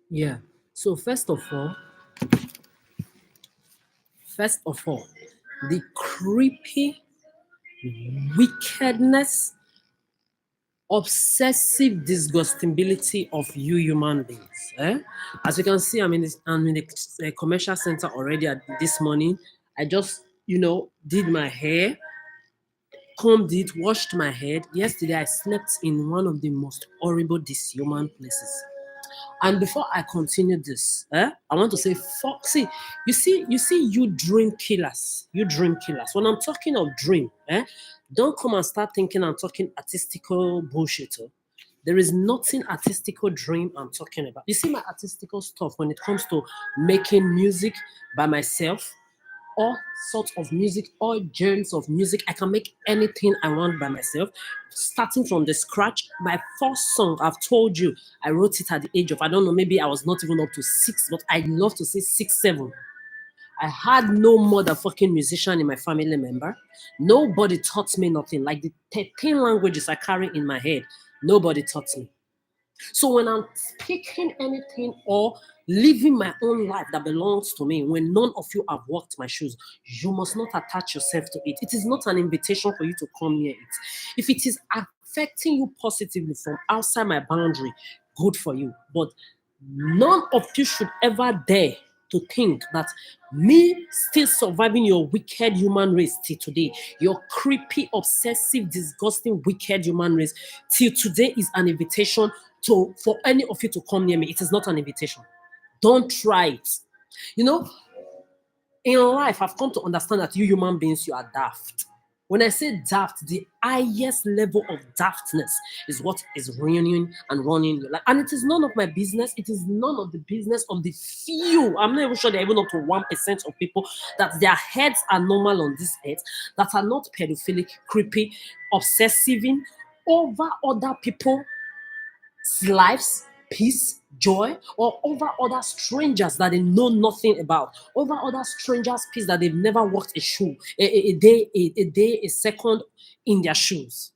Yeah. So first of all, the creepy wickedness, obsessive disgustingability of you human beings. As you can see, I'm in the commercial center already this morning. I just, did my hair, combed it, washed my head. Yesterday, I slept in one of the most horrible, dishuman places. And before I continue this, I want to say, fuck. You dream killers. You dream killers. When I'm talking of dream, don't come and start thinking I'm talking artistical bullshit. There is nothing artistical dream I'm talking about. You see my artistical stuff when it comes to making music by myself, all sorts of music, all genres of music. I can make anything I want by myself, starting from the scratch. My first song, I've told you, I wrote it at the age of, I don't know, maybe I was not even up to 6, but I love to say 6, 7. I had no motherfucking musician in my family member. Nobody taught me nothing. Like the 13 languages I carry in my head, nobody taught me. So when I'm speaking anything or living my own life that belongs to me, when none of you have walked my shoes, you must not attach yourself to it. It is not an invitation for you to come near it. If it is affecting you positively from outside my boundary, good for you. But none of you should ever dare to think that me still surviving your wicked human race till today, your creepy, obsessive, disgusting, wicked human race till today is an invitation to for any of you to come near me. It is not an invitation. Don't try it. You know, in life, I've come to understand that you human beings, you are daft. When I say daft, the highest level of daftness is what is ruining and running your life. And it is none of my business. It is none of the business of the few. I'm not even sure they're even up to 1% of people that their heads are normal on this earth, that are not pedophilic, creepy, obsessiving over other people lives, peace, joy, or over other strangers that they know nothing about, over other strangers' peace that they've never walked a shoe, a second in their shoes.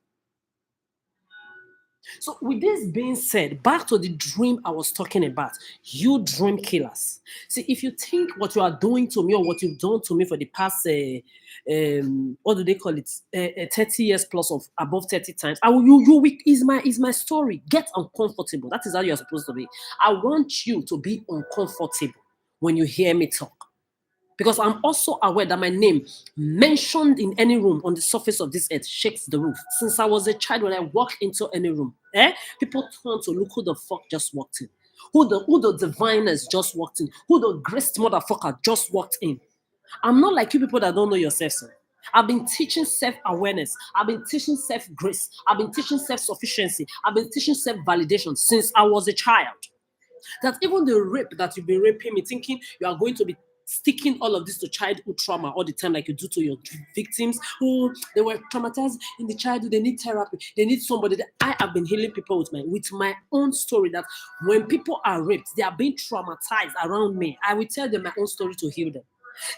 So, with this being said, back to the dream I was talking about, you dream killers. See, if you think what you are doing to me or what you've done to me for the past, what do they call it, 30 years plus of above 30 times, is my story. Get uncomfortable. That is how you're supposed to be. I want you to be uncomfortable when you hear me talk. Because I'm also aware that my name mentioned in any room on the surface of this earth shakes the roof. Since I was a child, when I walk into any room, people turn to look who the fuck just walked in. Who the diviners just walked in. Who the graced motherfucker just walked in. I'm not like you people that don't know yourself, sir. I've been teaching self-awareness. I've been teaching self-grace. I've been teaching self-sufficiency. I've been teaching self-validation since I was a child. That even the rape that you've been raping me, thinking you are going to be sticking all of this to childhood trauma all the time, like you do to your victims who they were traumatized in the childhood, they need therapy, they need somebody. That I have been healing people with my own story. That when people are raped, they are being traumatized around me. I will tell them my own story to heal them.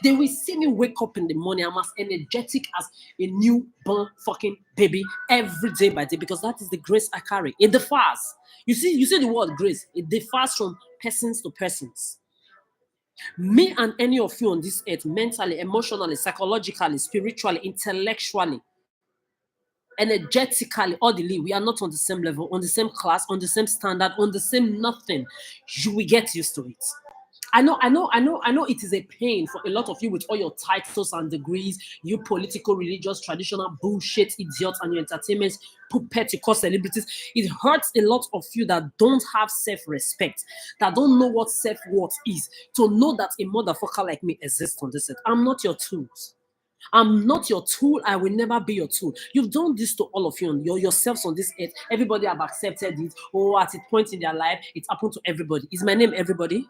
They will see me wake up in the morning. I'm as energetic as a newborn fucking baby every day by day because that is the grace I carry. It differs. You see the word grace. It differs from persons to persons. Me and any of you on this earth, mentally, emotionally, psychologically, spiritually, intellectually, energetically, orderly, we are not on the same level, on the same class, on the same standard, on the same nothing. You will get used to it. I know it is a pain for a lot of you with all your titles and degrees, you political, religious, traditional bullshit idiots and your entertainment puppet you call celebrities. It hurts a lot of you that don't have self-respect, that don't know what self-worth is, to know that a motherfucker like me exists on this earth. I'm not your tools. I'm not your tool. I will never be your tool. You've done this to all of you and yourselves on this earth. Everybody have accepted it. Oh, at a point in their life, it happened to everybody. Is my name everybody?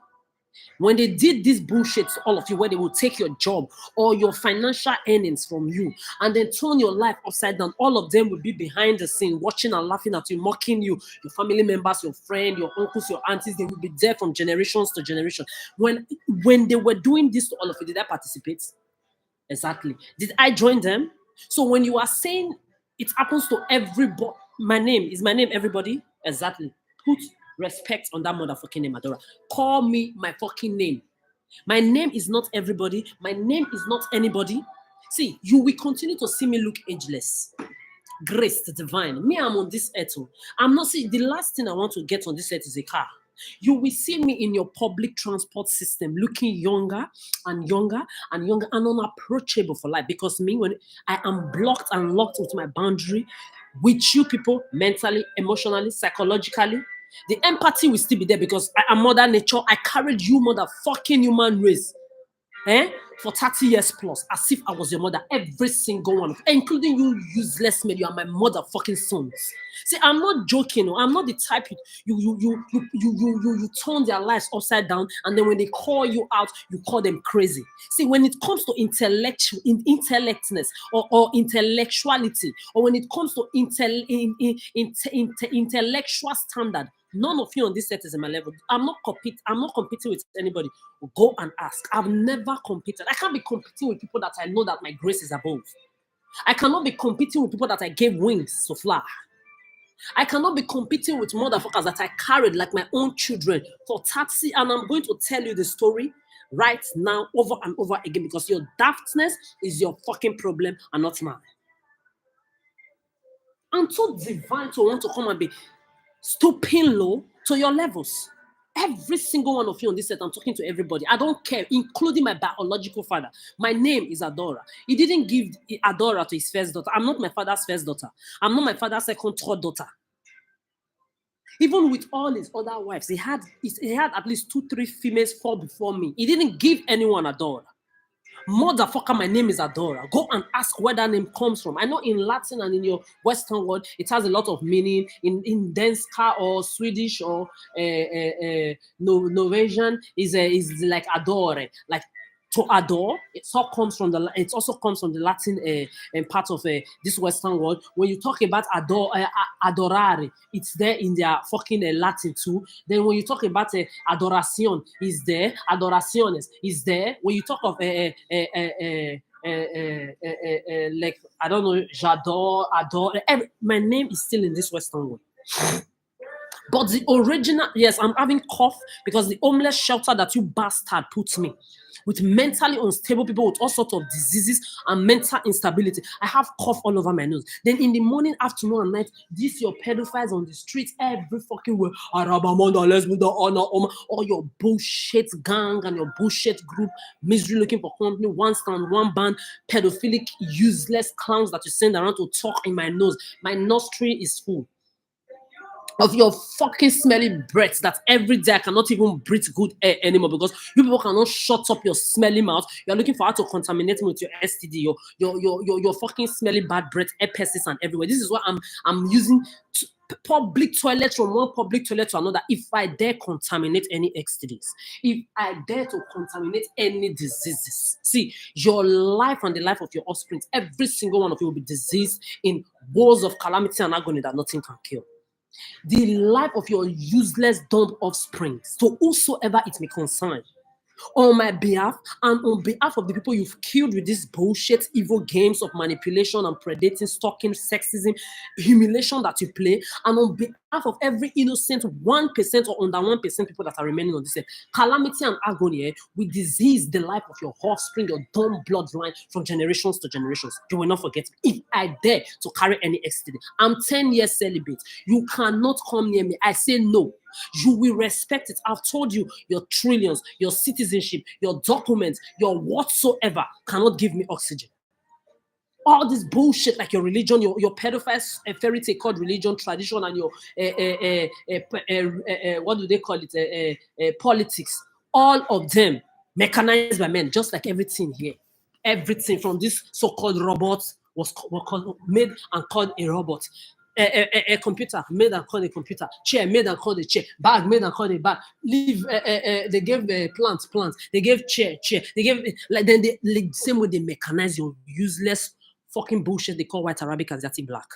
When they did this bullshit to all of you, where they will take your job or your financial earnings from you and then turn your life upside down, all of them will be behind the scene, watching and laughing at you, mocking you, your family members, your friend, your uncles, your aunties. They will be there from generations to generation. When they were doing this to all of you, did I participate? Exactly. Did I join them? So when you are saying it happens to everybody, my name everybody? Exactly. Put respect on that motherfucking name, Adora. Call me my fucking name. My name is not everybody. My name is not anybody. See, you will continue to see me look ageless. Grace the divine. Me, I'm on this earth. I'm not saying the last thing I want to get on this earth is a car. You will see me in your public transport system looking younger and younger and younger and unapproachable for life, because me, when I am blocked and locked with my boundary with you people, mentally, emotionally, psychologically, the empathy will still be there because I am mother nature. I carried you motherfucking human race for 30 years plus, as if I was your mother, every single one, including you useless men. You are my motherfucking sons. See, I'm not joking. I'm not the type you turn their lives upside down, and then when they call you out, you call them crazy. See, when it comes to intellectness or intellectuality, or when it comes to intellectual standard, none of you on this set is in my level. I'm not competing with anybody. Go and ask. I've never competed. I can't be competing with people that I know that my grace is above. I cannot be competing with people that I gave wings to fly. I cannot be competing with motherfuckers that I carried like my own children for taxi. And I'm going to tell you the story right now over and over again, because your daftness is your fucking problem and not mine. I'm too divine to want to come and be stooping low to your levels. Every single one of you on this set, I'm talking to everybody. I don't care, including my biological father. My name is Adora. He didn't give Adora to his first daughter. I'm not my father's first daughter. I'm not my father's second, third daughter. Even with all his other wives, he had at least 2, 3 females fall before me. He didn't give anyone Adora. Motherfucker, my name is Adora. Go and ask where that name comes from. I know in Latin and in your Western world, it has a lot of meaning. In Denska or Swedish or Norwegian is like adore, like to adore. It also comes from the Latin part of this Western world. When you talk about adorare, it's there in their fucking Latin too. Then when you talk about adoración, is there. Adoraciones is there. When you talk of like I don't know, j'adore, adore. My name is still in this Western world. But the original, yes, I'm having cough because the homeless shelter that you bastard put me with mentally unstable people with all sorts of diseases and mental instability. I have cough all over my nose. Then in the morning, afternoon, and night, these your pedophiles on the streets every fucking way. All your bullshit gang and your bullshit group, misery looking for company, one stand, one band, pedophilic, useless clowns that you send around to talk in my nose. My nostril is full of your fucking smelly breath that every day I cannot even breathe good air anymore because you people cannot shut up your smelly mouth. You're looking for how to contaminate me with your STD, your fucking smelly bad breath, herpes and everywhere. This is what I'm using public toilets from one public toilet to another. If I dare contaminate any STDs, if I dare to contaminate any diseases, see, your life and the life of your offspring, every single one of you will be diseased in wars of calamity and agony that nothing can kill. The life of your useless dumb offspring, to whosoever it may concern, on my behalf and on behalf of the people you've killed with these bullshit evil games of manipulation and predating, stalking, sexism, humiliation that you play, and on behalf of every innocent 1% or under 1% people that are remaining on this earth, calamity and agony will disease the life of your offspring, your dumb bloodline from generations to generations. You will not forget me. If I dare to carry any STD, I'm 10 years celibate. You cannot come near me. I say no. You will respect it. I've told you, your trillions, your citizenship, your documents, your whatsoever cannot give me oxygen. All this bullshit, like your religion, your pedophile fairy tale called religion, tradition, and your what do they call it? Politics. All of them mechanized by men, just like everything here. Everything from this so-called robot was made and called a robot. A computer made and called a computer, chair made and called a chair, bag made and called a bag. They gave plants. They gave chair. They gave like then they like, same way they mechanize your useless fucking bullshit they call white Arabic Asiatic black.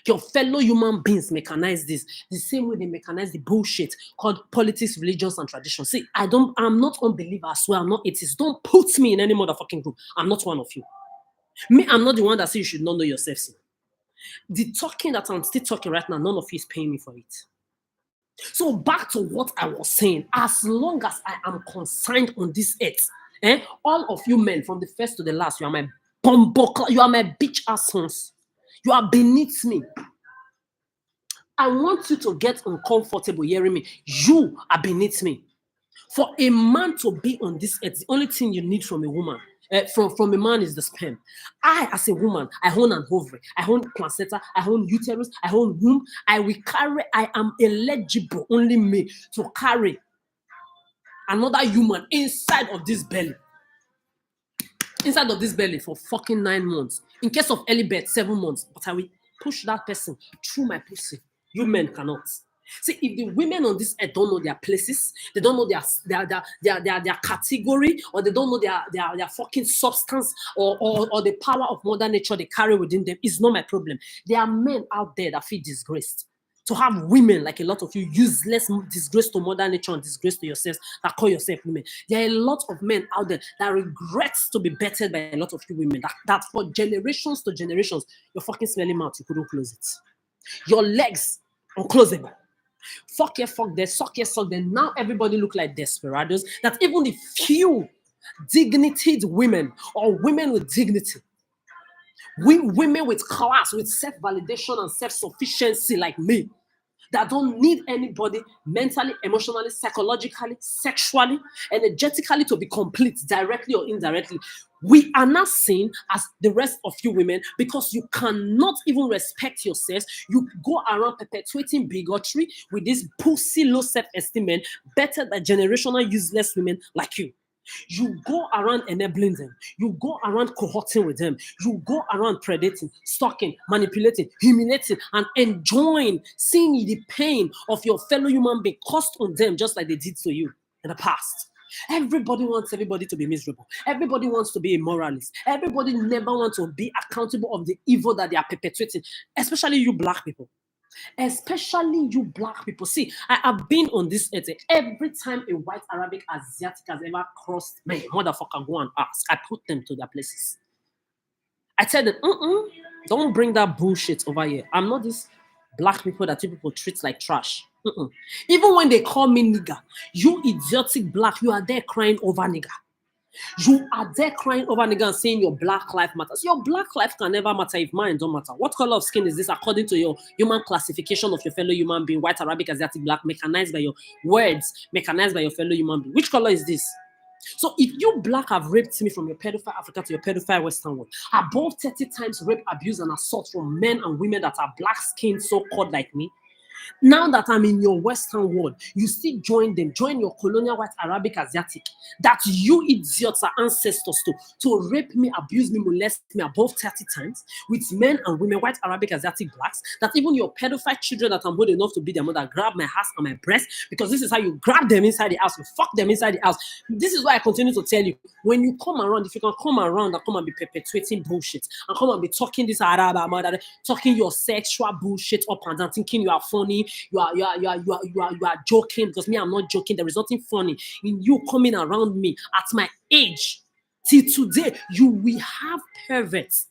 Your fellow human beings mechanize this the same way they mechanize the bullshit called politics, religions, and traditions. See, I'm not unbeliever as well. I'm not atheist. Don't put me in any motherfucking group. I'm not one of you. Me, I'm not the one that says you should not know yourself. See. The talking that I'm still talking right now, none of you is paying me for it. So back to what I was saying. As long as I am consigned on this earth, all of you men, from the first to the last, you are my bumbuckle, you are my bitch ass sons. You are beneath me. I want you to get uncomfortable hearing me. You are beneath me. For a man to be on this earth, the only thing you need from a woman, from a man, is the sperm. I, as a woman, I own an ovary, I own placenta, I own uterus, I own womb. I am eligible, only me, to carry another human inside of this belly. Inside of this belly for fucking 9 months. In case of early birth, 7 months. But I will push that person through my pussy. You men cannot. See, if the women on this earth don't know their places, they don't know their category, or they don't know their fucking substance, or the power of mother nature they carry within them, it's not my problem. There are men out there that feel disgraced. To have women like a lot of you useless, disgrace to mother nature and disgrace to yourselves, that call yourself women. There are a lot of men out there that regrets to be bettered by a lot of you women. That for generations to generations, your fucking smelly mouth, you couldn't close it. Your legs unclosable. Fuck here, fuck there, suck here, suck there. Now everybody look like desperados. That even the few dignitied women, or women with dignity, women with class, with self-validation and self-sufficiency like me, that don't need anybody mentally, emotionally, psychologically, sexually, energetically to be complete, directly or indirectly. We are not seen as the rest of you women because you cannot even respect yourselves. You go around perpetuating bigotry with this pussy low self-esteem men, better than generational useless women like you. You go around enabling them. You go around cohorting with them. You go around predating, stalking, manipulating, humiliating, and enjoying seeing the pain of your fellow human being cost on them just like they did to you in the past. Everybody wants everybody to be miserable. Everybody wants to be a moralist. Everybody never wants to be accountable of the evil that they are perpetuating, especially you black people. Especially you black people. See, I have been on this earth. Every time a white Arabic Asiatic has ever crossed me, motherfucker, go and ask. I put them to their places. I tell them, don't bring that bullshit over here. I'm not this black people that you people treat like trash. Even when they call me nigger, you idiotic black, you are there crying over nigger. You are there crying over nigga and saying your black life matters. Your black life can never matter if mine don't matter. What color of skin is this according to your human classification of your fellow human being? White, Arabic, Asiatic, black, mechanized by your words, mechanized by your fellow human being. Which color is this? So if you black have raped me from your pedophile Africa to your pedophile Western world, above 30 times rape, abuse, and assault from men and women that are black skinned, so-called like me, now that I'm in your Western world, you still join them, join your colonial white Arabic Asiatic that you idiots are ancestors to rape me, abuse me, molest me above 30 times with men and women, white Arabic Asiatic blacks, that even your pedophile children that I'm old enough to be their mother grab my ass and my breast, because this is how you grab them inside the house, you fuck them inside the house. This is why I continue to tell you, when you come around, if you can come around and come and be perpetuating bullshit and come and be talking this Arab, talking your sexual bullshit up and down, thinking you are funny, you are joking, because me, I'm not joking. There is nothing funny in you coming around me at my age till today. You will have perverts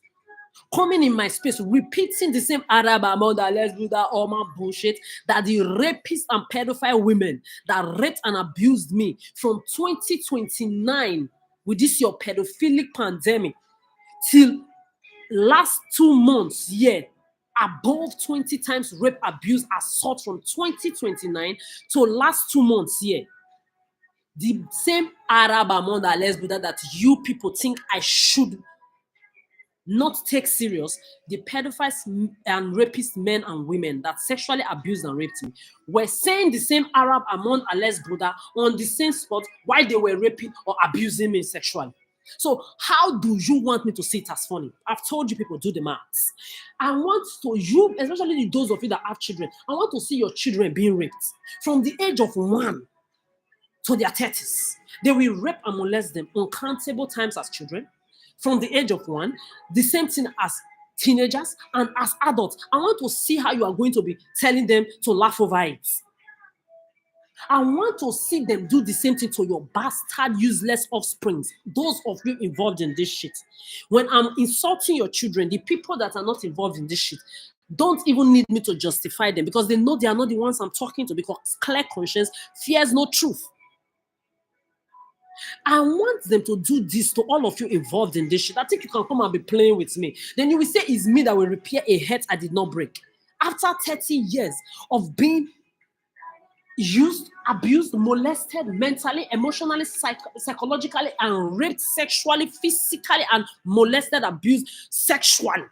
coming in my space, repeating the same Arab about that let's do that all my bullshit that the rapists and pedophile women that raped and abused me from 2029 with this your pedophilic pandemic till last 2 months, above 20 times rape, abuse, assault from 2029 to last 2 months here. The same Arab among the lesbian that you people think I should not take serious, the pedophiles and rapist men and women that sexually abused and raped me were saying the same Arab among Allah's brother on the same spot while they were raping or abusing me sexually. So how do you want me to see it as funny? I've told you people, do the maths. I want to you, especially those of you that have children, I want to see your children being raped from the age of 1 to their 30s. They will rape and molest them uncountable times as children. From the age of 1, the same thing as teenagers and as adults. I want to see how you are going to be telling them to laugh over it. I want to see them do the same thing to your bastard, useless offsprings, those of you involved in this shit. When I'm insulting your children, the people that are not involved in this shit, don't even need me to justify them because they know they are not the ones I'm talking to, because clear conscience fears no truth. I want them to do this to all of you involved in this shit. I think you can come and be playing with me. Then you will say it's me that will repair a heart I did not break. After 30 years of being used, abused, molested mentally, emotionally, psychologically, and raped sexually, physically, and molested, abused sexually.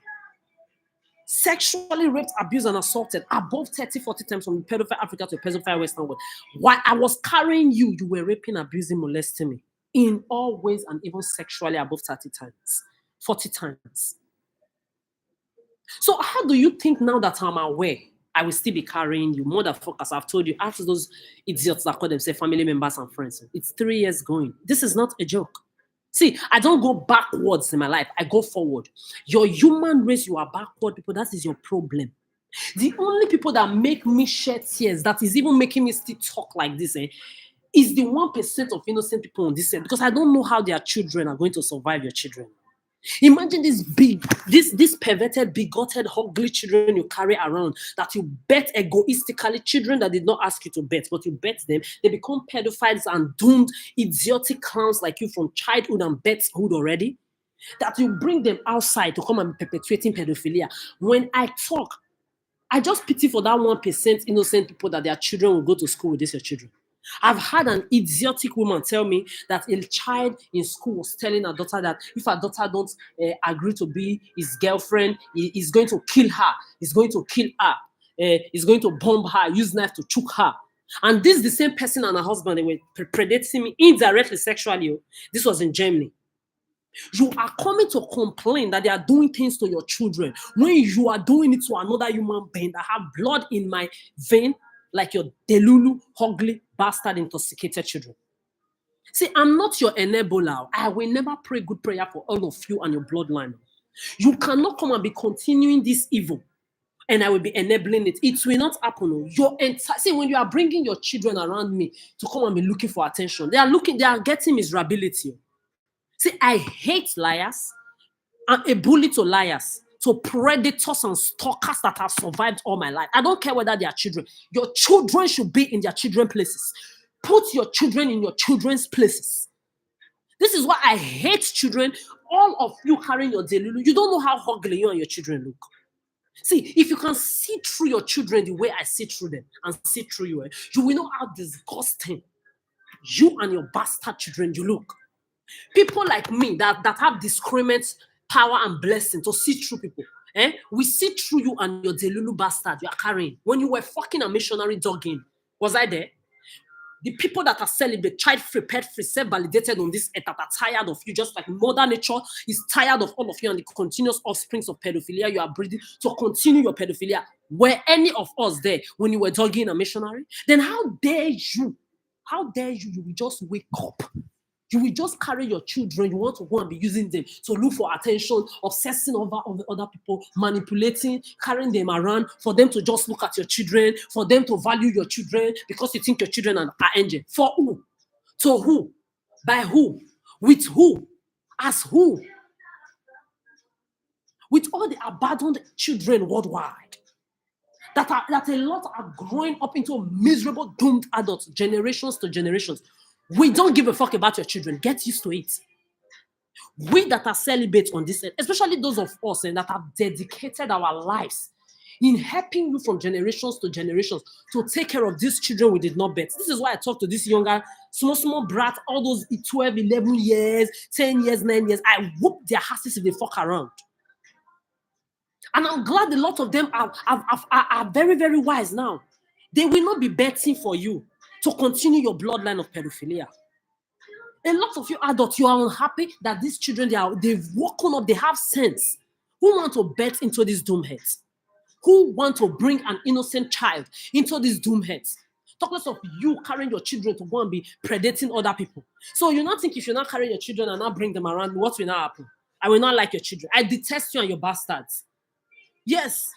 Sexually raped, abused, and assaulted above 30, 40 times from pedophile Africa to pedophile Western world. While I was carrying you, you were raping, abusing, molesting me in all ways, and even sexually above 30 times, 40 times. So how do you think now that I'm aware, I will still be carrying you? Motherfuckers, I've told you, after those idiots that call themselves family members and friends, it's 3 years going. This is not a joke. See, I don't go backwards in my life. I go forward. Your human race, you are backward people. That is your problem. The only people that make me shed tears, that is even making me still talk like this, is the 1% of innocent people on this end, because I don't know how their children are going to survive your children. Imagine this perverted, bigoted, ugly children you carry around that you bet egoistically, children that did not ask you to bet, but you bet them. They become pedophiles and doomed, idiotic clowns like you from childhood and bethood already. That you bring them outside to come and be perpetuating pedophilia. When I talk, I just pity for that 1% innocent people that their children will go to school with these your children. I've had an idiotic woman tell me that a child in school was telling her daughter that if her daughter don't agree to be his girlfriend, he's going to kill her. He's going to kill her. He's going to bomb her, use knife to choke her. And this is the same person and her husband, they were predating me indirectly sexually. This was in Germany. You are coming to complain that they are doing things to your children when you are doing it to another human being that have blood in my vein, like your delulu, ugly, bastard, intoxicated children. See, I'm not your enabler. I will never pray good prayer for all of you and your bloodline. You cannot come and be continuing this evil and I will be enabling it. It will not happen. See, when you are bringing your children around me to come and be looking for attention, they are getting miserability. See, I hate liars. I'm a bully to liars, to predators and stalkers that have survived all my life. I don't care whether they are children. Your children should be in their children's places. Put your children in your children's places. This is why I hate children. All of you carrying your delulu, you don't know how ugly you and your children look. See, if you can see through your children the way I see through them and see through you, you will know how disgusting you and your bastard children you look. People like me that have discriminate power and blessing to see through people. We see through you and your delulu bastard you are carrying. When you were fucking a missionary dogging, was I there? The people that are celibate, child-free, pet-free, self-validated on this earth that are tired of you, just like Mother Nature is tired of all of you and the continuous offsprings of pedophilia you are breeding to continue your pedophilia. Were any of us there when you were dogging a missionary? Then how dare you? How dare you? You will just wake up. You will just carry your children. You want to go and be using them to look for attention, obsessing over other people, manipulating, carrying them around for them to just look at your children, for them to value your children because you think your children are angels. For who? To who? By who? With who? As who? With all the abandoned children worldwide. That a lot are growing up into miserable, doomed adults, generations to generations. We don't give a fuck about your children. Get used to it. We that are celibate on this end, especially those of us that have dedicated our lives in helping you from generations to generations to take care of these children we did not bet. This is why I talk to this younger, small brat, all those 12, 11 years, 10 years, 9 years. I whoop their asses if they fuck around. And I'm glad a lot of them are very, very wise now. They will not be betting for you to continue your bloodline of pedophilia. A lot of you adults, you are unhappy that these children, they've woken up, they have sense. Who want to bet into these doom heads? Who want to bring an innocent child into these doom heads? Talk less of you carrying your children to go and be predating other people. So you not think if you're not carrying your children and not bring them around, what will not happen? I will not like your children. I detest you and your bastards. Yes.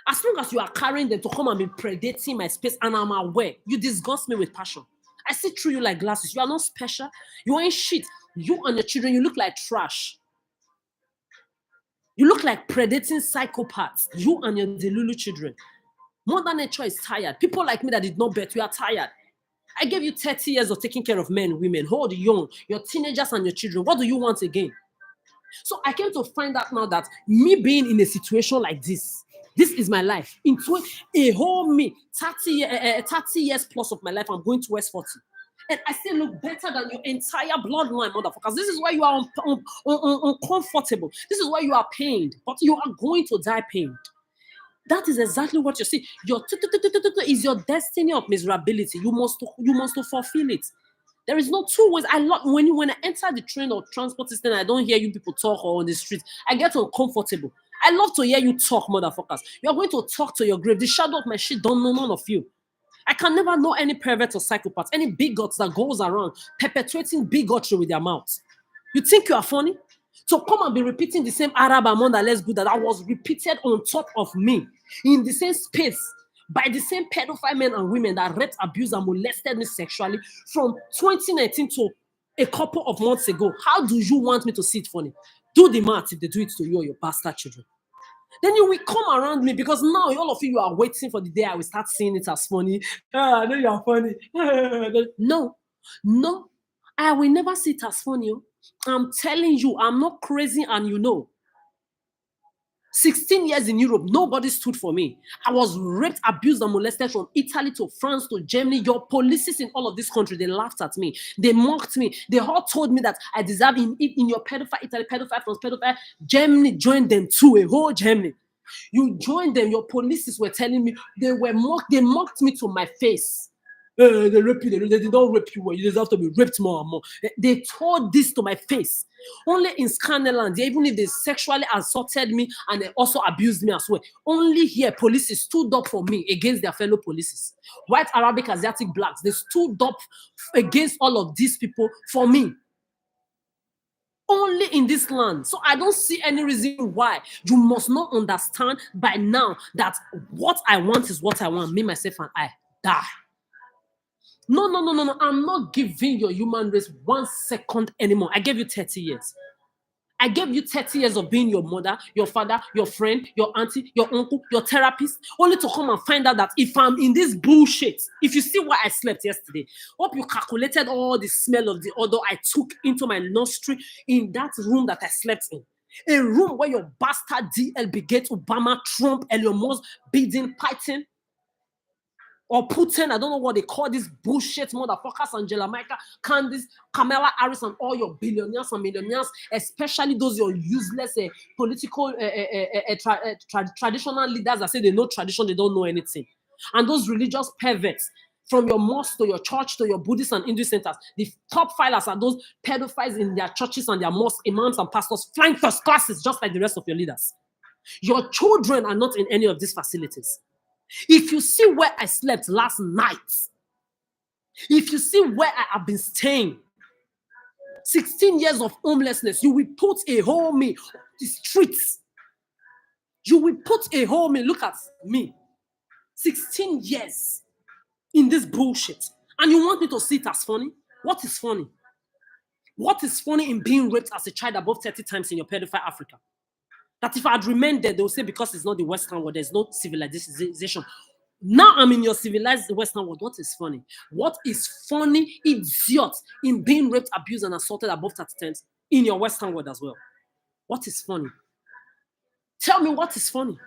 As long as you are carrying them to come and be predating my space and I'm aware, you disgust me with passion. I see through you like glasses. You are not special. You ain't shit. You and your children, you look like trash. You look like predating psychopaths, you and your Delulu children. Mother Nature is tired. People like me that did not bet, we are tired. I gave you 30 years of taking care of men, women, hold young, your teenagers and your children. What do you want again? So I came to find out now that me being in a situation like this is my life. Into a whole me, 30 years plus of my life, I'm going towards 40. And I still look better than your entire bloodline, motherfuckers. This is why you are uncomfortable. This is why you are pained. But you are going to die pained. That is exactly what you see. Your is your destiny of miserability. You must fulfill it. There is no two ways. I love when I enter the train or transport system, I don't hear you people talk or on the street. I get uncomfortable. I love to hear you talk, motherfuckers. You're going to talk to your grave. The shadow of my shit don't know none of you. I can never know any pervert or psychopath, any bigots that goes around perpetuating bigotry with their mouths. You think you are funny? So come and be repeating the same Arab Amanda Let's Go that was repeated on top of me in the same space by the same pedophile men and women that raped, abused, and molested me sexually from 2019 to a couple of months ago. How do you want me to see it funny? Do the math if they do it to you or your bastard children. Then you will come around me because now all of you are waiting for the day I will start seeing it as funny. I know you are funny. No, I will never see it as funny. I'm telling you, I'm not crazy and you know. 16 years in Europe, nobody stood for me. I was raped, abused, and molested from Italy to France to Germany. Your policies in all of this country, they laughed at me. They mocked me. They all told me that I deserve in your pedophile, Italy, pedophile, France, pedophile. Germany joined them too, a whole Germany. You joined them. Your policies were telling me they mocked me to my face. They rape you. They don't rape you. You deserve to be raped more and more. They told this to my face. Only in Scandinavia, even if they sexually assaulted me and they also abused me as well, only here police stood up for me against their fellow police. White, Arabic, Asiatic, blacks, they stood up against all of these people for me. Only in this land. So I don't see any reason why you must not understand by now that what I want is what I want. Me, myself, and I die. No. I'm not giving your human race 1 second anymore. I gave you 30 years. I gave you 30 years of being your mother, your father, your friend, your auntie, your uncle, your therapist, only to come and find out that if I'm in this bullshit, if you see where I slept yesterday, hope you calculated all the smell of the odor I took into my nostril in that room that I slept in. A room where your bastard DL Gates, Obama, Trump, Elon Musk, Biden, Python, or Putin, I don't know what they call these bullshit motherfuckers, Angela Merkel, Candice, Kamala Harris, and all your billionaires and millionaires, especially those your useless political traditional leaders that say they know tradition, they don't know anything. And those religious perverts, from your mosque to your church to your Buddhist and Hindu centers, the top filers are those pedophiles in their churches and their mosques, imams and pastors, flying first classes just like the rest of your leaders. Your children are not in any of these facilities. If you see where I slept last night, if you see where I have been staying, 16 years of homelessness, you will put a whole me on the streets. You will put a whole me, look at me, 16 years in this bullshit. And you want me to see it as funny? What is funny? What is funny in being raped as a child above 30 times in your pedophile Africa? That if I had remained there, they will say because it's not the Western world, there's no civilization. Now I'm in your civilized Western world. What is funny? What is funny, idiot, in being raped, abused, and assaulted above 30 times in your Western world as well? What is funny? Tell me what is funny.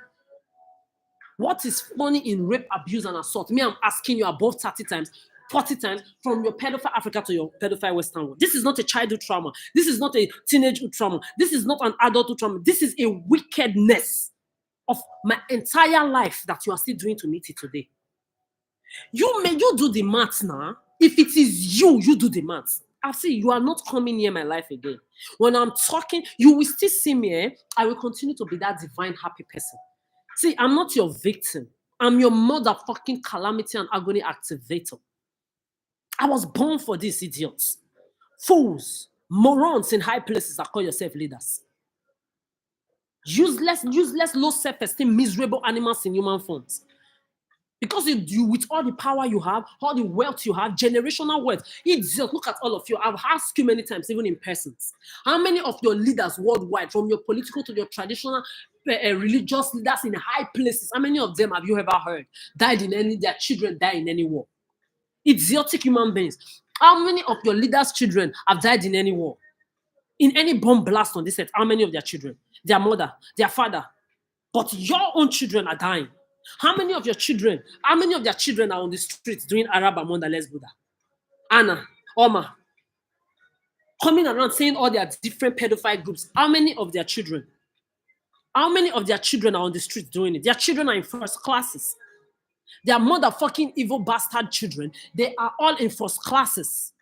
What is funny in rape, abuse, and assault? Me, I'm asking you above 30 times, 40 times from your pedophile Africa to your pedophile Western world. This is not a childhood trauma. This is not a teenagehood trauma. This is not an adulthood trauma. This is a wickedness of my entire life that you are still doing to me till today. You do the maths now. If it is you do the maths. I'll see you are not coming near my life again. When I'm talking, you will still see me. I will continue to be that divine, happy person. See, I'm not your victim. I'm your motherfucking calamity and agony activator. I was born for these idiots. Fools, morons in high places that call yourself leaders. Useless, low self-esteem, miserable animals in human forms. Because you, with all the power you have, all the wealth you have, generational wealth, idiot, look at all of you. I've asked you many times, even in persons, how many of your leaders worldwide, from your political to your traditional religious leaders in high places, how many of them have you ever heard died in any, their children died in any war? Idiotic human beings. How many of your leaders' children have died in any war? In any bomb blast on this earth, how many of their children? Their mother, their father. But your own children are dying. How many of your children, how many of their children are on the streets doing Arab Amanda Les Buddha? Anna, Oma, coming around saying all their different pedophile groups. How many of their children? How many of their children are on the streets doing it? Their children are in first classes. Their motherfucking evil bastard children, they are all in first classes.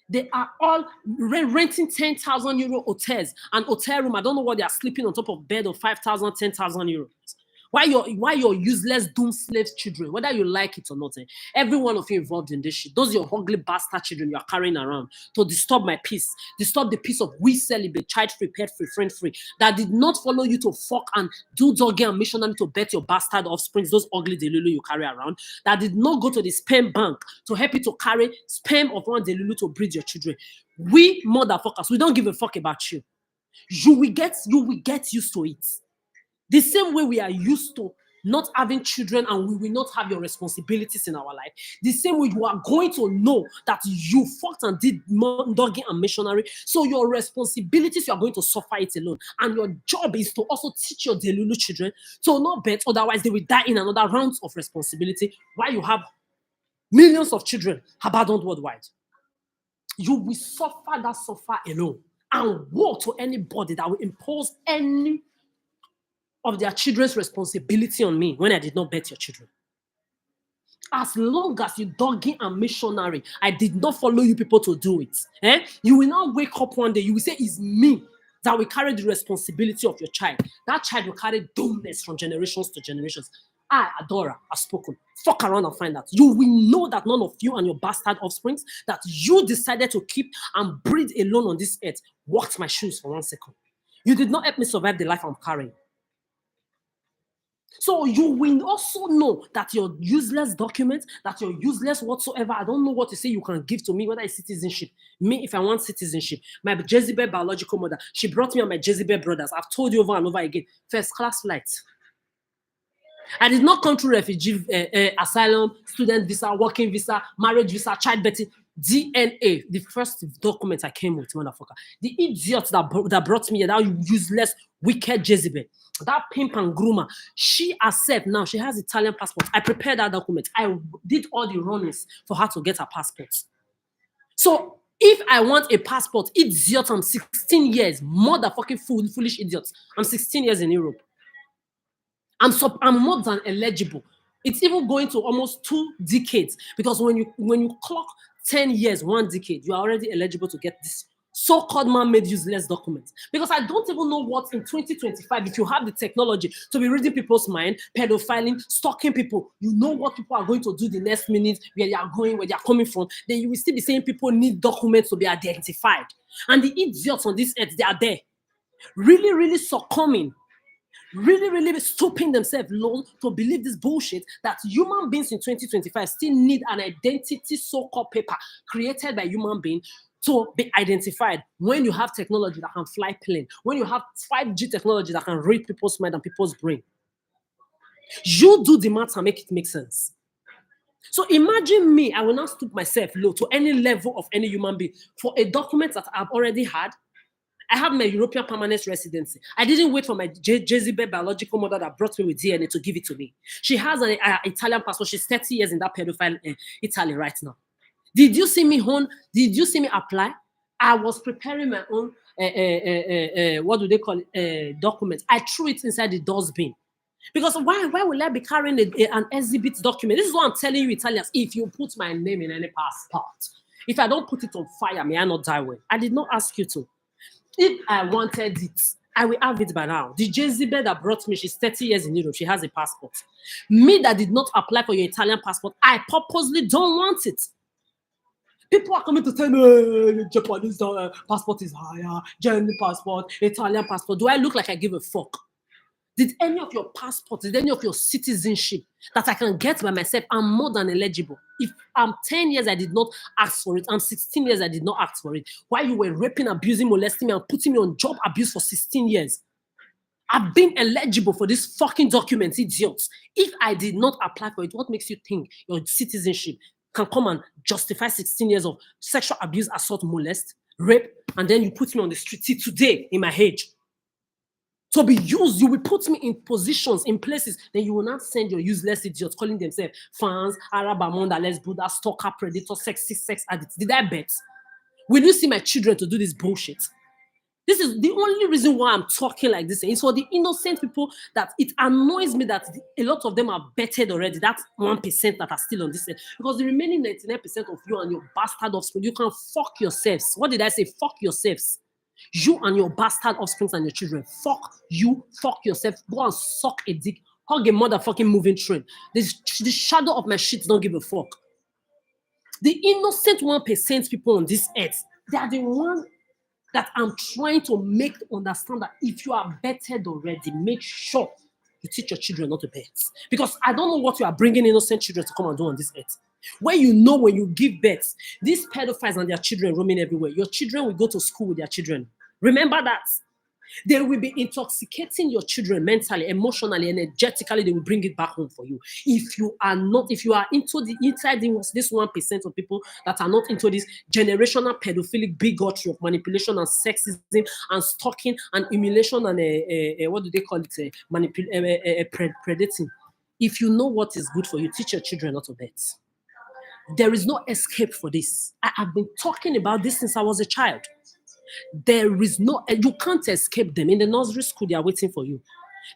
They are all renting 10,000 euro hotels and hotel room. I don't know what they are sleeping on top of bed of 5,000, 10,000 euros. Why your useless doom slave children, whether you like it or not, every one of you involved in this shit, those your ugly bastard children you are carrying around to disturb my peace, disturb the peace of we celebrate, child-free, pet-free, friend-free, that did not follow you to fuck and do doggy and missionary to bet your bastard offsprings, those ugly delulu you carry around, that did not go to the sperm bank to help you to carry sperm of one delulu to breed your children. We motherfuckers, we don't give a fuck about you. You will get used to it. The same way we are used to not having children and we will not have your responsibilities in our life. The same way you are going to know that you fucked and did doggy and missionary. So your responsibilities, you are going to suffer it alone. And your job is to also teach your delulu children to not bet, otherwise they will die in another round of responsibility while you have millions of children abandoned worldwide. You will suffer that suffer alone and woe to anybody that will impose any of their children's responsibility on me when I did not bet your children. As long as you doggy and missionary, I did not follow you people to do it. You will not wake up one day, you will say, it's me that will carry the responsibility of your child. That child will carry dumbness from generations to generations. I, Adora, have spoken. Fuck around and find out. You will know that none of you and your bastard offsprings that you decided to keep and breed alone on this earth walked my shoes for 1 second. You did not help me survive the life I'm carrying. So you will also know that your useless documents, that your useless whatsoever, I don't know what to say you can give to me, whether it's citizenship. Me, if I want citizenship, my Jezebel biological mother, she brought me and my Jezebel brothers. I've told you over and over again, first class flight. I did not come through refugee, asylum, student visa, working visa, marriage visa, childbirth, DNA. The first document I came with, motherfucker. The idiot that brought me here, that useless, wicked Jezebel, that pimp and groomer, she herself now, she has Italian passport. I prepared that document. I did all the runnings for her to get her passport. So if I want a passport, idiot, I'm 16 years, motherfucking foolish idiots. I'm 16 years in Europe. I'm more than eligible. It's even going to almost 2 decades, because when you clock 10 years, 1 decade, you are already eligible to get this so-called man-made useless documents. Because I don't even know what in 2025, if you have the technology to be reading people's mind, pedophiling, stalking people, you know what people are going to do the next minute, where they are going, where they are coming from, then you will still be saying people need documents to be identified. And the idiots on this earth, they are there. Really, really succumbing. Really stooping themselves low to believe this bullshit that human beings in 2025 still need an identity so-called paper created by human beings to be identified, when you have technology that can fly plane, when you have 5G technology that can read people's mind and people's brain. You do the math and make it make sense. So imagine me, I will not stoop myself low to any level of any human being for a document that I've already had. I have my European permanent residency. I didn't wait for my Jezebel biological mother that brought me with DNA to give it to me. She has an Italian passport. She's 30 years in that pedophile Italy right now. Did you see me apply? I was preparing my own, what do they call it, document. I threw it inside the dustbin. Because why will I be carrying an exhibit document? This is what I'm telling you, Italians. If you put my name in any passport, if I don't put it on fire, may I not die well? I did not ask you to. If I wanted it, I will have it by now. The Jezebel that brought me, she's 30 years in Europe. She has a passport. Me that did not apply for your Italian passport, I purposely don't want it. People are coming to tell me, Japanese passport is higher, German passport, Italian passport. Do I look like I give a fuck? Did any of your passports, did any of your citizenship that I can get by myself, I'm more than eligible. If I'm 10 years, I did not ask for it. I'm 16 years, I did not ask for it. Why you were raping, abusing, molesting me, and putting me on job abuse for 16 years? I've been eligible for these fucking documents, idiots. If I did not apply for it, what makes you think your citizenship can come and justify 16 years of sexual abuse, assault, molest, rape, and then you put me on the street? See, today, in my age, to be used, you will put me in positions, in places, then you will not send your useless idiots calling themselves fans, Arab, Amanda, Les Buddha, stalker, predator, sexy, sex addicts. Did I bet? Will you see my children to do this bullshit? This is the only reason why I'm talking like this. It's for the innocent people that it annoys me that a lot of them are bettered already. That's 1% that are still on this end. Because the remaining 99% of you and your bastard offspring, you can fuck yourselves. What did I say? Fuck yourselves. You and your bastard offspring and your children. Fuck you. Fuck yourself. Go and suck a dick. Hug a motherfucking moving train. The shadow of my shit don't give a fuck. The innocent 1% people on this earth, they are the one that I'm trying to make understand that if you are bettered already, make sure you teach your children not to bet. Because I don't know what you are bringing innocent children to come and do on this earth. Where you know when you give birth, these pedophiles and their children roaming everywhere, your children will go to school with their children. Remember that. They will be intoxicating your children mentally, emotionally, energetically. They will bring it back home for you. If you are into this 1% of people that are not into this generational pedophilic bigotry of manipulation and sexism and stalking and emulation and what do they call it? Predating. If you know what is good for you, teach your children not to bet. There is no escape for this. I have been talking about this since I was a child. You can't escape them. In the nursery school, they are waiting for you.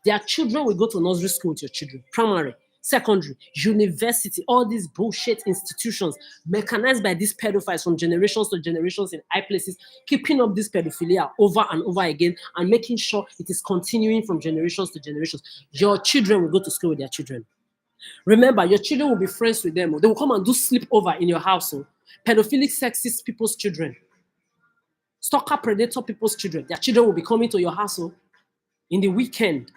Their children will go to nursery school with your children. Primary, secondary, university, all these bullshit institutions mechanized by these pedophiles from generations to generations in high places, keeping up this pedophilia over and over again and making sure it is continuing from generations to generations. Your children will go to school with their children. Remember, your children will be friends with them. They will come and do sleepover in your house. Pedophilic, sexist people's children. Stalker, predator people's children. Their children will be coming to your house in the weekend.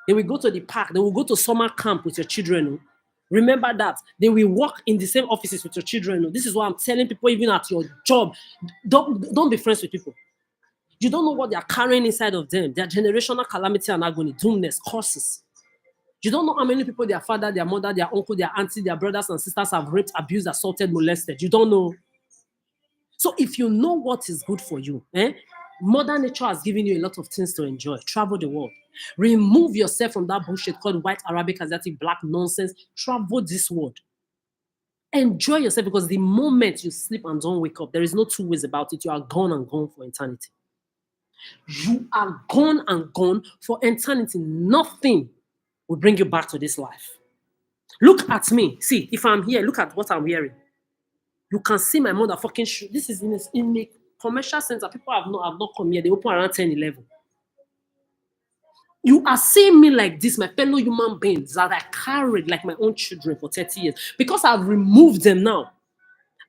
They will go to the park. They will go to summer camp with your children. Remember that. They will work in the same offices with your children. This is why I'm telling people, even at your job, don't be friends with people. You don't know what they are carrying inside of them. Their generational calamity and agony, doomness, curses. You don't know how many people their father, their mother, their uncle, their auntie, their brothers and sisters have raped, abused, assaulted, molested. You don't know. So if you know what is good for you, Mother Nature has given you a lot of things to enjoy. Travel the world. Remove yourself from that bullshit called white, Arabic, Asiatic, black nonsense. Travel this world. Enjoy yourself, because the moment you sleep and don't wake up, there is no two ways about it. You are gone and gone for eternity. You are gone and gone for eternity. Nothing will bring you back to this life. Look at me. See, if I'm here, look at what I'm wearing. You can see my motherfucking shoe. This is in a commercial center. People have not come here. They open around 10, 11. You are seeing me like this, my fellow human beings that I carried like my own children for 30 years. Because I've removed them now.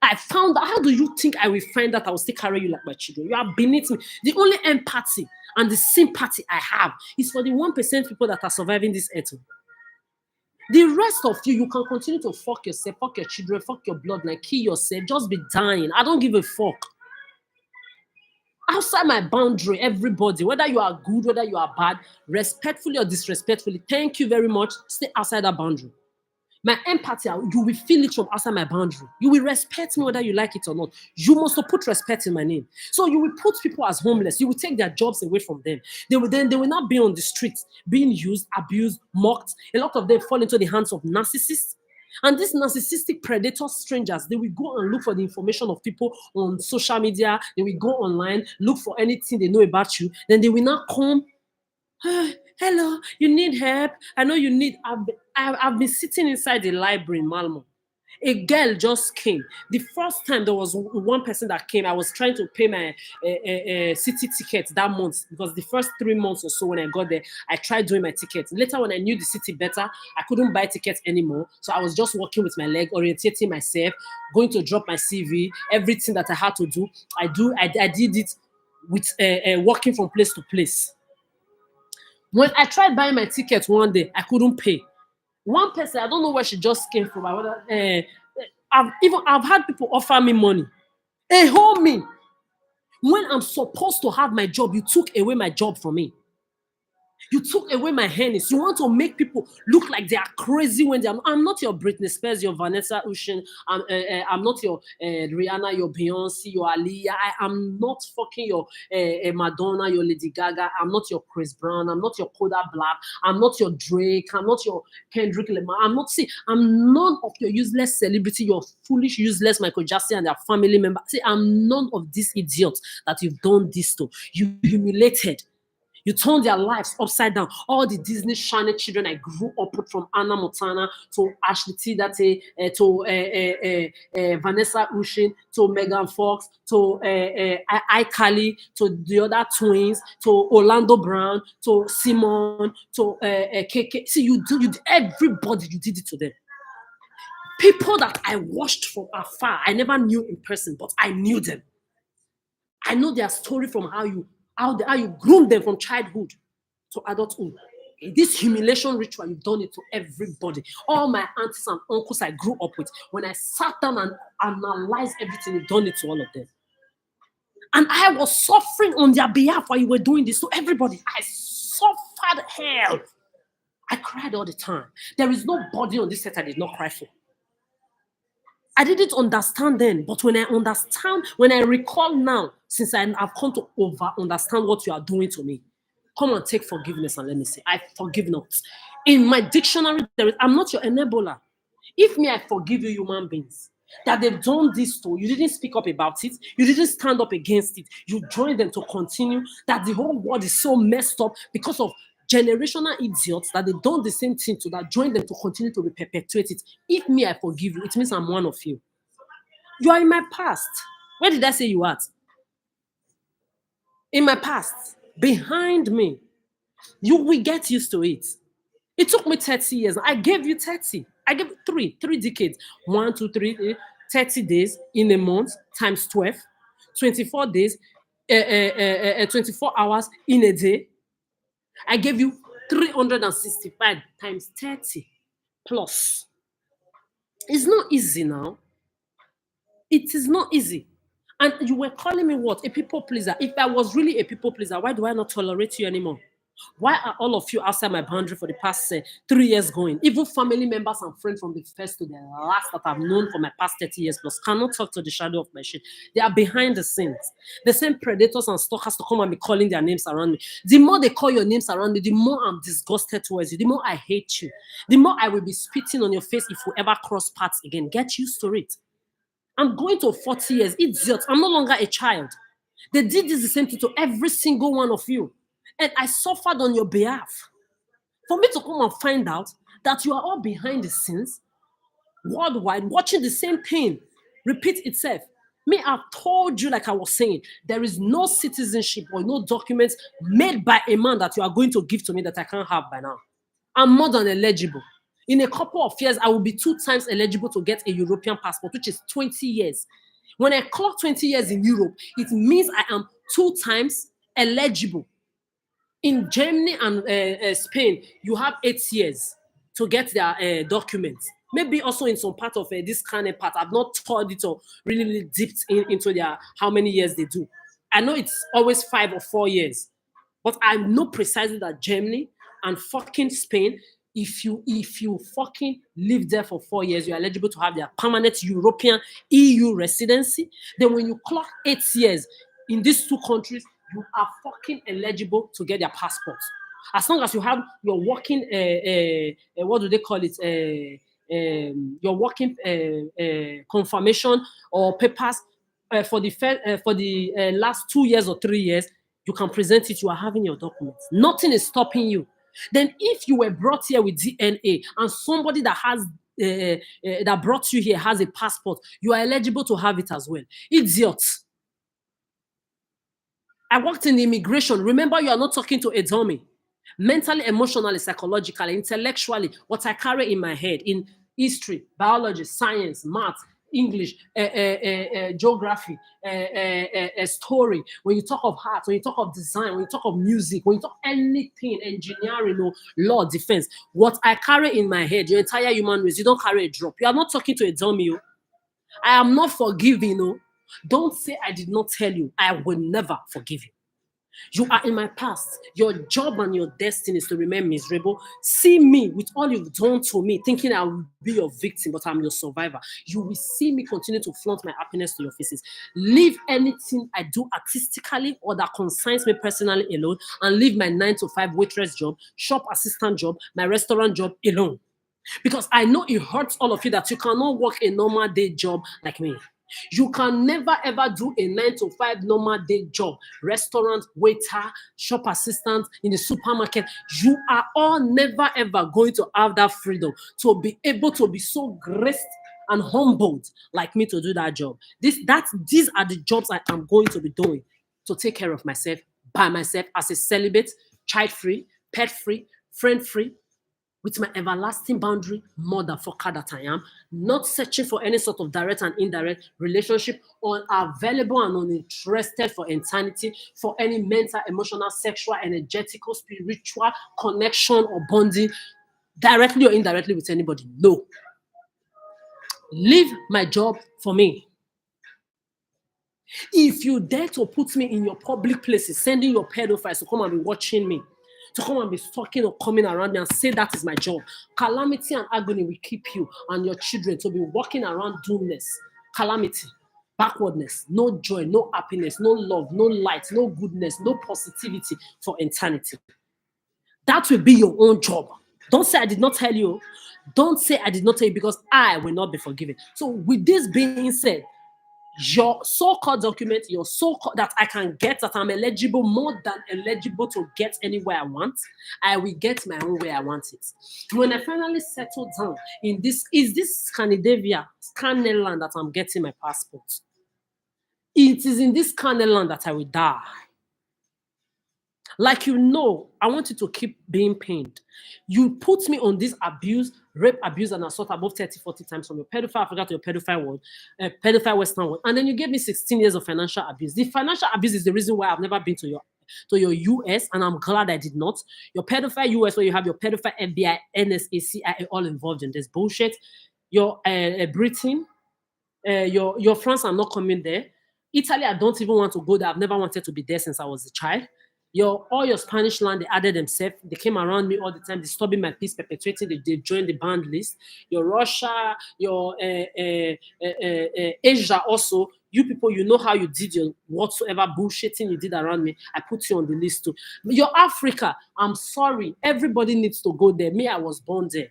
I found out, how do you think I will find that I will still carry you like my children? You are beneath me. The only empathy and the sympathy I have is for the 1% people that are surviving this earth. The rest of you can continue to fuck yourself, fuck your children, fuck your bloodline, kill yourself, just be dying. I don't give a fuck. Outside my boundary, everybody, whether you are good, whether you are bad, respectfully or disrespectfully, thank you very much, stay outside that boundary. My empathy, you will feel it from outside my boundary. You will respect me whether you like it or not. You must put respect in my name. So you will put people as homeless. You will take their jobs away from them. They will not be on the streets being used, abused, mocked. A lot of them fall into the hands of narcissists. And these narcissistic predator strangers, they will go and look for the information of people on social media. They will go online, look for anything they know about you. Then they will not come. Hello, you need help? I know you need. I've been sitting inside the library in Malmo. A girl just came. The first time there was one person that came, I was trying to pay my city ticket that month, because the first 3 months or so when I got there, I tried doing my ticket. Later, when I knew the city better, I couldn't buy tickets anymore. So I was just walking with my leg, orientating myself, going to drop my CV, everything that I had to do. I did it with walking from place to place. When I tried buying my ticket one day, I couldn't pay. One person, I don't know where she just came from. I've had people offer me money. A whole me. When I'm supposed to have my job, you took away my job from me. You took away my earnings. You want to make people look like they are crazy when they are. I'm not your Britney Spears, your Vanessa Ocean. I'm not your Rihanna, your Beyonce, your Aaliyah. I am not fucking your Madonna, your Lady Gaga. I'm not your Chris Brown. I'm not your Kodak Black. I'm not your Drake. I'm not your Kendrick Lamar. I'm none of your useless celebrity, your foolish, useless Michael Jackson and their family member. See, I'm none of these idiots that you've done this to. You humiliated. You turned their lives upside down. All the Disney Channel children I grew up with, from Anna Montana to Ashley Tidate, to Vanessa Ocean, to Megan Fox, to iCarly, to the other twins, to Orlando Brown, to Simon, to KK. See, everybody, you did it to them. People that I watched from afar, I never knew in person, but I knew them. I know their story from how you groomed them from childhood to adulthood. This humiliation ritual, you've done it to everybody. All my aunties and uncles I grew up with, when I sat down and analyzed everything, you've done it to all of them. And I was suffering on their behalf while you were doing this to everybody. I suffered hell. I cried all the time. There is nobody on this set I did not cry for. I didn't understand then, but when I recall now, since I've come to understand what you are doing to me, come and take forgiveness and let me say, I forgive not. In my dictionary, I'm not your enabler. If me, I forgive you, human beings, that they've done this to, you didn't speak up about it, you didn't stand up against it, you joined them to continue, that the whole world is so messed up because of generational idiots that they've done the same thing to, that join them to continue to perpetuate it. If me, I forgive you, it means I'm one of you. You are in my past. Where did I say you are? In my past, behind me. You will get used to it. It took me 30 years. I gave you 30. I gave three decades. 1, 2, 3, 30 days in a month times 12, 24 days, 24 hours in a day. I gave you 365 times 30 plus. It's not easy now. It is not easy. And you were calling me what? A people pleaser. If I was really a people pleaser, why do I not tolerate you anymore? Why are all of you outside my boundary for the past 3 years going? Even family members and friends from the first to the last that I've known for my past 30 years plus cannot talk to the shadow of my shit. They are behind the scenes. The same predators and stalkers to come and be calling their names around me. The more they call your names around me, the more I'm disgusted towards you. The more I hate you. The more I will be spitting on your face if we ever cross paths again. Get used to it. I'm going to 40 years. Idiots. I'm no longer a child. They did this the same thing to every single one of you. And I suffered on your behalf. For me to come and find out that you are all behind the scenes, worldwide, watching the same thing repeat itself. Me, I've told you, like I was saying, there is no citizenship or no documents made by a man that you are going to give to me that I can't have by now. I'm more than eligible. In a couple of years, I will be 2 times eligible to get a European passport, which is 20 years. When I clock 20 years in Europe, it means I am 2 times eligible. In Germany and Spain, you have 8 years to get their documents. Maybe also in some part of this kind of part, I've not touched it or really dipped into their how many years they do. I know it's always 5 or 4 years, but I know precisely that Germany and fucking Spain, if you fucking live there for 4 years, you're eligible to have their permanent European EU residency. Then when you clock 8 years in these 2 countries, you are fucking eligible to get their passports. As long as you have your working, what do they call it? Your working confirmation or papers for the last 2 years or 3 years, you can present it. You are having your documents. Nothing is stopping you. Then, if you were brought here with DNA and somebody that has that brought you here has a passport, you are eligible to have it as well. Idiots. I worked in immigration. Remember, you are not talking to a dummy. Mentally, emotionally, psychologically, intellectually, what I carry in my head in history, biology, science, math, English, geography, story, when you talk of art, when you talk of design, when you talk of music, when you talk anything, engineering, or law, defense, what I carry in my head, your entire human race, you don't carry a drop. You are not talking to a dummy. Oh. I am not forgiving. Oh. Don't say I did not tell you. I will never forgive you. You are in my past. Your job and your destiny is to remain miserable. See me with all you've done to me, thinking I will be your victim, but I'm your survivor. You will see me continue to flaunt my happiness to your faces. Leave anything I do artistically or that concerns me personally alone, and leave my 9 to 5 waitress job, shop assistant job, my restaurant job alone. Because I know it hurts all of you that you cannot work a normal day job like me. You can never ever do a 9 to 5 normal day job. Restaurant, waiter, shop assistant in the supermarket. You are all never ever going to have that freedom to be able to be so graced and humbled like me to do that job. These are the jobs I am going to be doing to take care of myself by myself as a celibate, child-free, pet-free, friend-free, with my everlasting boundary motherfucker that I am, not searching for any sort of direct and indirect relationship, unavailable and uninterested for eternity, for any mental, emotional, sexual, energetical, spiritual connection or bonding, directly or indirectly with anybody. No. Leave my job for me. If you dare to put me in your public places, sending your pedophiles to come and be watching me, to come and be stalking or coming around me and say that is my job, calamity and agony will keep you and your children to be walking around doomness, calamity, backwardness, no joy, no happiness, no love, no light, no goodness, no positivity for eternity. That will be your own job. Don't say I did not tell you. Don't say I did not tell you, because I will not be forgiven. So with this being said, your so-called document, your so-called that I can get, that I'm eligible, more than eligible to get anywhere I want, I will get my own way I want it. When I finally settle down in this, is this Scandinavia, Scandinavia that I'm getting my passport? It is in this Scandinavia that I will die. Like, I want you to keep being pained. You put me on this abuse, rape, abuse, and assault above 30, 40 times from your pedophile Africa to your pedophile world, pedophile Western world. And then you gave me 16 years of financial abuse. The financial abuse is the reason why I've never been to your US, and I'm glad I did not. Your pedophile US, where you have your pedophile FBI, NSA, CIA all involved in this bullshit. Your Britain, your France, I'm not coming there. Italy, I don't even want to go there. I've never wanted to be there since I was a child. All your Spanish land, they added themselves. They came around me all the time, disturbing my peace, perpetuating. They joined the banned list. Your Russia, your Asia also. You people, you know how you did your whatsoever bullshitting you did around me. I put you on the list too. Your Africa, I'm sorry. Everybody needs to go there. Me, I was born there.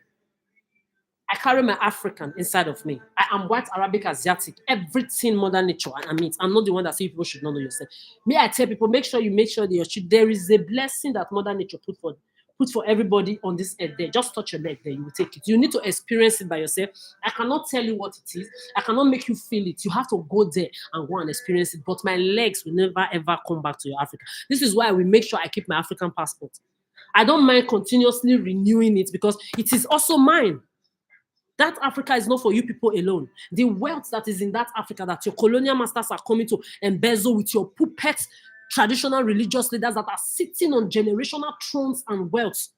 I carry my African inside of me. I am white, Arabic, Asiatic, everything Mother Nature, and I'm it. I'm not the one that say people should not know yourself. Me, I tell people, make sure that there is a blessing that Mother Nature put for everybody on this earth there. Just touch your leg there, you will take it. You need to experience it by yourself. I cannot tell you what it is. I cannot make you feel it. You have to go there and go and experience it. But my legs will never ever come back to your Africa. This is why we make sure I keep my African passport. I don't mind continuously renewing it because it is also mine. That Africa is not for you people alone. The wealth that is in that Africa that your colonial masters are coming to embezzle with your puppet traditional religious leaders that are sitting on generational thrones and wealth,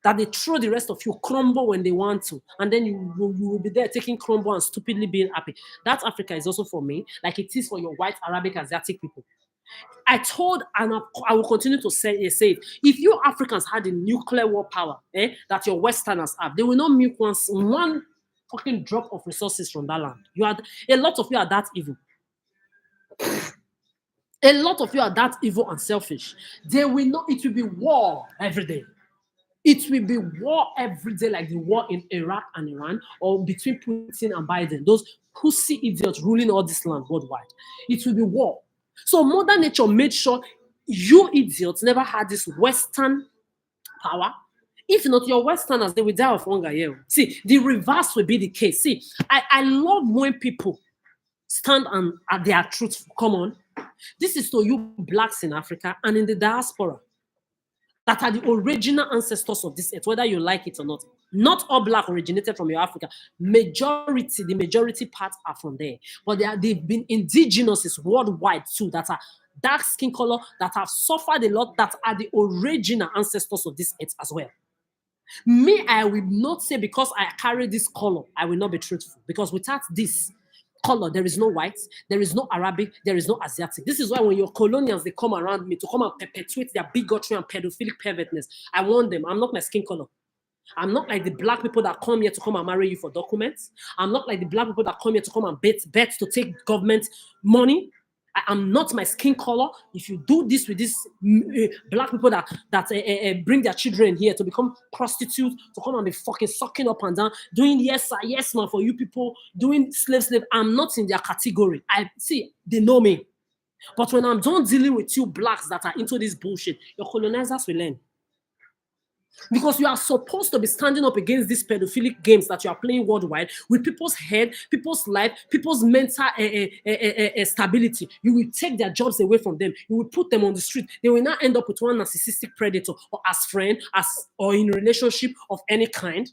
that they throw the rest of you crumble when they want to. And then you will be there taking crumble and stupidly being happy. That Africa is also for me, like it is for your white, Arabic, Asiatic people. I told, and I will continue to say it. If you Africans had a nuclear war power that your Westerners have, they will not milk one fucking drop of resources from that land. A lot of you are that evil. A lot of you are that evil and selfish. It will be war every day. It will be war every day, like the war in Iraq and Iran, or between Putin and Biden, those pussy idiots ruling all this land worldwide. It will be war. So Mother Nature made sure you idiots never had this Western power. If not, your Westerners, they will die of hunger here. See, the reverse will be the case. See, I love when people stand at their truth. Come on. This is to you blacks in Africa and in the diaspora that are the original ancestors of this earth, whether you like it or not. Not all black originated from your Africa. The majority parts are from there. But they've been indigenous worldwide too, that are dark skin color, that have suffered a lot, that are the original ancestors of this earth as well. Me, I will not say because I carry this color, I will not be truthful. Because without this color, there is no white, there is no Arabic, there is no Asiatic. This is why when your colonials, they come around me to come and perpetuate their bigotry and pedophilic pervertness, I warn them, I'm not my skin color. I'm not like the black people that come here to come and marry you for documents. I'm not like the black people that come here to come and bet to take government money. I am not my skin color. If you do this with these black people that bring their children here to become prostitutes, to come and be fucking sucking up and down, doing yes sir, yes man for you people, doing slave. I'm not in their category. I see, they know me. But when I'm done dealing with you blacks that are into this bullshit, your colonizers will learn. Because you are supposed to be standing up against these pedophilic games that you are playing worldwide with people's head, people's life, people's mental stability. You will take their jobs away from them. You will put them on the street. They will not end up with one narcissistic predator or as friend, or in relationship of any kind.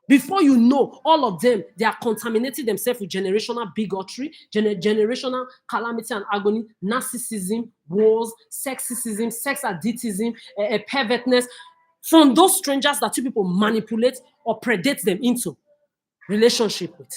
Before you know, all of them, they are contaminating themselves with generational bigotry, generational calamity and agony, narcissism, wars, sexism, sex addictism, pervertness, from those strangers that you people manipulate or predate them into relationship with.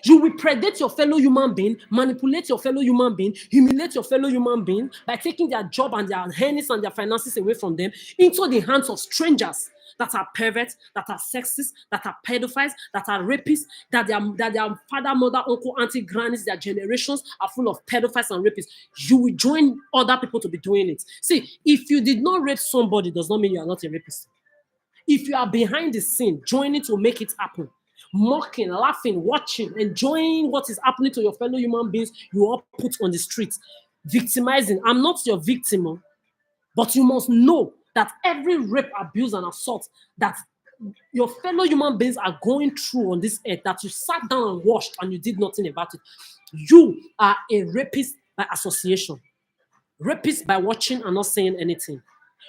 You will predate your fellow human being, manipulate your fellow human being, humiliate your fellow human being by taking their job and their earnings and their finances away from them into the hands of strangers that are perverts, that are sexist, that are pedophiles, that are rapists, that their father, mother, uncle, auntie, grannies, their generations are full of pedophiles and rapists. You will join other people to be doing it. See, if you did not rape somebody, does not mean you are not a rapist. If you are behind the scene, joining to make it happen, mocking, laughing, watching, enjoying what is happening to your fellow human beings, you are put on the streets, victimizing. I'm not your victim, but you must know that every rape, abuse, and assault that your fellow human beings are going through on this earth, that you sat down and watched and you did nothing about it, you are a rapist by association. Rapist by watching and not saying anything.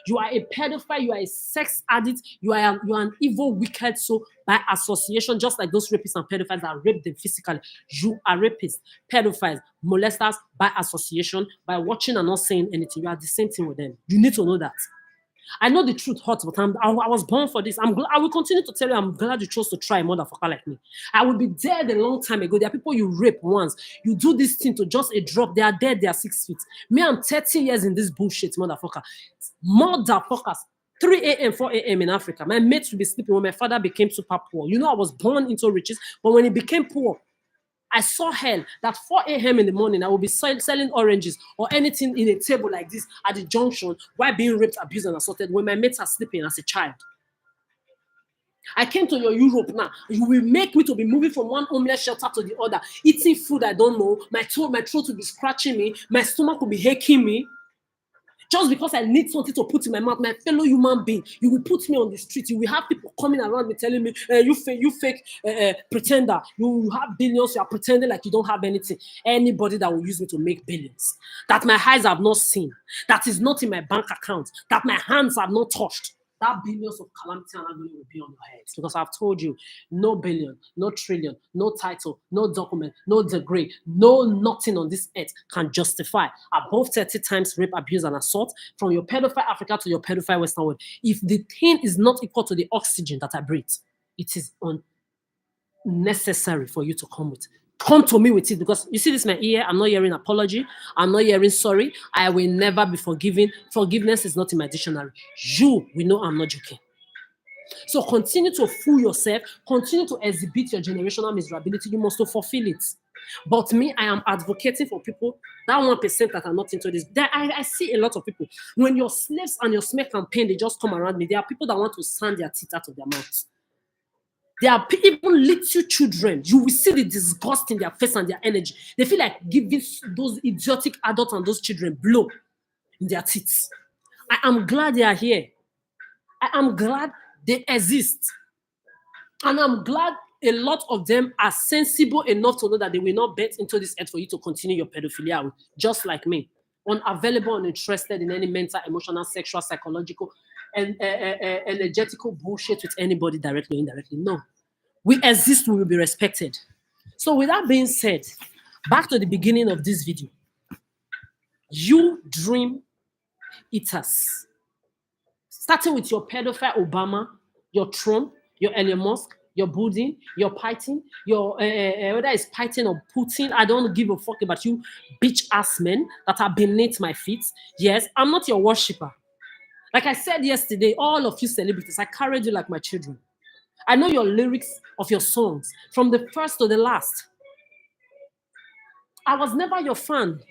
You are a pedophile, you are a sex addict, you are an evil, wicked soul by association, just like those rapists and pedophiles that rape them physically. You are rapists, pedophiles, molesters by association, by watching and not saying anything. You are the same thing with them. You need to know that. I know the truth hurts, but I was born for this. I will continue to tell you, I'm glad you chose to try a motherfucker like me. I will be dead a long time ago. There are people you rape once. You do this thing to just a drop. They are dead. They are 6 feet. Me, I'm 30 years in this bullshit, motherfucker. Motherfuckers. 3 a.m., 4 a.m. in Africa. My mates would be sleeping when my father became super poor. You know, I was born into riches, but when he became poor, I saw hell that 4 a.m. in the morning, I will be selling oranges or anything in a table like this at the junction while being raped, abused, and assaulted when my mates are sleeping as a child. I came to your Europe now. You will make me to be moving from one homeless shelter to the other, eating food I don't know. My throat will be scratching me. My stomach will be aching me. Just because I need something to put in my mouth, my fellow human being, you will put me on the street. You will have people coming around me telling me, you fake pretender. You have billions, you are pretending like you don't have anything. Anybody that will use me to make billions, that my eyes have not seen, that is not in my bank account, that my hands have not touched, that billions of calamity and agony will be on your heads. Because I've told you, no billion, no trillion, no title, no document, no degree, no nothing on this earth can justify above 30 times rape, abuse, and assault from your pedophile Africa to your pedophile Western world. If the thing is not equal to the oxygen that I breathe, it is unnecessary for you to come with. Come to me with it, because you see this my ear. I'm not hearing apology. I'm not hearing sorry. I will never be forgiven. Forgiveness is not in my dictionary. You will know I'm not joking. So continue to fool yourself. Continue to exhibit your generational miserability. You must fulfill it. But me, I am advocating for people, that 1% that are not into this. I see a lot of people. When your slaves and your smear campaign, they just come around me. There are people that want to sand their teeth out of their mouths. There are even little children. You will see the disgust in their face and their energy. They feel like giving those idiotic adults and those children blow in their teeth. I am glad they are here. I am glad they exist. And I'm glad a lot of them are sensible enough to know that they will not bet into this earth for you to continue your pedophilia with, just like me. Unavailable, uninterested in any mental, emotional, sexual, psychological, energetical bullshit with anybody directly or indirectly. No. We exist, we will be respected. So with that being said, back to the beginning of this video. You dream eaters. Starting with your pedophile Obama, your Trump, your Elon Musk, your Putin, your Python, your whether it's Python or Putin, I don't give a fuck about you, bitch ass men that are beneath my feet. Yes, I'm not your worshiper. Like I said yesterday, all of you celebrities, I carried you like my children. I know your lyrics of your songs from the first to the last. I was never your fan.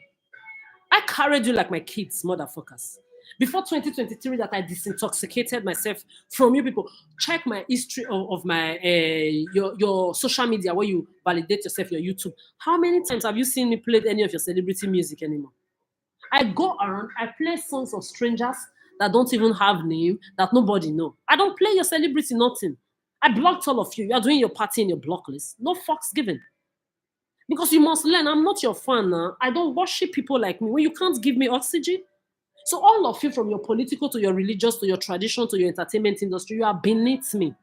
I carried you like my kids, motherfuckers. Before 2023, that I disintoxicated myself from you people. Check my history of my your social media where you validate yourself, your YouTube. How many times have you seen me play any of your celebrity music anymore? I go around, I play songs of strangers that don't even have name, that nobody know. I don't play your celebrity, nothing. I blocked all of you. You are doing your party in your block list. No fucks given. Because you must learn, I'm not your fan now. I don't worship people like me when you can't give me oxygen. So all of you, from your political to your religious to your tradition to your entertainment industry, you are beneath me.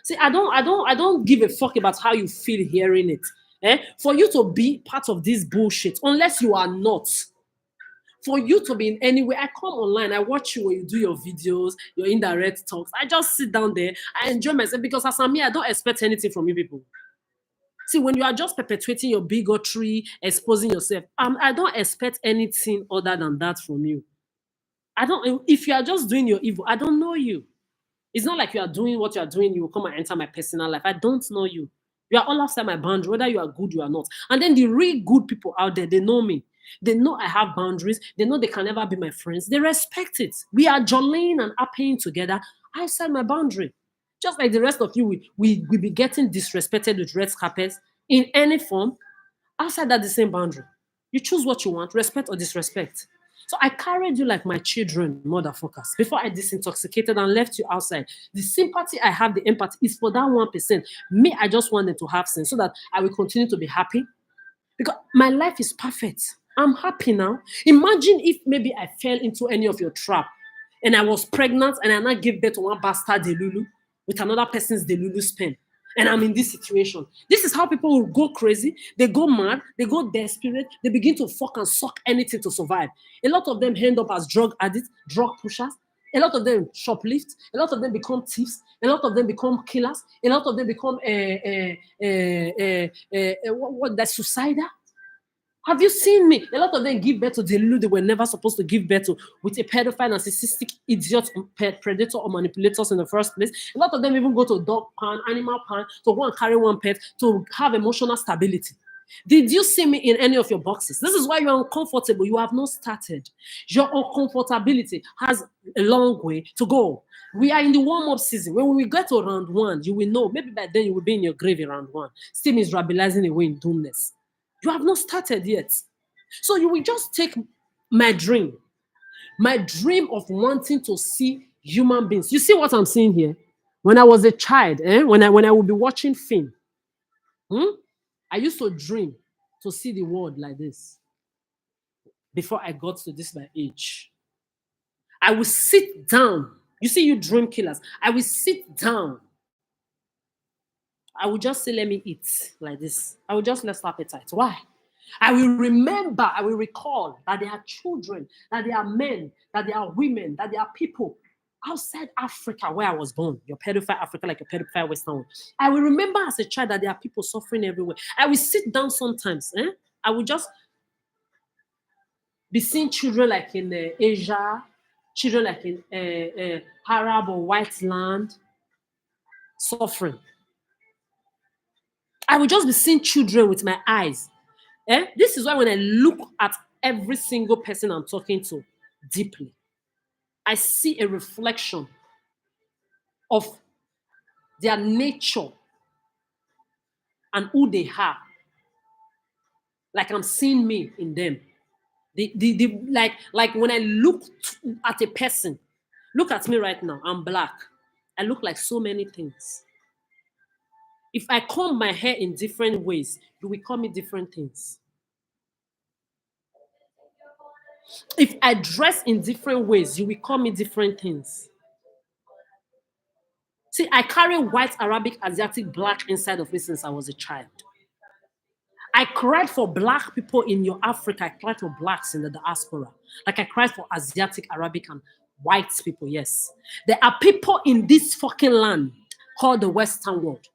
See, I don't give a fuck about how you feel hearing it. For you to be part of this bullshit, unless you are not. For you to be in any way, I come online, I watch you when you do your videos, your indirect talks. I just sit down there, I enjoy myself because as I'm here, I don't expect anything from you people. See, when you are just perpetuating your bigotry, exposing yourself, I don't expect anything other than that from you. I don't. If you are just doing your evil, I don't know you. It's not like you are doing what you are doing. You will come and enter my personal life. I don't know you. You are all outside my boundary, whether you are good, you are not. And then the real good people out there, they know me. They know I have boundaries. They know they can never be my friends. They respect it. We are jollying and happying together outside my boundary. Just like the rest of you, we be getting disrespected with red carpets in any form outside that the same boundary. You choose what you want, respect or disrespect. So I carried you like my children, motherfuckers, before I disintoxicated and left you outside. The sympathy I have, the empathy is for that 1%. Me, I just wanted to have sense so that I will continue to be happy. Because my life is perfect. I'm happy now. Imagine if maybe I fell into any of your trap and I was pregnant and I now gave birth to one bastard Delulu with another person's Delulu sperm. And I'm in this situation. This is how people will go crazy. They go mad. They go desperate. They begin to fuck and suck anything to survive. A lot of them end up as drug addicts, drug pushers. A lot of them shoplift. A lot of them become thieves. A lot of them become killers. A lot of them become suicidal. Have you seen me? A lot of them give birth to Delulu they were never supposed to give birth to with a pedophile, narcissistic, idiot, predator, or manipulators in the first place. A lot of them even go to dog pan, animal pan to go and carry one pet to have emotional stability. Did you see me in any of your boxes? This is why you're uncomfortable. You have not started. Your uncomfortability has a long way to go. We are in the warm-up season. When we get to round one, you will know. Maybe by then you will be in your grave in round one. Still miserabilizing away in doomness. You have not started yet. So you will just take my dream of wanting to see human beings. You see what I'm seeing here? When I was a child, when I would be watching film, I used to dream to see the world like this before I got to this my age. I will sit down. You see, you dream killers. I will sit down. I will just say, let me eat like this. I will just less appetite. Why? I will remember, I will recall that there are children, that there are men, that there are women, that there are people outside Africa where I was born. Your pedophile Africa, like your pedophile Western world. I will remember as a child that there are people suffering everywhere. I will sit down sometimes. I will just be seeing children like in Asia, children like in Arab or white land suffering. I will just be seeing children with my eyes. This is why when I look at every single person I'm talking to deeply, I see a reflection of their nature and who they are. Like I'm seeing me in them. Like when I look at a person, look at me right now. I'm black. I look like so many things. If I comb my hair in different ways, you will call me different things. If I dress in different ways, you will call me different things. See, I carry white, Arabic, Asiatic, black inside of me since I was a child. I cried for black people in your Africa. I cried for blacks in the diaspora. Like I cried for Asiatic, Arabic, and white people. Yes. There are people in this fucking land called the Western world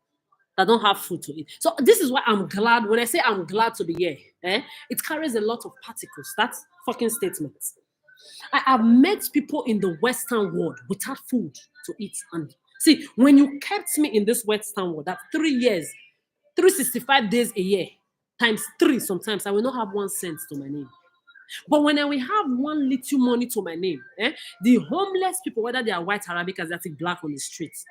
that don't have food to eat. So this is why I'm glad. When I say I'm glad to be here, it carries a lot of particles. That's fucking statement. I have met people in the Western world without food to eat. And see, when you kept me in this Western world, that's 3 years, 365 days a year, times 3 sometimes, I will not have 1 cent to my name. But when I will have 1 little money to my name, the homeless people, whether they are white, Arabic, Asiatic, black on the streets,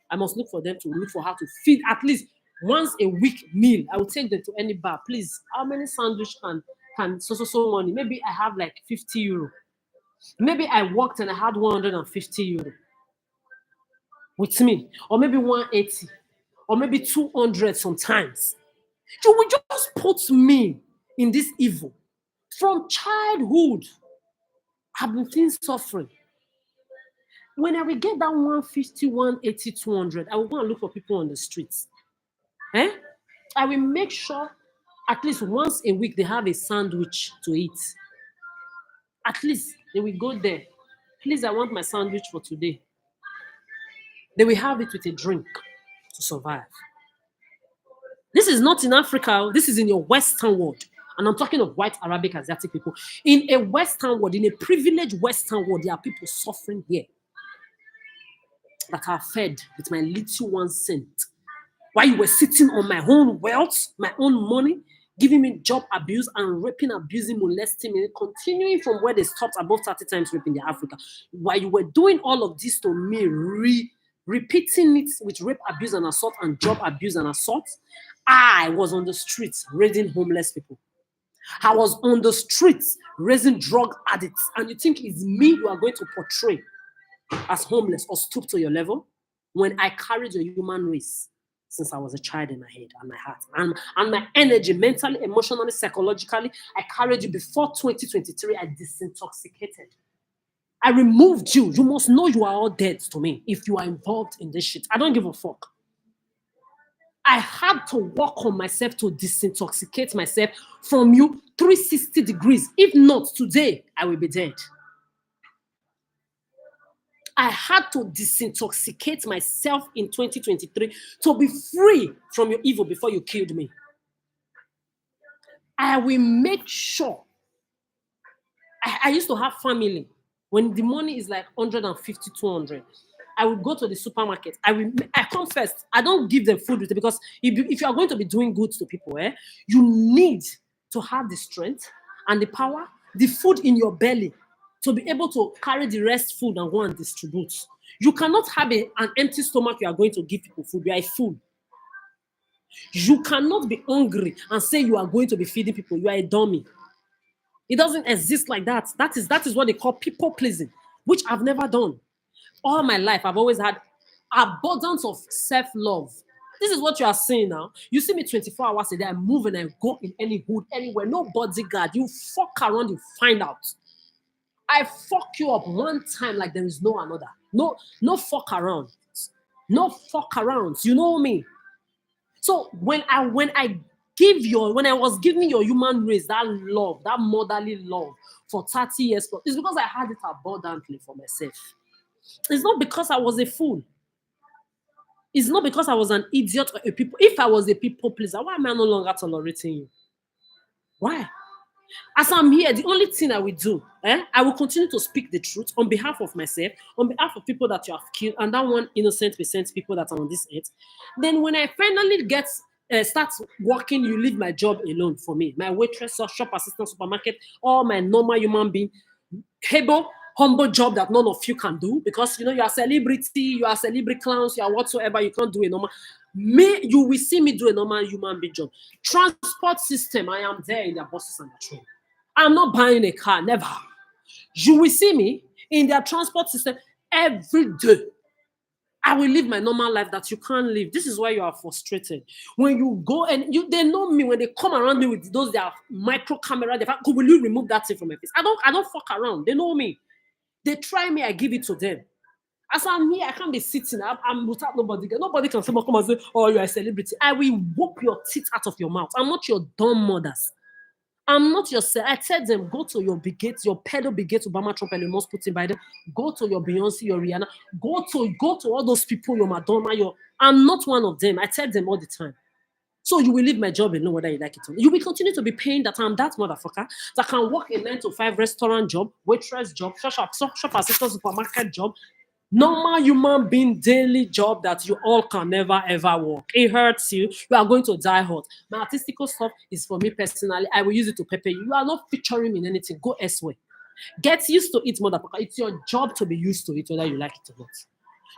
I must look for them to look for how to feed at least once a week meal. I will take them to any bar. Please, how many sandwich can so money? Maybe I have like 50 euro. Maybe I worked and I had 150 euro with me, or maybe 180, or maybe 200 sometimes. You will just put me in this evil. From childhood, I've been feeling suffering. When I will get that 150, 180, 200, I will go and look for people on the streets. I will make sure at least once a week they have a sandwich to eat. At least they will go there. Please, I want my sandwich for today. They will have it with a drink to survive. This is not in Africa. This is in your Western world. And I'm talking of white, Arabic, Asiatic people. In a Western world, in a privileged Western world, there are people suffering here that are fed with my little 1 cent. While you were sitting on my own wealth, my own money, giving me job abuse and raping, abusing, molesting me, continuing from where they stopped above 30 times raping in Africa. While you were doing all of this to me, repeating it with rape, abuse, and assault, and job abuse and assault, I was on the streets raising homeless people. I was on the streets raising drug addicts. And you think it's me you are going to portray as homeless or stoop to your level when I carried your human race since I was a child in my head and my heart and my energy, mentally, emotionally, psychologically. I carried you before 2023. I disintoxicated. I removed you. You must know you are all dead to me if you are involved in this shit. I don't give a fuck. I had to work on myself to disintoxicate myself from you 360 degrees. If not today, I will be dead. I had to disintoxicate myself in 2023 to be free from your evil before you killed me. I will make sure. I used to have family. When the money is like 150, 200, I will go to the supermarket. I come first. I don't give them food with it because if you are going to be doing good to people, you need to have the strength and the power, the food in your belly to be able to carry the rest food and go and distribute. You cannot have an empty stomach you are going to give people food. You are a fool. You cannot be hungry and say you are going to be feeding people. You are a dummy. It doesn't exist like that. That is what they call people pleasing, which I've never done. All my life, I've always had abundance of self-love. This is what you are seeing now. You see me 24 hours a day. I move and I go in any hood, anywhere. No bodyguard. You fuck around, you find out. I fuck you up one time like there is no another. No fuck around. No fuck around. You know me. So when I was giving your human race that love, that motherly love for 30 years, it's because I had it abundantly for myself. It's not because I was a fool. It's not because I was an idiot or a people. If I was a people pleaser, why am I no longer tolerating you? Why? As I'm here, the only thing I will do, I will continue to speak the truth on behalf of myself, on behalf of people that you have killed, and that 1% people that are on this earth. Then when I finally start working, you leave my job alone for me. My waitress, shop assistant, supermarket, all my normal human being, humble job that none of you can do because you are a celebrity, you are celebrity clowns, you are whatsoever, you can't do a normal. You will see me do a normal human being job. Transport system, I am there in their buses and the train. I'm not buying a car, never. You will see me in their transport system every day. I will live my normal life that you can't live. This is why you are frustrated. When you go and they know me, when they come around me with those their micro camera, will you remove that thing from my face? I don't fuck around. They know me. They try me, I give it to them. As I'm here, I can't be sitting. I'm without nobody. Nobody can come and say, "Oh, you're a celebrity." I will whoop your teeth out of your mouth. I'm not your dumb mothers. I'm not your. I tell them, go to your Bigates, your pedo Bigates, Obama, Trump, and Musk, Putin, Biden. Go to your Beyonce, your Rihanna. Go to all those people, your Madonna. I'm not one of them. I tell them all the time. So you will leave my job alone whether you like it or not. You will continue to be paying that I'm that motherfucker that can work a 9 to 5 restaurant job, waitress job, shop assistant, supermarket job, normal human being daily job that you all can never ever work. It hurts you. You are going to die hot. My artistical stuff is for me personally. I will use it to pepper you. You are not featuring me in anything. Go elsewhere. Get used to it, motherfucker. It's your job to be used to it, whether you like it or not.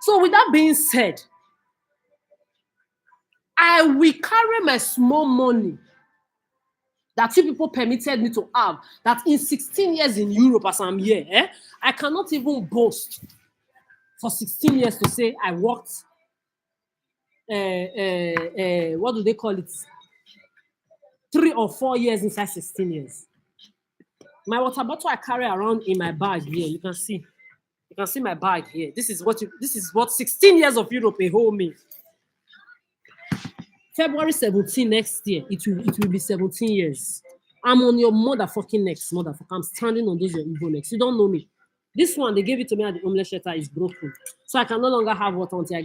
So with that being said, I will carry my small money that you people permitted me to have, that in 16 years in Europe as I'm here, I cannot even boast for 16 years to say I worked, what do they call it? 3 or 4 years inside 16 years. My water bottle I carry around in my bag here, you can see. You can see my bag here. This is what 16 years of Europe will hold me. February 17 next year, it will be 17 years. I'm on your motherfucking necks, motherfucker. I'm standing on those your evil necks. You don't know me. This one, they gave it to me at the homeless shelter, is broken. So I can no longer have water until I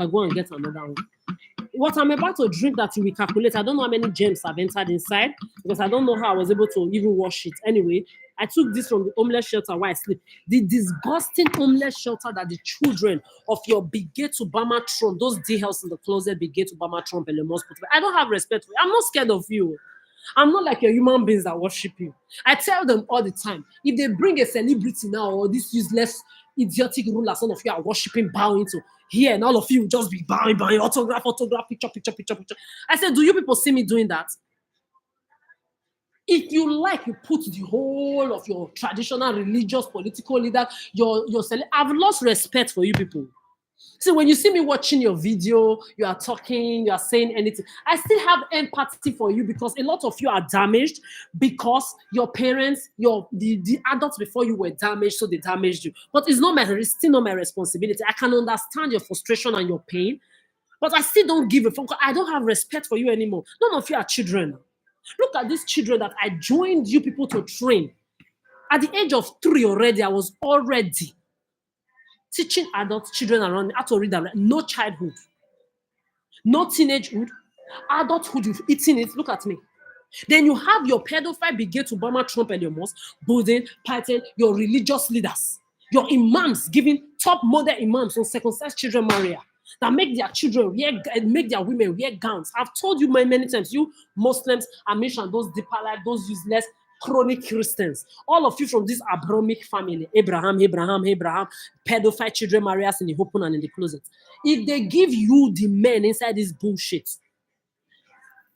go and get another one. What I'm about to drink that you will calculate, I don't know how many germs have entered inside because I don't know how I was able to even wash it. Anyway, I took this from the homeless shelter where I sleep. The disgusting homeless shelter that the children of your Bigates Obama Trump, those D-house in the closet, Bigates Obama Trump, and Lemons, I don't have respect for you. I'm not scared of you. I'm not like your human beings that worship you. I tell them all the time, if they bring a celebrity now or this useless, idiotic ruler, some of you are worshiping, bowing to here, and all of you will just be bowing, autograph, picture. I said, do you people see me doing that? If you like, you put the whole of your traditional, religious, political leader, I've lost respect for you people. See, when you see me watching your video, you are talking, you are saying anything, I still have empathy for you because a lot of you are damaged because your parents, the adults before you were damaged, so they damaged you. But it's still not my responsibility. I can understand your frustration and your pain, but I still don't give a fuck. I don't have respect for you anymore. None of you are children. Look at these children that I joined you people to train. At the age of 3 already, I was already teaching adult children around me how to read and write. No childhood, no teenagehood, adulthood, you've eaten it. Look at me. Then you have your pedophile Bigates Obama, Trump, and your Musk, Biden, Python, your religious leaders, your imams giving top model imams on circumcised children Maria that make their children make their women wear gowns. I've told you many times, you Muslims, Amish, and those deeper life, those useless chronic Christians, all of you from this Abrahamic family, Abraham, pedophile children, Marias in the open and in the closet. If they give you the men inside this bullshit,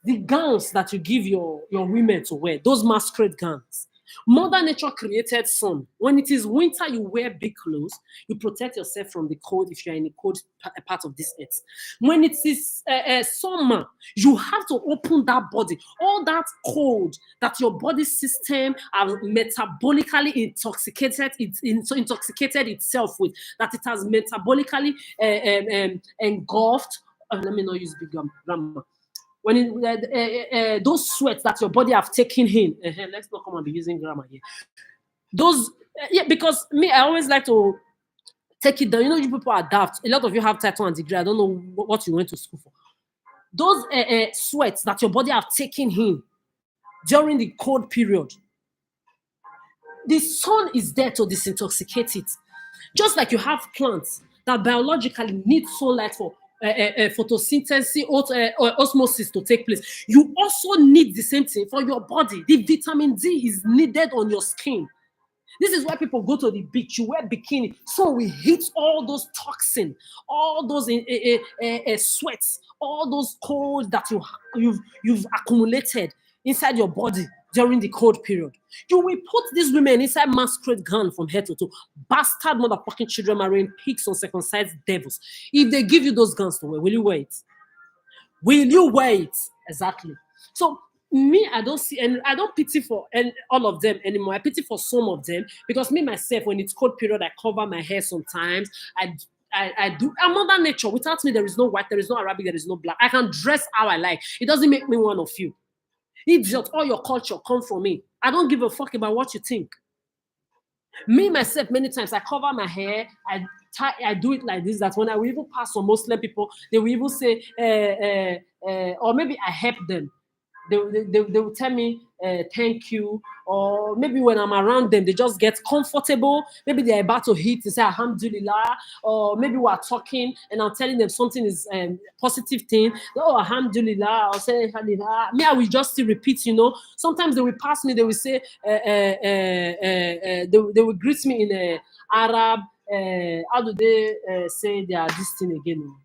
the gowns that you give your women to wear, those masquerade gowns, Mother Nature created sun. When it is winter, you wear big clothes. You protect yourself from the cold if you're in a cold part of this earth. When it is summer, you have to open that body. All that cold that your body system has metabolically intoxicated itself with, that it has metabolically engulfed. Let me not use big grammar. When those sweats that your body have taken in, let's not come and be using grammar here. Those, because me, I always like to take it down. You know, you people are daft. A lot of you have title and degree. I don't know what you went to school for. Those sweats that your body have taken in during the cold period, the sun is there to disintoxicate it. Just like you have plants that biologically need sunlight for photosynthesis, osmosis to take place. You also need the same thing for your body. The vitamin D is needed on your skin. This is why people go to the beach, you wear bikini, so we hit all those toxins, all those sweats, all those cold that you've accumulated inside your body during the cold period. You will put these women inside masquerade gown from head to toe. Bastard motherfucking children marrying pigs on circumcised devils. If they give you those guns to wear, will you wear it? Will you wear it? Exactly. So Me, I don't see, and I don't pity for all of them anymore. I pity for some of them because me myself, when it's cold period, I cover my hair sometimes. I do. I'm Mother Nature. Without me, there is no white, there is no Arabic, there is no black. I can dress how I like. It doesn't make me one of you. Idiot, all your culture come from me. I don't give a fuck about what you think. Me myself, many times I cover my hair. I do it like this. That when I will even pass some Muslim people, they will even say, or maybe I help them. They will tell me thank you, or maybe when I'm around them, they just get comfortable. Maybe they're about to hit, they say Alhamdulillah, or maybe we're talking and I'm telling them something is positive thing. Oh, Alhamdulillah, I'll say Alhamdulillah. Me, I will just still repeat, Sometimes they will pass me, they will say, they will greet me in Arab. How do they say this thing again?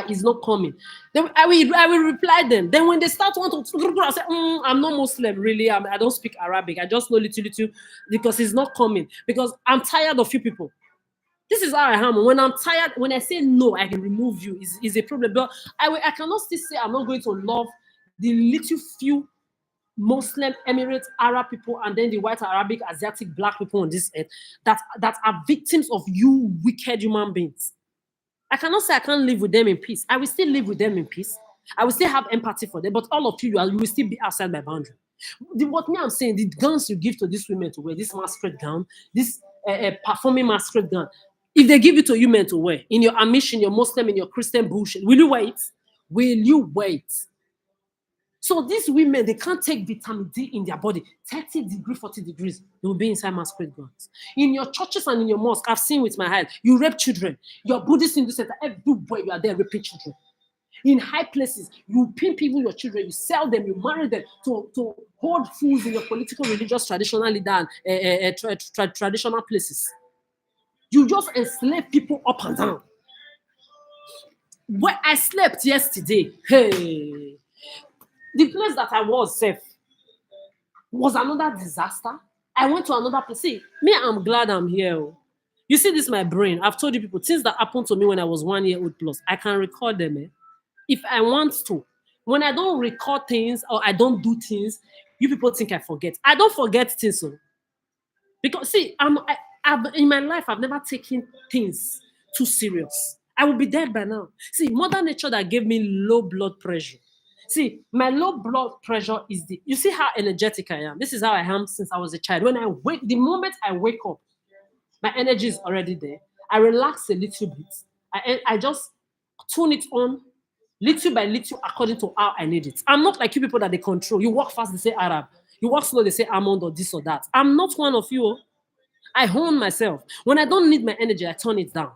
He's not coming. Then I will reply them. Then when they start want to, I say, I'm not Muslim, really. I don't speak Arabic. I just know little because he's not coming. Because I'm tired of you people. This is how I am. When I'm tired, when I say no, I can remove you. Is a problem. But I cannot still say I'm not going to love the little few Muslim, Emirates, Arab people, and then the white, Arabic, Asiatic, black people on this earth that are victims of you wicked human beings. I cannot say I can't live with them in peace. I will still live with them in peace. I will still have empathy for them, but all of you will still be outside my boundary. What me I'm saying, the guns you give to these women to wear, this masquerade gown, this performing masquerade gown, if they give it to you men to wear, in your Amish, in your Muslim, in your Christian bullshit, will you wear it? Will you wear it? So these women, they can't take vitamin D in their body. 30 degrees, 40 degrees, they will be inside masquerade gowns. In your churches and in your mosque, I've seen with my eye, you rape children. Your Buddhist in the center, everywhere you are there raping children. In high places, you pimp even your children, you sell them, you marry them to hold fools in your political, religious, traditional leader and traditional places. You just enslave people up and down. Where I slept yesterday, hey, the place that I was safe was another disaster. I went to another place. See, me, I'm glad I'm here. You see, this is my brain. I've told you people, things that happened to me when I was 1 year old plus, I can record them. If I want to. When I don't record things or I don't do things, you people think I forget. I don't forget things. Because, see, in my life, I've never taken things too serious. I will be dead by now. See, Mother Nature that gave me low blood pressure. See, my low blood pressure is you see how energetic I am. This is how I am since I was a child. The moment I wake up, my energy is already there. I relax a little bit. I just tune it on little by little according to how I need it. I'm not like you people that they control. You walk fast, they say Arab. You walk slow, they say almond or this or that. I'm not one of you. I hone myself. When I don't need my energy, I turn it down.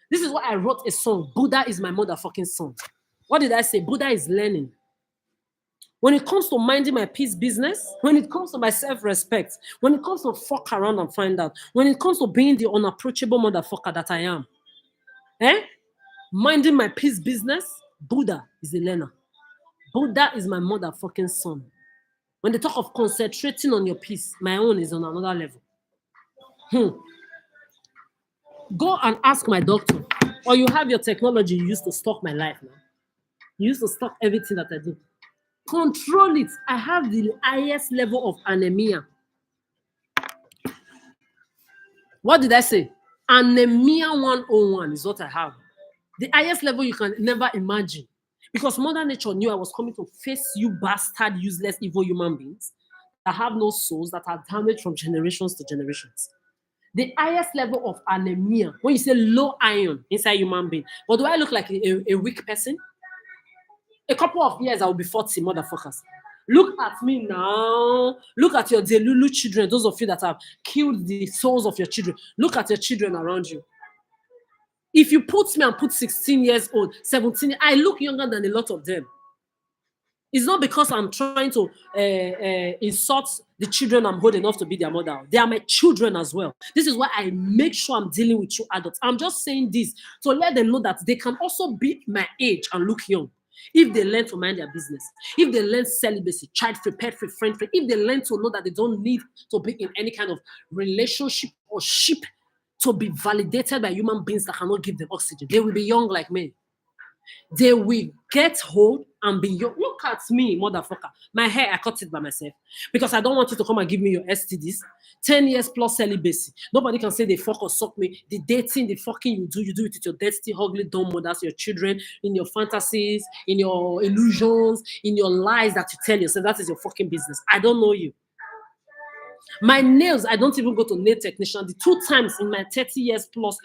This is why I wrote a song. Buddha is my motherfucking son. What did I say? Buddha is learning. When it comes to minding my peace business, when it comes to my self-respect, when it comes to fuck around and find out, when it comes to being the unapproachable motherfucker that I am, minding my peace business, Buddha is a learner. Buddha is my motherfucking son. When they talk of concentrating on your peace, my own is on another level. Go and ask my doctor, or you have your technology you use to stalk my life now. You used to stalk everything that I do. Control it. I have the highest level of anemia. What did I say? Anemia 101 is what I have. The highest level you can never imagine. Because Mother Nature knew I was coming to face you bastard, useless, evil human beings that have no souls, that are damaged from generations to generations. The highest level of anemia, when you say low iron inside human being. But do I look like a weak person? A couple of years, I will be 40, motherfuckers. Look at me now. Look at your Delulu children, those of you that have killed the souls of your children. Look at your children around you. If you put me and put 16 years old, 17, I look younger than a lot of them. It's not because I'm trying to insult the children I'm holding enough to be their mother. They are my children as well. This is why I make sure I'm dealing with you adults. I'm just saying this to let them know that they can also be my age and look young. If they learn to mind their business, if they learn celibacy, child-free, pet-free, friend-free, if they learn to know that they don't need to be in any kind of relationship or ship to be validated by human beings that cannot give them oxygen, they will be young like me. They will get hold and be your. Look at me, motherfucker. My hair, I cut it by myself because I don't want you to come and give me your STDs. 10 years plus celibacy. Nobody can say they fuck or suck me. The dating, the fucking you do it with your dirty, ugly, dumb mothers, your children, in your fantasies, in your illusions, in your lies that you tell yourself. That is your fucking business. I don't know you. My nails, I don't even go to nail technician. The 2 times in my 30 years plus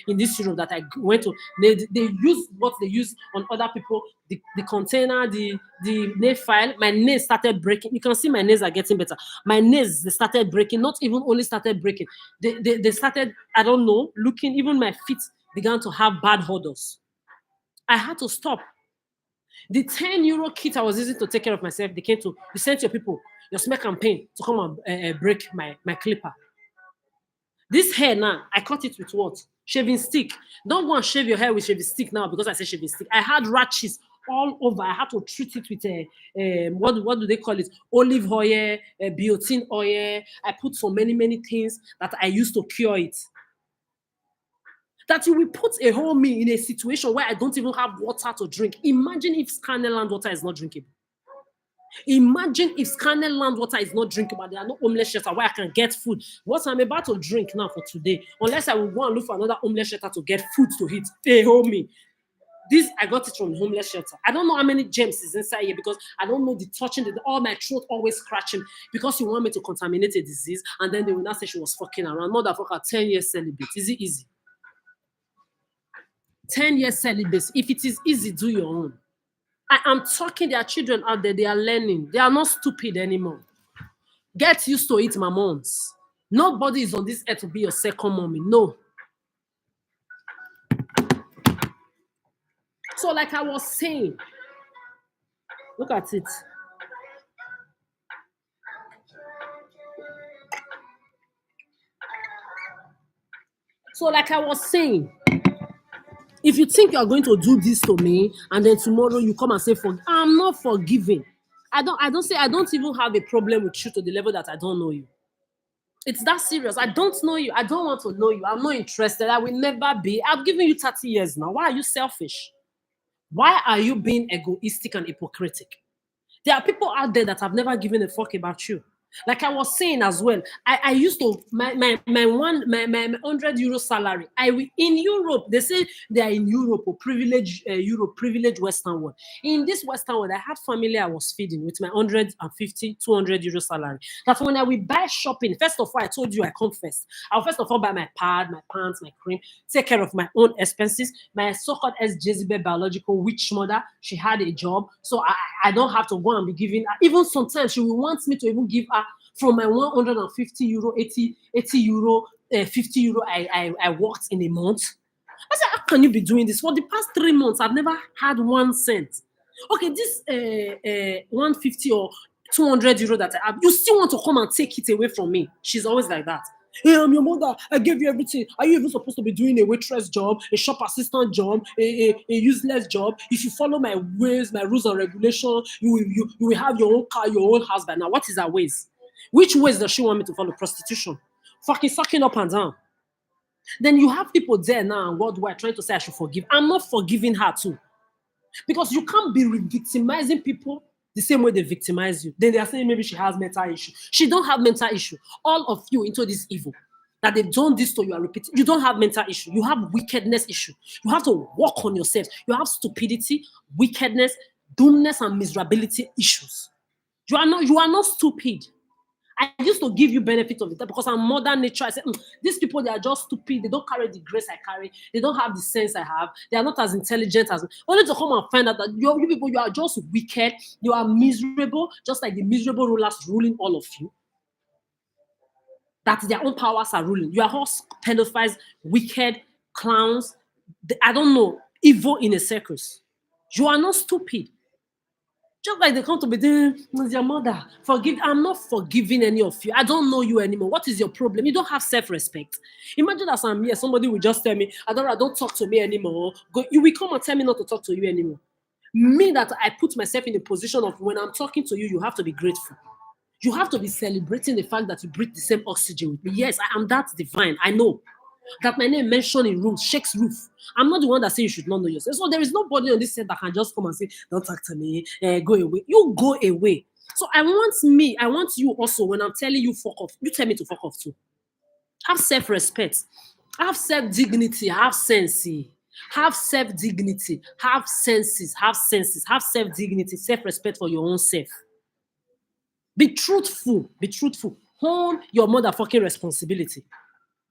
in this Europe that I went to, they use what they use on other people, the container, the nail file. My nails started breaking. You can see my nails are getting better. My nails, they started breaking, not even only started breaking. They started, I don't know, looking, even my feet began to have bad odors. I had to stop. The 10 euro kit I was using to take care of myself, they came to, you sent your people, your smell campaign to come and break my clipper. This hair now, I cut it with what? Shaving stick. Don't go and shave your hair with shaving stick now because I said shaving stick. I had rashes all over. I had to treat it with what do they call it? Olive oil, biotin oil. I put so many things that I used to cure it. That you will put a whole me in a situation where I don't even have water to drink. Imagine if Scannerland water is not drinkable. Imagine if Scannerland water is not drinkable. There are no homeless shelter where I can get food. What I'm about to drink now for today, unless I will go and look for another homeless shelter to get food to eat. Hey, homie. This, I got it from homeless shelter. I don't know how many germs is inside here because I don't know the touching, all my throat always scratching because you want me to contaminate a disease and then they will not say she was fucking around. Motherfucker, 10 years celibate. Is it easy? 10 years celibacy. If it is easy, do your own. I am talking, there are children out there, they are learning. They are not stupid anymore. Get used to it, mammons. Nobody is on this earth to be your second mommy. No. So like I was saying, look at it. So like I was saying, if you think you are going to do this to me and then tomorrow you come and say, I'm not forgiving. I don't even have a problem with you to the level that I don't know you. It's that serious. I don't know you. I don't want to know you. I'm not interested. I will never be. I've given you 30 years now. Why are you selfish? Why are you being egoistic and hypocritical? There are people out there that have never given a fuck about you. Like I was saying as well, I used to my 100 euro salary. In Europe, they say they are in Europe or privileged Western world. In this Western world, I had family I was feeding with my 150, 200 euro salary. That's when I will buy shopping. First of all, I told you I come first. I'll first of all buy my pad, my pants, my cream, take care of my own expenses. My so-called Jezebel biological witch mother, she had a job, so I don't have to go and be giving her. Even sometimes she will want me to even give her from my 150 euro, 80 euro, 50 euro I worked in a month. I said, how can you be doing this? For the past 3 months, I've never had 1 cent. Okay, this 150 or 200 euro that I have, you still want to come and take it away from me. She's always like that. Hey, I'm your mother. I gave you everything. Are you even supposed to be doing a waitress job, a shop assistant job, a useless job? If you follow my ways, my rules and regulations, you will have your own car, your own house by now. What is her ways? Which ways does she want me to follow? Prostitution. Fucking sucking up and down. Then you have people there now worldwide trying to say I should forgive. I'm not forgiving her too. Because you can't be victimizing people the same way they victimize you. Then they are saying maybe she has mental issue. She don't have mental issue. All of you into this evil that they've done this to you are repeating. You don't have mental issue. You have wickedness issue. You have to work on yourself. You have stupidity, wickedness, doomness, and miserability issues. You are not stupid. I used to give you benefit of it because I'm modern nature. I said, these people, they are just stupid. They don't carry the grace I carry. They don't have the sense I have. They are not as intelligent as me. Only to come and find out that you people, you are just wicked. You are miserable, just like the miserable rulers ruling all of you. That their own powers are ruling. You are all pedophiles, wicked, clowns. I don't know, evil in a circus. You are not stupid. Just like they come to be doing with your mother. Forgive. I'm not forgiving any of you. I don't know you anymore. What is your problem? You don't have self-respect. Imagine that I'm here. Somebody will just tell me, Adora, don't talk to me anymore. You will come and tell me not to talk to you anymore. Me that I put myself in a position of when I'm talking to you, you have to be grateful. You have to be celebrating the fact that you breathe the same oxygen with me. Yes, I am that divine. I know. That my name mentioned in room shakes roof. I'm not the one that say you should not know yourself. So there is nobody on this set that can just come and say, don't talk to me, go away. You go away. So I want you also, when I'm telling you fuck off, you tell me to fuck off too. Have self-respect, have self-dignity, have sense, have self-dignity, have senses, have self-dignity, self-respect for your own self. Be truthful, be truthful. Own your motherfucking responsibility.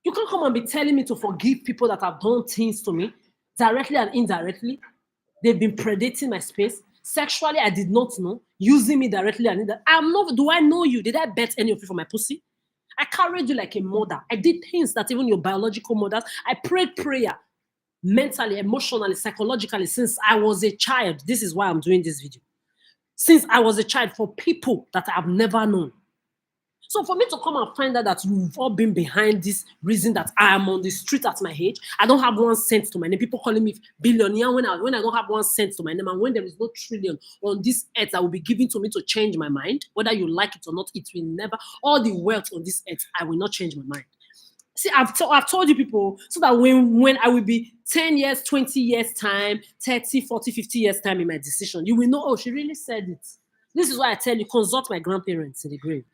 You can't come and be telling me to forgive people that have done things to me, directly and indirectly. They've been predating my space. Sexually, I did not know. Using me directly and indirectly. I'm not, do I know you? Did I bet any of you for my pussy? I carried you like a mother. I did things that even your biological mothers, I prayed prayer mentally, emotionally, psychologically since I was a child. This is why I'm doing this video. Since I was a child, for people that I've never known. So for me to come and find out that you've all been behind this reason that I am on the street at my age, I don't have 1 cent to my name. People calling me billionaire when I don't have 1 cent to my name, and when there is no trillion on this earth that will be given to me to change my mind, whether you like it or not, it will never. All the wealth on this earth, I will not change my mind. See, I've told you people so that when I will be 10 years, 20 years time, 30, 40, 50 years time in my decision, you will know, oh, she really said it. This is why I tell you, consult my grandparents in the grave.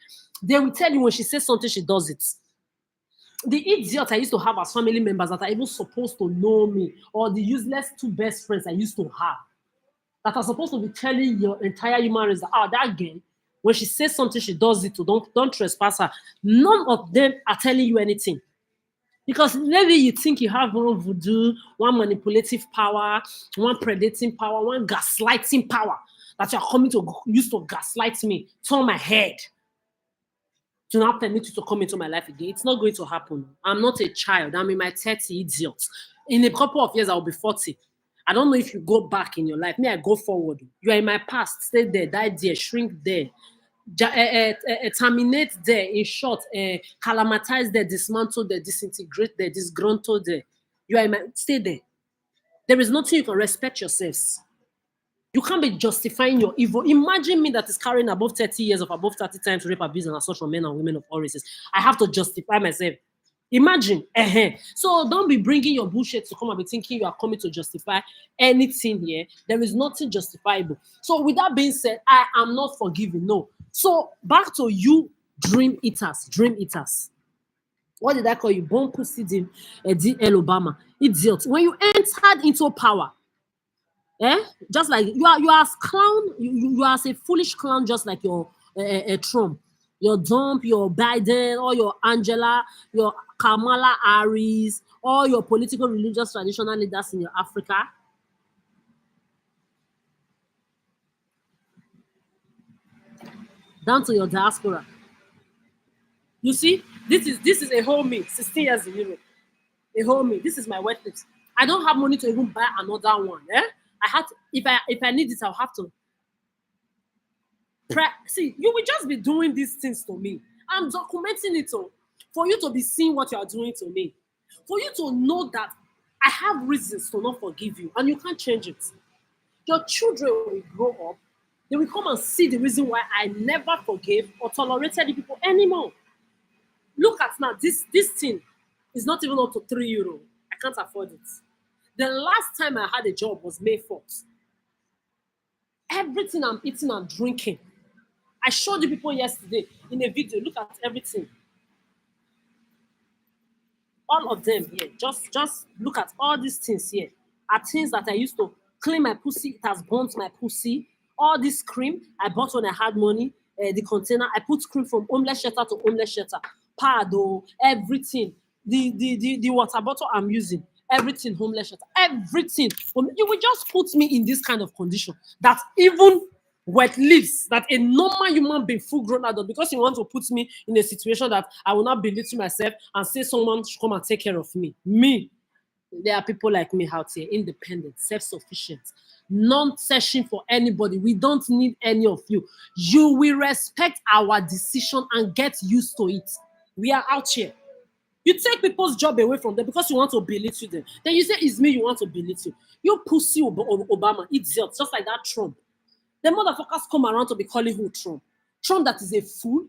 They will tell you when she says something, she does it. The idiot I used to have as family members that are even supposed to know me, or the useless 2 best friends I used to have, that are supposed to be telling your entire human race that, that girl, when she says something, she does it. Don't trespass her. None of them are telling you anything. Because maybe you think you have one voodoo, one manipulative power, one predating power, one gaslighting power that you're coming to use to gaslight me, turn my head, to not permit you to come into my life again. It's not going to happen. I'm not a child. I'm in my 30, idiot. In a couple of years, I'll be 40. I don't know if you go back in your life. Me, I go forward. You are in my past. Stay there, die there, shrink there. Terminate there, in short, calamatize there, dismantle there, disintegrate there, disgruntle there. You are in my, stay there. There is nothing you can respect yourselves. You can't be justifying your evil. Imagine me that is carrying above 30 years of above 30 times rape, abuse, and assault from men and women of all races. I have to justify myself. Imagine. So don't be bringing your bullshit to come and be thinking you are coming to justify anything here. There is nothing justifiable. So with that being said, I am not forgiving. No. So back to you, dream eaters. Dream eaters. What did I call you? Born pussy DL Obama. Idiot. When you entered into power, just like you are as clown, you are as a foolish clown, just like your Trump, your Dump, your Biden, or your Angela, your Kamala Harris, or your political, religious, traditional leaders in your Africa. Down to your diaspora. You see, this is a whole me, 16 years in Europe. A whole me. This is my wet lips. I don't have money to even buy another one. I had to, if I need it, I'll have to. See, you will just be doing these things to me. I'm documenting it all for you to be seeing what you are doing to me, for you to know that I have reasons to not forgive you, and you can't change it. Your children will grow up. They will come and see the reason why I never forgave or tolerated the people anymore. Look at now, this thing is not even up to €3. I can't afford it. The last time I had a job was May 4th. Everything I'm eating and drinking, I showed you people yesterday in a video. Look at everything. All of them here. Just look at all these things here. Are things that I used to clean my pussy. It has burnt my pussy. All this cream I bought when I had money. The container, I put cream from homeless shelter to homeless shelter. Pado, everything. The water bottle I'm using. Everything homeless shelter. Everything. You will just put me in this kind of condition that even wet lips, that a normal human being, full grown adult, because you want to put me in a situation that I will not belittle myself and say someone should come and take care of me. Me. There are people like me out here, independent, self-sufficient, not searching for anybody. We don't need any of you. You will respect our decision and get used to it. We are out here. You take people's job away from them because you want to belittle them. Then you say, it's me you want to belittle. You pussy Obama, idiot, just like that Trump. The motherfuckers come around to be calling who Trump. Trump that is a fool.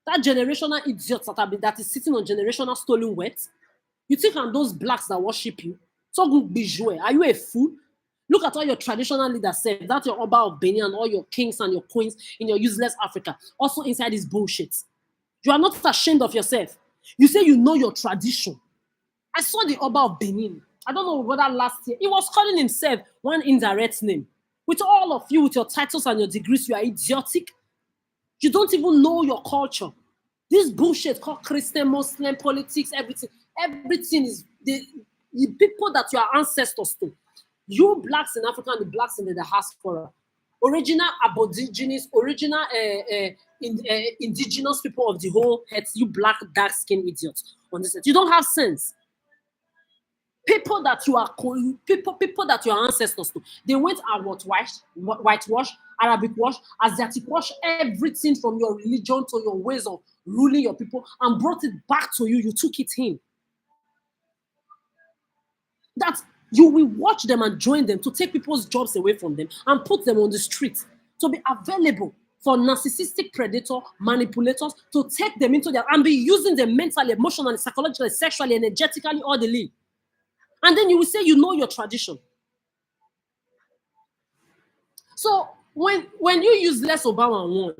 That generational idiot that is sitting on generational stolen wealth. You think I'm those blacks that worship you? So good bijou. Are you a fool? Look at all your traditional leaders say that your Oba of Benin and all your kings and your queens in your useless Africa. Also inside this bullshit. You are not ashamed of yourself. You say you know your tradition. I saw the Oba of Benin. I don't know whether last year. He was calling himself one indirect name. With all of you, with your titles and your degrees, you are idiotic. You don't even know your culture. This bullshit called Christian, Muslim, politics, everything. Everything is the people that you are ancestors to. You blacks in Africa and the blacks in the diaspora. Original aborigines, original indigenous people of the whole earth, you black, dark-skinned idiots on this earth. You don't have sense. People that you are people that your ancestors to, they went and whitewash, Arabic wash, Asiatic wash, everything from your religion to your ways of ruling your people and brought it back to you. You took it in. That you will watch them and join them to take people's jobs away from them and put them on the street to be available for narcissistic predator manipulators to take them into their and be using them mentally, emotionally, psychologically, sexually, energetically, all the league. And then you will say you know your tradition. So when you use less Obama won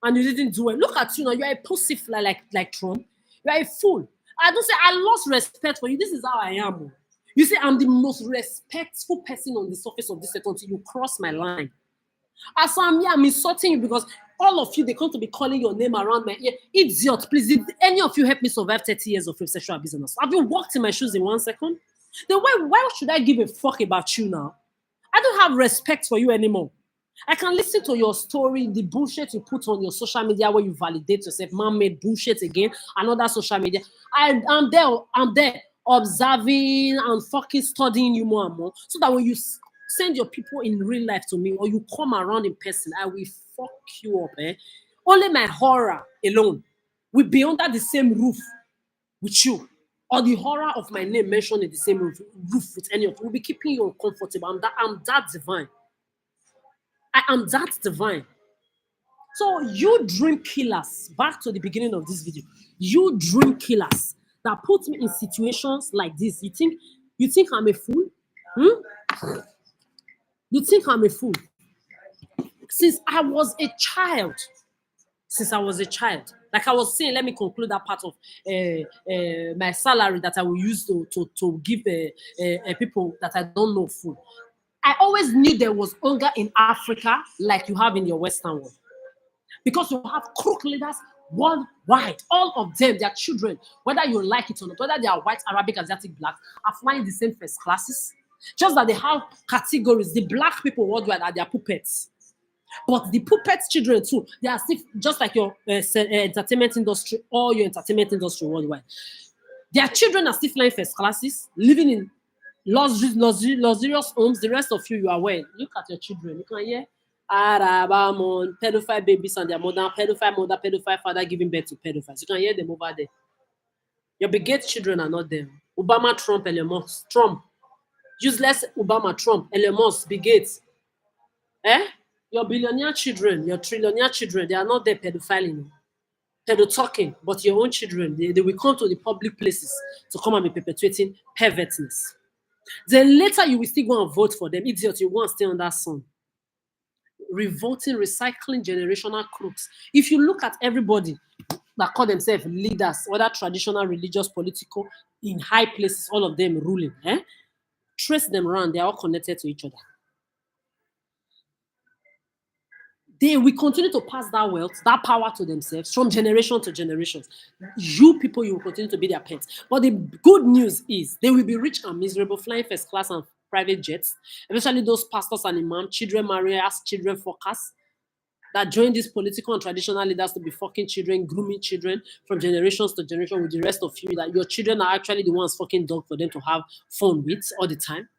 and you didn't do it, look at you now. You're a pussy fly like Trump. You're a fool. I don't say I lost respect for you. This is how I am. You say I'm the most respectful person on the surface of this earth until you cross my line. As I'm here, I'm insulting you because all of you, they come to be calling your name around my ear. Idiot, please, did any of you help me survive 30 years of sexual abuse? Have you walked in my shoes in 1 second? Then why should I give a fuck about you now? I don't have respect for you anymore. I can listen to your story, the bullshit you put on your social media where you validate yourself, man-made bullshit again, another social media. I'm there observing and fucking studying you more and more so that when you send your people in real life to me or you come around in person, I will fuck you up. Only my horror alone will be under the same roof with you. Or the horror of my name mentioned in the same roof with any of you will be keeping you uncomfortable. I'm that divine. I am that divine. So you dream killers, back to the beginning of this video, you dream killers that put me in situations like this. You think I'm a fool? You think I'm a fool? Since I was a child, like I was saying, let me conclude that part of my salary that I will use to give people that I don't know food. I always knew there was hunger in Africa like you have in your Western world. Because you have crook leaders worldwide. All of them, their children, whether you like it or not, whether they are white, Arabic, Asiatic, black, are flying the same first classes. Just that they have categories. The black people worldwide are their puppets. But the puppets children too, they are still just like your entertainment industry or your entertainment industry worldwide. Their children are still flying first classes, living in luxurious homes. The rest of you are well. Look at your children. You can hear Arabamon, pedophile babies and their mother, pedophile father giving birth to pedophiles. You can hear them over there. Your bigot children are not there. Obama, Trump, Elon Musk. Trump. Useless Obama, Trump, Elon Musk, bigots. Your billionaire children, your trillionaire children, they are not there pedophiling, pedo-talking, but your own children, they will come to the public places to come and be perpetuating pervertness. Then later you will still go and vote for them. Idiot, you want to stay on that sun. Revolting, recycling generational crooks. If you look at everybody that call themselves leaders, whether traditional, religious, political, in high places, all of them ruling, trace them around, they are all connected to each other. They will continue to pass that wealth, that power to themselves from generation to generation. You people, you will continue to be their pets. But the good news is they will be rich and miserable, flying first class and private jets, especially those pastors and imams, children marriers, children fuckers that join these political and traditional leaders to be fucking children, grooming children from generations to generation with the rest of you, that your children are actually the ones fucking dog for them to have fun with all the time.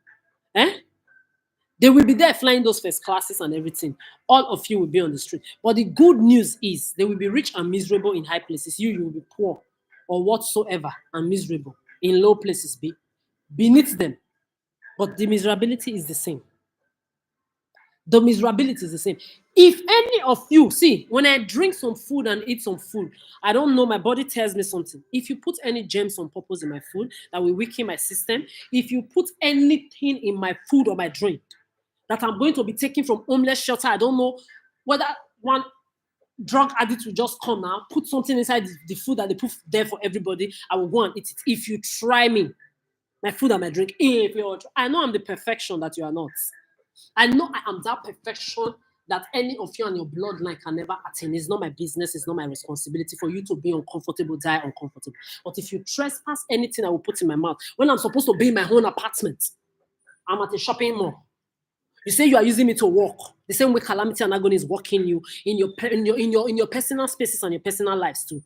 They will be there flying those first classes and everything. All of you will be on the street. But the good news is they will be rich and miserable in high places. You will be poor or whatsoever and miserable in low places beneath them. But the miserability is the same. The miserability is the same. If any of you, see, when I drink some food and eat some food, I don't know, my body tells me something. If you put any germs on purpose in my food that will weaken my system, if you put anything in my food or my drink that I'm going to be taking from homeless shelter, I don't know whether one drug addict will just come now, put something inside the food that they put there for everybody, I will go and eat it. If you try me, my food and my drink, I know I'm the perfection that you are not. I know I am that perfection that any of you and your bloodline can never attain. It's not my business. It's not my responsibility for you to be uncomfortable, die uncomfortable. But if you trespass anything I will put in my mouth, when I'm supposed to be in my own apartment, I'm at a shopping mall. You say you are using me to work. The same way calamity and agony is working you in your personal spaces and your personal lives too.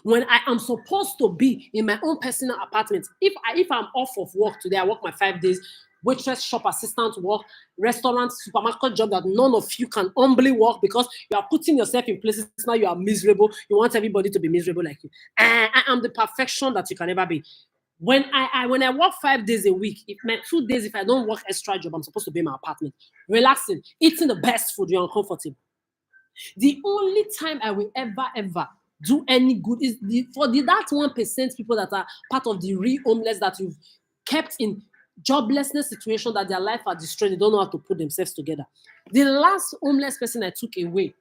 When I am supposed to be in my own personal apartment, if I'm off of work today, I work my 5 days, waitress, shop assistant work, restaurant, supermarket job that none of you can humbly work because you are putting yourself in places now you are miserable. You want everybody to be miserable like you. I am the perfection that you can ever be. When I work 5 days a week, if my 2 days, if I don't work extra job, I'm supposed to be in my apartment, relaxing, eating the best food, you're uncomfortable. The only time I will ever do any good is that 1% people that are part of the real homeless that you've kept in joblessness situation that their life are destroyed. They don't know how to put themselves together. The last homeless person I took away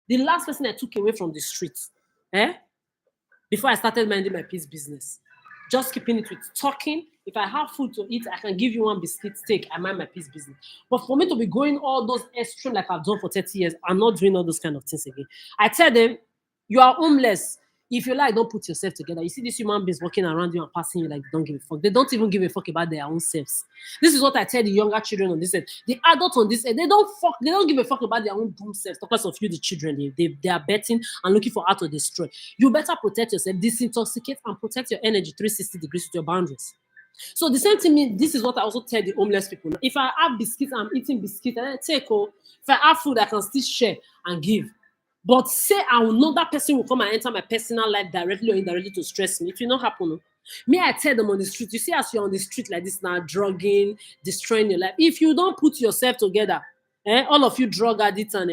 from the streets, before I started minding my peace business, just keeping it with talking. If I have food to eat, I can give you one biscuit steak. I mind my peace business. But for me to be going all those extreme like I've done for 30 years, I'm not doing all those kind of things again. I tell them, you are homeless. If you like, don't put yourself together. You see these human beings walking around you and passing you like they don't give a fuck. They don't even give a fuck about their own selves. This is what I tell the younger children on this end. The adults on this end, they don't give a fuck about their own boom selves. Because of you, the children, they are betting and looking for how to destroy. You better protect yourself, disintoxicate and protect your energy 360 degrees with your boundaries. So the same thing, this is what I also tell the homeless people. If I have biscuits, I'm eating biscuits, and I take, if I have food, I can still share and give. But say I will know that person will come and enter my personal life directly or indirectly to stress me. It will not happen. No? Me, I tell them on the street, you see, as you're on the street like this now, drugging, destroying your life. If you don't put yourself together, all of you drug addicts and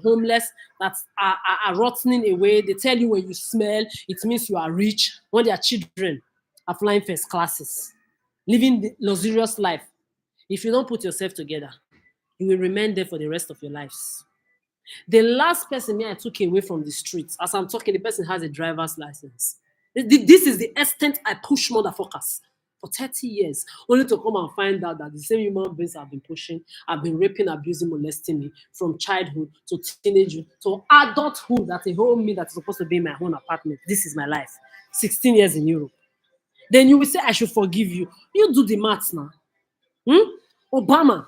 homeless that are rotting away, they tell you when you smell, it means you are rich, when their children are flying first classes, living the luxurious life. If you don't put yourself together, you will remain there for the rest of your lives. The last person I took away from the streets, as I'm talking, the person has a driver's license. This is the extent I push motherfuckers for 30 years, only to come and find out that the same human beings I've been pushing, have been raping, abusing, molesting me from childhood to teenagehood to adulthood. That a whole me that's supposed to be in my own apartment. This is my life. 16 years in Europe. Then you will say I should forgive you. You do the maths now. Obama.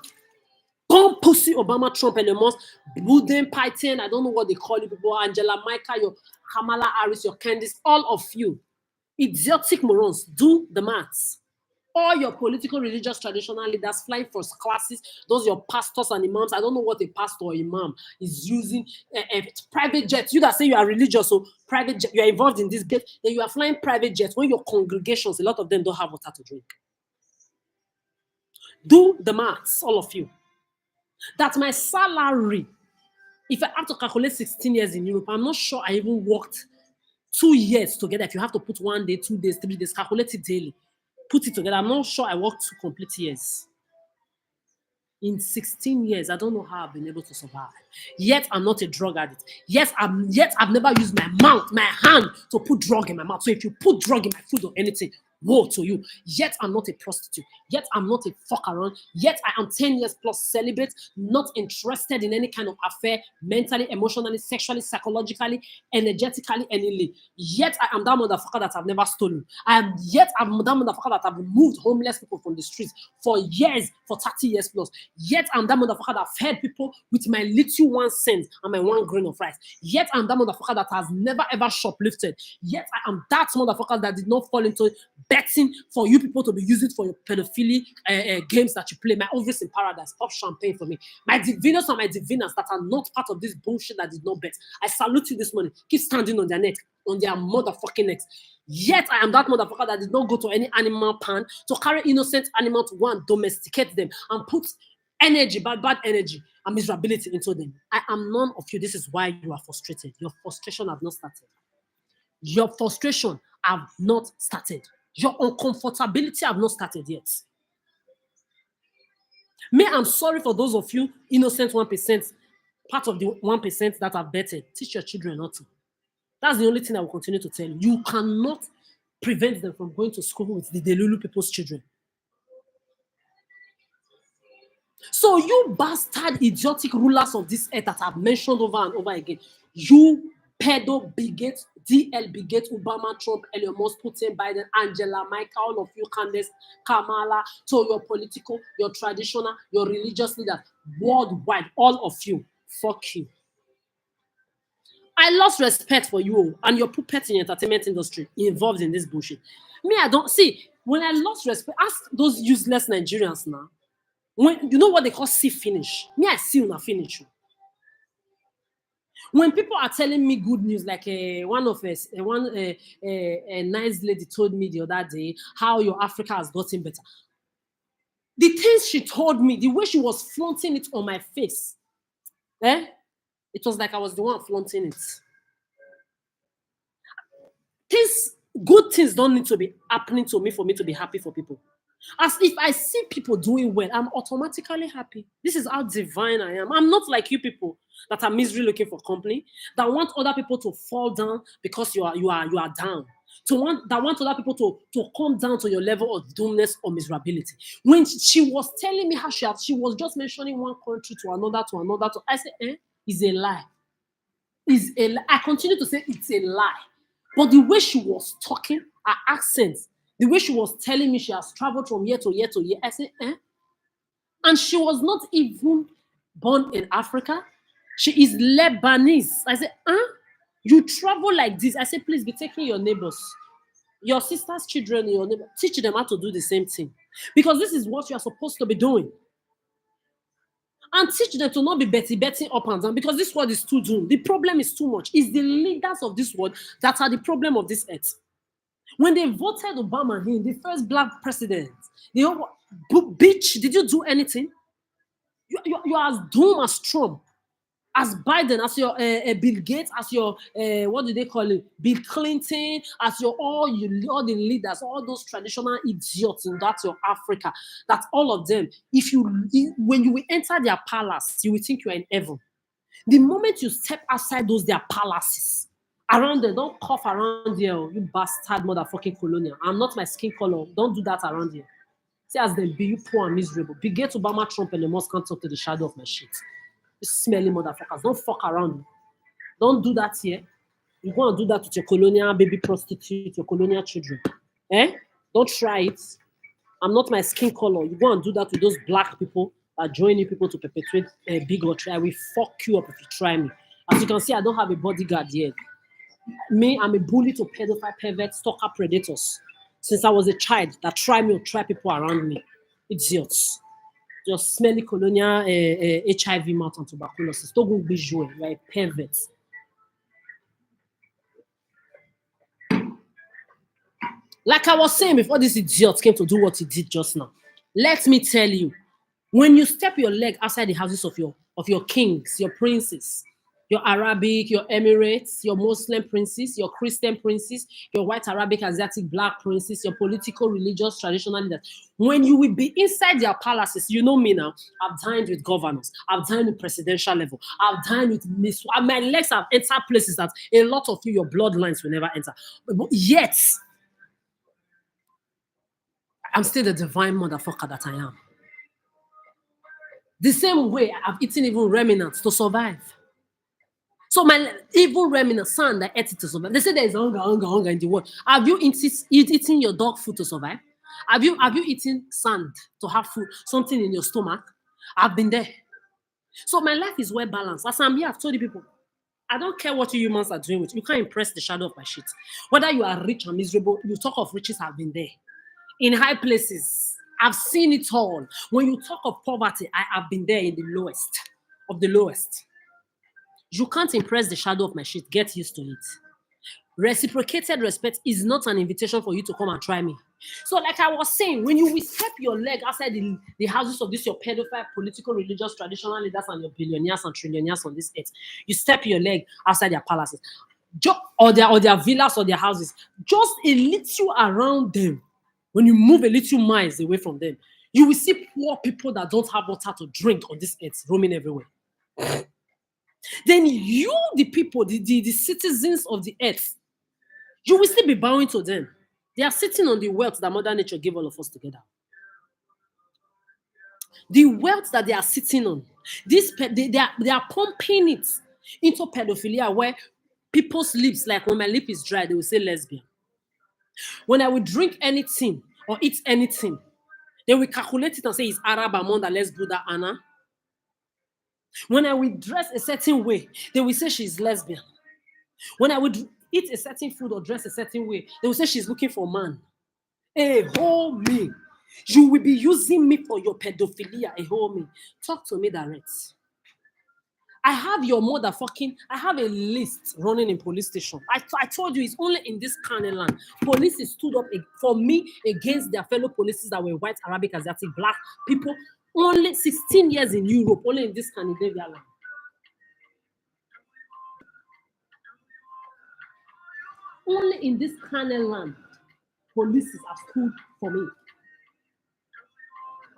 Don't pussy Obama, Trump, and the most Biden, Python, I don't know what they call you people, Angela, Micah, your Kamala Harris, your Candice, all of you, idiotic morons, do the maths. All your political, religious, traditional leaders flying first classes, those your pastors and imams, I don't know what a pastor or imam is using, private jets. You that say you are religious, so private jet, you are involved in this bit, then you are flying private jets when your congregations, a lot of them don't have water to drink. Do the maths, all of you. That my salary, if I have to calculate 16 years in Europe, I'm not sure I even worked 2 years together. If you have to put 1 day, 2 days, 3 days, calculate it daily, put it together. I'm not sure I worked 2 complete years. In 16 years, I don't know how I've been able to survive. Yet I'm not a drug addict. Yet I've never used my mouth, my hand to put drug in my mouth. So if you put drug in my food or anything, woe to you. Yet I'm not a prostitute. Yet I'm not a fuck around. Yet I am 10 years plus celibate, not interested in any kind of affair, mentally, emotionally, sexually, psychologically, energetically, anything. Yet I am that motherfucker that I've never stolen. I'm that motherfucker that I've removed homeless people from the streets for years, for 30 years plus. Yet I'm that motherfucker that fed people with my little 1 cent and my 1 grain of rice. Yet I'm that motherfucker that has never ever shoplifted. Yet I am that motherfucker that did not fall into betting for you people to be using for your pedophilia games that you play. My ovaries in paradise, pop champagne for me. My diviners and my diviners that are not part of this bullshit that did not bet. I salute you this morning. Keep standing on their neck, on their motherfucking necks. Yet I am that motherfucker that did not go to any animal pan to carry innocent animal to go and domesticate them and put energy, bad energy, and miserability into them. I am none of you. This is why you are frustrated. Your frustration have not started. Your frustration have not started. Your uncomfortability have not started yet. Me, I'm sorry for those of you innocent 1%, part of the 1% that have betted. Teach your children not to. That's the only thing I will continue to tell you. You cannot prevent them from going to school with the Delulu people's children. So you bastard, idiotic rulers of this earth that I've mentioned over and over again, you pedo bigot, DL bigot, Obama, Trump, Elon Musk, Putin, Biden, Angela, Michael, all of you, Candace, Kamala, to your political, your traditional, your religious leaders, worldwide, all of you, fuck you. I lost respect for you and your puppet in the entertainment industry involved in this bullshit. Me, I don't see, when I lost respect, ask those useless Nigerians now. When you know what they call see finish, me I see una finish. When people are telling me good news, like one nice lady told me the other day how your Africa has gotten better. The things she told me, the way she was flaunting it on my face, it was like I was the one flaunting it. Things, good things don't need to be happening to me for me to be happy for people. As if I see people doing well, I'm automatically happy. This is how divine I am. I'm not like you people that are misery looking for company, that want other people to fall down because you are down. That want other people to come down to your level of doomness or miserability. When she was telling me how she was just mentioning one country to another, I said, it's a lie. It's a lie. I continue to say it's a lie. But the way she was talking, her accent, the way she was telling me she has traveled from year to year to year, I said, And she was not even born in Africa. She is Lebanese. I said, You travel like this. I said, please be taking your neighbors, your sister's children, your neighbor, teach them how to do the same thing. Because this is what you are supposed to be doing. And teach them to not be betting up and down, because this world is too doomed. The problem is too much. It's the leaders of this world that are the problem of this earth. When they voted Obama in, the first black president, they all, bitch, did you do anything? You are as doomed as Trump, as Biden, as your Bill Gates, as your what do they call it, Bill Clinton, as your all the leaders, all those traditional idiots in that your Africa, that all of them, when you will enter their palace, you will think you are in heaven. The moment you step outside their palaces, around there, don't cough around here, you bastard motherfucking colonial. I'm not my skin color. Don't do that around here. See, as they be you poor and miserable. Bill Gates, Obama, Trump, and the Musk can't talk to the shadow of my shit. You smelly motherfuckers. Don't fuck around me. Don't do that here. You go and do that with your colonial baby prostitute, your colonial children. Don't try it. I'm not my skin color. You go and do that with those black people that join you people to perpetuate bigotry. I will fuck you up if you try me. As you can see, I don't have a bodyguard yet. Me, I'm a bully to pedophile, perverts, stalker, predators. Since I was a child, that try me or try people around me. Idiots. Just smelly colonial HIV mouth and tuberculosis. Don't go be joy, right? Perverts. Like I was saying before this idiot came to do what he did just now. Let me tell you, when you step your leg outside the houses of your kings, your princes, your Arabic, your Emirates, your Muslim princes, your Christian princes, your white Arabic, Asiatic, black princes, your political, religious, traditional leaders. When you will be inside their palaces, you know me now, I've dined with governors, I've dined with presidential level, I've dined with my legs have entered places that a lot of you, your bloodlines will never enter. But yet, I'm still the divine motherfucker that I am. The same way I've eaten even remnants to survive. So my evil remnant son that ate it to survive. They say there is hunger in the world. Have you eaten your dog food to survive? Have you eaten sand to have food, something in your stomach? I've been there. So my life is well balanced. As I'm here, I've told you people, I don't care what you humans are doing with. You can't impress the shadow of my shit. Whether you are rich or miserable, you talk of riches, I've been there. In high places, I've seen it all. When you talk of poverty, I have been there in the lowest of the lowest. You can't impress the shadow of my shit. Get used to it. Reciprocated respect is not an invitation for you to come and try me. So, like I was saying, when you will step your leg outside the houses of this your pedophile, political, religious, traditional leaders and your billionaires and trillionaires on this earth, you step your leg outside their palaces, or their villas or their houses, just a little around them. When you move a little miles away from them, you will see poor people that don't have water to drink on this earth roaming everywhere. Then you, the people, the citizens of the earth, you will still be bowing to them. They are sitting on the wealth that Mother Nature gave all of us together. The wealth that they are sitting on, they are pumping it into pedophilia, where people's lips, like when my lip is dry, they will say lesbian. When I will drink anything or eat anything, they will calculate it and say it's Arab Amanda, let's do that, Anna. When I will dress a certain way, they will say she's lesbian. When I would eat a certain food or dress a certain way, they will say she's looking for a man. Hey, hold me. You will be using me for your pedophilia. Hey, hold me. Talk to me direct. I have your motherfucking, I have a list running in police station. I told you it's only in this kind of land. Police stood up for me against their fellow police that were white, Arabic, Asiatic, black people. Only 16 years in Europe, only in this Scandinavian land. Only in this kind of land, police have stood for me.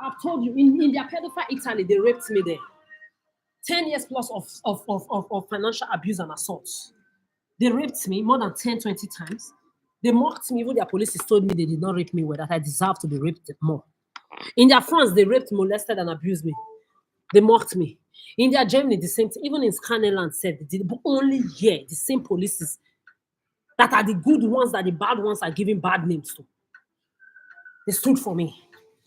I've told you, in their pedophile Italy, they raped me there. 10 years plus of financial abuse and assaults. They raped me more than 10, 20 times. They mocked me. Even their police told me they did not rape me well, that I deserve to be raped more. In their France, they raped, molested, and abused me. They mocked me. In their Germany, the same thing. Even in Scandinavia, said they did, but only here, the same policies that are the good ones, that the bad ones are giving bad names to. They stood for me.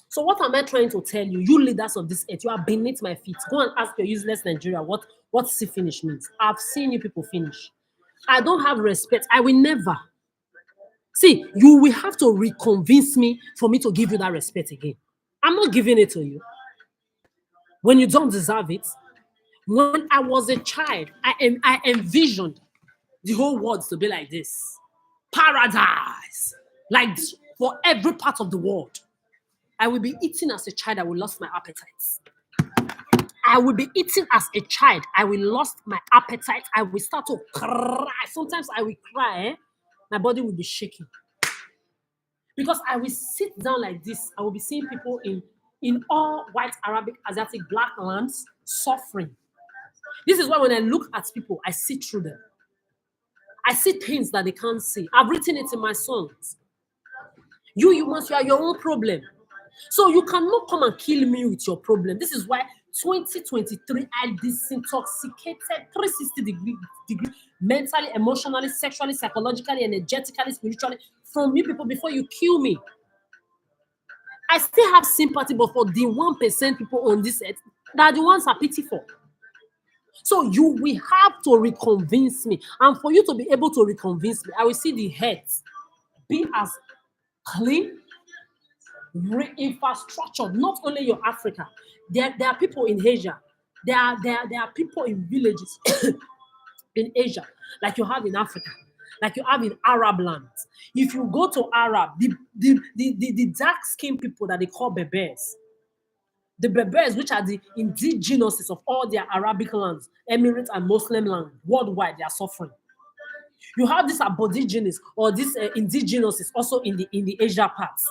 So what am I trying to tell you? You leaders of this earth, you are beneath my feet. Go and ask your useless Nigeria what see finish means. I've seen you people finish. I don't have respect. I will never. See, you will have to reconvince me for me to give you that respect again. I'm not giving it to you. When you don't deserve it. When I was a child, I envisioned the whole world to be like this. Paradise. Like this for every part of the world. I will be eating as a child. I will lost my appetite. I will be eating as a child. I will lost my appetite. I will start to cry. Sometimes I will cry. My body will be shaking. Because I will sit down like this. I will be seeing people in all white, Arabic, Asiatic, black lands suffering. This is why when I look at people, I see through them. I see things that they can't see. I've written it in my songs. You humans, you are your own problem. So you cannot come and kill me with your problem. This is why 2023, I disintoxicated 360 degree mentally, emotionally, sexually, psychologically, energetically, spiritually from you people before you kill me. I still have sympathy, but for the 1% people on this earth, that are the ones I pity for. So you will have to reconvince me. And for you to be able to reconvince me, I will see the head be as clean, infrastructure, not only your Africa. There are people in Asia. There are people in villages in Asia, like you have in Africa, like you have in Arab lands. If you go to Arab, the dark-skinned people that they call Berbers, the Berbers, which are the indigenous of all their Arabic lands, Emirates and Muslim lands worldwide, they are suffering. You have this aborigines or this indigenous also in the Asia parts.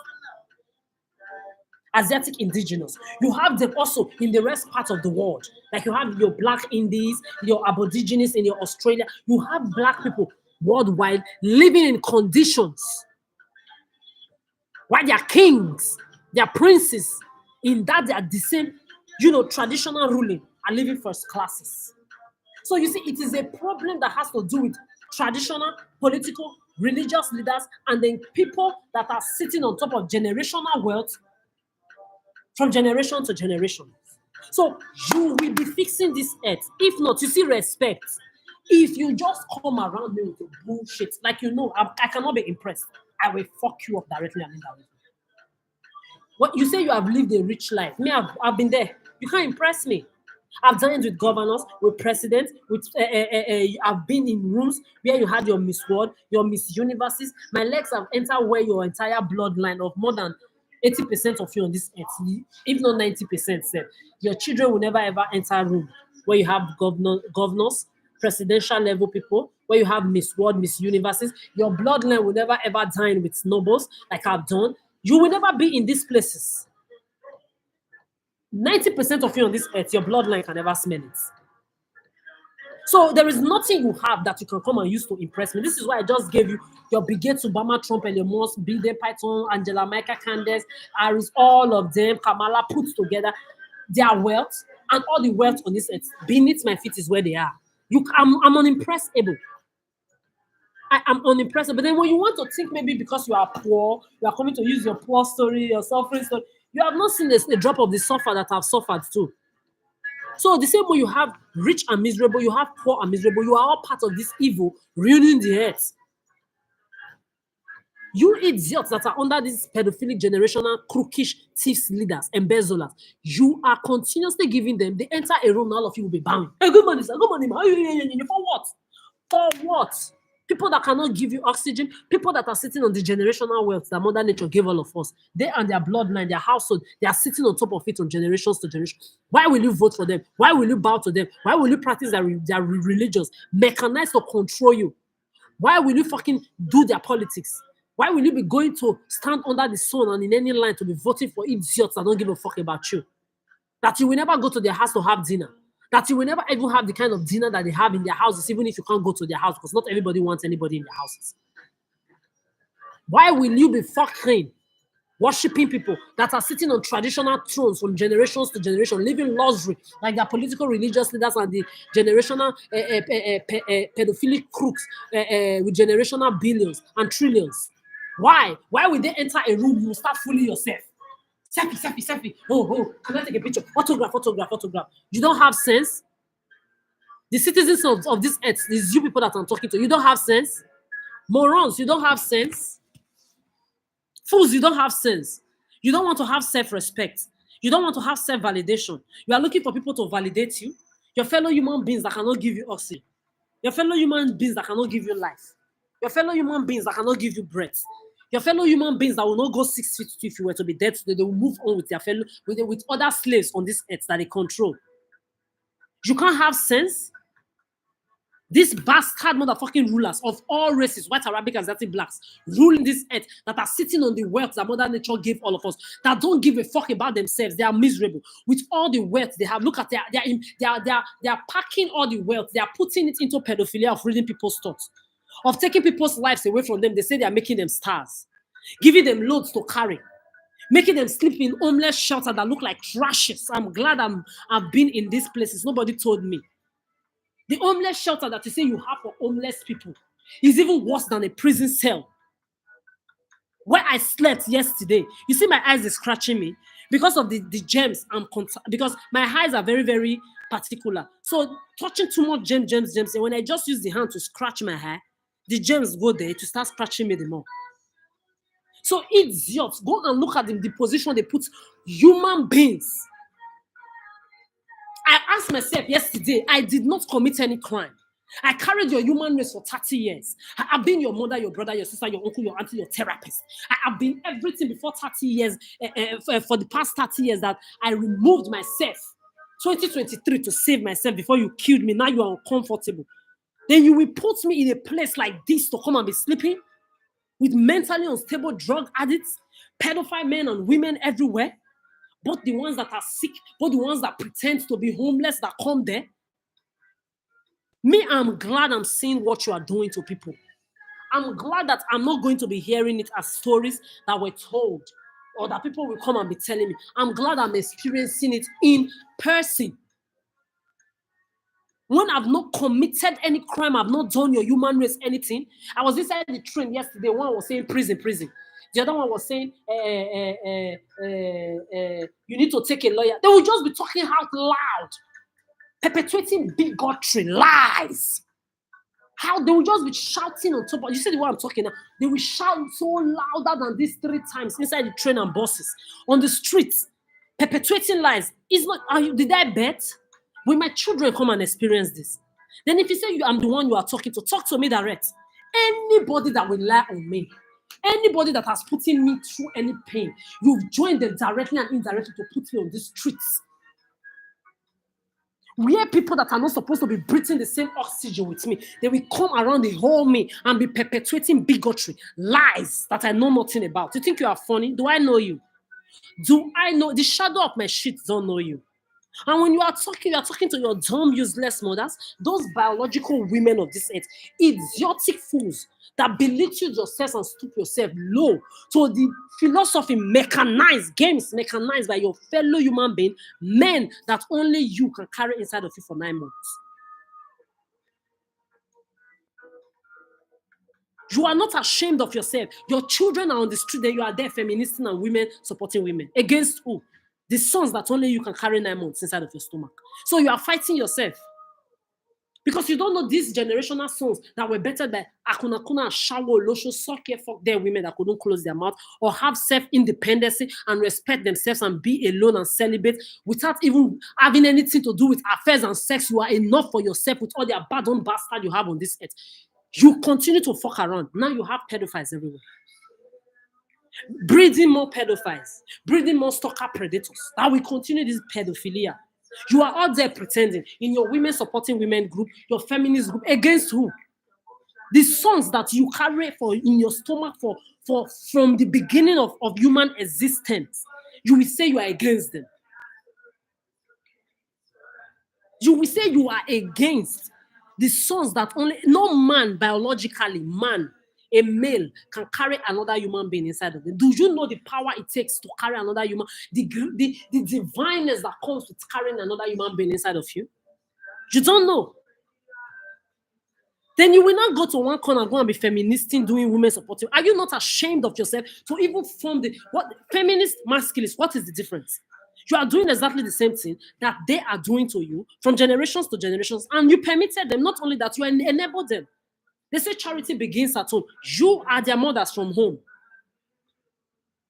Asiatic indigenous. You have them also in the rest part of the world. Like you have your black Indies, your aborigines in your Australia. You have black people worldwide living in conditions while their kings, their princes, in that they are the same, traditional ruling, are living first classes. So you see, it is a problem that has to do with traditional, political, religious leaders, and then people that are sitting on top of generational wealth from generation to generation. So you will be fixing this earth. If not, you see respect. If you just come around me with your bullshit, like I cannot be impressed. I will fuck you up directly and indirectly. What you say you have lived a rich life. Me, I've been there. You can't impress me. I've dined with governors, with presidents, with I've been in rooms where you had your Miss World, your Miss Universes. My legs have entered where your entire bloodline of more than 80% of you on this earth, if not 90%, said your children will never ever enter a room where you have governors, presidential level people, where you have Miss World, Miss Universes. Your bloodline will never ever dine with nobles like I've done. You will never be in these places. 90% of you on this earth, your bloodline can never smell it. So there is nothing you have that you can come and use to impress me. This is why I just gave you your Bill Gates, Obama, Trump, Elon Musk, Biden, Python, Angela Merkel, Candace, Harris, all of them, Kamala put together their wealth and all the wealth on this earth beneath my feet is where they are. I'm unimpressible. I am unimpressible. But then when you want to think maybe because you are poor, you are coming to use your poor story, your suffering story, you have not seen a drop of the suffer that I've suffered too. So the same way you have rich and miserable, you have poor and miserable, you are all part of this evil ruining the earth. You idiots that are under this pedophilic generational crookish thieves leaders, embezzlers, you are continuously giving them, they enter a room, all of you will be bowing. Hey, good morning, sir. Good morning. For what? For what? People that cannot give you oxygen, people that are sitting on the generational wealth that Mother Nature gave all of us, they and their bloodline, their household, they are sitting on top of it from generations to generations. Why will you vote for them? Why will you bow to them? Why will you practice their religions, mechanized to control you? Why will you fucking do their politics? Why will you be going to stand under the sun and in any line to be voting for idiots that don't give a fuck about you? That you will never go to their house to have dinner. That you will never even have the kind of dinner that they have in their houses, even if you can't go to their house, because not everybody wants anybody in their houses. Why will you be fucking worshipping people that are sitting on traditional thrones from generations to generation, living luxury like their political religious leaders and the generational pedophilic crooks with generational billions and trillions? Why? Why will they enter a room? You will start fooling yourself. Selfie. Oh, can I take a picture? Autograph. You don't have sense. The citizens of this earth, these you people that I'm talking to, you don't have sense. Morons, you don't have sense. Fools, you don't have sense. You don't want to have self-respect. You don't want to have self-validation. You are looking for people to validate you. Your fellow human beings that cannot give you oxygen. Your fellow human beings that cannot give you life. Your fellow human beings that cannot give you breath. Your fellow human beings that will not go 6 feet if you were to be dead today. They will move on with their fellow, with other slaves on this earth that they control. You can't have sense. These bastard motherfucking rulers of all races, white, Arabic, Asiatic, blacks, ruling this earth, that are sitting on the wealth that Mother Nature gave all of us, that don't give a fuck about themselves. They are miserable with all the wealth they have. Look at they are packing all the wealth. They are putting it into pedophilia of reading people's thoughts, of taking people's lives away from them. They say they are making them stars, giving them loads to carry, making them sleep in homeless shelter that look like trashes. I'm glad I've been in these places. Nobody told me. The homeless shelter that you say you have for homeless people is even worse than a prison cell. Where I slept yesterday, you see my eyes is scratching me because of the gems. Because my eyes are very, very particular. So touching too much gems, and when I just use the hand to scratch my hair, the gems go there to start scratching me the more. So idiots, go and look at the position they put human beings. I asked myself yesterday, I did not commit any crime. I carried your human race for 30 years. I have been your mother, your brother, your sister, your uncle, your auntie, your therapist. I have been everything before 30 years, for the past 30 years that I removed myself. 2023 to save myself before you killed me. Now you are uncomfortable. Then you will put me in a place like this to come and be sleeping with mentally unstable drug addicts, pedophile men and women everywhere. Both the ones that are sick, both the ones that pretend to be homeless that come there. Me, I'm glad I'm seeing what you are doing to people. I'm glad that I'm not going to be hearing it as stories that were told or that people will come and be telling me. I'm glad I'm experiencing it in person. When I've not committed any crime, I've not done your human race anything. I was inside the train yesterday. One was saying prison. The other one was saying, you need to take a lawyer. They will just be talking out loud, perpetuating bigotry, lies. How they will just be shouting on top of, you see the way I'm talking now? They will shout so louder than this 3 times inside the train and buses, on the streets, perpetuating lies. It's not, did I bet? Will my children come and experience this? Then if you say I'm the one you are talking to, talk to me direct. Anybody that will lie on me, anybody that has put me through any pain, you've joined them directly and indirectly to put me on the streets. Where people that are not supposed to be breathing the same oxygen with me, they will come around the whole me and be perpetuating bigotry, lies that I know nothing about. You think you are funny? Do I know you? Do I know? The shadow of my shit don't know you. And when you are talking to your dumb, useless mothers, those biological women of this earth, idiotic fools that belittle yourself and stoop yourself low to the philosophy mechanized by your fellow human being, men that only you can carry inside of you for 9 months. You are not ashamed of yourself. Your children are on the street, then you are there feministing and women supporting women. Against who? The sons that only you can carry 9 months inside of your stomach. So you are fighting yourself. Because you don't know these generational sons that were better by Akunakuna, Shawo, Losho, Soke, fuck their women that couldn't close their mouth, or have self-independency and respect themselves and be alone and celibate without even having anything to do with affairs and sex. You are enough for yourself with all the abandoned bastard you have on this earth. You continue to fuck around. Now you have pedophiles everywhere. Breeding more pedophiles, breeding more stalker predators. That will continue this pedophilia. You are out there pretending in your women supporting women group, your feminist group, against who? The sons that you carry for in your stomach from the beginning of human existence. You will say you are against them. You will say you are against the sons that only no man biologically, a male can carry another human being inside of them. Do you know the power it takes to carry another human, the divineness that comes with carrying another human being inside of you? You don't know. Then you will not go to one corner and go and be feministing, doing women supporting. Are you not ashamed of yourself to even form what feminist, masculinist? What is the difference? You are doing exactly the same thing that they are doing to you from generations to generations, and you permitted them. Not only that, you enabled them. They say charity begins at home. You are their mothers from home,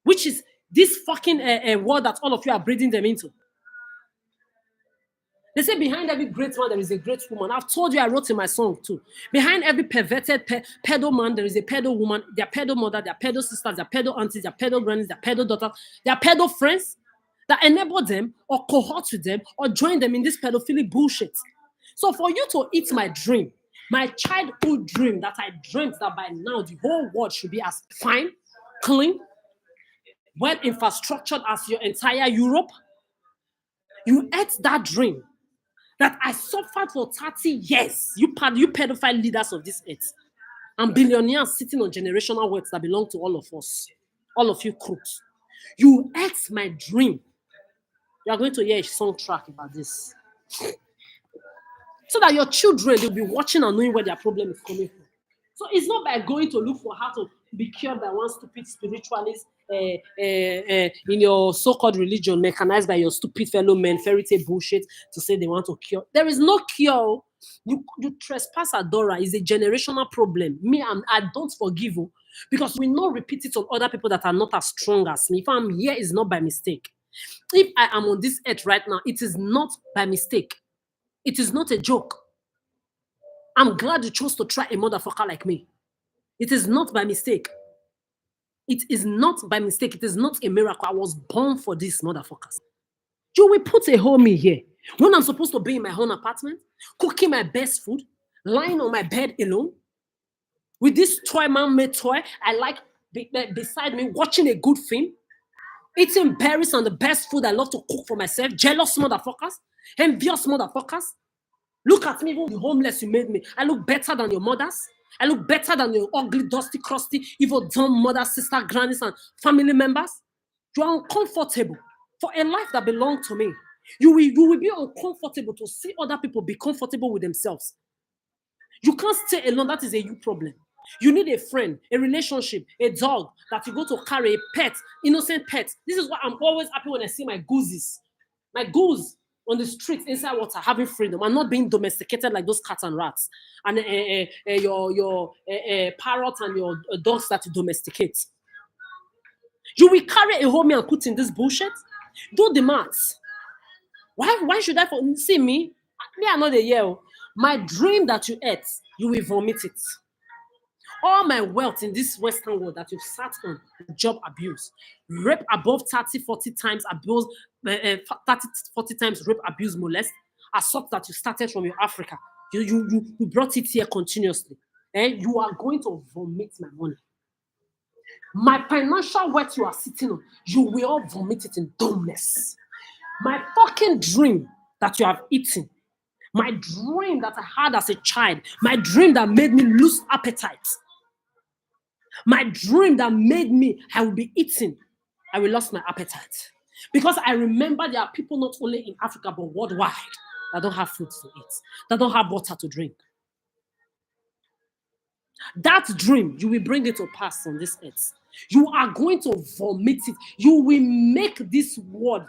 which is this fucking word that all of you are breeding them into. They say behind every great man, there is a great woman. I've told you, I wrote in my song too. Behind every perverted pedo man, there is a pedo woman. Their pedo mother, their pedo sisters, their pedo aunties, their pedo grannies, their pedo daughters, their pedo friends that enable them or cohort with them or join them in this pedophilic bullshit. So for you to eat my dream, my childhood dream that I dreamt that by now the whole world should be as fine, clean, well infrastructured as your entire Europe, you ate that dream that I suffered for 30 years. You pedophile leaders of this earth and billionaires sitting on generational wealth that belong to all of us, all of you crooks. You ate my dream. You are going to hear a soundtrack about this. So that your children, they'll be watching and knowing where their problem is coming from. So it's not by going to look for how to be cured by one stupid spiritualist in your so-called religion, mechanized by your stupid fellow men, fairy tale bullshit to say they want to cure. There is no cure. You trespass Adora is a generational problem. I don't forgive you because we not repeat it on other people that are not as strong as me. If I'm here, it's not by mistake. If I am on this earth right now, it is not by mistake. It is not a joke. I'm glad you chose to try a motherfucker like me. It is not by mistake. It is not by mistake. It is not a miracle. I was born for these motherfuckers. You will put a homie here when I'm supposed to be in my own apartment, cooking my best food, lying on my bed alone, with this toy man-made toy I like beside me, watching a good film, eating berries and the best food I love to cook for myself. Jealous motherfuckers, envious motherfuckers. Look at me, even the homeless you made me. I look better than your mothers. I look better than your ugly, dusty, crusty, evil, dumb mothers, sister, grannies, and family members. You are uncomfortable for a life that belongs to me. You will be uncomfortable to see other people be comfortable with themselves. You can't stay alone. That is a you problem. You need a friend, a relationship, a dog that you go to carry, a pet, innocent pet. This is why I'm always happy when I see my gooses. My goose on the streets inside water having freedom and not being domesticated like those cats and rats and your parrots and your dogs that you domesticate. You will carry a homie and put in this bullshit? Do the maths. Why should I see me? Me, I know the year. My dream that you ate, you will vomit it. All my wealth in this Western world that you've sat on, job abuse, rape above 30, 40 times, abuse, 30, 40 times rape, abuse, molest, assault that you started from your Africa. You brought it here continuously. You are going to vomit my money. My financial wealth you are sitting on, you will all vomit it in dumbness. My fucking dream that you have eaten, my dream that I had as a child, my dream that made me lose appetite, my dream that made me, I will be eating, I will lose my appetite. Because I remember there are people not only in Africa but worldwide that don't have food to eat, that don't have water to drink. That dream, you will bring it to pass on this earth. You are going to vomit it. You will make this world,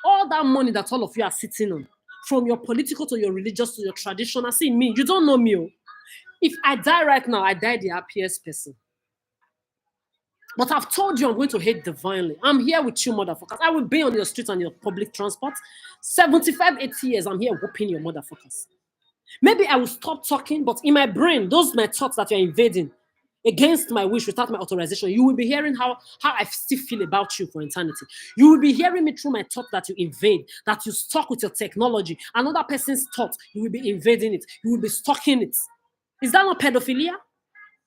all that money that all of you are sitting on, from your political to your religious to your traditional. See me, you don't know me. Oh. If I die right now, I die the happiest person. But I've told you I'm going to hate divinely. I'm here with you, motherfuckers. I will be on your streets and your public transport. 75, 80 years, I'm here whooping your motherfuckers. Maybe I will stop talking, but in my brain, those my thoughts that you're invading against my wish, without my authorization, you will be hearing how I still feel about you for eternity. You will be hearing me through my thought that you invade, that you stuck with your technology. Another person's thought, you will be invading it. You will be stalking it. Is that not pedophilia?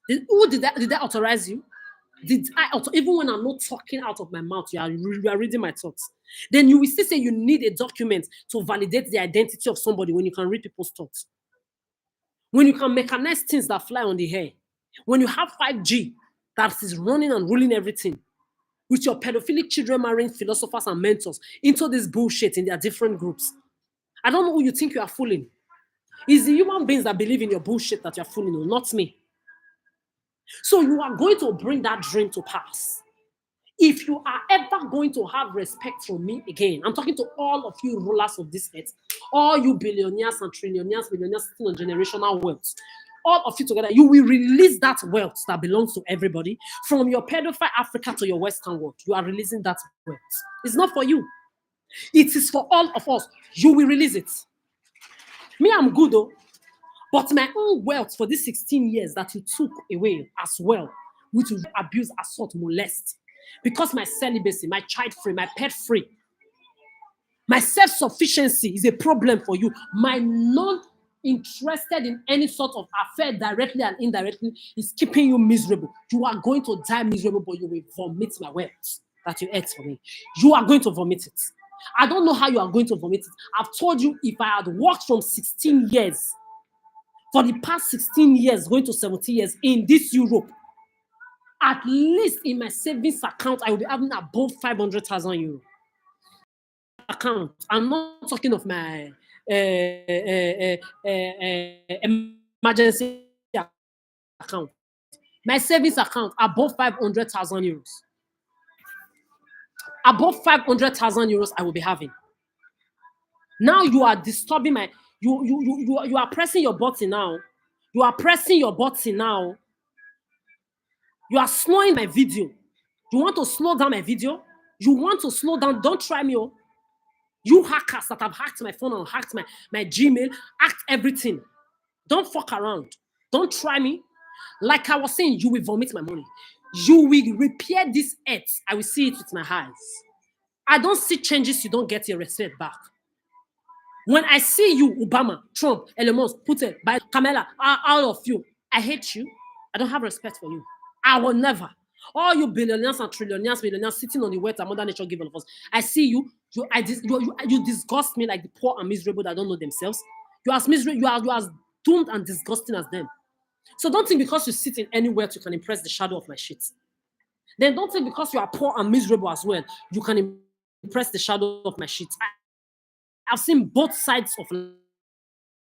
Who did that authorize you? Did I, even when I'm not talking out of my mouth, you are reading my thoughts. Then you will still say you need a document to validate the identity of somebody when you can read people's thoughts. When you can mechanize things that fly on the air. When you have 5G that is running and ruling everything. With your pedophilic children marrying philosophers and mentors into this bullshit in their different groups. I don't know who you think you are fooling. It's the human beings that believe in your bullshit that you're fooling, not me. So you are going to bring that dream to pass. If you are ever going to have respect from me again, I'm talking to all of you rulers of this earth, all you billionaires and trillionaires, millionaires sitting on generational wealth, all of you together, you will release that wealth that belongs to everybody from your pedophile Africa to your Western world. You are releasing that wealth. It's not for you. It is for all of us. You will release it. Me, I'm good though. But my own wealth for these 16 years that you took away as well, which will abuse, assault, molest, because my celibacy, my child free, my pet free, my self-sufficiency is a problem for you. My non-interested in any sort of affair directly and indirectly is keeping you miserable. You are going to die miserable, but you will vomit my wealth that you ate for me. You are going to vomit it. I don't know how you are going to vomit it. I've told you if I had worked from 16 years, for the past 16 years, going to 17 years in this Europe, at least in my savings account, I will be having above 500,000 euros. Account. I'm not talking of my emergency account. My savings account, above 500,000 euros. Above 500,000 euros, I will be having. Now you are disturbing my. You are pressing your button now. You are pressing your button now. You are slowing my video. You want to slow down my video? You want to slow down? Don't try me. Oh. You hackers that have hacked my phone and hacked my Gmail, hacked everything. Don't fuck around. Don't try me. Like I was saying, you will vomit my money. You will repair this earth. I will see it with my eyes. I don't see changes, you don't get your respect back. When I see you, Obama, Trump, Elon Musk, Putin, Kamala, all of you, I hate you. I don't have respect for you. I will never. All you billionaires and trillionaires, millionaires sitting on the wealth that Mother Nature given of us. I see you. You disgust me like the poor and miserable that don't know themselves. You are as miserable. You are as doomed and disgusting as them. So don't think because you sit in anywhere you can impress the shadow of my shit. Then don't think because you are poor and miserable as well, you can impress the shadow of my shit. I've seen both sides of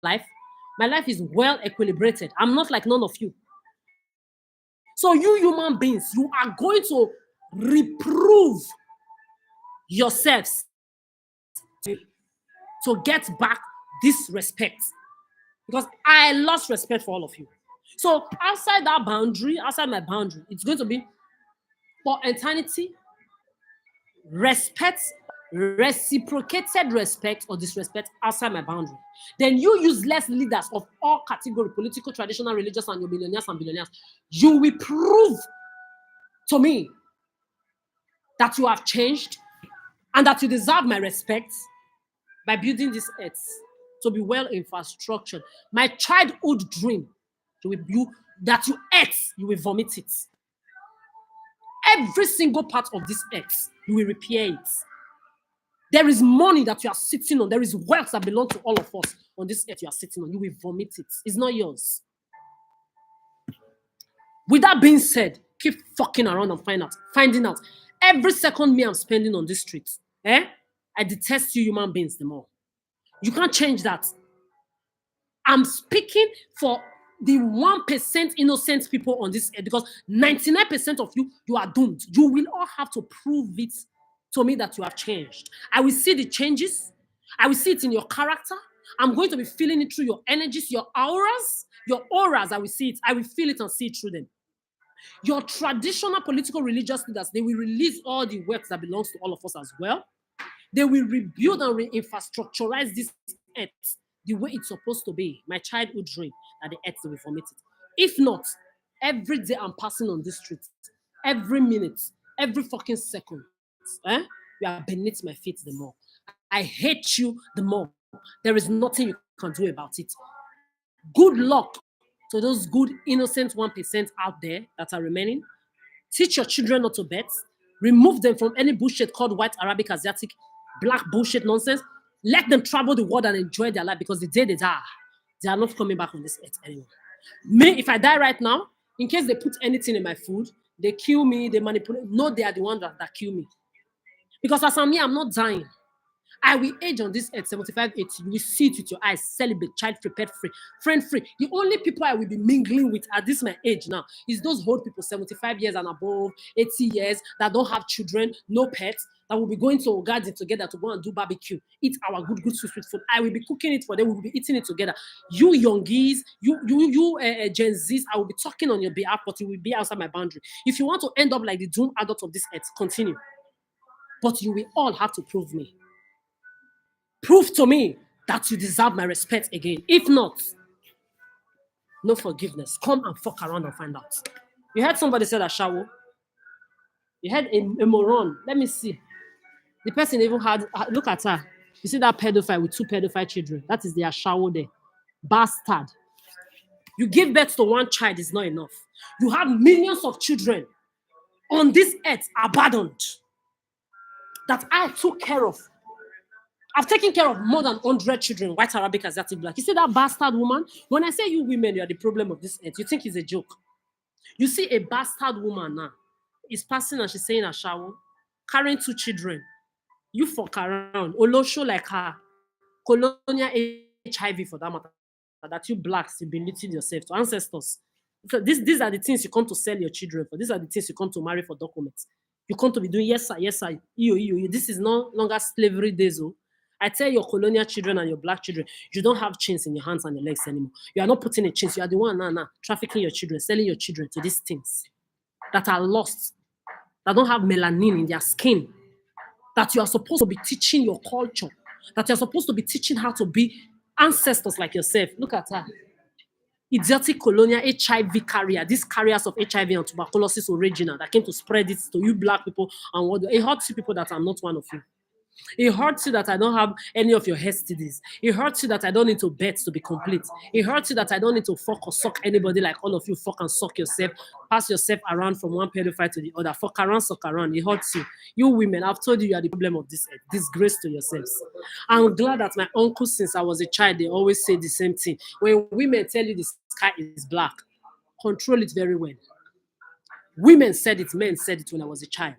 life. My life is well equilibrated. I'm not like none of you. So you human beings, you are going to reprove yourselves to get back this respect. Because I lost respect for all of you. So outside that boundary, outside my boundary, it's going to be for eternity, respect reciprocated respect or disrespect outside my boundary, then you useless leaders of all category, political, traditional, religious, and your millionaires and billionaires, you will prove to me that you have changed and that you deserve my respect by building this earth to be well infrastructured. My childhood dream, that you ate, you will vomit it. Every single part of this earth, you will repair it. There is money that you are sitting on. There is wealth that belongs to all of us on this earth you are sitting on. You will vomit it. It's not yours. With that being said, keep fucking around and finding out. Every second me I'm spending on this street, I detest you human beings the more. You can't change that. I'm speaking for the 1% innocent people on this earth because 99% of you are doomed. You will all have to prove it to me that you have changed. I will see the changes. I will see it in your character. I'm going to be feeling it through your energies, your auras, your auras. I will see it. I will feel it and see it through them. Your traditional political religious leaders, they will release all the wealth that belongs to all of us as well. They will rebuild and re-infrastructurize this earth the way it's supposed to be. My childhood dream that the earth will vomit it. If not, every day I'm passing on this street, every minute, every fucking second, you are beneath my feet the more. I hate you the more. There is nothing you can do about it. Good luck to those good, innocent 1% out there that are remaining. Teach your children not to bet. Remove them from any bullshit called white, Arabic, Asiatic, black bullshit nonsense. Let them travel the world and enjoy their life because the day they die, they are not coming back on this earth anymore. Me, if I die right now, in case they put anything in my food, they kill me, they manipulate. No, they are the ones that kill me. Because as for me, I'm not dying. I will age on this earth, 75, 80. You will see it with your eyes, celebrate, child-free, pet-free, friend-free. The only people I will be mingling with at this my age now is those old people, 75 years and above, 80 years, that don't have children, no pets, that will be going to a garden together to go and do barbecue, eat our good, sweet food. I will be cooking it for them. We will be eating it together. You youngies, you Gen Zs, I will be talking on your behalf, but you will be outside my boundary. If you want to end up like the doomed adult of this earth, continue. But you will all have to prove me. Prove to me that you deserve my respect again. If not, no forgiveness. Come and fuck around and find out. You heard somebody say that shower. You heard a moron. Let me see. The person even had, look at her. You see that pedophile with 2 pedophile children? That is their shower there. Bastard. You give birth to 1 child is not enough. You have millions of children on this earth abandoned that I took care of. I've taken care of more than 100 children, white, Arabic, Asiatic, black. You see that bastard woman? When I say you women, you are the problem of this earth, you think it's a joke. You see a bastard woman now is passing and she's saying a shower, carrying 2 children. You fuck around. Olosho like her. Colonial HIV for that matter. That you blacks, you belittling yourself to ancestors. So these are the things you come to sell your children for. These are the things you come to marry for documents. You come to be doing yes, sir. This is no longer slavery days. I tell your colonial children and your black children, you don't have chains in your hands and your legs anymore. You are not putting a chains. You are the one now trafficking your children, selling your children to these things that are lost, that don't have melanin in their skin, that you are supposed to be teaching your culture, that you're supposed to be teaching how to be ancestors like yourself. Look at her. Idiotic colonial HIV carrier, these carriers of HIV and tuberculosis original that came to spread it to you black people and what it hurts you people that are not one of you. It hurts you that I don't have any of your STDs. It hurts you that I don't need to bet to be complete. It hurts you that I don't need to fuck or suck anybody like all of you fuck and suck yourself, pass yourself around from one pedophile to the other. Fuck around, suck around. It hurts you. You women, I've told you are the problem of this earth. Disgrace to yourselves. I'm glad that my uncle, since I was a child, they always say the same thing. When women tell you the sky is black, control it very well. Women said it, men said it when I was a child.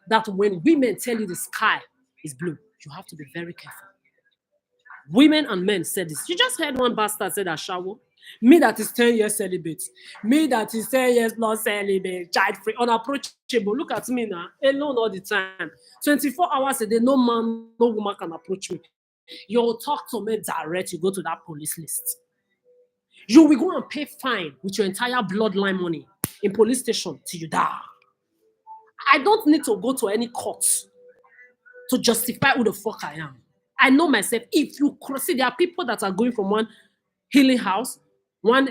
That when women tell you the sky is blue, you have to be very careful. Women and men said this. You just heard one bastard say that shower. Me that is 10 years celibate. Me that is 10 years not celibate, child free, unapproachable. Look at me now, alone all the time. 24 hours a day, no man, no woman can approach me. You'll talk to me direct, you go to that police list. You will go and pay fine with your entire bloodline money in police station till you die. I don't need to go to any court to justify who the fuck I am. I know myself. If you see, there are people that are going from one healing house, one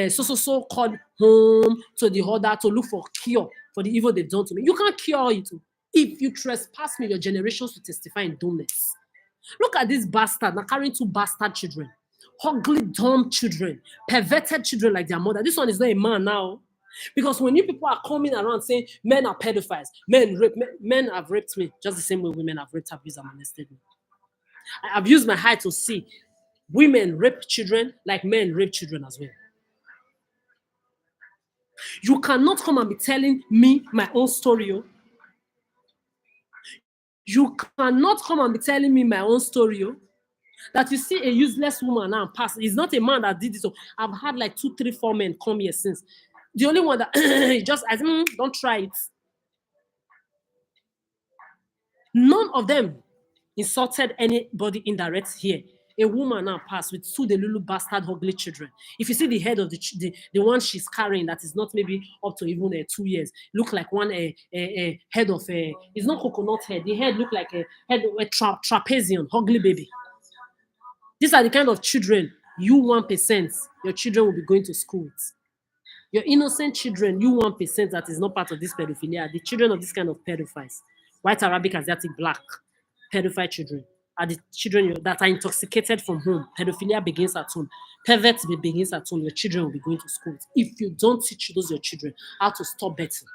so called home to the other to look for cure for the evil they've done to me. You can't cure it. If you trespass me, your generations will testify in dumbness. Look at this bastard now carrying 2 bastard children, ugly, dumb children, perverted children like their mother. This one is not a man now. Because when you people are coming around saying men are pedophiles, men have raped me, just the same way women have raped, abused, and molested me. I've used my eye to see women rape children like men rape children as well. You cannot come and be telling me my own story. You cannot come and be telling me my own story. That you see a useless woman now pass. It's not a man that did it. So I've had like 2, 3, 4 men come here since. The only one that just as don't try it. None of them insulted anybody indirect here. A woman now passed with 2 delulu bastard ugly children. If you see the head of the one she's carrying that is not maybe up to even 2 years, look like one head of it's not coconut head. The head look like a head of a trapezium, ugly baby. These are the kind of children you 1%, your children will be going to school with. Your innocent children, you 1% that is not part of this pedophilia, the children of this kind of pedophiles, white, Arabic, Asiatic, black, pedophile children, are the children that are intoxicated from home. Pedophilia begins at home. Pervert begins at home. Your children will be going to school. If you don't teach those your children how to stop betting.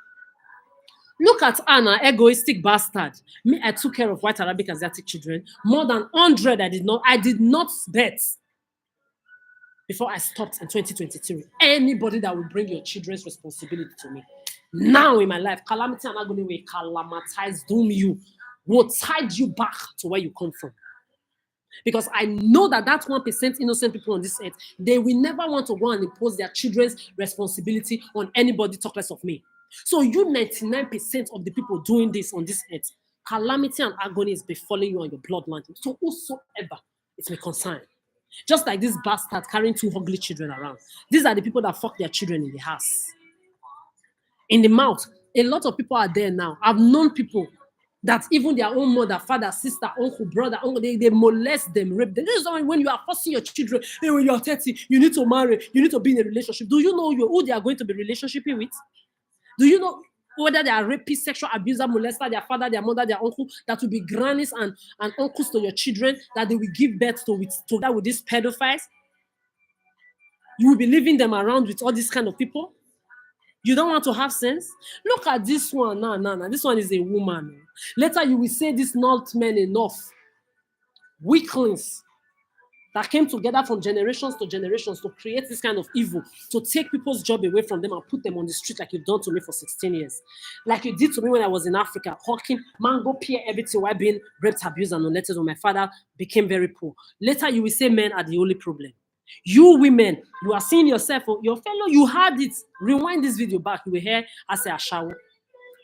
Look at Anna, egoistic bastard. Me, I took care of white, Arabic, Asiatic children. More than 100 I did not bet before I stopped in 2023. Anybody that will bring your children's responsibility to me. Now in my life, calamity and agony will calamatize, doom you, will tide you back to where you come from. Because I know that 1% innocent people on this earth, they will never want to go and impose their children's responsibility on anybody, talk less of me. So you 99% of the people doing this on this earth, calamity and agony is befalling you on your bloodline. So whosoever it may concern. Just like this bastard carrying 2 ugly children around. These are the people that fuck their children in the house. In the mouth. A lot of people are there now. I've known people that even their own mother, father, sister, uncle, brother, uncle, they molest them, rape them. This is when you are forcing your children, hey, when you are 30, you need to marry, you need to be in a relationship. Do you know who they are going to be relationshiping with? Do you know whether they are rapists, sexual abuser, molester, their father, their mother, their uncle, that will be grannies and uncles to your children that they will give birth to with these pedophiles? You will be leaving them around with all these kind of people? You don't want to have sense? Look at this one. No. This one is a woman. Later you will say this not men enough. Weaklings that came together from generations to generations to create this kind of evil, to take people's job away from them and put them on the street like you've done to me for 16 years. Like you did to me when I was in Africa, hawking mango, pear, everything, while being raped, abused, and molested when my father became very poor. Later you will say men are the only problem. You women, you are seeing yourself, your fellow, you had it. Rewind this video back, you will hear I say Ashawo.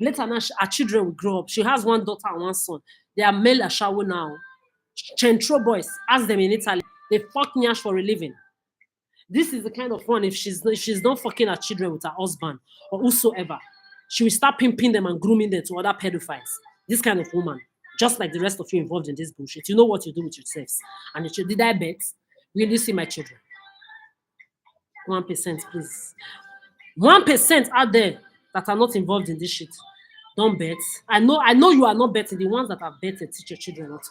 Later now, our children will grow up. She has 1 daughter and 1 son. They are male Ashawo now. Centro boys, ask them in Italy. They fuck Nyash for a living. This is the kind of one, if she's not fucking her children with her husband or whosoever, she will start pimping them and grooming them to other pedophiles. This kind of woman, just like the rest of you involved in this bullshit. You know what you do with yourselves. And the children, did I bet? Will you see my children? 1%, please. 1% out there that are not involved in this shit. Don't bet. I know you are not betting. The ones that have betted, teach your children not to.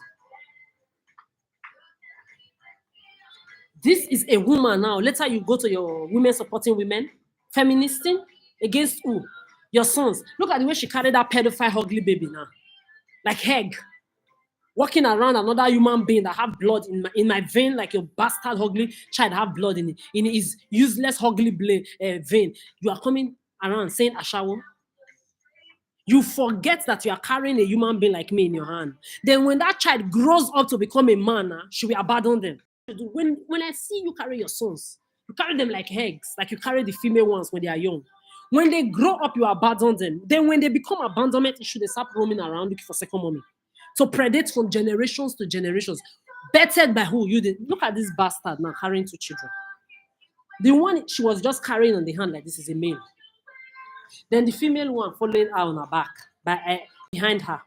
This is a woman now. Later you go to your women supporting women, feministing against who? Your sons. Look at the way she carried that pedophile ugly baby now. Like egg. Walking around another human being that have blood in my vein, like your bastard ugly child have blood in his useless ugly vein. You are coming around saying Ashawo. You forget that you are carrying a human being like me in your hand. Then when that child grows up to become a man, she will abandon them. When I see you carry your sons, you carry them like eggs, like you carry the female ones when they are young. When they grow up, you abandon them. Then when they become abandonment issue, they start roaming around looking for second mommy. To predate from generations to generations. Bettered by who? You did. Look at this bastard now carrying 2 children. The one she was just carrying on the hand like this is a male. Then the female one following her on her back, behind her.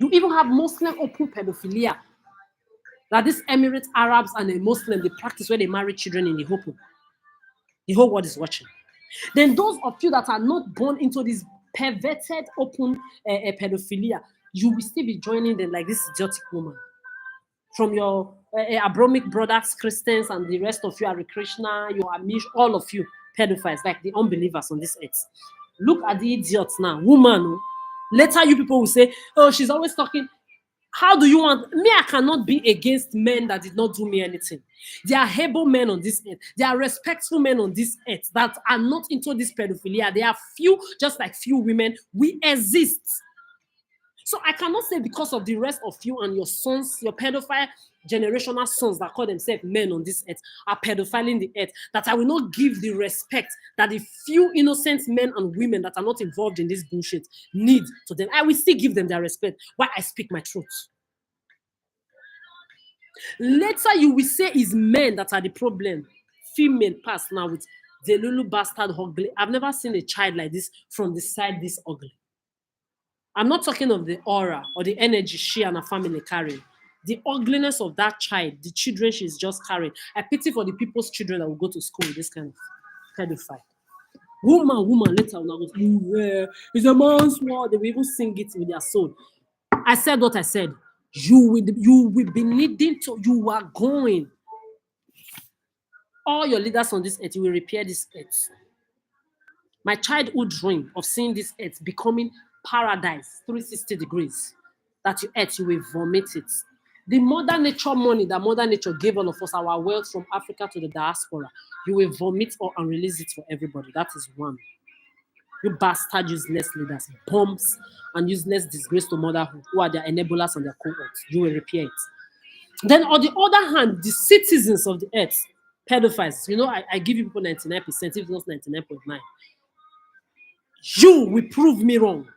You even have Muslim open pedophilia. That these Emirates Arabs and the Muslim, they practice where they marry children in the open. The whole world is watching. Then those of you that are not born into this perverted open pedophilia, you will still be joining them like this idiotic woman. From your Abrahamic brothers, Christians, and the rest of you are Krishna, you are Amish, all of you pedophiles, like the unbelievers on this earth. Look at the idiots now, woman. Oh. Later, you people will say, "Oh, she's always talking." How do you want me? I cannot be against men that did not do me anything. There are able men on this earth. There are respectful men on this earth that are not into this pedophilia. There are few, just like few women. We exist. So I cannot say because of the rest of you and your sons, your pedophile generational sons that call themselves men on this earth are pedophiling the earth, that I will not give the respect that the few innocent men and women that are not involved in this bullshit need to them. I will still give them their respect while I speak my truth. Later you will say it's men that are the problem. Female pass now with the Lulu bastard ugly. I've never seen a child like this from the side this ugly. I'm not talking of the aura or the energy she and her family carry. The ugliness of that child, the children she's just carrying. I pity for the people's children that will go to school with this kind of fight. Woman, later on, I was, it's a man's word. They will even sing it with their soul. I said what I said. You will be needing to, you are going. All your leaders on this earth, you will repair this earth. My childhood dream of seeing this earth becoming paradise, 360 degrees, that you eat, you will vomit it. The mother nature money that mother nature gave all of us, our wealth from Africa to the diaspora, you will vomit or and release it for everybody. That is one. You bastard useless leaders, bombs and useless disgrace to motherhood, who are their enablers and their cohorts. You will repair it. Then on the other hand, the citizens of the earth, pedophiles, you know, I give you people 99%, if not 99.9%. You will prove me wrong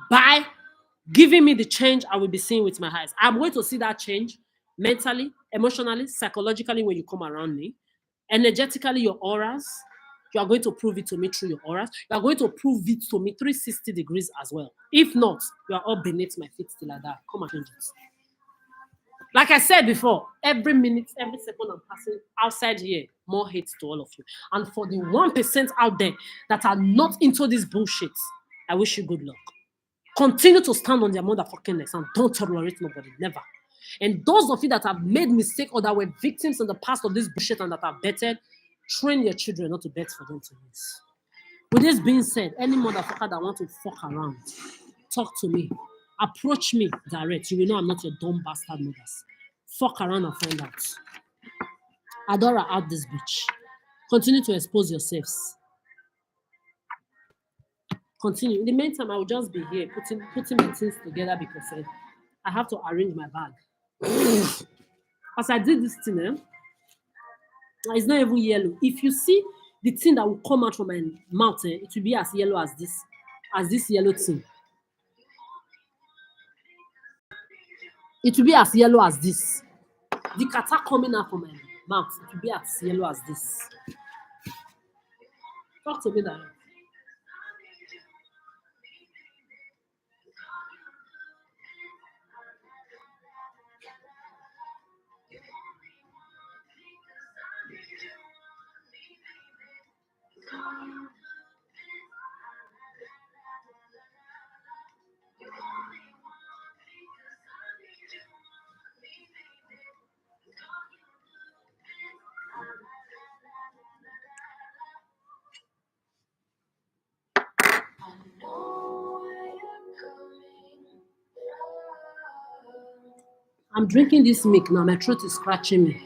by giving me the change I will be seeing with my eyes. I'm going to see that change mentally, emotionally, psychologically when you come around me. Energetically, your auras, you are going to prove it to me through your auras. You are going to prove it to me 360 degrees as well. If not, you are all beneath my feet till I die. Come and change it. Like I said before, every minute, every second I'm passing outside here, more hate to all of you. And for the 1% out there that are not into this bullshit, I wish you good luck. Continue to stand on their motherfucking necks and don't tolerate nobody, never. And those of you that have made mistakes or that were victims in the past of this bullshit and that are bettered, train your children not to bet for them to use. With this being said, any motherfucker that wants to fuck around, talk to me. Approach me direct. You will know I'm not your dumb bastard mothers. Fuck around and find out. Adora out this bitch. Continue to expose yourselves. Continue. In the meantime, I will just be here putting my things together because I have to arrange my bag. As I did this thing, it's not even yellow. If you see the thing that will come out from my mouth, it will be as yellow as this yellow thing. It will be as yellow as this. The kata coming out from my mouth, it will be as yellow as this. Talk to me that. I'm drinking this milk now. My throat is scratching me.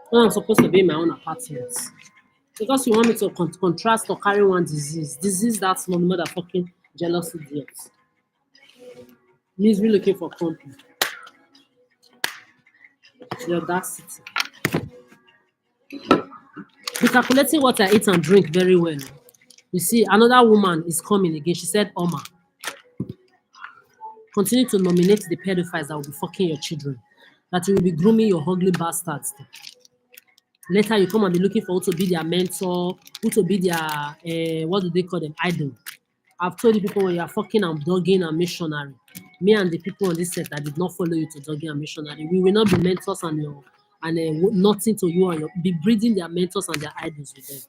When I'm supposed to be in my own apartment. Because you want me to contrast or carry one disease. Disease that's not motherfucking jealousy idiot. Means me looking for company. The audacity. Be calculating what I eat and drink very well. You see, another woman is coming again. She said, Oma, continue to nominate the pedophiles that will be fucking your children. That you will be grooming your ugly bastards. Later, you come and be looking for who to be their mentor, who to be their, what do they call them, idol. I've told you people when you are fucking and dogging and missionary, me and the people on this set that did not follow you to dogging and missionary, we will not be mentors and your nothing to you and your be breeding their mentors and their idols with them.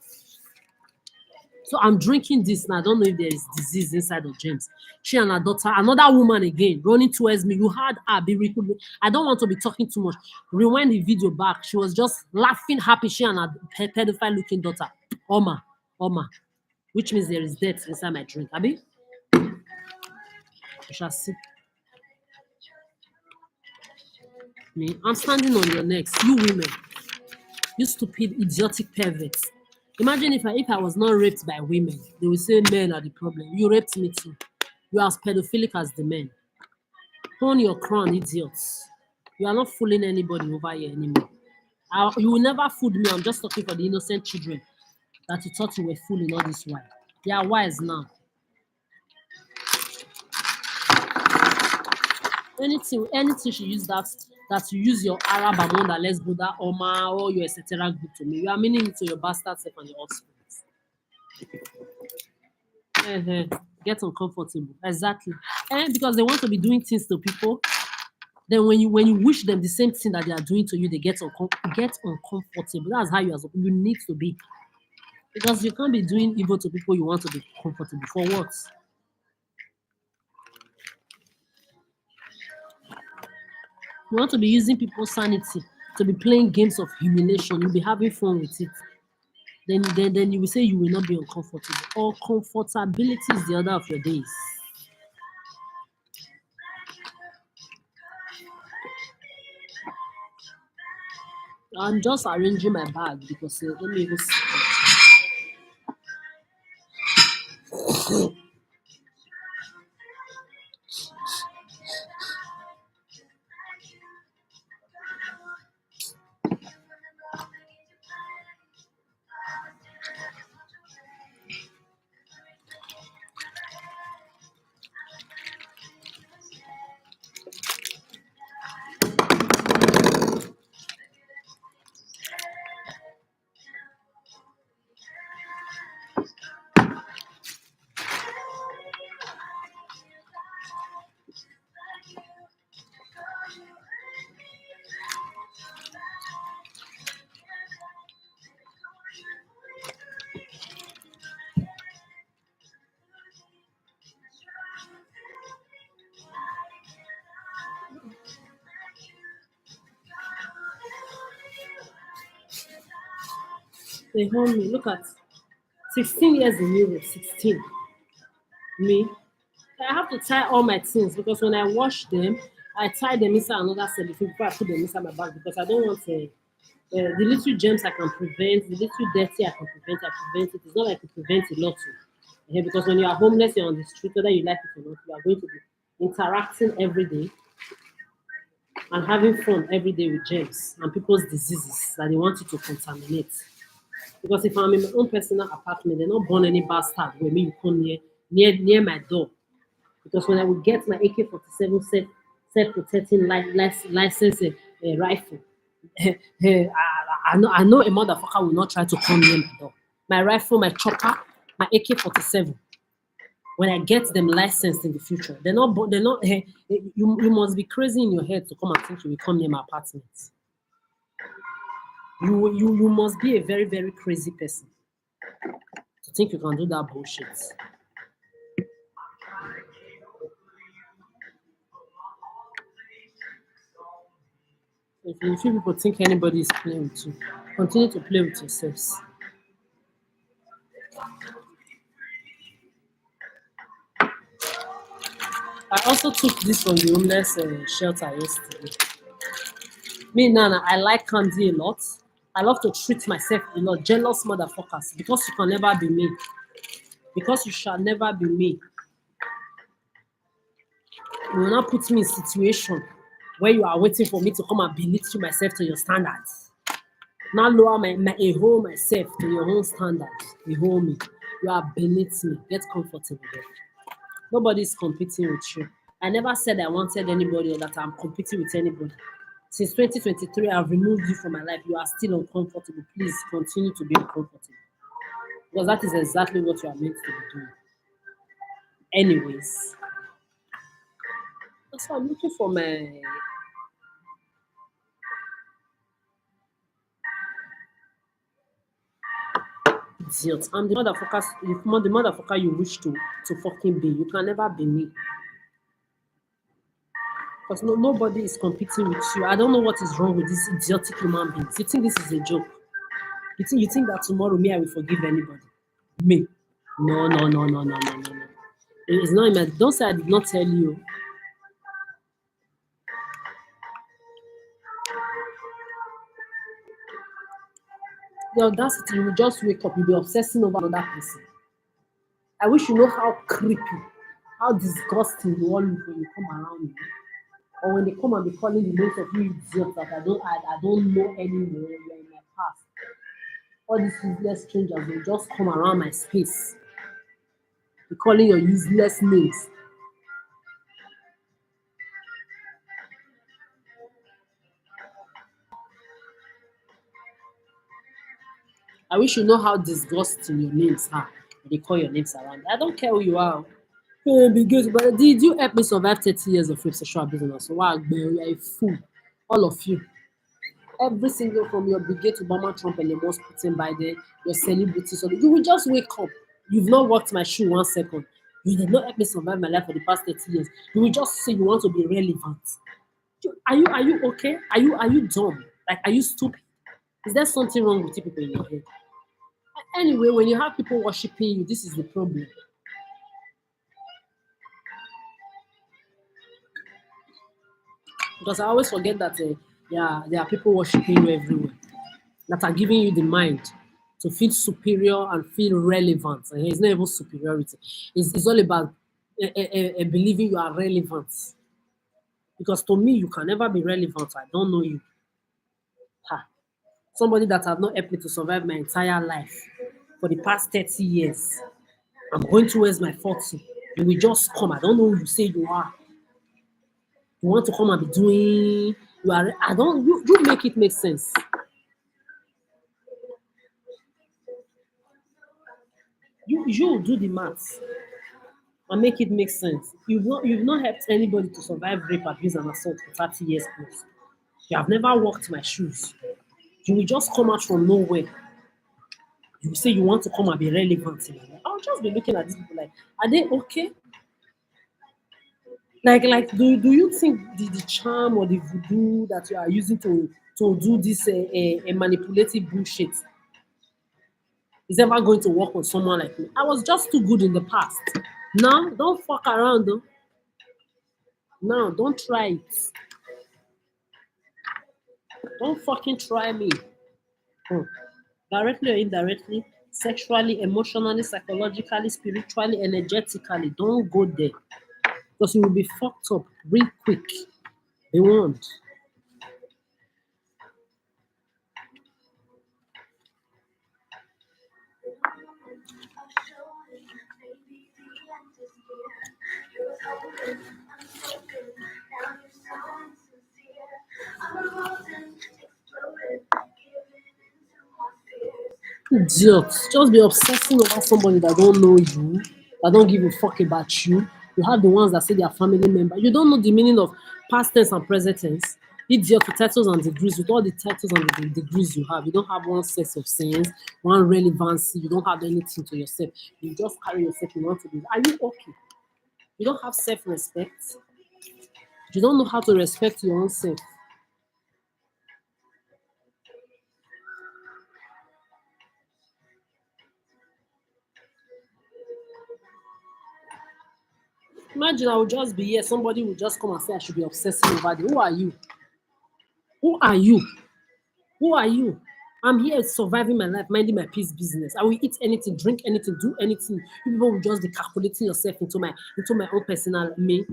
So I'm drinking this and I don't know if there is disease inside of James. She and her daughter, another woman again, running towards me. You had her be recruited. I don't want to be talking too much. Rewind the video back. She was just laughing, happy. She and her pedophile looking daughter, Oma, which means there is death inside my drink. Abi? We shall see. Me, I'm standing on your necks. You women, you stupid, idiotic perverts. Imagine if I was not raped by women, they will say men are the problem. You raped me too. You are as pedophilic as the men. Hone your crown, idiots. You are not fooling anybody over here anymore. You will never fool me. I'm just talking for the innocent children that you thought you were fooling all this while. They are wise now. Anything she use that you use your Arab Amanda, let's Buddha, Oma, or your etc. group to me. You are meaning it to your bastard self and your offspring. Get uncomfortable. Exactly. And because they want to be doing things to people, then when you wish them the same thing that they are doing to you, they get uncomfortable. That's how you need to be. Because you can't be doing evil to people you want to be comfortable. For what? You want to be using people's sanity to be playing games of humiliation. You'll be having fun with it. Then you will say you will not be uncomfortable. Or comfortability is the order of your days. I'm just arranging my bag because let me even see. They hold me. Look at 16 years in Europe. 16. Me. I have to tie all my things because when I wash them, I tie them inside another cellophane before I put them inside my bag because I don't want the little germs I can prevent, the little dirty I can prevent, I prevent it. It's not like it prevents a lot. Because when you are homeless, you're on the street, whether you like it or not, you are going to be interacting every day and having fun every day with germs and people's diseases that they want you to contaminate. Because if I'm in my own personal apartment, they're not born any bastard where me you come near my door. Because when I would get my AK-47 self-protecting license rifle, I know a motherfucker will not try to come near my door. My rifle, my chopper, my AK-47. When I get them licensed in the future, they're not. You must be crazy in your head to come and think you will come near my apartment. You must be a very, very crazy person to think you can do that bullshit. If you feel people think anybody is playing with you, continue to play with yourselves. I also took this from the homeless shelter yesterday. Me, Nana, I like candy a lot. I love to treat myself a lot. Jealous motherfuckers. Because you can never be me. Because you shall never be me. You will not put me in a situation where you are waiting for me to come and belittle myself to your standards. Now lower myself to your own standards. You me. You are beneath me. Get comfortable there. Nobody is competing with you. I never said I wanted anybody or that I'm competing with anybody. Since 2023, I've removed you from my life. You are still uncomfortable. Please continue to be uncomfortable. Because that is exactly what you are meant to be doing. Anyways, that's why I'm looking for my idiot. I'm the motherfucker. The motherfucker you wish to fucking be. You can never be me. Because nobody is competing with you. I don't know what is wrong with these idiotic human beings. You think this is a joke? You think that tomorrow me I will forgive anybody? Me? No, no, no, no, no, no, no, no. It's not in my. Don't say I did not tell you. The audacity, you will just wake up, you'll be obsessing over another person. I wish you know how creepy, how disgusting you all look when you come around me. Or when they come and be calling the names of you idiots that I don't know anymore, you're in my past. All these useless strangers will just come around my space, be calling your useless names. I wish you know how disgusting your names are when they call your names around. I don't care who you are. Be good, but did you help me survive 30 years of rape sexual abuse? So wow, you are a fool. All of you. Every single from your brigade to Obama, Trump, and the most Putin, Biden, your celebrities, so you will just wake up. You've not walked my shoe 1 second. You did not help me survive my life for the past 30 years. You will just say you want to be relevant. Are you okay? Are you dumb? Like, are you stupid? Is there something wrong with you people in your head? Anyway, when you have people worshiping you, this is the problem. Because I always forget that yeah, there are people worshiping you everywhere that are giving you the mind to feel superior and feel relevant. And it's not even superiority. It's all about believing you are relevant. Because to me, you can never be relevant. I don't know you. Ha. Somebody that have not helped me to survive my entire life for the past 30 years. I'm going towards my 40. You will just come. I don't know who you say you are. You want to come and be doing. You are. I don't. You make it make sense. You do the maths and make it make sense. You've not helped anybody to survive rape, abuse, and assault for 30 years plus. You have never walked my shoes. You will just come out from nowhere. You will say you want to come and be relevant in my life. I'll just be looking at these people like, are they okay? Like, do you think the charm or the voodoo that you are using to do this manipulative bullshit is ever going to work on someone like me? I was just too good in the past. Now, don't fuck around though. Now, don't try it. Don't fucking try me. Hmm. Directly or indirectly, sexually, emotionally, psychologically, spiritually, energetically. Don't go there. Because you will be fucked up real quick. They won't. Idiots. Just be obsessing over somebody that don't know you, that don't give a fuck about you. You have the ones that say they are family member. You don't know the meaning of past tense and present tense. Idiot with titles and degrees, with all the titles and the degrees you have. You don't have one sense of sense, one relevancy. You don't have anything to yourself. You just carry yourself. You want to be. Are you okay? You don't have self-respect. You don't know how to respect your own self. Imagine I would just be here. Somebody would just come and say I should be obsessing over them. Who are you? Who are you? Who are you? I'm here surviving my life, minding my peace business. I will eat anything, drink anything, do anything. You people will just be calculating yourself into my own personal me.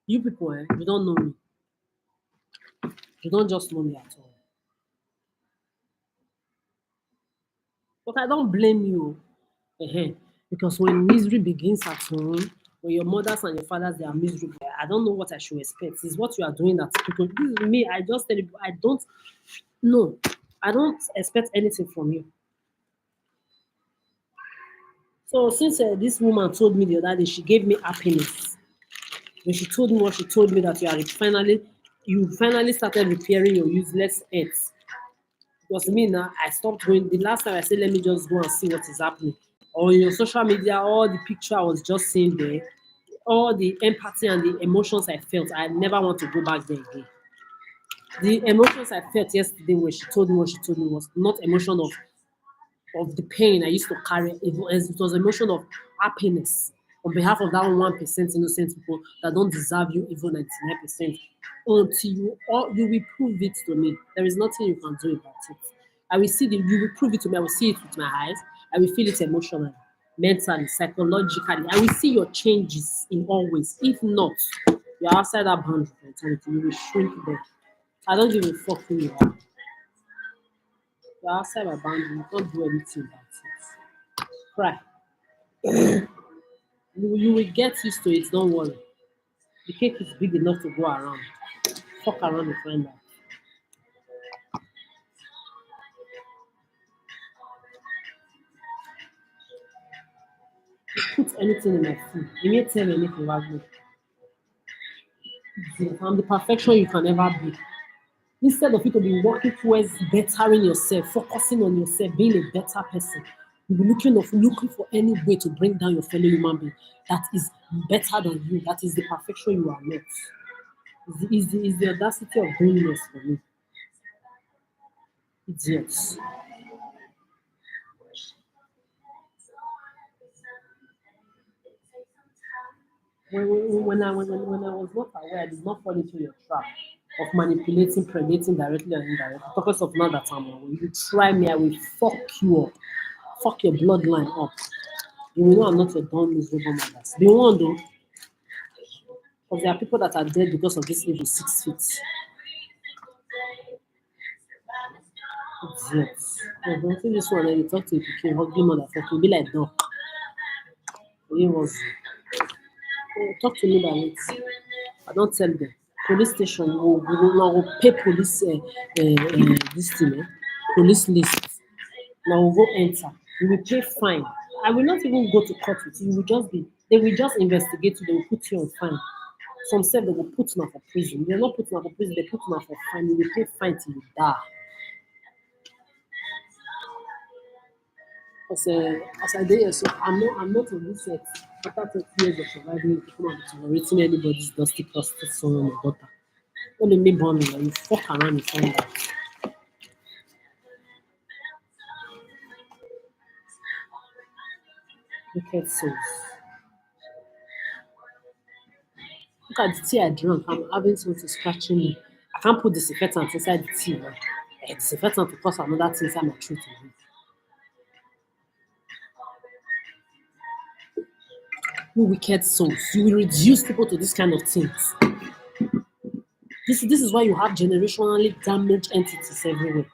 You people, you don't know me. You don't just know me at all. But I don't blame you. Because when misery begins at home, when your mothers and your fathers they are miserable, I don't know what I should expect. It's what you are doing that because this is me. I just tell you, I don't know. I don't expect anything from you. So since this woman told me the other day, she gave me happiness. When she told me what she told me, that you finally started repairing your useless earth. Because me now, I stopped going. The last time I said, let me just go and see what is happening. On your social media, all the picture I was just seeing there, all the empathy and the emotions I felt, I never want to go back there again. The emotions I felt yesterday when she told me what she told me was not emotion of the pain I used to carry. It was emotion of happiness on behalf of that 1% innocent people that don't deserve you even 99%. Until you will prove it to me. There is nothing you can do about it. I will see you will prove it to me. I will see it with my eyes. I will feel it emotionally, mentally, psychologically. I will see your changes in all ways. If not, you're outside that boundary for eternity. You will shrink there. I don't give a fuck who you are. You're outside my boundary. You can't do anything about it. Cry. You will get used to it, don't worry. The cake is big enough to go around. Fuck around and find out. Put anything in my food. You may tell me anything about me. I'm the perfection you can ever be. Instead of you to be working towards bettering yourself, focusing on yourself, being a better person, you'll be looking for any way to bring down your fellow human being that is better than you, that is the perfection you are not. Is the audacity of doing this for me. Idiots. When I was not aware, I did not fall into your trap of manipulating, predating directly and indirectly. Because of now that I'm aware, you try me, I will fuck you up, fuck your bloodline up. You will know I'm not your dumb, miserable mothers. The one though, because there are people that are dead because of this evil 6 feet. Idiots. See this one, and you talk to a pikin, ugly motherfucker, be like dog. He was. Talk to me direct. I don't tell them. Police station, we will pay police this thing, police list. Now we'll go enter. We will pay fine. I will not even go to court with you. You will just be, they will just investigate you, they will put you on fine. Some said they will put you for prison. They're not putting you for prison, they put you for fine. You will pay fine till you die. As I did here, so I'm not on this set. After 30 years of surviving, to come and be tolerating anybody's dusty cluster son or daughter. Don't make me born like you fuck around and find out. Wicked souls. Look at the tea I drank. I'm having something scratching me. I can't put disinfectant inside the tea now. Disinfectant to cause another thing inside my throat again. You wicked souls. You will reduce people to this kind of things. This is why you have generationally damaged entities everywhere.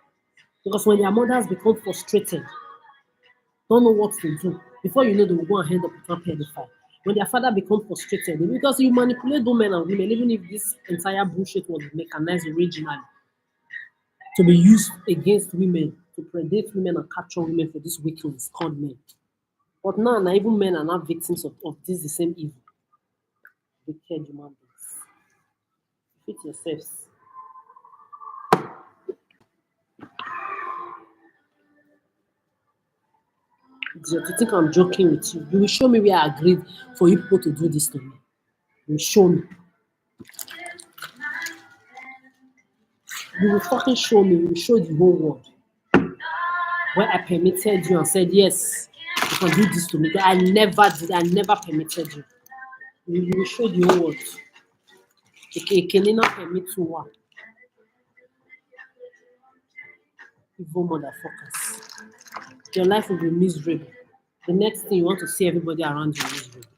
Because when their mothers become frustrated, don't know what to do, before you know they will go and end up with one pedophile. When their father becomes frustrated, because you manipulate both men and women, even if this entire bullshit was mechanized originally to be used against women, to predate women and capture women for this wickedness called men. But now even men are not victims of this the same evil. Wicked human beings. Fit yourselves. Idiot, you think I'm joking with you? You will show me where I agreed for you people to do this to me. You will show me. You will fucking show me. You will show the whole world where I permitted you and said, yes, you can do this to me. I never did. I never permitted you. You will show the whole world. Ekenina permit to what? Evil motherfuckers. Your life will be miserable. The next thing you want to see everybody around you miserable.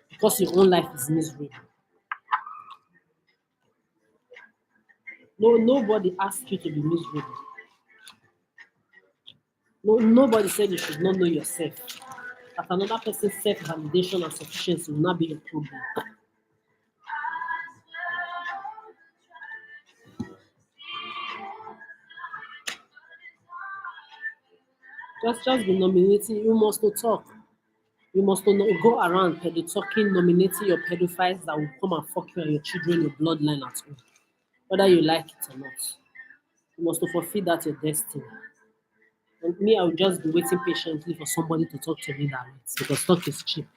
Because your own life is miserable. No, nobody asked you to be miserable. No, nobody said you should not know yourself. That another person's self-validation and sufficiency will not be your problem. Just be nominating. You must not talk. You must not go around talking, nominating your pedophiles that will come and fuck you and your children, your bloodline at home, whether you like it or not. You must not fulfill that your destiny. And me, I will just be waiting patiently for somebody to talk to me direct because talk is cheap.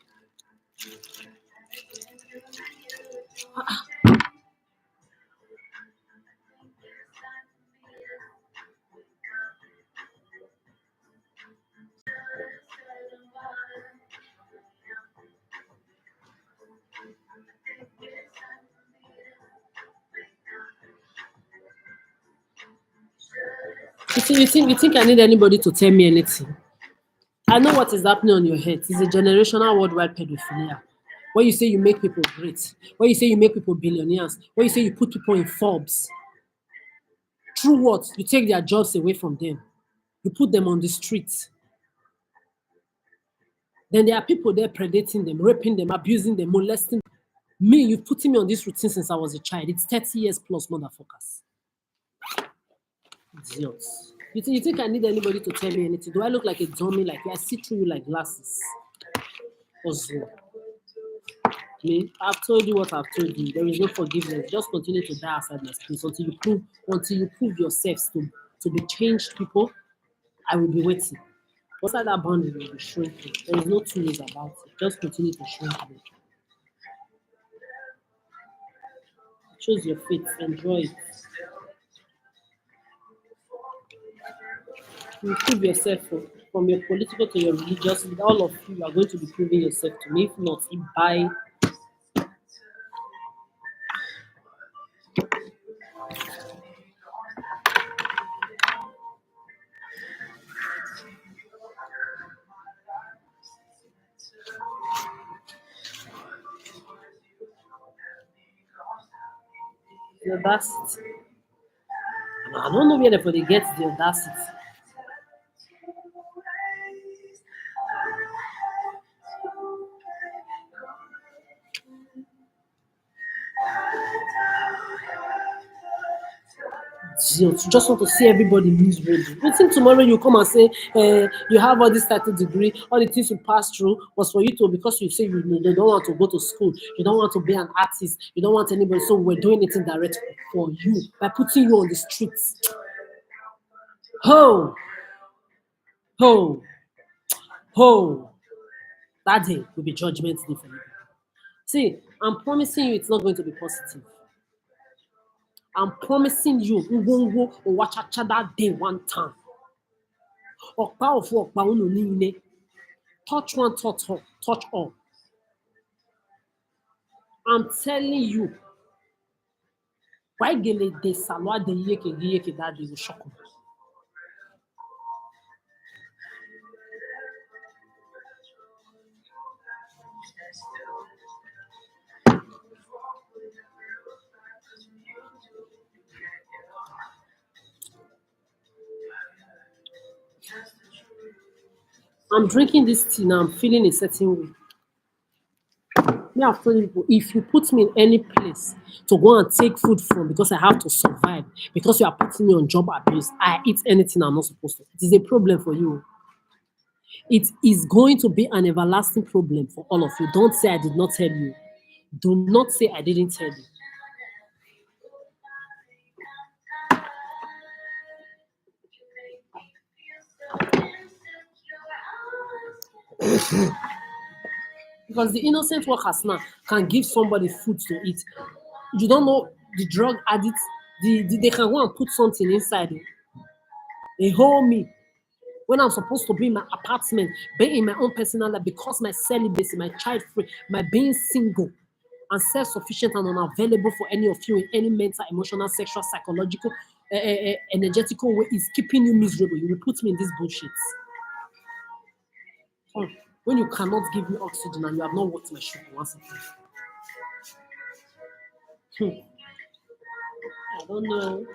You think I need anybody to tell me anything? I know what is happening on your head. It's a generational worldwide pedophilia. When you say you make people great, when you say you make people billionaires, when you say you put people in Forbes, through what? You take their jobs away from them. You put them on the streets. Then there are people there predating them, raping them, abusing them, molesting. Me, you've put me on this routine since I was a child. It's 30 years plus, motherfuckers. Idiots. You think I need anybody to tell me anything? Do I look like a dummy? Like I see through you like glasses? Also, me, I've told you what I've told you. There is no forgiveness. Just continue to die outside my space until you prove yourselves to be changed people. I will be waiting. Outside that boundary will be shrinking. There is no two ways about it. Just continue to shrink me. Choose your fate. Enjoy it. You prove yourself from your political to your religious. All of you are going to be proving yourself to me. If not, if by the audacity. And I don't know where they get the audacity. You just want to see everybody miserable. You think tomorrow you come and say you have all this title degree, all the things you pass through was for you to, because you say you don't want to go to school, you don't want to be an artist, you don't want anybody, so we're doing it in direct for you by putting you on the streets. Ho, ho, ho. That day will be judgment day for you. See, I'm promising you it's not going to be positive. I'm promising you, Ngongo Owachacha that day one time. Ọ̀pá ọ̀fọ̀ ọ̀pá unu niile. Touch one, touch all. I'm telling you, why gele de salwa de yeke that day will shock me. I'm drinking this tea now, I'm feeling a certain way. Me, I've told people, if you put me in any place to go and take food from because I have to survive, because you are putting me on job abuse, I eat anything I'm not supposed to. It is a problem for you. It is going to be an everlasting problem for all of you. Don't say I did not tell you. Do not say I didn't tell you. Because the innocent workers now can give somebody food to eat. You don't know the drug addicts, they can go and put something inside it. They hold me when I'm supposed to be in my apartment, be in my own personal life, because my celibacy, my child free, my being single and self-sufficient and unavailable for any of you in any mental, emotional, sexual, psychological, energetical way is keeping you miserable. You will put me in this bullshit. When you cannot give me oxygen and you have not worked my sugar once again. I don't know.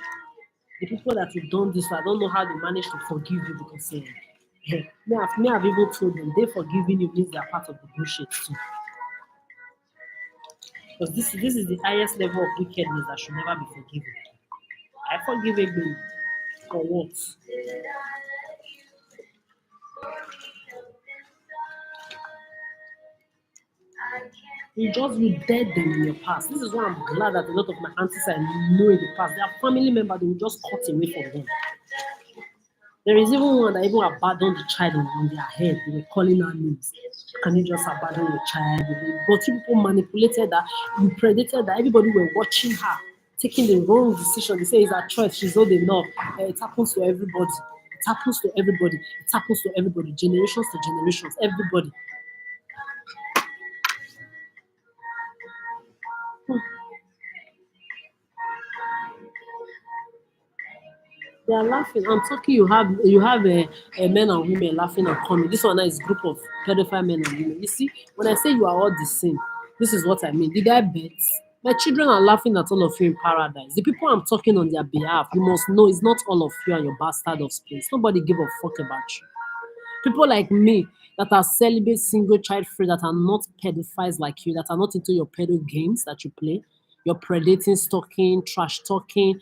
The people that you've done this, I don't know how they manage to forgive you because I've even told them they forgiving you means they're part of the bullshit too. Because this is the highest level of wickedness that should never be forgiven. I forgive again. For what? You dead them in your past. This is why I'm glad that a lot of my aunties I know in the past, their family member, they will just cut away from them. There is even one that even abandoned the child on their head. They were calling her names. Can you just abandon your child? But you people manipulated that. You predated that. Everybody were watching her, taking the wrong decision. They say it's her choice. She's old enough. It happens to everybody. It happens to everybody. It happens to everybody. Generations to generations. Everybody. They are laughing. I'm talking. You have a men and women laughing and coming. This one now is group of pedophile men and women. You see, when I say you are all the same, this is what I mean. Did I bet? My children are laughing at all of you in paradise. The people I'm talking on their behalf, you must know it's not all of you and your bastard of space. Nobody give a fuck about you. People like me that are celibate, single, child free, that are not pedophiles like you, that are not into your pedo games that you play, your predating, stalking, trash talking,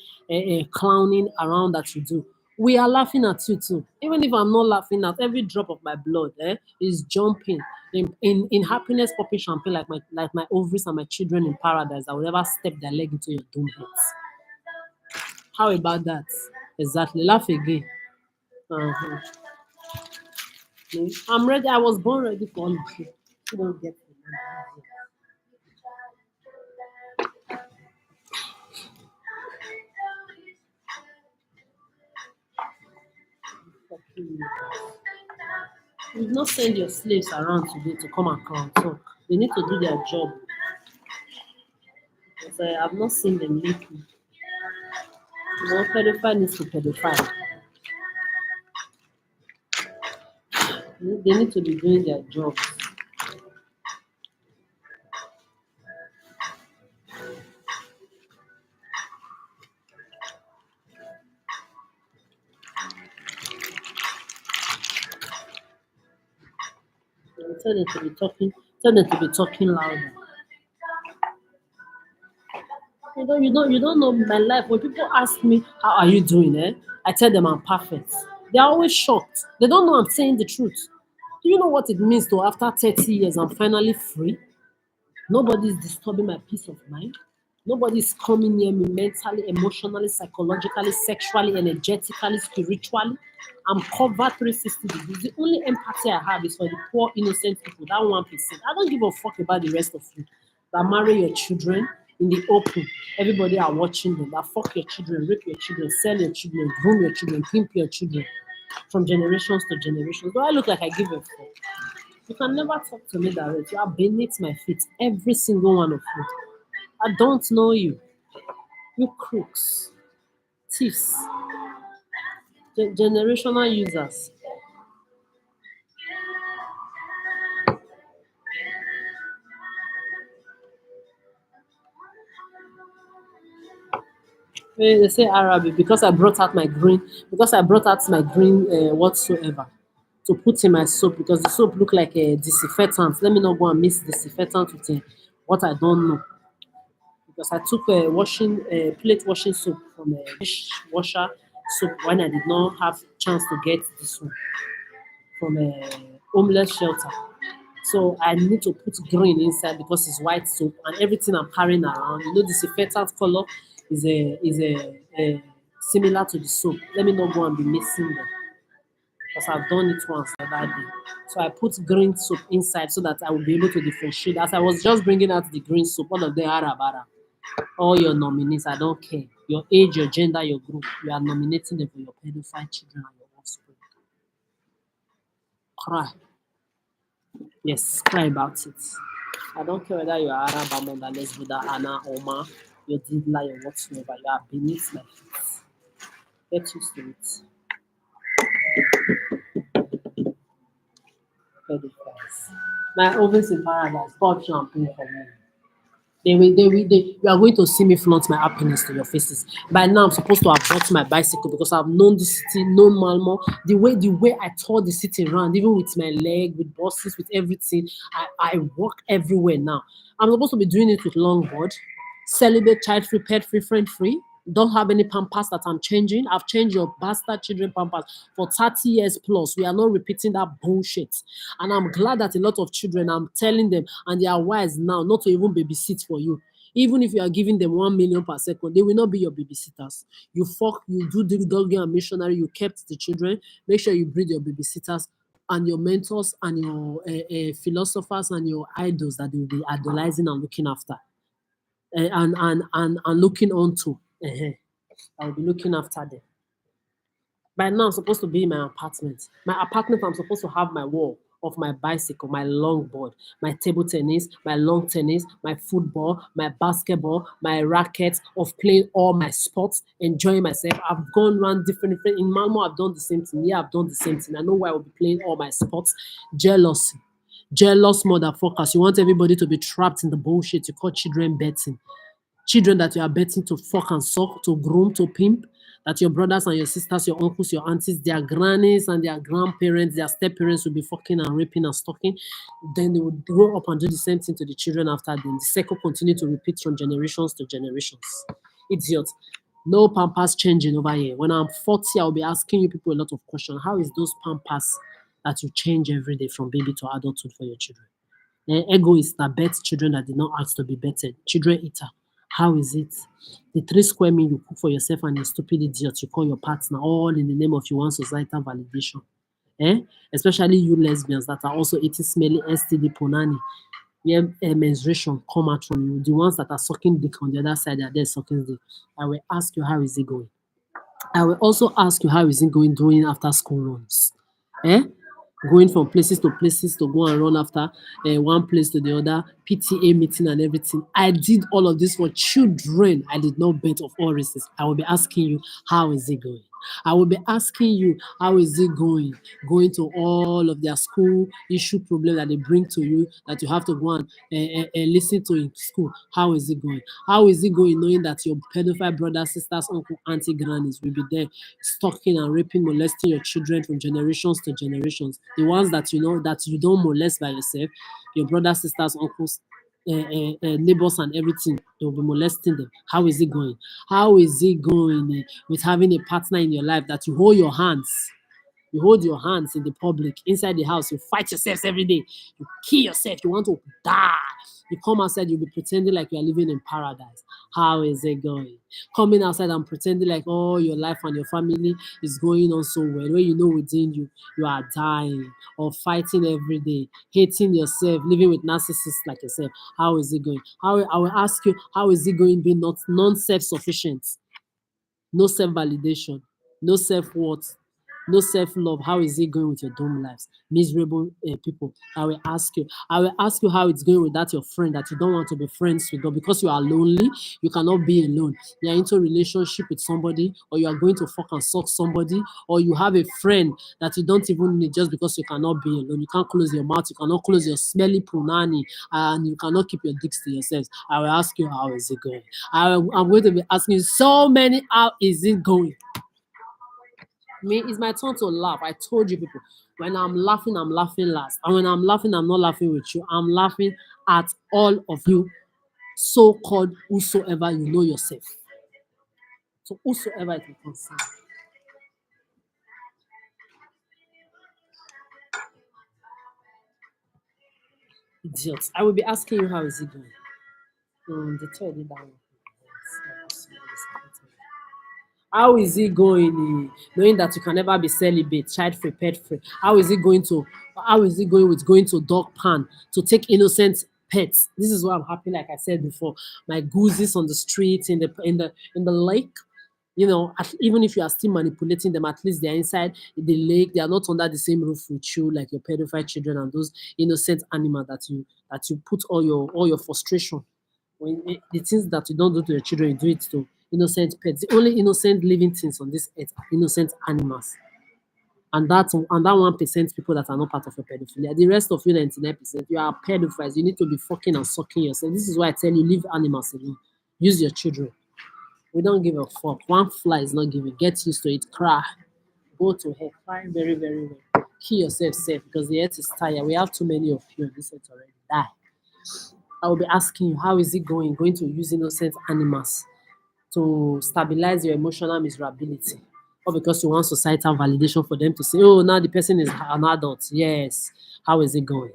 clowning around that you do. We are laughing at you too. Even if I'm not laughing at every drop of my blood, is jumping in happiness, popping champagne like my ovaries and my children in paradise that will never step their leg into your doom heads. How about that? Exactly. Laugh again. Uh-huh. I'm ready. I was born ready for all of you. You don't get me. Fucking you did not send your slaves around today to come and come talk. They need to do their job. Because I have not seen them lately. Pedophile needs to pedophile. They need to be doing their jobs. Tell them to be talking. Tell them to be talking louder. You don't know my life. When people ask me how are you doing, I tell them I'm perfect. They're always shocked. They don't know I'm saying the truth. Do you know what it means to after 30 years I'm finally free? Nobody's disturbing my peace of mind. Nobody's coming near me mentally, emotionally, psychologically, sexually, energetically, spiritually. I'm covered 360 degrees. The only empathy I have is for the poor, innocent people, that 1%. I don't give a fuck about the rest of you that marry your children in the open. Everybody are watching them. That fuck your children, rape your children, sell your children, groom your children, pimp your children from generations to generations. Do I look like I give a fuck? You can never talk to me direct. You are beneath my feet, every single one of you. I don't know you. You crooks, thieves, generational users. They say Arabic because I brought out my green whatsoever to put in my soap because the soap look like a disinfectant. Let me not go and mix disinfectant with what I don't know. Because I took a plate washing soap from a dishwasher soap when I did not have chance to get this one from a homeless shelter. So I need to put green inside because it's white soap and everything I'm carrying around. Disinfectant color is a similar to the soap. Let me not go and be mixing them because I've done it once the other day. So I put green soap inside so that I will be able to differentiate. As I was just bringing out the green soap, all of them are bara. All your nominees, I don't care. Your age, your gender, your group, you are nominating them for your pedophile children and your offspring. Cry. Yes, cry about it. I don't care whether you are Arab, Amanda, Lesbuda, Anna, Oma, your Dibla, your whatsoever. You are beneath my feet. Get used to it. Pedophiles. My ovens in paradise. Pop champagne for me. You are going to see me flaunt my happiness to your faces. By now, I'm supposed to have bought my bicycle because I've known this city, known Malmo. The way I tour the city around, even with my leg, with buses, with everything, I walk everywhere now. I'm supposed to be doing it with longboard, celibate, child free, pet free, friend free. Don't have any pampers that I'm changing. I've changed your bastard children pampers for 30 years plus. We are not repeating that bullshit. And I'm glad that a lot of children, I'm telling them, and they are wise now not to even babysit for you. Even if you are giving them 1 million per second, they will not be your babysitters. You do the doggy and missionary, you kept the children. Make sure you breed your babysitters and your mentors and your philosophers and your idols that they will be idolizing and looking after and looking onto. I will be looking after them. By now, I'm supposed to be in my apartment. My apartment, I'm supposed to have my wall of my bicycle, my longboard, my table tennis, my long tennis, my football, my basketball, my rackets of playing all my sports, enjoying myself. I've gone around different. In Malmo, I've done the same thing. Yeah, I've done the same thing. I know why I will be playing all my sports. Jealousy. Jealous motherfuckers. You want everybody to be trapped in the bullshit. You call children betting. Children that you are betting to fuck and suck, to groom, to pimp, that your brothers and your sisters, your uncles, your aunties, their grannies and their grandparents, their step parents will be fucking and raping and stalking. Then they would grow up and do the same thing to the children after them. The cycle continue to repeat from generations to generations. Idiots. No pampers changing over here. When I'm 40, I'll be asking you people a lot of questions. How is those pampers that you change every day from baby to adulthood for your children? Egoist that bets children that did not ask to be betted. Children eater. How is it? The 3 square meal you cook for yourself and a stupid idiot you call your partner, all in the name of you want societal validation. Especially you lesbians that are also eating smelly STD punani, where menstruation come out from you. The ones that are sucking dick on the other side, they are there sucking dick. I will ask you, how is it going? I will also ask you, how is it going doing after school runs? Going from places to go and run after one place to the other, PTA meeting and everything. I did all of this for children. I did not bet of all races. I will be asking you, how is it going? I will be asking you, how is it going? Going to all of their school issue problem that they bring to you that you have to go and listen to in school. How is it going? How is it going knowing that your pedophile brothers, sisters, uncle, auntie, grannies will be there stalking and raping, molesting your children from generations to generations? The ones that you know that you don't molest by yourself, your brothers, sisters, uncles, neighbors and everything, they'll be molesting them. How is it going? How is it going with having a partner in your life that you hold your hands? You hold your hands in the public, inside the house, you fight yourselves every day. You kill yourself, you want to die. You come outside, you'll be pretending like you're living in paradise. How is it going? Coming outside and pretending like all your life and your family is going on so well. When you know within you, you are dying or fighting every day, hating yourself, living with narcissists like yourself. How is it going? I will ask you, how is it going being not non-self-sufficient? No self-validation, no self-worth, no self-love. How is it going with your dumb lives? Miserable people. I will ask you. I will ask you how it's going with that your friend that you don't want to be friends with, but because you are lonely, you cannot be alone. You are into a relationship with somebody, or you are going to fuck and suck somebody, or you have a friend that you don't even need just because you cannot be alone. You can't close your mouth, you cannot close your smelly punani, and you cannot keep your dicks to yourselves. I will ask you, how is it going? I'm going to be asking you so many, how is it going? Me, it's my turn to laugh. I told you people, when I'm laughing last. And when I'm laughing, I'm not laughing with you. I'm laughing at all of you, so-called whosoever you know yourself. So whosoever it may concern. Idiots. I will be asking you, how is it going? The third did that one. How is it going? Knowing that you can never be celibate, child free, pet free. How is it going to? How is it going with going to dog pan to take innocent pets? This is why I'm happy. Like I said before, my gooses on the street, in the lake. You know, even if you are still manipulating them, at least they're inside the lake. They are not under the same roof with you, like your pedophile children and those innocent animals that you put all your frustration. When the things that you don't do to your children, you do it to innocent pets. The only innocent living things on this earth are innocent animals. And that 1% people that are not part of your pedophilia. The rest of you 99%, you are pedophiles. You need to be fucking and sucking yourself. This is why I tell you, leave animals alone. Use your children. We don't give a fuck. One fly is not giving. Get used to it. Cry. Go to hell. Cry very, very well. Kill yourself safe because the earth is tired. We have too many of you on this earth already. Die. I will be asking you, how is it going? Going to use innocent animals to stabilize your emotional miserability, or because you want societal validation for them to say, oh, now the person is an adult. Yes. How is it going?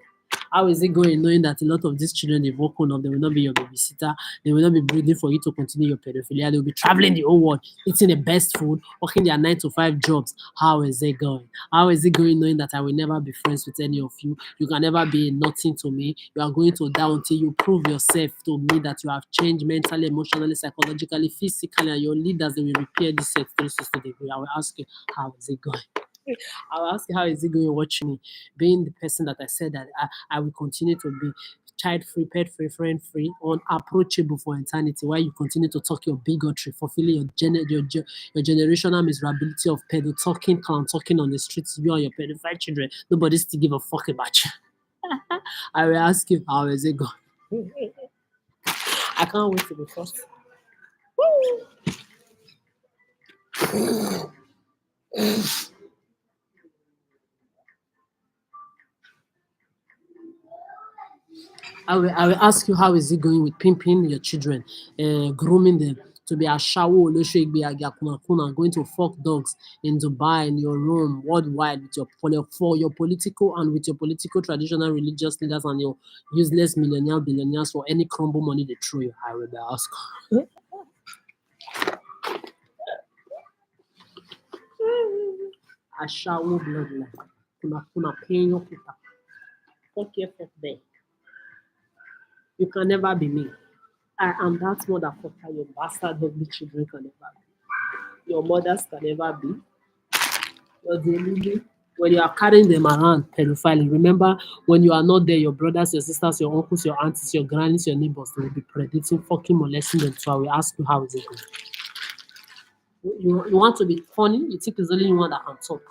How is it going knowing that a lot of these children they've woken up, they will not be your babysitter, they will not be breathing for you to continue your pedophilia, they will be traveling the whole world, eating the best food, working their 9 to 5 jobs. How is it going? How is it going knowing that I will never be friends with any of you? You can never be nothing to me. You are going to die until you prove yourself to me that you have changed mentally, emotionally, psychologically, physically, and your leaders they will repair this at 360 degree. I will ask you, how is it going? I'll ask you how is it going watching me, being the person that I said that I will continue to be child free, pet free, friend free, unapproachable for eternity, while you continue to talk your bigotry, fulfilling your generational miserability of pedo talking, clown talking on the streets, you and your pedophile children. Nobody still give a fuck about you. I will ask you, how is it going? I can't wait to be first. I will ask you how is it going with pimping your children, grooming them to be Ashawo, Olosegbe, Agakunakuna, going to fuck dogs in Dubai, in your room, worldwide, with for your political and with your political traditional religious leaders and your useless millionaire billionaires for any crumble money they throw you. I will ask. Ashawo bloodline. Kuna paying your puta. Fuck your fuck there. You can never be me. I am that motherfucker your bastard ugly children can never be. Your mothers can never be. Your daily when you are carrying them around pedophiling. Remember when you are not there, your brothers, your sisters, your uncles, your aunties, your grannies, your neighbors, they will be predicting, fucking molesting them. So I will ask you how is it going? You want to be funny, you think it's only you one that can talk.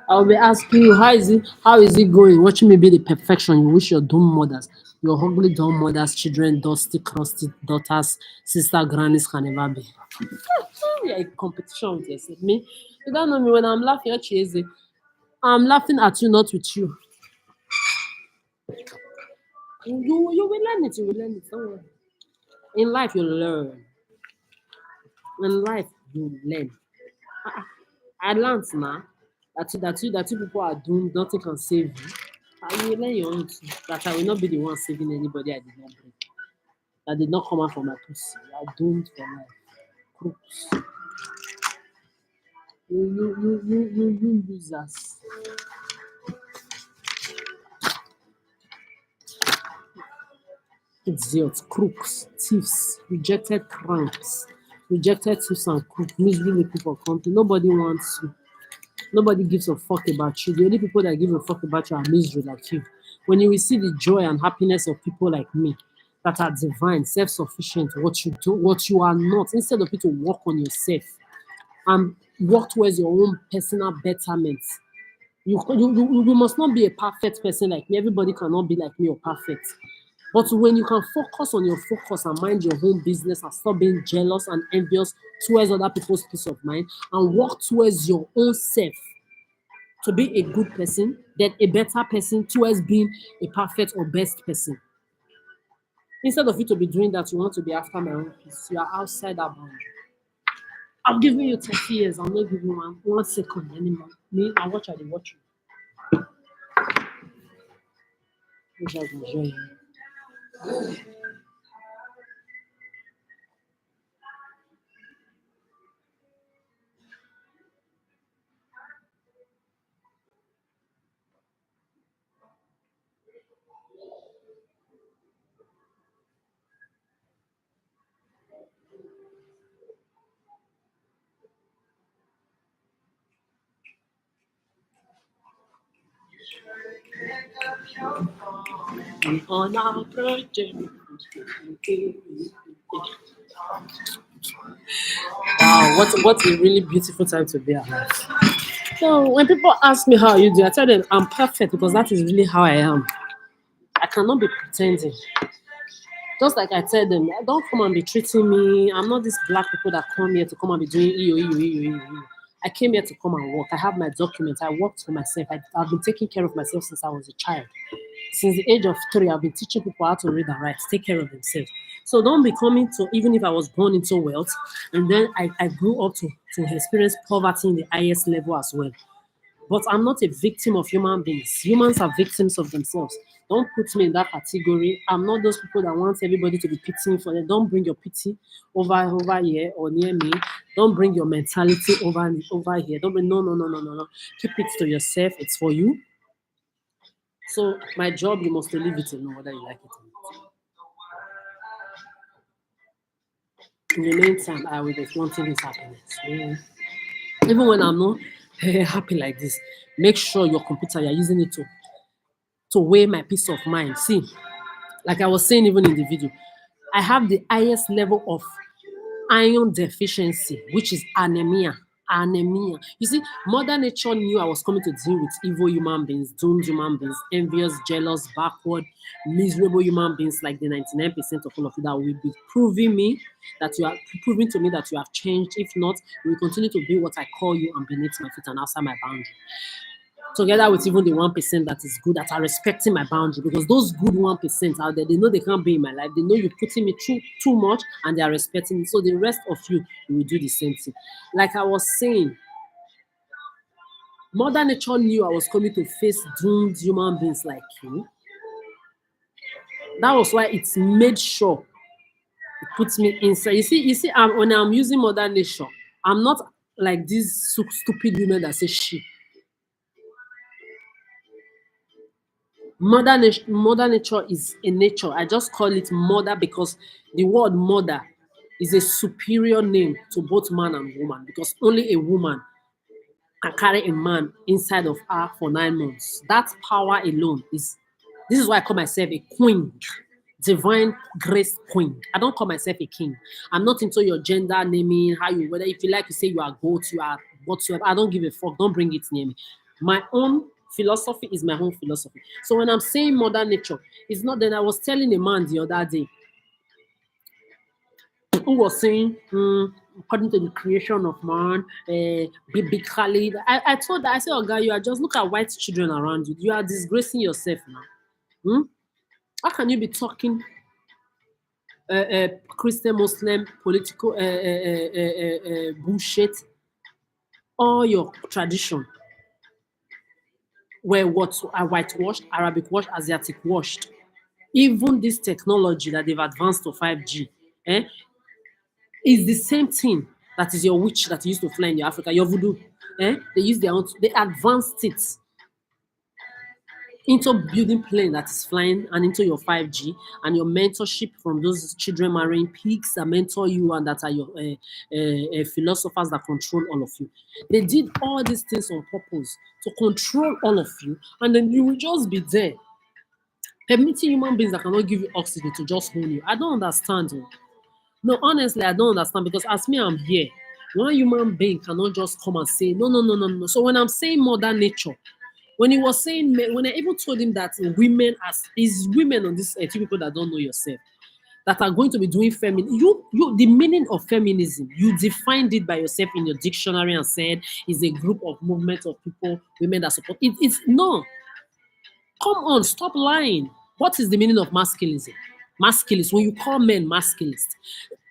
I'll be asking you how is it going? Watching me be the perfection you wish your dumb mothers, your ugly dumb mothers, children, dusty, crusty daughters, sister, grannies can never be. You're in competition with yourself. Me, you don't know me when I'm laughing at you. I'm laughing at you, not with you. You will learn it, you will learn it. Don't worry. In life you learn. In life you learn. I learned now that you people are doing nothing can save you. And you will learn your own too. That I will not be the one saving anybody I did not break. That did not come out from my pussy. You are doomed for life. Crooks. You users. Idiots, crooks, thieves, rejected cranks, rejected thieves and crooks, misery looking for company. Nobody wants you. Nobody gives a fuck about you. The only people that give a fuck about you are misery like you. When you will see the joy and happiness of people like me that are divine, self-sufficient, what you do, what you are not, instead of you to work on yourself and work towards your own personal betterment. You must not be a perfect person like me. Everybody cannot be like me or perfect. But when you can focus on your focus and mind your own business and stop being jealous and envious towards other people's peace of mind and work towards your own self to be a good person, then a better person towards being a perfect or best person. Instead of you to be doing that, you want to be after my own peace. You are outside that boundary. I'm giving you 30 years. I'm not giving you one second anymore. Me, I watch you. Wish I could join you. On our project. Wow, what a really beautiful time to be alive. So when people ask me how you do, I tell them I'm perfect because that is really how I am. I cannot be pretending. Just like I tell them, don't come and be treating me. I'm not these black people that come here to come and be doing EO. I came here to come and work. I have my documents. I worked for myself. I've been taking care of myself since I was a child. Since the age of 3, I've been teaching people how to read and write, take care of themselves. So don't be coming to, even if I was born into wealth, and then I grew up to experience poverty in the highest level as well. But I'm not a victim of human beings. Humans are victims of themselves. Don't put me in that category. I'm not those people that want everybody to be pitying for them. Don't bring your pity over here or near me. Don't bring your mentality over here. Don't bring no. Keep it to yourself. It's for you. So my job, you must leave it alone, whether you like it or not. In the meantime, I will be wanting this happiness. Even when I'm not happy like this, make sure your computer you're using it to weigh my peace of mind. See, like I was saying even in the video, I have the highest level of iron deficiency, which is anemia. Anemia. You see, Mother Nature knew I was coming to deal with evil human beings, doomed human beings, envious, jealous, backward, miserable human beings like the 99% of all of you that will be proving to me that you have changed. If not, you will continue to be what I call you and beneath my feet and outside my boundary, together with even the 1% that is good, that are respecting my boundary, because those good 1% out there, they know they can't be in my life. They know you're putting me through too much and they are respecting me. So the rest of you will do the same thing. Like I was saying, Mother Nature knew I was coming to face doomed human beings like you. That was why it's made sure it puts me inside. You see, when I'm using Mother Nature, I'm not like these stupid women that say she. Mother nature is a nature. I just call it mother because the word mother is a superior name to both man and woman, because only a woman can carry a man inside of her for 9 months. That power alone is. This is why I call myself a queen, divine grace queen. I don't call myself a king. I'm not into your gender naming, how you, whether if you like to say you are goat, you are whatsoever. I don't give a fuck. Don't bring it near me. My own philosophy is my own philosophy. So when I'm saying mother nature, it's not that I was telling a man the other day who was saying, according to the creation of man, biblically, I told that, I said, oh God, you are just look at white children around you. You are disgracing yourself now. How can you be talking Christian, Muslim, political bullshit, all your tradition were what are whitewashed, Arabic washed, Asiatic washed. Even this technology that they've advanced to 5G, is the same thing that is your witch that used to fly in your Africa, your voodoo. They use their own, they advanced it into building plane that is flying and into your 5G and your mentorship from those children marrying pigs that mentor you and that are your philosophers that control all of you. They did all these things on purpose to control all of you, and then you will just be there permitting human beings that cannot give you oxygen to just hold you. I don't understand. No, honestly, I don't understand, because as me, I'm here. One human being cannot just come and say, no. So when I'm saying mother nature, when he was saying, when I even told him that women, as is women on this earth, you people that don't know yourself, that are going to be doing feminine, the meaning of feminism, you defined it by yourself in your dictionary and said is a group of movement of people, women that support it. It's no. Come on, stop lying. What is the meaning of masculinism? Masculist, when you call men masculist.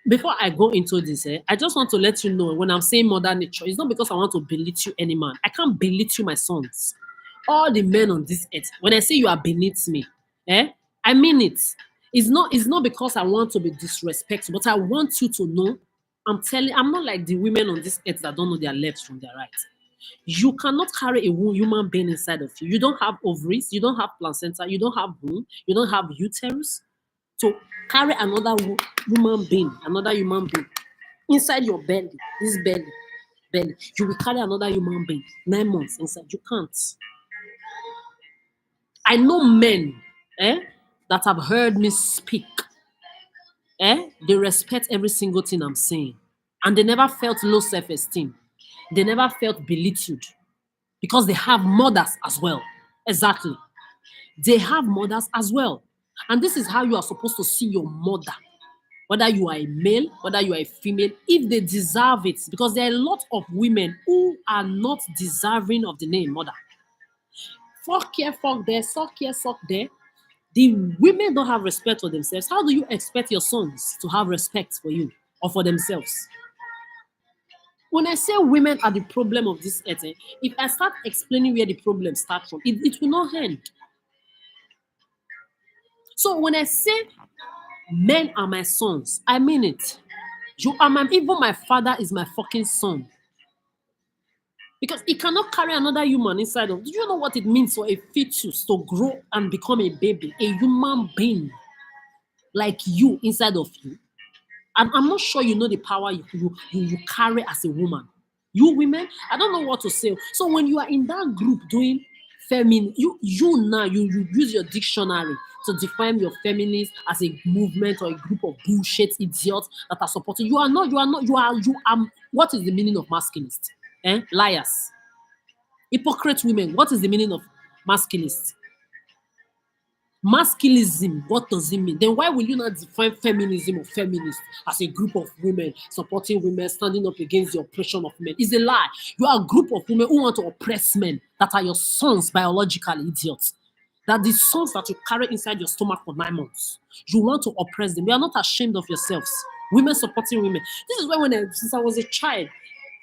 Before I go into this, I just want to let you know, when I'm saying mother nature, it's not because I want to belittle any man. I can't belittle my sons. All the men on this earth, when I say you are beneath me, Eh? I mean it. It's not because I want to be disrespectful, but I want you to know. I'm not like the women on this earth that don't know their left from their right. You cannot carry a human being inside of you. You don't have ovaries, you don't have placenta, you don't have womb, you don't have uterus. To carry another human being inside your belly, this belly, you will carry another human being 9 months inside. You can't. I know men that have heard me speak. They respect every single thing I'm saying. And they never felt low self-esteem. They never felt belittled because they have mothers as well. Exactly. They have mothers as well. And this is how you are supposed to see your mother, whether you are a male, whether you are a female, if they deserve it. Because there are a lot of women who are not deserving of the name mother. Fuck here, fuck there, suck here, suck there. The women don't have respect for themselves. How do you expect your sons to have respect for you or for themselves? When I say women are the problem of this earth, if I start explaining where the problem starts from, it will not end. So when I say men are my sons, I mean it. Even my father is my fucking son. Because he cannot carry another human inside of. Do you know what it means for a fetus to grow and become a baby, a human being like you inside of you? And I'm not sure you know the power you carry as a woman. You women, I don't know what to say. So when you are in that group doing feminine, you use your dictionary to define your feminist as a movement or a group of bullshit idiots that are supporting. You are what is the meaning of masculinist? Liars. Hypocrite women. What is the meaning of masculinist? Masculinism, what does it mean? Then why will you not define feminism or feminist as a group of women supporting women, standing up against the oppression of men? It's a lie. You are a group of women who want to oppress men that are your sons biologically, idiots. That the sons that you carry inside your stomach for 9 months, you want to oppress them. You are not ashamed of yourselves. Women supporting women. This is why since I was a child,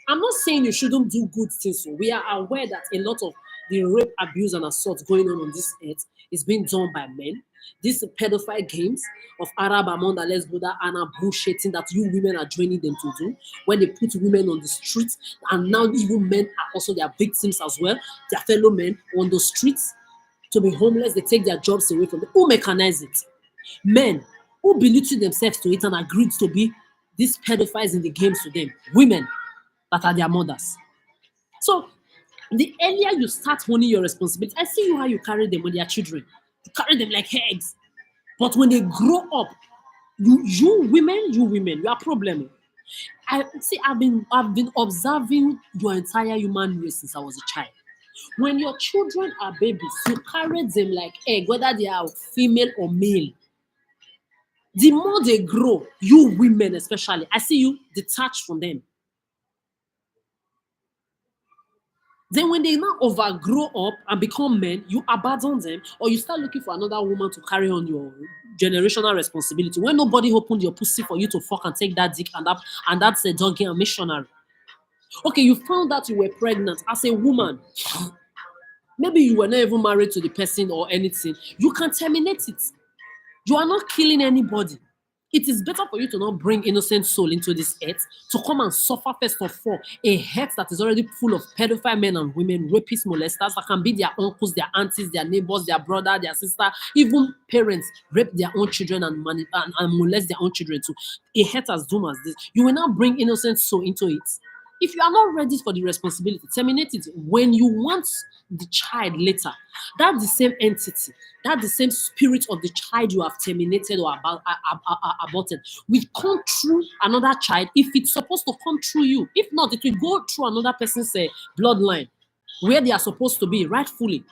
I'm not saying you shouldn't do good things. So we are aware that a lot of the rape, abuse, and assault going on this earth is being done by men. These pedophile games of Arab Amanda, Lesboda, Anna bullshitting that you women are joining them to do when they put women on the streets, and now even men are also their victims as well. Their fellow men on the streets to be homeless, they take their jobs away from them. Who mechanize it? Men who belittle themselves to it and agreed to be these pedophiles in the games to them. Women that are their mothers. So the earlier you start owning your responsibility, I see you how you carry them when they are children. You carry them like eggs. But when they grow up, you women, you are a problem. I've been observing your entire human race since I was a child. When your children are babies, you carry them like egg, whether they are female or male. The more they grow, you women especially, I see you detached from them. Then when they now overgrow up and become men, you abandon them or you start looking for another woman to carry on your generational responsibility. When nobody opened your pussy for you to fuck and take that dick and that's a donkey and missionary. Okay, you found out you were pregnant as a woman. Maybe you were not even married to the person or anything. You can terminate it. You are not killing anybody. It is better for you to not bring innocent soul into this earth to come and suffer first of all a earth that is already full of pedophile men and women, rapists, molesters that can be their uncles, their aunties, their neighbors, their brother, their sister, even parents rape their own children and molest their own children too. A earth as doomed as this, you will not bring innocent soul into it. If you are not ready for the responsibility, terminate it when you want the child later. That's the same entity, that's the same spirit of the child you have terminated or aborted will come through another child if it's supposed to come through you. If not, it will go through another person's bloodline where they are supposed to be rightfully.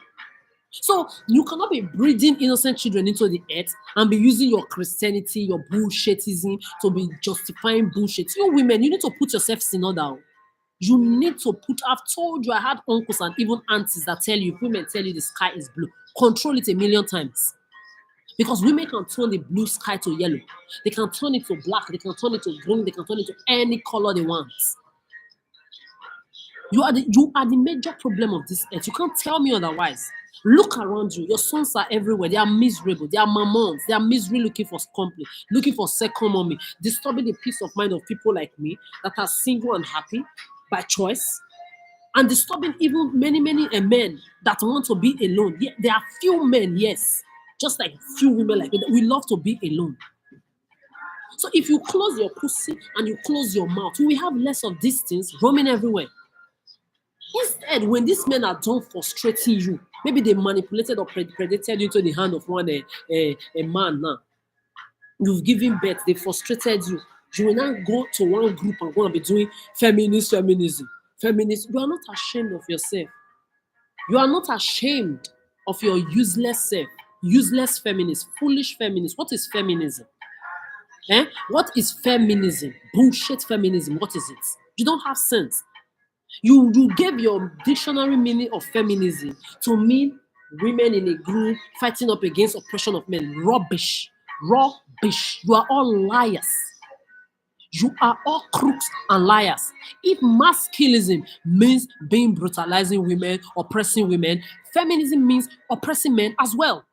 So you cannot be breeding innocent children into the earth and be using your Christianity, your bullshitism to be justifying bullshit. You women, you need to put yourselves in order. You need to I've told you, I had uncles and even aunties that tell you, women tell you the sky is blue. Control it a million times. Because women can turn the blue sky to yellow. They can turn it to black. They can turn it to green. They can turn it to any color they want. You are the major problem of this earth. You can't tell me otherwise. Look around you. Your sons are everywhere. They are miserable. They are mammons. They are misery looking for company, looking for second mommy, disturbing the peace of mind of people like me that are single and happy by choice, and disturbing even many men that want to be alone. Yeah, there are few men, yes, just like few women like me, that we love to be alone. So if you close your pussy and you close your mouth, we have less of these things roaming everywhere. Instead, when these men are done frustrating you, maybe they manipulated or predated you into the hand of one a man now. You've given birth, they frustrated you. You will now go to one group and go and be doing feminism. Feminist. You are not ashamed of yourself. You are not ashamed of your useless self. Useless feminist, foolish feminist. What is feminism? What is feminism? Bullshit feminism. What is it? You don't have sense. You gave your dictionary meaning of feminism to mean women in a group fighting up against oppression of men. Rubbish. Rubbish. You are all liars. You are all crooks and liars. If masculinism means being brutalizing women, oppressing women, feminism means oppressing men as well.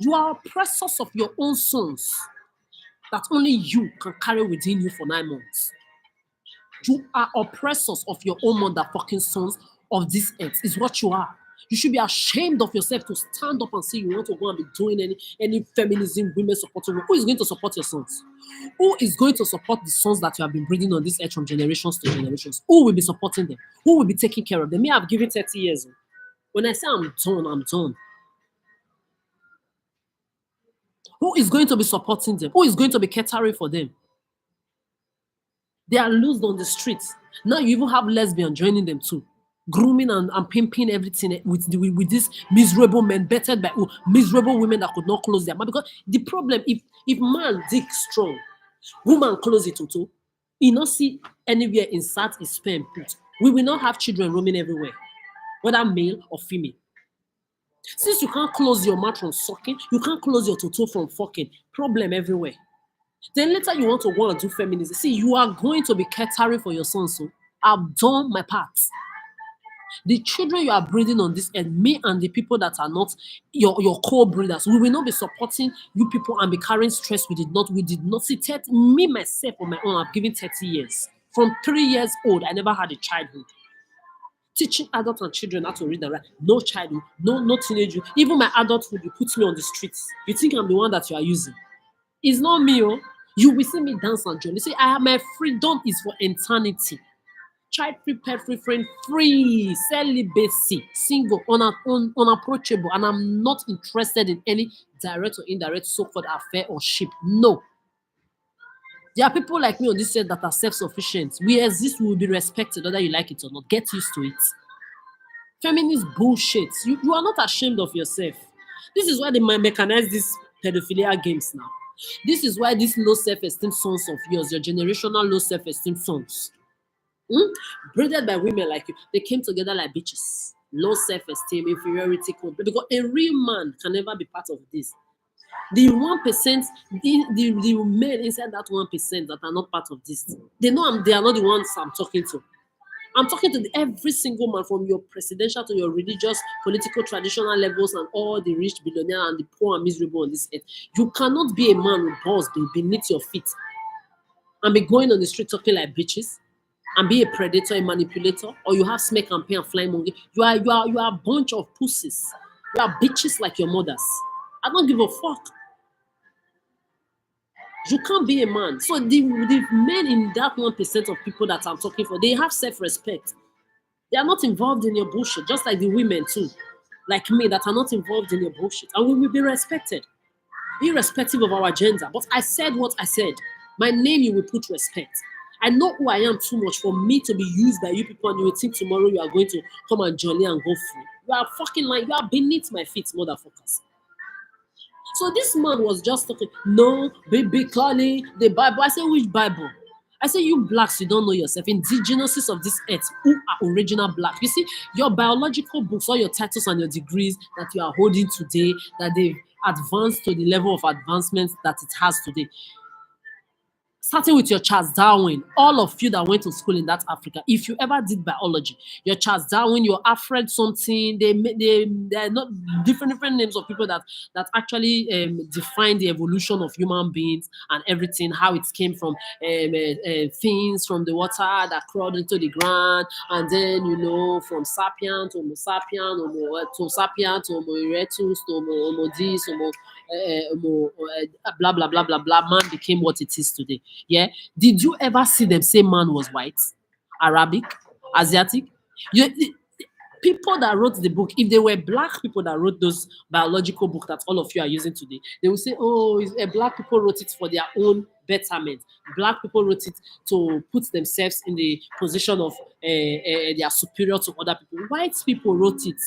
You are oppressors of your own sons that only you can carry within you for 9 months. You are oppressors of your own motherfucking sons of this earth, is what you are. You should be ashamed of yourself to stand up and say you want to go and be doing any feminism, women supporting. Who is going to support your sons? Who is going to support the sons that you have been breeding on this earth from generations to generations? Who will be supporting them? Who will be taking care of them? Me, I've given 30 years. When I say I'm done, I'm done. Who is going to be supporting them? Who is going to be catering for them? They are loosed on the streets. Now you even have lesbians joining them too. Grooming and pimping everything with these miserable men, bettered by miserable women that could not close their mouth. Because the problem, if man dick strong, woman close it too, you not see anywhere insert his sperm put. We will not have children roaming everywhere, whether male or female. Since you can't close your mouth from sucking, you can't close your toto from fucking. Problem everywhere. Then later you want to go and do feminism. See, you are going to be catering for your son, so I've done my part. The children you are breeding on this earth, me and the people that are not your co-breeders, we will not be supporting you people and be carrying stress. We did not see 30, me myself on my own, I've given 30 years. From 3 years old, I never had a childhood. Teaching adults and children how to read and write. No childhood, no teenagehood. Even my adulthood, you put me on the streets. You think I'm the one that you are using. It's not me, oh. You will see me dance and join. You see, my freedom is for eternity. Child free, pet free, friend free, celibacy, single, unapproachable, and I'm not interested in any direct or indirect so-called affair or ship. No. There are people like me on this set that are self-sufficient. We exist, we will be respected, whether you like it or not. Get used to it. Feminist bullshit. You are not ashamed of yourself. This is why they mechanize these pedophilia games now. This is why these low self-esteem sons of yours, your generational low self-esteem sons, breeded by women like you, they came together like bitches. Low self-esteem, inferiority complex. Because a real man can never be part of this. The 1%, the men inside that 1% that are not part of this, they know they are not the ones I'm talking to. I'm talking to every single man, from your presidential to your religious, political, traditional levels, and all the rich billionaire and the poor and miserable on this earth. You cannot be a man with balls beneath your feet and be going on the street talking like bitches and be a predator, a manipulator, or you have smear campaign and flying monkey. You are a bunch of pussies. You are bitches like your mothers. I don't give a fuck. You can't be a man. So the men in that 1% of people that I'm talking for, they have self-respect. They are not involved in your bullshit, just like the women too, like me, that are not involved in your bullshit. And we will be respected, irrespective of our gender. But I said what I said. My name, you will put respect. I know who I am too much for me to be used by you people, and you will think tomorrow you are going to come and jolly and go free. You are fucking like, you are beneath my feet, motherfuckers. So this man was just talking, no, baby, clearly the Bible. I said, which Bible? I say, you blacks, you don't know yourself. Indigenouses of this earth, who are original black. You see, your biological books, all your titles and your degrees that you are holding today, that they've advanced to the level of advancement that it has today. Starting with your Charles Darwin, all of you that went to school in that Africa, if you ever did biology, your Charles Darwin, your Alfred something, they are not different names of people that actually define the evolution of human beings and everything, how it came from things from the water that crawled into the ground, and then from sapien to Homo sapien, Homo to sapien to Homo erectus to Homo this, blah blah blah blah blah. Man became what it is today. Yeah. Did you ever see them say man was white, Arabic, Asiatic? You, people that wrote the book, if they were black people that wrote those biological books that all of you are using today, they will say, oh, black people wrote it for their own betterment. Black people wrote it to put themselves in the position of they are superior to other people. White people wrote it.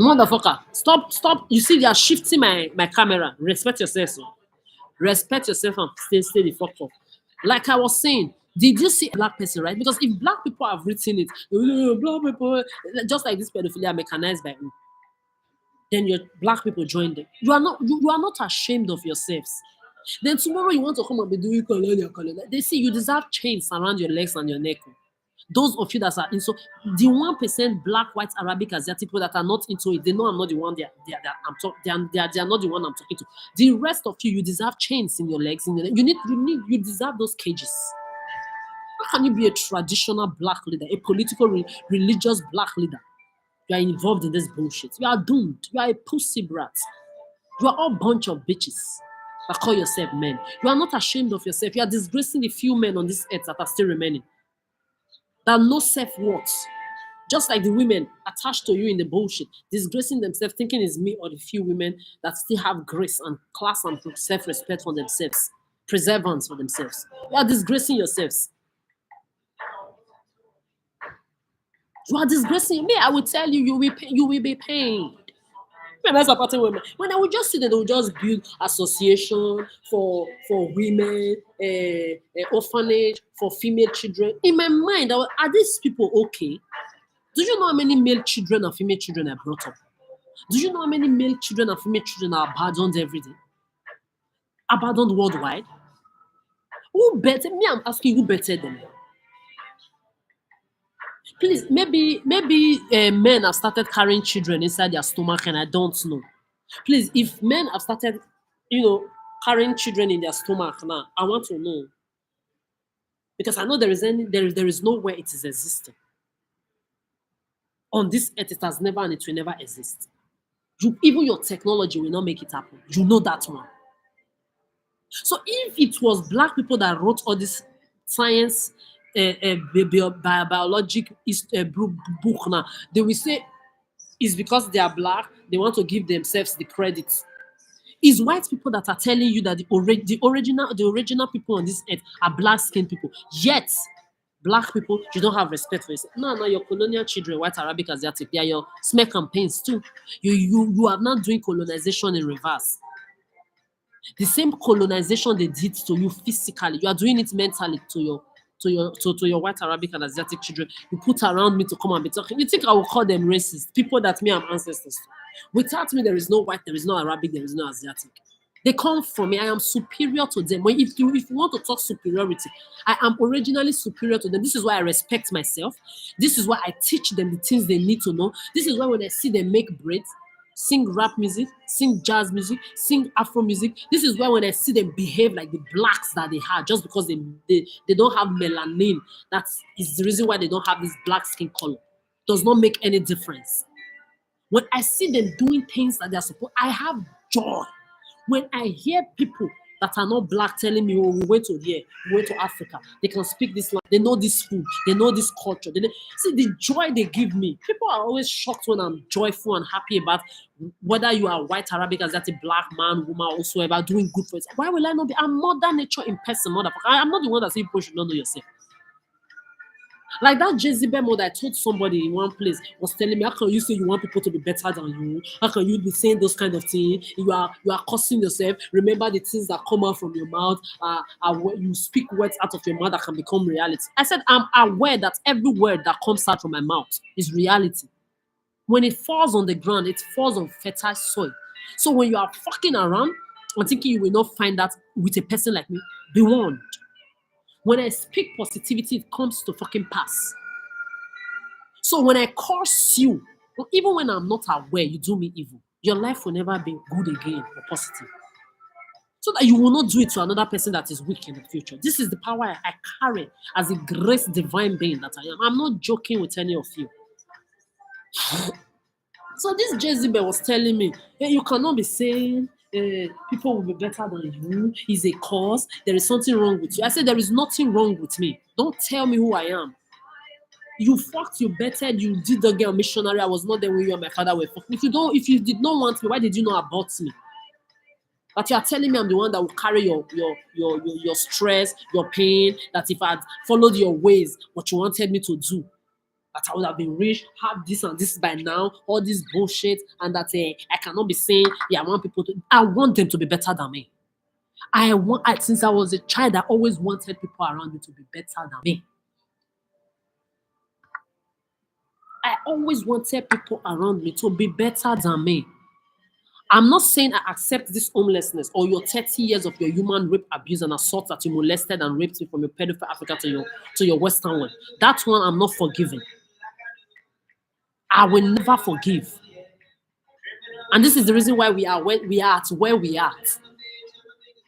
Motherfucker, stop. You see, they are shifting my camera. Respect yourself, sir. Respect yourself and stay the fuck up. Like I was saying, did you see a black person, right? Because if black people have written it, black people, just like this pedophilia mechanized by who? Then your black people join them. You are not ashamed of yourselves. Then tomorrow you want to come and be doing colonial. They see you deserve chains around your legs and your neck. Those of you that are into the 1% black, white, Arabic, Asiatic people that are not into it, they know I'm not the one they are not the one I'm talking to. The rest of you, you deserve chains in your legs. You deserve those cages. How can you be a traditional black leader, a political, religious black leader? You are involved in this bullshit. You are doomed. You are a pussy brat. You are all bunch of bitches that call yourself men. You are not ashamed of yourself. You are disgracing the few men on this earth that are still remaining. That know self-worth. Just like the women attached to you in the bullshit, disgracing themselves, thinking it's me or the few women that still have grace and class and self-respect for themselves, preservance for themselves. You are disgracing yourselves. You are disgracing me. I will tell you, you will be pained. Women supporting women. When I would just see that they will just build association for women, orphanage for female children. In my mind, are these people okay? Do you know how many male children and female children are brought up? Do you know how many male children and female children are abandoned every day? Abandoned worldwide? Who better? Me, I'm asking who better them? Please, maybe men have started carrying children inside their stomach, and I don't know. Please, if men have started, carrying children in their stomach now, I want to know because I know there is nowhere it is existing on this earth. It has never and it will never exist. Even your technology will not make it happen. You know that one. So if it was black people that wrote all this science, biologic book now, they will say it's because they are black. They want to give themselves the credit. It's white people that are telling you that the original people on this earth are black skinned people. Yet, black people, you don't have respect for yourself. No, your colonial children, white, Arabic, Asiatic, they are your smear campaigns too. You are not doing colonization in reverse. The same colonization they did to you physically, you are doing it mentally to your white, Arabic, and Asiatic children. You put around me to come and be talking. You think I will call them racist? People that me I'm ancestors to. Without me, there is no white, there is no Arabic, there is no Asiatic. They come from me. I am superior to them. If you want to talk superiority, I am originally superior to them. This is why I respect myself. This is why I teach them the things they need to know. This is why when I see them make braids, sing rap music, sing jazz music, sing Afro music. This is why when I see them behave like the blacks that they have, just because they don't have melanin, that is the reason why they don't have this black skin color. Does not make any difference. When I see them doing things that they're supposed, I have joy. When I hear people that are not black telling me, oh, we went to here, we went to Africa, they can speak this language, they know this food, they know this culture. See the joy they give me. People are always shocked when I'm joyful and happy about whether you are white, Arabic, Asiatic, black man, woman, or whatsoever, doing good for yourself. Why will I not be? I'm mother nature in person, motherfucker. I'm not the one that says people should not know yourself. Like that Jezebel mother I told somebody in one place was telling me, how can you say you want people to be better than you? How can you be saying those kind of things? You are cursing yourself. Remember the things that come out from your mouth. You speak words out of your mouth that can become reality. I said, I'm aware that every word that comes out from my mouth is reality. When it falls on the ground, it falls on fertile soil. So when you are fucking around and thinking you will not find that with a person like me, be warned. When I speak positivity, it comes to fucking pass. So when I curse you, or even when I'm not aware you do me evil, your life will never be good again or positive. So that you will not do it to another person that is weak in the future. This is the power I carry as a grace divine being that I am. I'm not joking with any of you. So this Jezebel was telling me, hey, you cannot be saying people will be better than you. Is a cause. There is something wrong with you. I said there is nothing wrong with me. Don't tell me who I am. You fucked, you betted, you did the girl missionary. I was not there when you and my father were fucking. If you did not want me, why did you not abort me? But you are telling me I'm the one that will carry your stress, your pain. That if I'd followed your ways, what you wanted me to do, that I would have been rich, have this and this by now, all this bullshit, and that I cannot be saying, yeah, I want people to. I want them to be better than me. Since I was a child, I always wanted people around me to be better than me. I always wanted people around me to be better than me. I'm not saying I accept this homelessness or your 30 years of your human rape, abuse, and assault that you molested and raped me from your pedophile Africa to your Western one. That one I'm not forgiving. I will never forgive. And this is the reason why we are where we are at where we are at.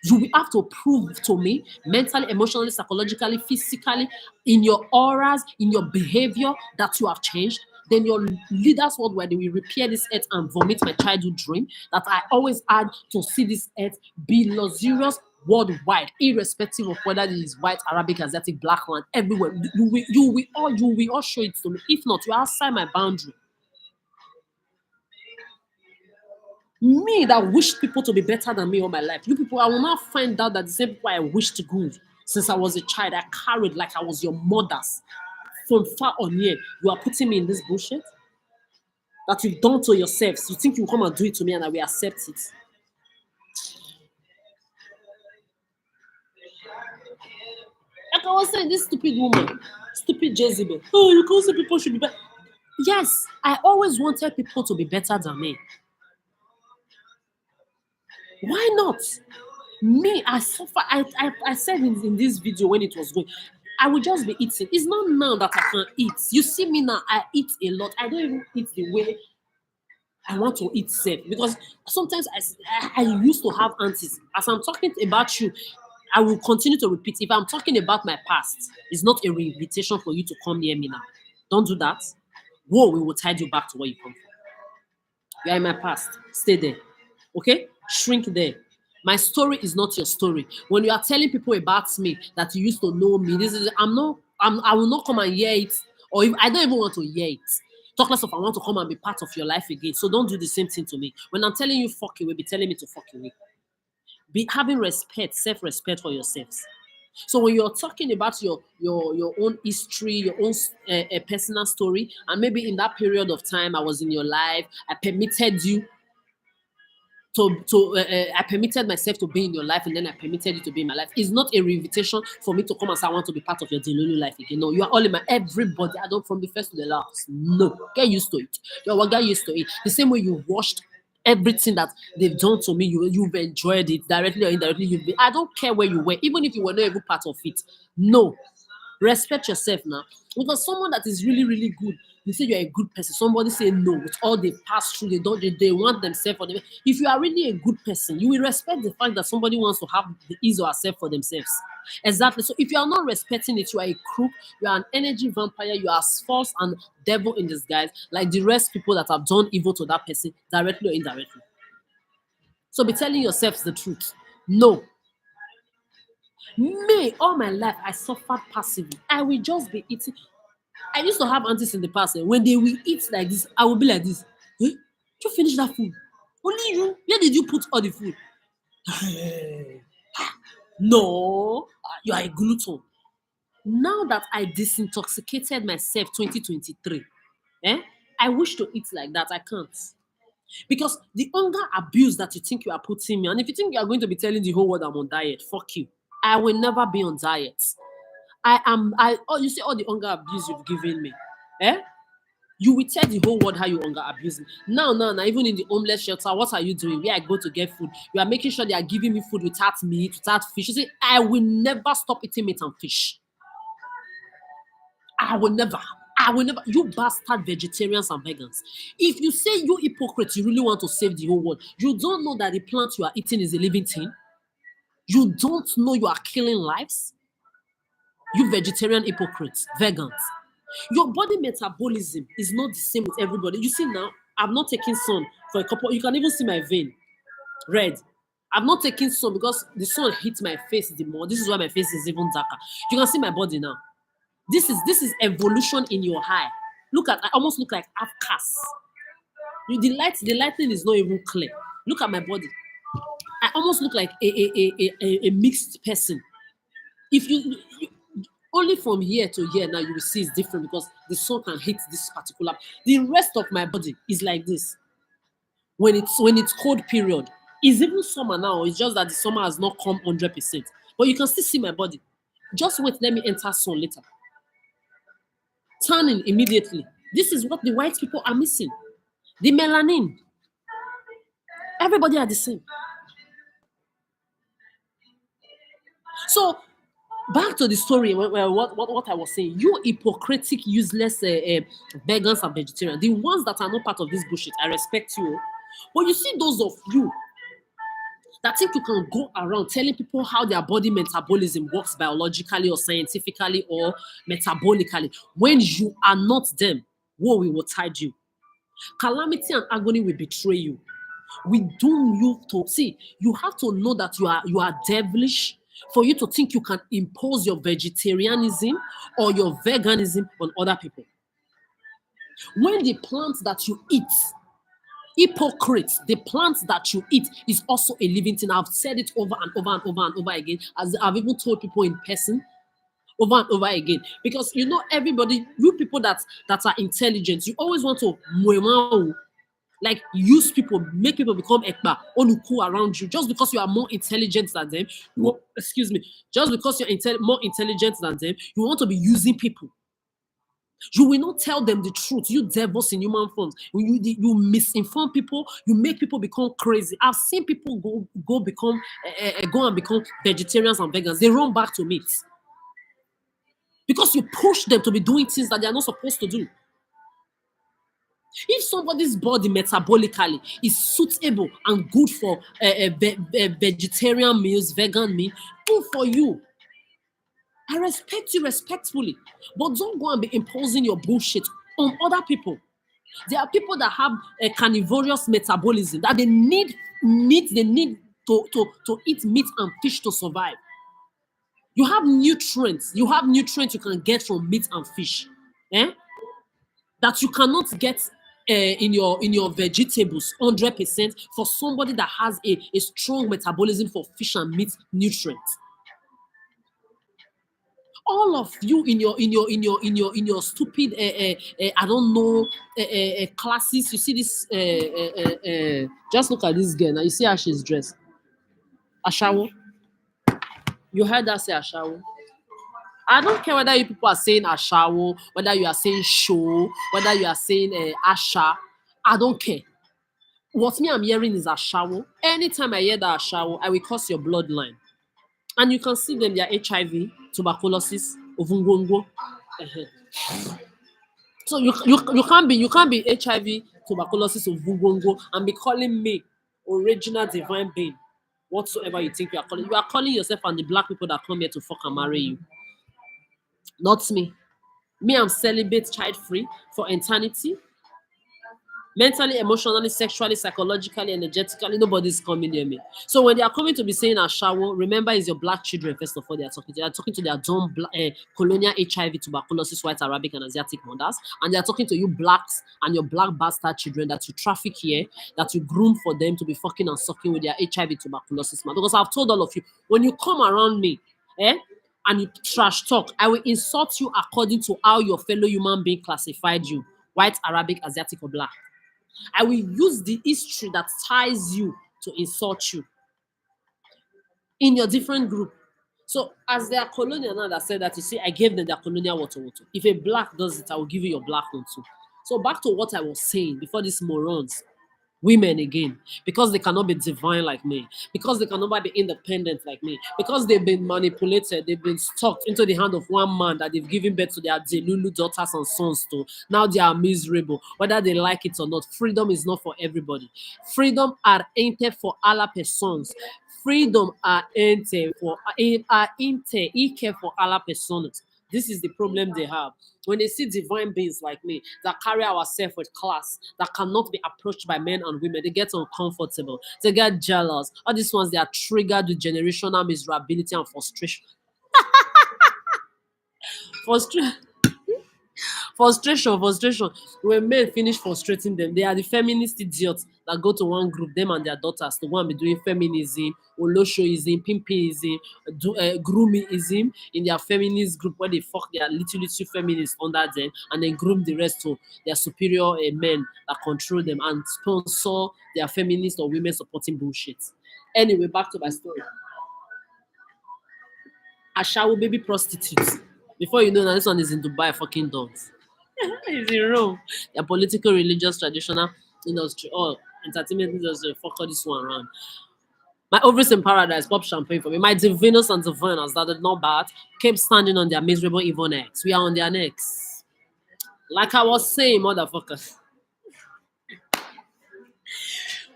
You will have to prove to me mentally, emotionally, psychologically, physically, in your auras, in your behavior that you have changed. Then your leaders worldwide, they will repair this earth and vomit my childhood dream that I always had to see this earth be luxurious worldwide, irrespective of whether it is white, Arabic, Asiatic, black one, everywhere. You will all show it to me. If not, you are outside my boundary. Me that wished people to be better than me all my life. You people, I will not find out that the same people I wished good since I was a child, I carried like I was your mothers from far on here. You are putting me in this bullshit that you've done to yourselves. You think you come and do it to me and I will accept it. Like I was saying, this stupid woman, stupid Jezebel. Oh, you can't say people should be better. Yes, I always wanted people to be better than me. Why not? Me, I suffer. I said in this video when it was going, I will just be eating. It's not now that I can eat. You see me now, I eat a lot. I don't even eat the way I want to eat safe because sometimes I used to have aunties. As I'm talking about you, I will continue to repeat. If I'm talking about my past, it's not a invitation for you to come near me now. Don't do that. Whoa, we will tide you back to where you come from. You are in my past. Stay there. Okay? Shrink there. My story is not your story. When you are telling people about me that you used to know me, I will not come and hear it. Or if I don't even want to hear it. Talk less of I want to come and be part of your life again. So don't do the same thing to me. When I'm telling you fuck away, be telling me to fuck away. Be having respect, self-respect for yourselves. So when you're talking about your own history, your own personal story, and maybe in that period of time I was in your life, I permitted you I permitted myself to be in your life, and then I permitted you to be in my life. It's not a invitation for me to come and say I want to be part of your Delulu life again. No, you are all in my everybody. I don't from the first to the last. No, get used to it. You get used to it. The same way you watched everything that they've done to me, you've enjoyed it directly or indirectly. I don't care where you were, even if you were not even part of it. No, respect yourself now. Because someone that is really, really good, you say you're a good person. Somebody say no with all they pass through, they want themselves for them. If you are really a good person, you will respect the fact that somebody wants to have the ease or accept for themselves. Exactly. So if you are not respecting it, you are a crook, you are an energy vampire, you are false and devil in disguise, like the rest people that have done evil to that person, directly or indirectly. So be telling yourselves the truth. No, me, all my life, I suffered passively. I will just be eating. I used to have aunties in the past. When they will eat like this, I will be like this. Eh? You finish that food? Only you? Where did you put all the food? No, you are a glutton. Now that I disintoxicated myself 2023, I wish to eat like that. I can't. Because the hunger abuse that you think you are putting me, and if you think you are going to be telling the whole world I'm on diet, fuck you. I will never be on diet. You see all the hunger abuse you've given me. Eh? You will tell the whole world how you hunger abuse me. Now, even in the homeless shelter, what are you doing? Where I go to get food, you are making sure they are giving me food without meat, without fish. You say, I will never stop eating meat and fish. I will never. I will never. You bastard vegetarians and vegans. If you say you hypocrite, you really want to save the whole world. You don't know that the plant you are eating is a living thing. You don't know you are killing lives. You vegetarian hypocrites, vegans. Your body metabolism is not the same with everybody. You see now, I've not taken sun for a couple. You can even see my vein red. I've not taken sun because the sun hits my face the more. This is why my face is even darker. You can see my body now. This is evolution in your eye. Look at I almost look like half cast. The lighting is not even clear. Look at my body. I almost look like a mixed person. If you only from here to here now you will see it's different because the sun can hit this particular. The rest of my body is like this. When it's cold period, it's even summer now. It's just that the summer has not come 100%. But you can still see my body. Just wait, let me enter sun later. Turning immediately. This is what the white people are missing. The melanin. Everybody are the same. So back to the story, what I was saying. You hypocritic, useless vegans and vegetarians, the ones that are not part of this bullshit, I respect you. But you see those of you that think you can go around telling people how their body metabolism works biologically or scientifically or metabolically when you are not them, woe we will tide you. Calamity and agony will betray you. We doom you to see. You have to know that you are devilish for you to think you can impose your vegetarianism or your veganism on other people. When the plants that you eat, hypocrites, the plants that you eat is also a living thing. I've said it over and over and over and over again, as I've even told people in person over and over again. Because you know, everybody, you people that are intelligent, you always want to like use people, make people become ekba, onuku around you, just because you are more intelligent than them. Excuse me, just because you're more intelligent than them, you want to be using people. You will not tell them the truth. You devils in human forms. You misinform people. You make people become crazy. I've seen people go and become vegetarians and vegans. They run back to meat because you push them to be doing things that they are not supposed to do. If somebody's body metabolically is suitable and good for vegetarian meals, vegan meal, good for you. I respect you respectfully, but don't go and be imposing your bullshit on other people. There are people that have a carnivorous metabolism that they need meat, they need to eat meat and fish to survive. You have nutrients you can get from meat and fish, that you cannot get in your vegetables 100% for somebody that has a strong metabolism for fish and meat nutrients. All of you in your stupid I don't know classes. You see this just look at this girl now. You see how she's dressed. Ashawo. You heard that say Ashawo. I don't care whether you people are saying Ashawo, whether you are saying show, whether you are saying Asha. I don't care. What me I'm hearing is Ashawo. Anytime I hear that Ashawo, I will curse your bloodline. And you can see them, their HIV, tuberculosis, ovungongo. So you can't be HIV, tuberculosis, ovungongo and be calling me original divine being. Whatsoever you think you are calling yourself and the black people that come here to fuck and marry you. Not me. Me, I'm celibate, child free for eternity. Mentally, emotionally, sexually, psychologically, energetically, nobody's coming near me. So when they are coming to be saying Ashawo, remember it's your black children first of all they are talking to. They are talking to their dumb colonial HIV, tuberculosis, white Arabic and Asiatic mothers, and they are talking to you blacks and your black bastard children that you traffic here, that you groom for them to be fucking and sucking with their HIV, tuberculosis man. Because I've told all of you, when you come around me, and you trash talk, I will insult you according to how your fellow human being classified you, white, Arabic, Asiatic, or black. I will use the history that ties you to insult you in your different group. So as their colonial now that said that, you see, I gave them their colonial water. If a black does it, I will give you your black one too. So back to what I was saying before these morons, women again, because they cannot be divine like me, because they cannot be independent like me, because they've been manipulated, they've been stuck into the hand of one man that they've given birth to their Delulu daughters and sons to. Now they are miserable, whether they like it or not. Freedom is not for everybody. Freedom are entered for Allah persons. Freedom are entered for Allah persons. This is the problem they have. When they see divine beings like me that carry ourselves with class, that cannot be approached by men and women, they get uncomfortable. They get jealous. All these ones, they are triggered with generational miserability and frustration. Frustration. Frustration. When men finish frustrating them, they are the feminist idiots that go to one group, them and their daughters, to go and be doing feminism, oloshoism, pimpism, grooming in their feminist group, where they fuck their little feminists under them and then groom the rest to their superior men that control them and sponsor their feminist or women supporting bullshit. Anyway, back to my story. Ashawo baby prostitutes. Before you know, now this one is in Dubai, fucking dogs. It's in Rome. Their political, religious, traditional industry, or entertainment industry, fuck all this one around. My ovaries in paradise, pop champagne for me. My divinos and divinas that did not bad kept standing on their miserable evil necks. We are on their necks. Like I was saying, motherfuckers.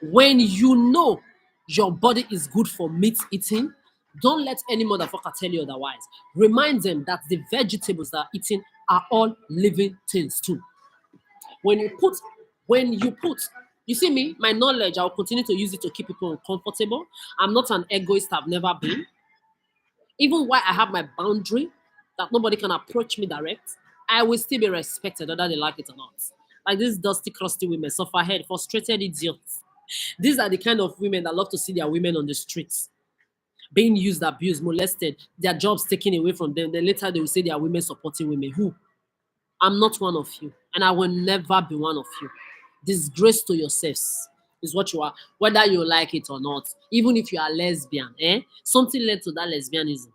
When you know your body is good for meat eating, don't let any motherfucker tell you otherwise. Remind them that the vegetables that are eating are all living things too. When you put, you see me, my knowledge, I'll continue to use it to keep people uncomfortable. I'm not an egoist, I've never been. Even while I have my boundary that nobody can approach me direct, I will still be respected whether they like it or not. Like these dusty, crusty women, suffer head, frustrated idiots. These are the kind of women that love to see their women on the streets being used, abused, molested, their jobs taken away from them. Then later they will say they are women supporting women. Who? I'm not one of you, and I will never be one of you. Disgrace to yourselves is what you are, whether you like it or not. Even if you are lesbian, something led to that lesbianism.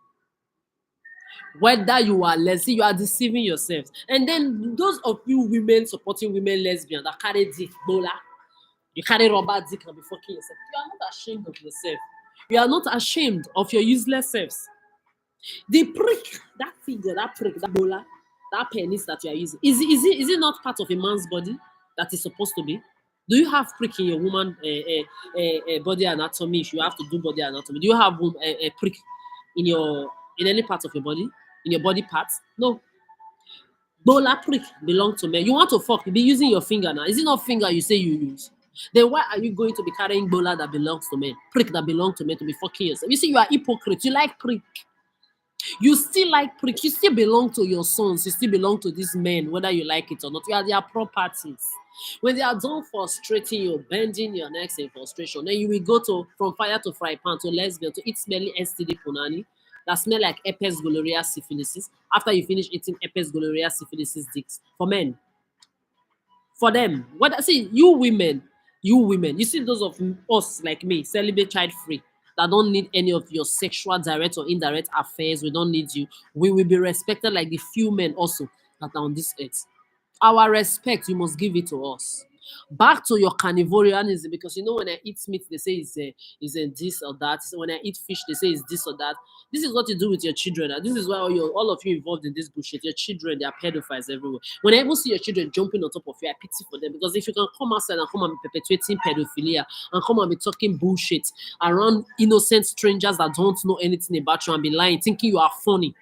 Whether you are lesbian, you are deceiving yourselves. And then those of you women supporting women lesbian that carry dick, bola, you carry rubber dick and be fucking yourself. You are not ashamed of yourself. You are not ashamed of your useless selves. The prick, that figure, that prick, that bola, that penis that you are using, is it not part of a man's body that is supposed to be? Do you have prick in your woman body anatomy? If you have to do body anatomy, do you have a prick in any part of your body, in your body parts? No. Bola prick belong to men. You want to fuck, you be using your finger now. Is it not finger you say you use? Then why are you going to be carrying bola that belongs to men? Prick that belong to men to be fucking yourself. You see, you are hypocrite. You like prick. You still like prick. You still belong to your sons. You still belong to these men, whether you like it or not. You are their properties. When they are done frustrating you, bending your necks in frustration, then you will go to from fire to fry pan to lesbian to eat smelly STD punani that smell like herpes gonorrhea syphilis after you finish eating herpes gonorrhea syphilis dicks for men. For them, what see you women, you see those of us like me, celibate, child free, that don't need any of your sexual direct or indirect affairs. We don't need you. We will be respected like the few men also that are on this earth. Our respect, you must give it to us. Back to your carnivorianism, because you know when I eat meat, they say it's this or that. When I eat fish, they say it's this or that. This is what you do with your children. And this is why all of you involved in this bullshit. Your children, they are pedophiles everywhere. When I even see your children jumping on top of you, I pity for them. Because if you can come outside and come and be perpetuating pedophilia and come and be talking bullshit around innocent strangers that don't know anything about you and be lying, thinking you are funny.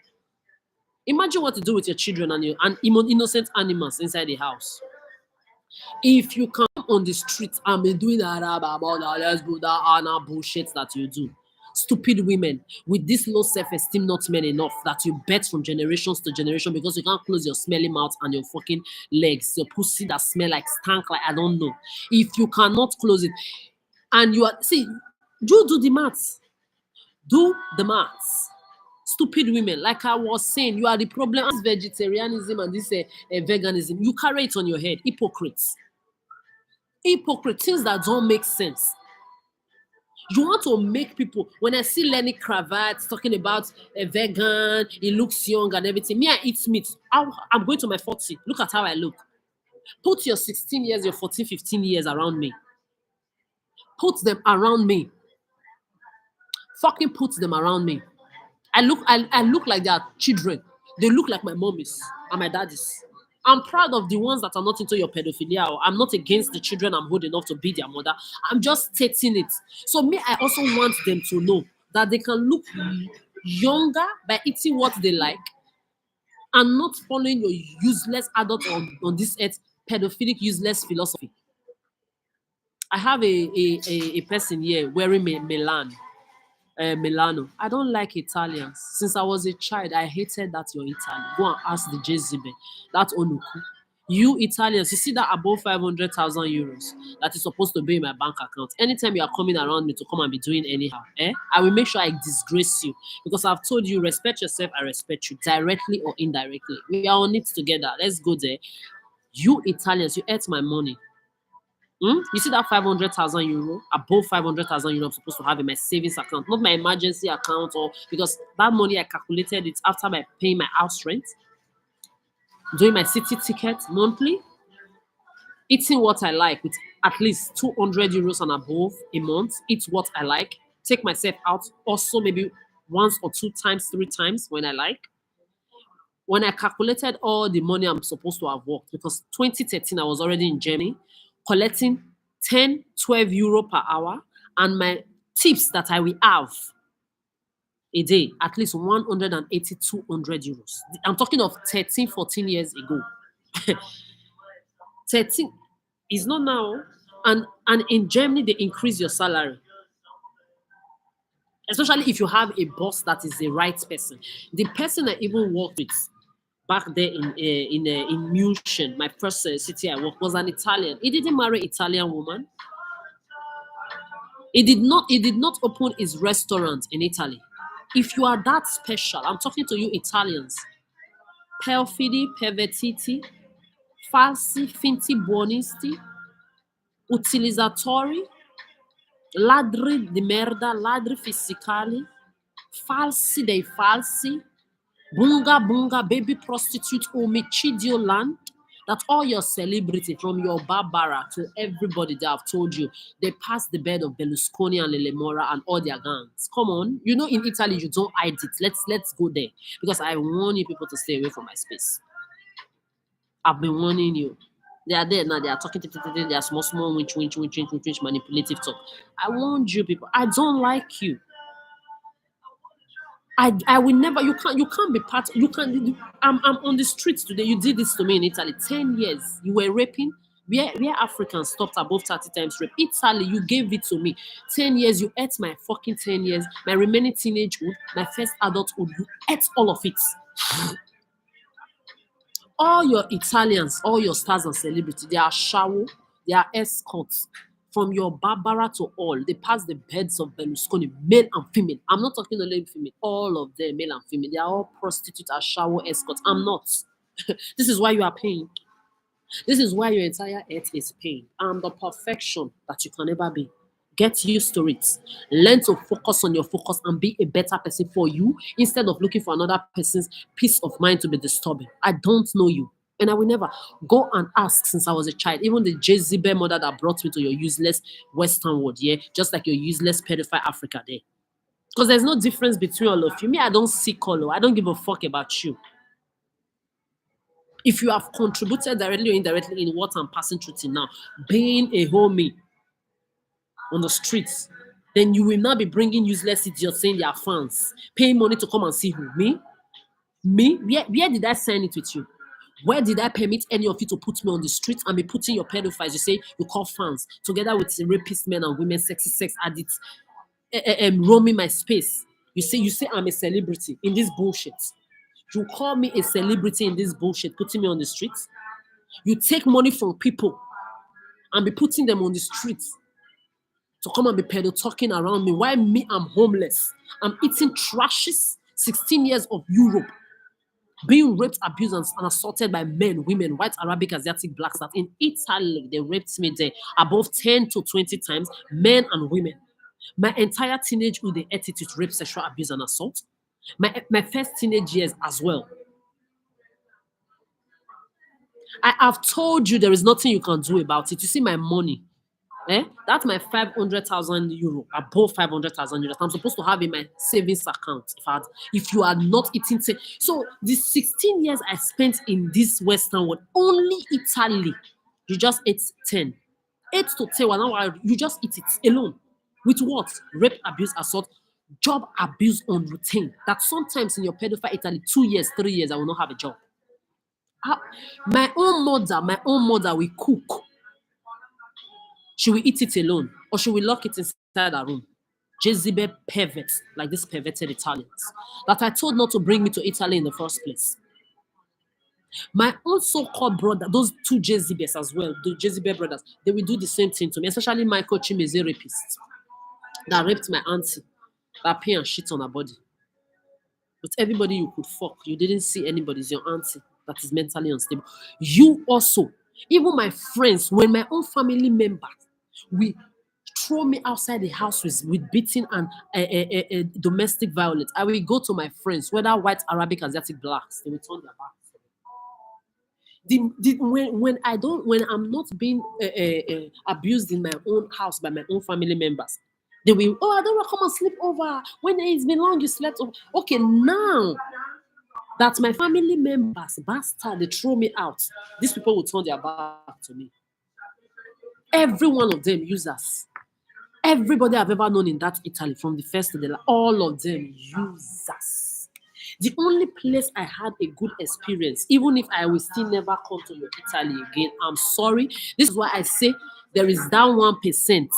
Imagine what to do with your children and innocent animals inside the house. If you come on the street and be doing that let's do that Anna bullshit that you do. Stupid women with this low self-esteem, not men enough that you bet from generations to generation because you can't close your smelly mouth and your fucking legs, your pussy that smell like stank, like I don't know. If you cannot close it, and you are see, you do the maths. Do the maths. Stupid women, like I was saying, you are the problem. This vegetarianism and this veganism, you carry it on your head. Hypocrites. Hypocrite, things that don't make sense. You want to make people, when I see Lenny Kravitz talking about a vegan, he looks young and everything. Me, I eat meat. I'm going to my 40. Look at how I look. Put your 16 years, your 14, 15 years around me. Put them around me. Fucking put them around me. I look like they are children. They look like my mommies and my daddies. I'm proud of the ones that are not into your pedophilia. Or I'm not against the children I'm old enough to be their mother. I'm just stating it. So me, I also want them to know that they can look younger by eating what they like and not following your useless adult on this earth pedophilic useless philosophy. I have a person here wearing Milan. Milano. I don't like Italians. Since I was a child, I hated that you're Italian. Go and ask the Jezebel, that Onuku. You Italians, you see that above 500,000 euros that is supposed to be in my bank account. Anytime you are coming around me to come and be doing anyhow, I will make sure I disgrace you because I've told you respect yourself. I respect you directly or indirectly. We are on it together. Let's go there. You Italians, you ate my money. You see that 500,000 euro, above 500,000 euro, I'm supposed to have in my savings account, not my emergency account, or because that money I calculated it after my paying my house rent, doing my city ticket monthly, eating what I like with at least 200 euros and above a month, eat what I like, take myself out also maybe once or two times, three times when I like. When I calculated all the money I'm supposed to have worked, because 2013 I was already in Germany, collecting 10, 12 euro per hour, and my tips that I will have a day, at least 180, 200 euros. I'm talking of 13, 14 years ago. 13 is not now. And in Germany, they increase your salary. Especially if you have a boss that is the right person. The person I even worked with back there in München, my first city I worked, was an Italian. He didn't marry an Italian woman. He did not open his restaurant in Italy. If you are that special, I'm talking to you Italians. Perfidi, pervertiti, falsi, finti, buonisti, utilizzatori, ladri di merda, ladri fiscali, falsi dei falsi, bunga bunga, baby prostitute, omicidio land, that all your celebrity from your Barbara to everybody they have told you, they passed the bed of Berlusconi and Lele Mora and all their gangs. Come on. You know in Italy you don't hide it. Let's go there. Because I warn you people to stay away from my space. I've been warning you. They are there now, they are talking, they are small, winch, manipulative talk. I warned you people. I don't like you. I will never. You can't be part. You can't. I'm on the streets today. You did this to me in Italy. 10 years. You were raping. Where Africans stopped above 30 times rape. Italy, you gave it to me. 10 years. You ate my fucking 10 years. My remaining teenagehood. My first adulthood. You ate all of it. All your Italians, all your stars and celebrities, they are shower. They are escorts. From your Barbara to all, they pass the beds of Berlusconi, male and female. I'm not talking only female, all of them, male and female. They are all prostitutes and shower escorts. I'm not. This is why you are paying. This is why your entire earth is paying. I'm the perfection that you can never be. Get used to it. Learn to focus on your focus and be a better person for you instead of looking for another person's peace of mind to be disturbing. I don't know you. And I will never go and ask since I was a child. Even the Jezebel mother that brought me to your useless Western world, yeah, just like your useless pedophile Africa there. Because there's no difference between all of you. Me, I don't see color. I don't give a fuck about you. If you have contributed directly or indirectly in what I'm passing through to now, being a homie on the streets, then you will not be bringing useless idiots saying they are fans, paying money to come and see who? Me? Me? Where did I sign it with you? Where did I permit any of you to put me on the street and be putting your pedophiles, you say you call fans, together with rapist men and women, sexy sex addicts, roaming my space? You say I'm a celebrity in this bullshit. You call me a celebrity in this bullshit, putting me on the streets? You take money from people and be putting them on the streets to come and be pedo talking around me. Why me? I'm homeless. I'm eating trashes. 16 years of Europe. Being raped, abused, and assaulted by men, women, white, Arabic, Asiatic, blacks. That in Italy, they raped me there above 10 to 20 times, men and women. My entire teenagehood, they ate it with rape, sexual abuse, and assault. My first teenage years as well. I have told you there is nothing you can do about it. You see my money. That's my 500,000 euro, above 500,000 euros. I'm supposed to have in my savings account. If you are not eating, so the 16 years I spent in this Western world, only Italy, you just ate 10. 8 to 10, you just eat it alone. With what? Rape, abuse, assault, job abuse on routine. That sometimes in your pedophile Italy, 2 years, 3 years, I will not have a job. My own mother will cook. Should we eat it alone or should we lock it inside our room? Jezebel perverts, like these perverted Italians, that I told not to bring me to Italy in the first place. My own so-called brother, those two Jezebels as well, the Jezebel brothers, they will do the same thing to me, especially Michael Chimeze rapist that raped my auntie, that pay and shit on her body. But everybody you could fuck, you didn't see anybody, it's your auntie that is mentally unstable. You also, even my friends, when my own family members, we throw me outside the house with beating and domestic violence, I will go to my friends, whether white, Arabic, Asiatic, blacks, they will turn their backs. When I'm not being abused in my own house by my own family members, they will, oh, I don't want to come and sleep over. When it's been long, you slept over. Okay, now that my family members, bastard, they throw me out, these people will turn their back to me. Every one of them users. Everybody I've ever known in that Italy, from the first to the last, all of them users. The only place I had a good experience, even if I will still never come to your Italy again, I'm sorry. This is why I say there is that 1%.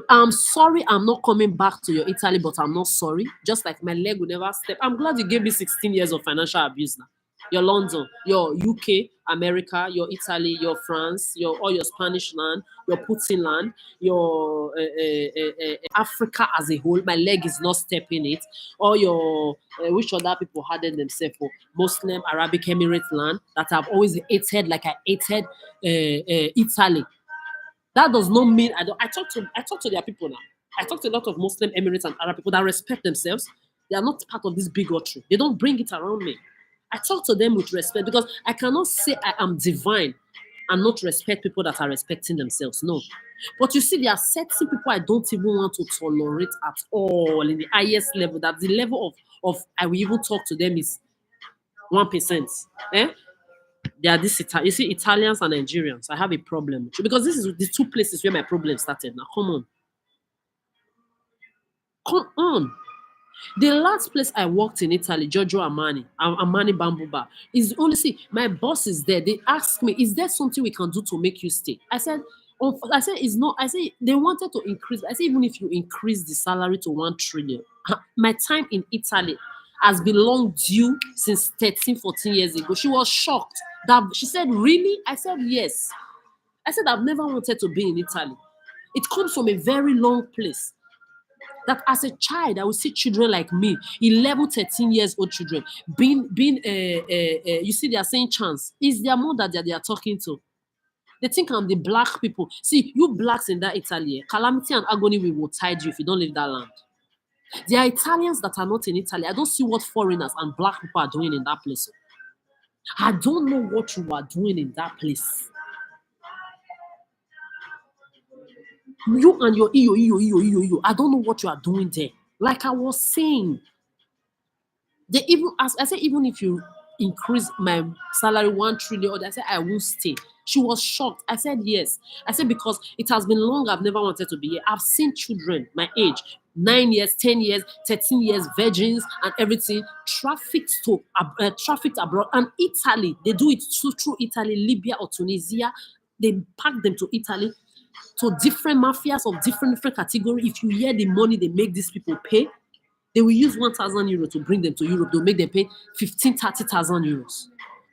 I'm sorry I'm not coming back to your Italy, but I'm not sorry. Just like my leg will never step. I'm glad you gave me 16 years of financial abuse now. Your London, your UK, America, your Italy, your France, all your Spanish land, your Putin land, your Africa as a whole. My leg is not stepping it. All your which other people hardened themselves for Muslim, Arabic Emirates land that I've always hated, like I hated Italy. That does not mean I don't. I talk to their people now. I talk to a lot of Muslim, Emirates, and Arab people that respect themselves. They are not part of this bigotry. They don't bring it around me. I talk to them with respect because I cannot say I am divine and not respect people that are respecting themselves. No. But you see, there are certain people I don't even want to tolerate at all in the highest level. That the level of I will even talk to them is 1%. They are this you see, Italians and Nigerians. I have a problem because this is the two places where my problem started. Now, come on. The last place I worked in Italy, Giorgio Armani Bamboo Bar, is only my boss is there. They asked me, "Is there something we can do to make you stay?" I said, it's not. I said they wanted to increase. I said even if you increase the salary to 1 trillion, my time in Italy has been long due since 13, 14 years ago. She was shocked. That she said, "Really?" I said, "Yes." I said, "I've never wanted to be in Italy." It comes from a very long place. That as a child, I would see children like me, 11, 13 years old children, you see, they are saying chance. Is their mother that they are talking to? They think I'm the black people. See, you blacks in that Italy, calamity and agony will tide you if you don't leave that land. There are Italians that are not in Italy. I don't see what foreigners and black people are doing in that place. I don't know what you are doing in that place. You and your iyo. I don't know what you are doing there. Like I was saying, they even ask, I said, even if you increase my salary 1 trillion, I said, I won't stay. She was shocked. I said, yes. I said, because it has been long, I've never wanted to be here. I've seen children my age, 9 years, 10 years, 13 years, virgins and everything, trafficked abroad. And Italy, they do it through Italy, Libya or Tunisia. They pack them to Italy, to different mafias of different category. If you hear the money they make these people pay, they will use 1,000 euros to bring them to Europe. They'll make them pay 15, 30,000 euros.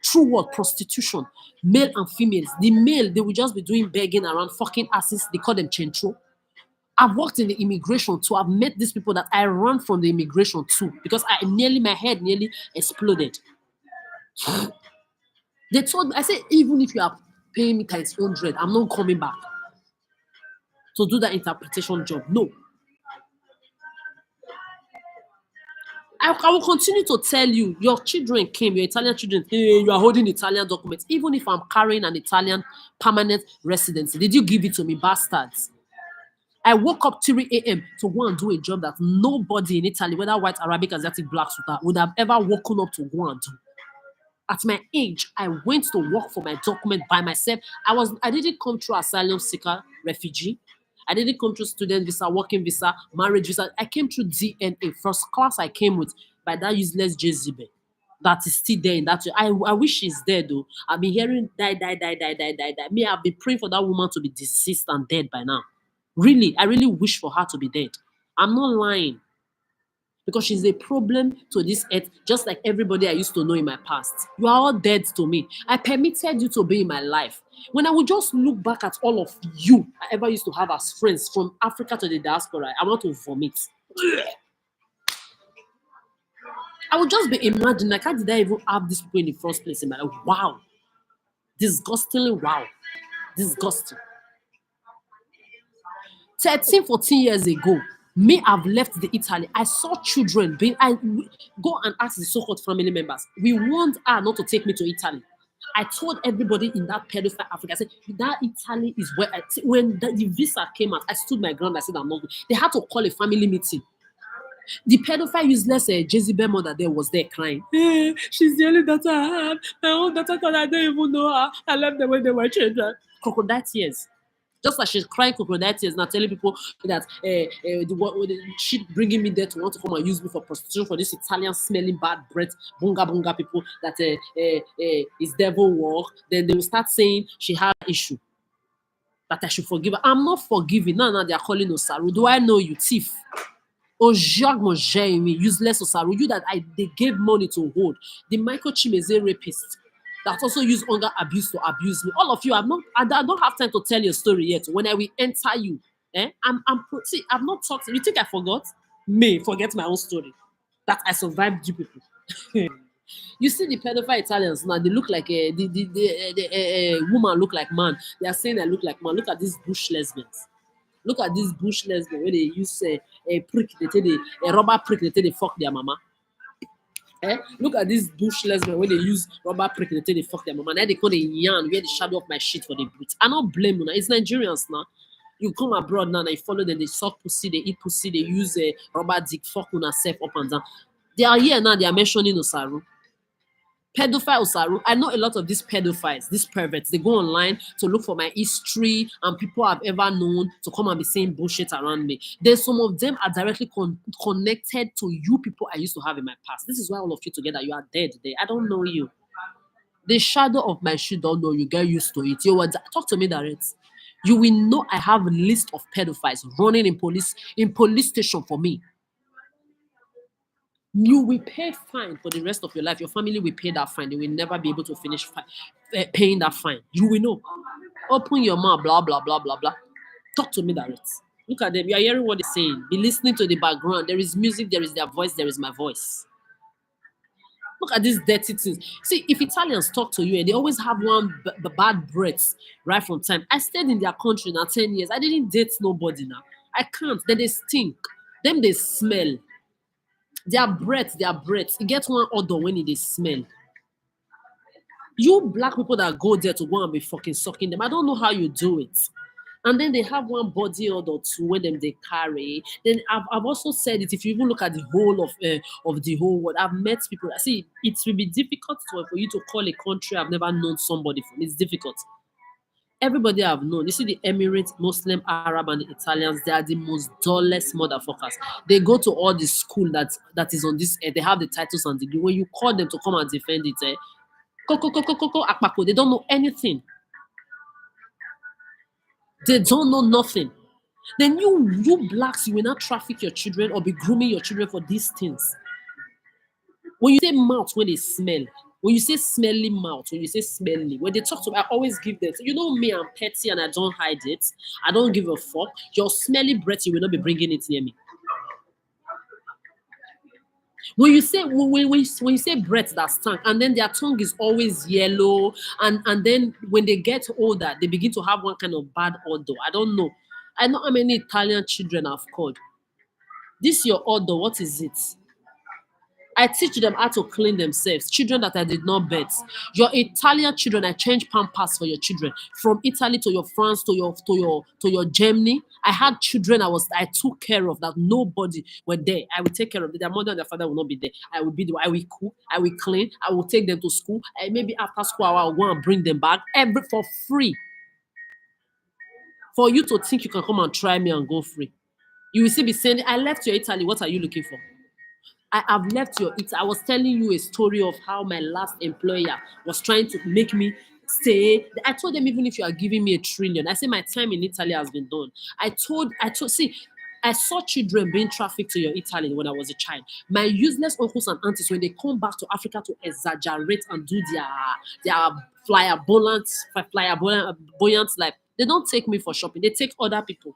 Through what? Prostitution. Male and females. The male, they will just be doing begging around, fucking asses. They call them centro. I've worked in the immigration too. I've met these people that I run from the immigration too because my head nearly exploded. They told me, I said, even if you are paying me times 100, I'm not coming back to do that interpretation job. No. I will continue to tell you, your children came, your Italian children, hey, you are holding Italian documents, even if I'm carrying an Italian permanent residency. Did you give it to me, bastards? I woke up 3 a.m. to go and do a job that nobody in Italy, whether white, Arabic, Asiatic, black, would have ever woken up to go and do. At my age, I went to work for my document by myself. I didn't come through asylum seeker, refugee. I didn't come through student visa, working visa, marriage visa. I came through DNA. First class I came with by that useless Jezebel that is still there in that. I wish she's dead though. I've been hearing die, die, die, die, die, die, die. Me, I've been praying for that woman to be deceased and dead by now. Really, I really wish for her to be dead. I'm not lying. Because she's a problem to this earth, just like everybody I used to know in my past. You are all dead to me. I permitted you to be in my life. When I would just look back at all of you I ever used to have as friends from Africa to the diaspora, I want to vomit. I would just be imagining, like, how did I even have these people in the first place in my life? Wow. Disgustingly wow. Disgusting. 13, 14 years ago, me, I've left the Italy. I saw children go and ask the so-called family members. We want her not to take me to Italy. I told everybody in that pedophile Africa, I said, that Italy is where when the visa came out, I stood my ground. I said, I'm not good. They had to call a family meeting. The pedophile useless Jezebel mother there was there crying. Hey, she's the only daughter I have. My own daughter, I don't even know her. I left them when they were children. Crocodile tears. Just like she's crying crocodile tears now, telling people that the shit bringing me there to want to come and use me for prostitution for this Italian smelling bad breath, bunga bunga people that is devil work. Then they will start saying she had an issue that I should forgive her. I'm not forgiving. Now they are calling Osaru. Do I know you, thief? Useless Osaru. You that they gave money to hold. The Michael Chimeze rapist that also use hunger abuse to abuse me. All of you, I don't have time to tell your story yet. When I will enter you, see, I've not talked. You think I forgot? May forget my own story. That I survived you people. You see the pedophile Italians now, they look like the woman look like man. They are saying I look like man. Look at these bush lesbians. Look at these bush lesbians where they use a prick, a rubber prick, they fuck their mama. Look at this bush lesbian when they use rubber prick they fuck their mama. Now they call the yarn wear the shadow of my shit for the boots. I don't blame you now. It's Nigerians now. You come abroad now and you follow them, they suck pussy, they eat pussy, they use a rubber dick, fuck on herself up and down. They are here now, they are mentioning Osaru. Pedophile Osaru. I know a lot of these pedophiles, these perverts, they go online to look for my history and people I've ever known to come and be saying bullshit around me. Then some of them are directly connected to you people I used to have in my past. This is why all of you together, you are dead today. I don't know you. The shadow of my shit don't know you. Get used to it. You will talk to me direct. You will know I have a list of pedophiles running in police station for me. You will pay fine for the rest of your life. Your family will pay that fine. They will never be able to finish paying that fine. You will know. Open your mouth, blah, blah, blah, blah, blah. Talk to me direct. Look at them. You are hearing what they're saying. Be listening to the background. There is music, there is their voice, there is my voice. Look at these dirty things. See, if Italians talk to you and they always have one bad breath right from time. I stayed in their country now 10 years. I didn't date nobody now. I can't. Then they stink. Them they smell. Their breath. You get one odor when they smell. You black people that go there to go and be fucking sucking them, I don't know how you do it. And then they have one body odor too when they carry. Then I've also said it. If you even look at the whole of the whole world, I've met people. I see it will be difficult for you to call a country I've never known somebody from. It's difficult. Everybody I've known, you see the Emirates, Muslim, Arab, and the Italians, they are the most dullest motherfuckers. They go to all the school that is on this, they have the titles and degree. When you call them to come and defend it, they don't know anything. They don't know nothing. Then you blacks, you will not traffic your children or be grooming your children for these things. When you say mouth, when they smell, when you say smelly mouth, when you say smelly, when they talk to me, I always give them. So you know me, I'm petty and I don't hide it. I don't give a fuck. Your smelly breath, you will not be bringing it near me. When you say when you say breath that stank, and then their tongue is always yellow, and then when they get older, they begin to have one kind of bad odor. I don't know. I know how many Italian children I've called. This your odor, what is it? I teach them how to clean themselves. Children that I did not birth. Your Italian children, I change pampers for your children. From Italy to your France to your Germany. I had children I took care of that nobody were there. I will take care of them. Their mother and their father will not be there. I will be there. I will cook. I will clean. I will take them to school. And maybe after school, I will go and bring them back for free. For you to think you can come and try me and go free. You will still be saying, I left your Italy. What are you looking for? I have left your Italy. I was telling you a story of how my last employer was trying to make me stay. I told them, even if you are giving me 1 trillion, I say my time in Italy has been done. See, I saw children being trafficked to your Italy when I was a child. My useless uncles and aunties, when they come back to Africa to exaggerate and do their flamboyant life, they don't take me for shopping. They take other people.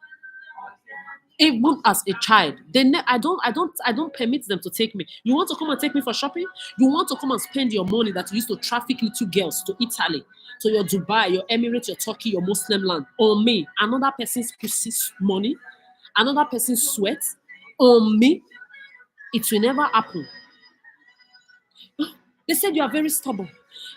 Even as a child, I don't permit them to take me. You want to come and take me for shopping? You want to come and spend your money that you used to traffic little girls to Italy, to your Dubai, your Emirates, your Turkey, your Muslim land on me? Another person's pussy's money, another person's sweat on me. It will never happen. They said you are very stubborn.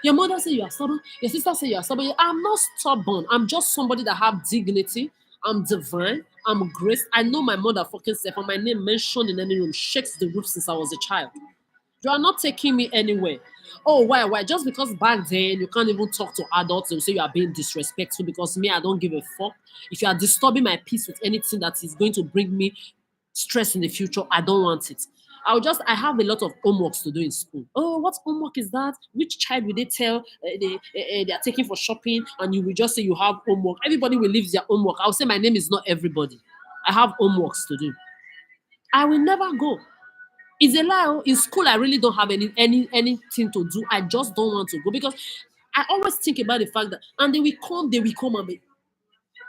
Your mother said you are stubborn. Your sister said you are stubborn. I'm not stubborn. I'm just somebody that have dignity. I'm divine. I'm grace. I know my mother fucking self, and my name mentioned in any room shakes the roof since I was a child. You are not taking me anywhere. Oh, why? Why? Just because back then you can't even talk to adults and say you are being disrespectful because me, I don't give a fuck. If you are disturbing my peace with anything that is going to bring me stress in the future, I don't want it. I have a lot of homeworks to do in school. Oh, what homework is that? Which child will they tell they are taking for shopping, and you will just say you have homework? Everybody will leave their homework. I'll say my name is not everybody. I have homeworks to do. I will never go. It's a lie. Oh. In school, I really don't have anything to do. I just don't want to go because I always think about the fact that, and they will come and be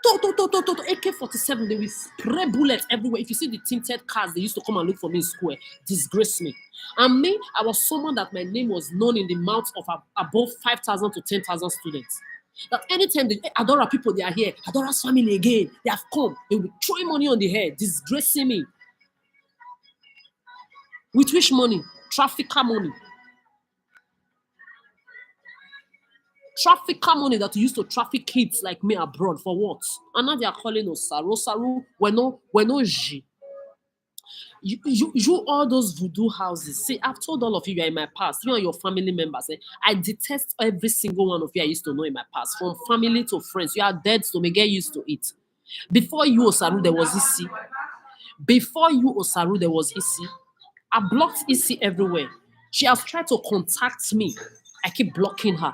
AK-47, they will spray bullets everywhere. If you see the tinted cars they used to come and look for me in school, disgrace me. And me, I was someone that my name was known in the mouths of above 5,000 to 10,000 students. That anytime the Adora people, they are here, Adora's family again, they have come, they will throw money on the head, disgracing me. With which money? Trafficker money. Trafficker money that used to traffic kids like me abroad for what? And now they are calling us Saru. We're no G. You all those voodoo houses. See, I've told all of you are in my past. You and your family members. I detest every single one of you I used to know in my past. From family to friends. You are dead, so may get used to it. Before you, Osaru, there was Isi. Before you, Osaru, there was Isi. I blocked Isi everywhere. She has tried to contact me. I keep blocking her.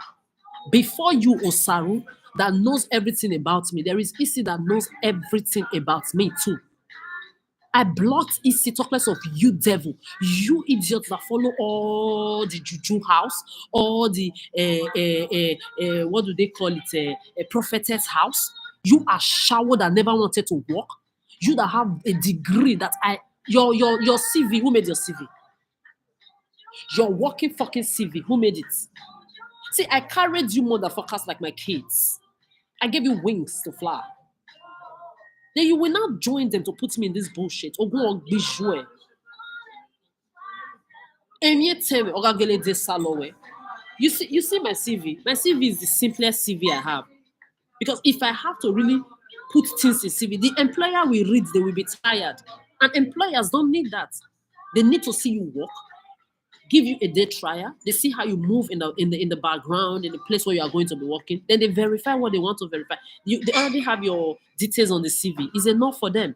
Before you, Osaru, that knows everything about me, there is Isi that knows everything about me too. I blocked Isi, talk less of you, devil. You idiots that follow all the juju house, all the, what do they call it, a prophetess house. You are shower that never wanted to walk. You that have a degree that your CV, who made your CV? Your working fucking CV, who made it? See, I carried you motherfuckers like my kids. I gave you wings to fly. Then you will not join them to put me in this bullshit. You see my CV. My CV is the simplest CV I have. Because if I have to really put things in CV, the employer will read, they will be tired. And employers don't need that. They need to see you work, give you a day trial. They see how you move in the background, in the place where you are going to be working. Then they verify what they want to verify. They already have your details on the CV. It's enough for them.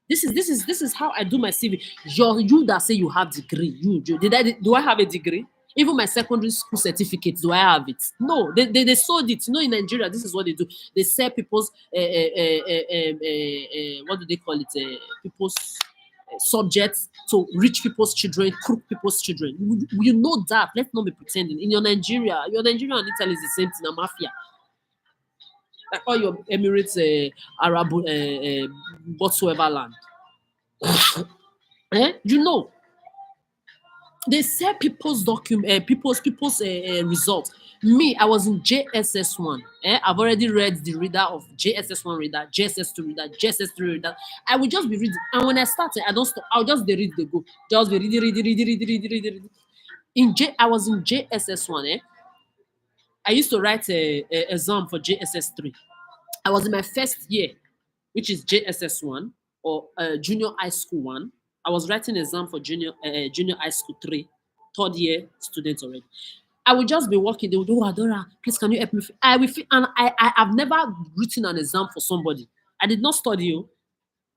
This is how I do my CV. You that say you have degree. Do I have a degree? Even my secondary school certificates, do I have it? No, they sold it. You know, in Nigeria, this is what they do. They sell people's what do they call it? People's subjects to rich people's children, crook people's children. You know that. Let's not be pretending. In your Nigeria and Italy is the same thing. A mafia. Like all your Emirates, Arab, whatsoever land. You know, they sell people's results. Me, I was in JSS1. I've already read the reader of JSS1 reader, JSS2 reader, JSS3 reader. I will just be reading. And when I started, I don't stop. I'll just be read the go. Just be reading. I was in JSS1. I used to write a exam for JSS3. I was in my first year, which is JSS1 or junior high school 1. I was writing exam for junior high school 3, third year students already. I would just be walking. They would, oh, Adora, please, can you help me? I will, and I have never written an exam for somebody. I did not study.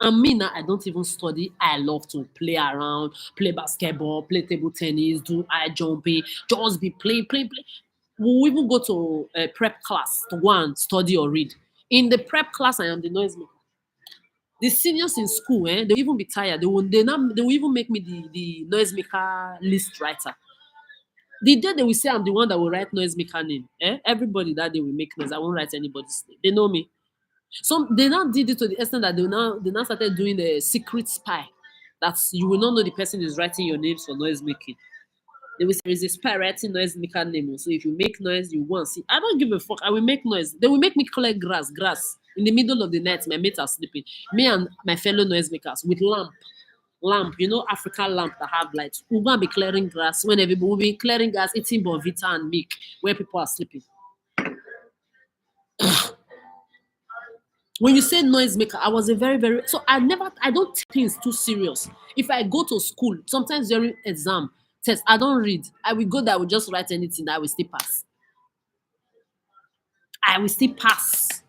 And me now, I don't even study. I love to play around, play basketball, play table tennis, do high jumping, just be playing. We'll even go to a prep class to go and study or read. In the prep class, I am the noisemaker. The seniors in school, they'll even be tired. They will even make me the noisemaker list writer. The day they will say I'm the one that will write noisemaker name, everybody that day will make noise. I won't write anybody's name. They know me. Some they now did it to the extent that they now started doing a secret spy. That's you will not know the person is writing your names for noise making. They will say there is a spy writing noise maker name. So if you make noise, you won't see. I don't give a fuck. I will make noise. They will make me clear grass. In the middle of the night, my mates are sleeping. Me and my fellow noisemakers with lamp, African lamp that have lights. We're gonna be clearing grass when everybody will be clearing grass, eating bonvita and milk where people are sleeping. When you say noisemaker, I was a very so I don't take things too serious. If I go to school, sometimes during exam test, I don't read. I will go there, I will just write anything, I will still pass. I will still pass.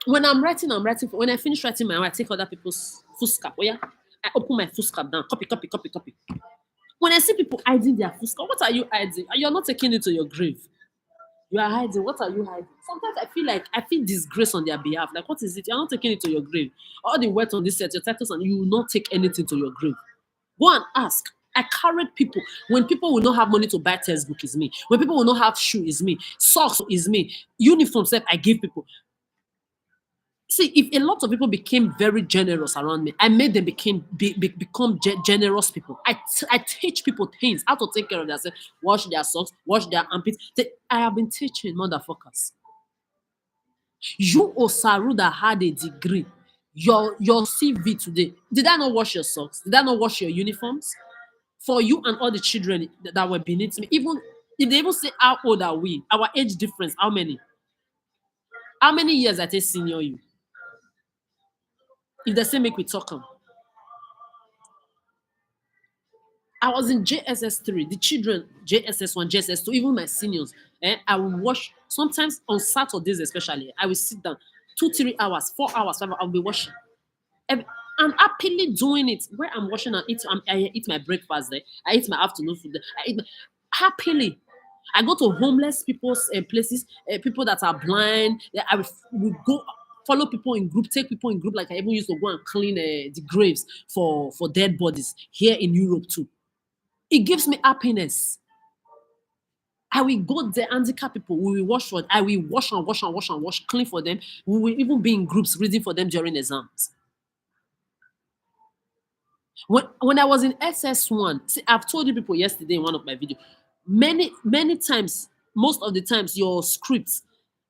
When I'm writing, when I finish writing my own, I take other people's foolscap. Oh yeah. I open my foolscap down, copy. When I see people hiding their foolscap, what are you hiding? You're not taking it to your grave. You are hiding. What are you hiding? Sometimes I feel disgrace on their behalf. Like, what is it? You're not taking it to your grave. All the words on this set, your titles, and you will not take anything to your grave. Go and ask. I carried people. When people will not have money to buy textbook, is me. When people will not have shoe, is me. Socks is me. Uniform set, I give people. See, if a lot of people became very generous around me, I made them become generous people. I teach people things, how to take care of themselves, wash their socks, wash their armpits. I have been teaching motherfuckers. You Osaru that had a degree, your CV today, did I not wash your socks? Did I not wash your uniforms? For you and all the children that were beneath me, even if they even say how old are we, our age difference, how many? How many years I take senior you? If they say make we talk on. I was in JSS3, the children, JSS1, JSS2, even my seniors. I will watch, sometimes on Saturdays especially, I will sit down 2, 3 hours, 4 hours, 5 hours, I'll be watching. I'm happily doing it. Where I'm watching and I eat my breakfast there. I eat my afternoon food there. Happily. I go to homeless people's places, people that are blind. Will go follow people in group, take people in group. Like I even used to go and clean the graves for dead bodies here in Europe too. It gives me happiness. I will go there, handicap people. We will wash for. I will wash, clean for them. We will even be in groups reading for them during exams. When I was in SS1, see, I've told you people yesterday in one of my videos, many times, most of the times, your scripts,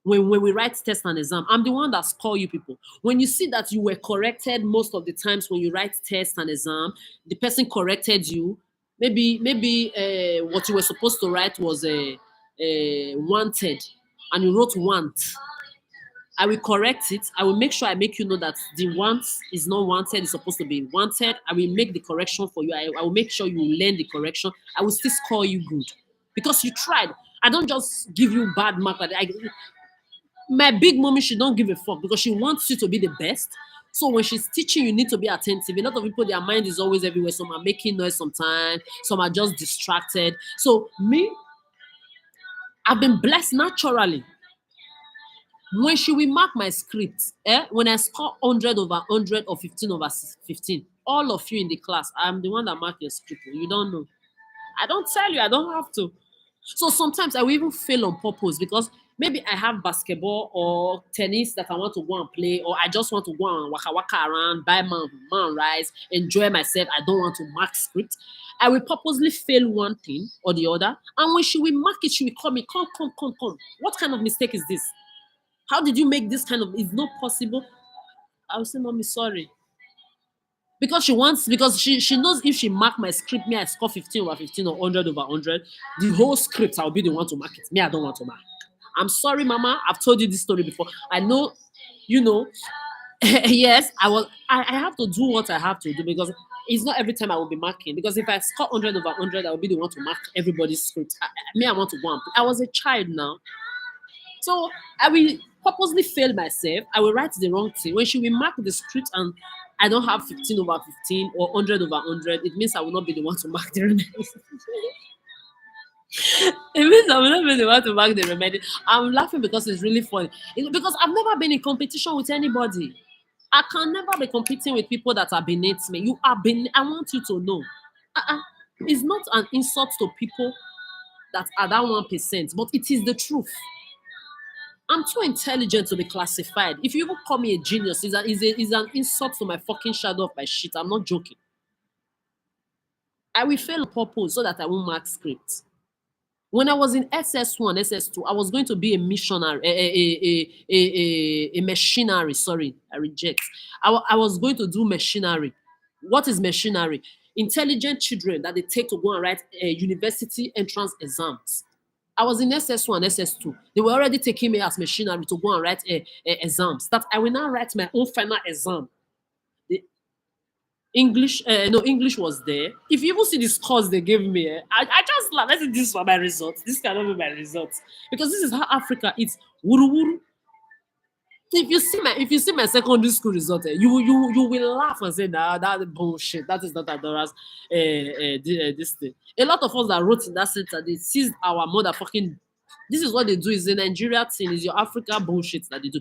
when we write test and exam, I'm the one that score you people. When you see that you were corrected most of the times when you write test and exam, the person corrected you. Maybe what you were supposed to write was wanted, and you wrote want. I will correct it. I will make sure I make you know that the want is not wanted. It's supposed to be wanted. I will make the correction for you. I will make sure you learn the correction. I will still score you good because you tried. I don't just give you bad mark. My big mommy, she don't give a fuck because she wants you to be the best. So when she's teaching, you need to be attentive. A lot of people, their mind is always everywhere. Some are making noise sometimes. Some are just distracted. So me, I've been blessed naturally. When she will mark my script, when I score 100 over 100 or 15 over 15, all of you in the class, I'm the one that mark your script. You don't know. I don't tell you, I don't have to. So sometimes I will even fail on purpose because maybe I have basketball or tennis that I want to go and play, or I just want to go and waka waka around, buy man rice, enjoy myself. I don't want to mark script. I will purposely fail one thing or the other. And when she will mark it, she will call me, come. What kind of mistake is this? How did you make this kind of? It's not possible. I will say, Mommy, sorry. Because she knows if she mark my script, me I score 15 over 15 or 100 over 100, the whole script I'll be the one to mark it. Me, I don't want to mark. I'm sorry, Mama. I've told you this story before. I know, you know, yes, I have to do what I have to do because it's not every time I will be marking. Because if I score 100 over 100, I will be the one to mark everybody's script. Me, I want to go and play. I was a child now. So I will purposely fail myself. I will write the wrong thing. When she will mark the script and I don't have 15 over 15 or 100 over 100, it means I will not be the one to mark the remaining. It means I will not be the one to mark the remaining. I'm laughing because it's really funny. Because I've never been in competition with anybody. I can never be competing with people that are beneath me. You are beneath. I want you to know. Uh-uh. It's not an insult to people that are that 1%, but it is the truth. I'm too intelligent to be classified. If you even call me a genius, it's an insult to my fucking shadow of my shit. I'm not joking. I will fail on purpose so that I won't mark scripts. When I was in SS1, SS2, I was going to be a missionary, a machinery. Sorry, I reject. I was going to do machinery. What is machinery? Intelligent children that they take to go and write university entrance exams. I was in SS1, SS2. They were already taking me as machinery to go and write exams. That I will now write my own final exam. The English, no, English was there. If you even see the scores they gave me, I just laugh. I said, this is for my results. This cannot be my results. Because this is how Africa is. Wuru wuru. If you see my secondary school result, you will laugh and say, nah, that bullshit. That is not Adora's this thing. A lot of us that wrote in that center, they seized our motherfucking. This is what they do. Is the Nigeria thing. Is your Africa bullshit that they do.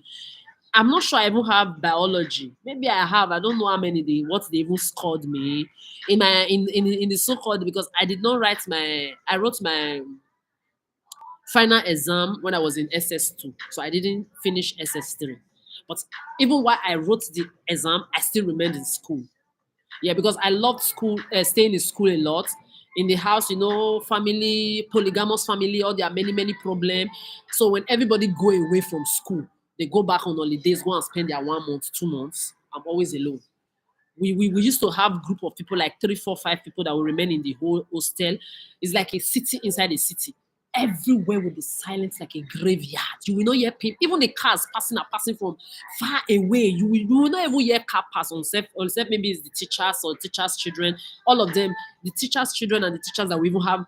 I'm not sure I even have biology. Maybe I have. I don't know how many what they even scored me in my in the so-called, because I did not write my. I wrote my final exam when I was in SS2. So I didn't finish SS3. But even while I wrote the exam, I still remained in school. Yeah, because I loved school, staying in school a lot. In the house, family, polygamous family, all there are many problems. So when everybody go away from school, they go back on holidays, go and spend their 1 month, 2 months. I'm always alone. We used to have group of people like 3, 4, 5 people that will remain in the whole hostel. It's like a city inside a city. Everywhere will be silent like a graveyard. You will not hear people, even the cars passing are passing from far away. You will not even hear car pass on self, maybe it's the teachers or teachers' children. All of them, the teachers' children and the teachers that we even have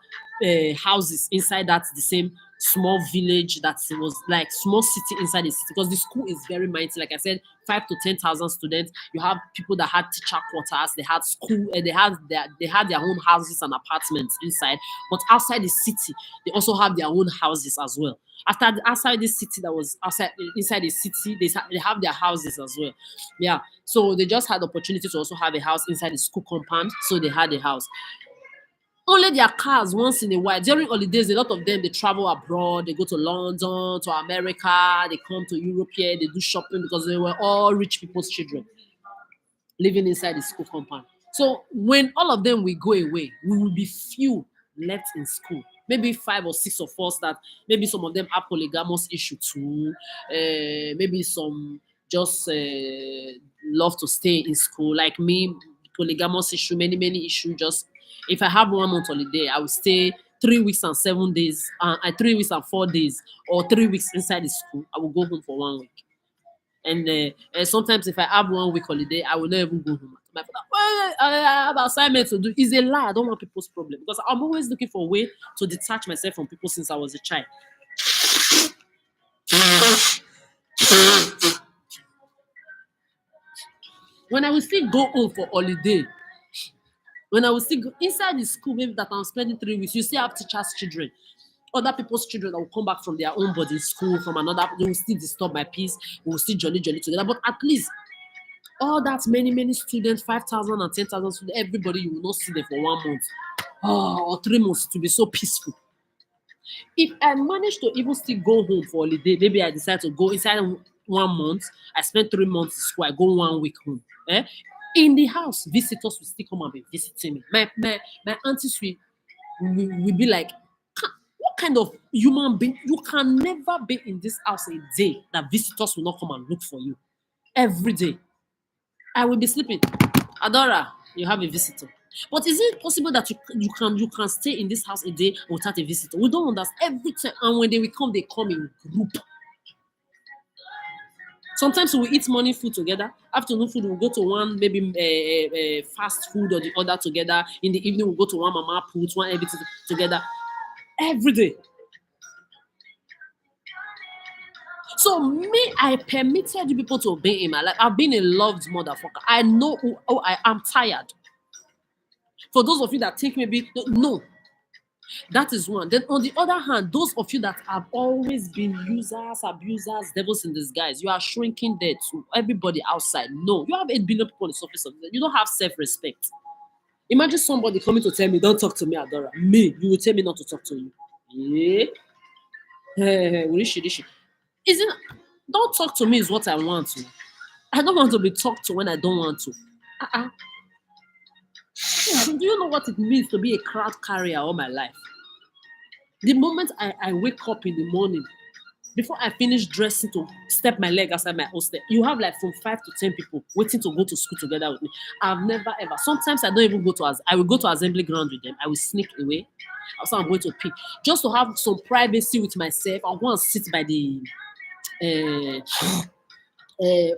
houses inside that the same small village that was like small city inside the city, because the school is very mighty. Like I said, 5 to 10,000 students. You have people that had teacher quarters, they had school, they had their own houses and apartments inside. But outside the city, they also have their own houses as well. Outside the city, that was outside inside the city, they have their houses as well. Yeah. So they just had the opportunity to also have a house inside the school compound. So they had a house. Only their cars once in a while. During holidays, a lot of them they travel abroad, they go to London, to America, they come to Europe here, they do shopping because they were all rich people's children living inside the school compound. So when all of them will go away, we will be few left in school. Maybe 5 or 6 of us that maybe some of them have polygamous issue too. Maybe some just love to stay in school. Like me, polygamous issue, many issue. Just if I have 1 month holiday, I will stay 3 weeks and 7 days, 3 weeks and 4 days, or 3 weeks inside the school. I will go home for 1 week. And sometimes if I have 1 week holiday, I will not even go home. My father, well, I have assignments to do. It's a lie. I don't want people's problem because I'm always looking for a way to detach myself from people since I was a child. When I will still go home for holiday, when I will still go inside the school, maybe that I'm spending 3 weeks, you still have teachers' children, other people's children that will come back from their own boarding school, from another, they will still disturb my peace, we will still jolly together. But at least all that many students, 5,000 and 10,000 students, everybody, you will not see them for 1 month or 3 months to be so peaceful. If I manage to even still go home for holiday, maybe I decide to go inside 1 month. I spend 3 months in school. I go 1 week home. In the house, visitors will still come and be visiting me. My aunties will be like, what kind of human being? You can never be in this house a day that visitors will not come and look for you. Every day. I will be sleeping. Adora, you have a visitor. But is it possible that you can stay in this house a day without a visitor? We don't understand every time. And when they will come, they come in group. Sometimes we eat morning food together. Afternoon food, we'll go to one maybe fast food or the other together. In the evening, we'll go to one mama put, one everything together. Every day. So me, I permitted you people to be in my life. I've been a loved motherfucker. I know who I am. Tired. For those of you that think maybe no, that is one. Then on the other hand, those of you that have always been users, abusers, devils in disguise, you are shrinking there to everybody outside. No, you have 8 billion people on the surface of the. You don't have self-respect. Imagine somebody coming to tell me, "Don't talk to me, Adora." Me, you will tell me not to talk to you. Yeah. Rishi. Isn't don't talk to me is what I want to. I don't want to be talked to when I don't want to. Uh-uh. Do you know what it means to be a crowd carrier all my life? The moment I wake up in the morning, before I finish dressing to step my leg outside my hostel, you have like from 5 to 10 people waiting to go to school together with me. I've never ever. Sometimes I don't even go to I will go to assembly ground with them. I will sneak away. Also, I'm going to pee just to have some privacy with myself. I'll go and sit by the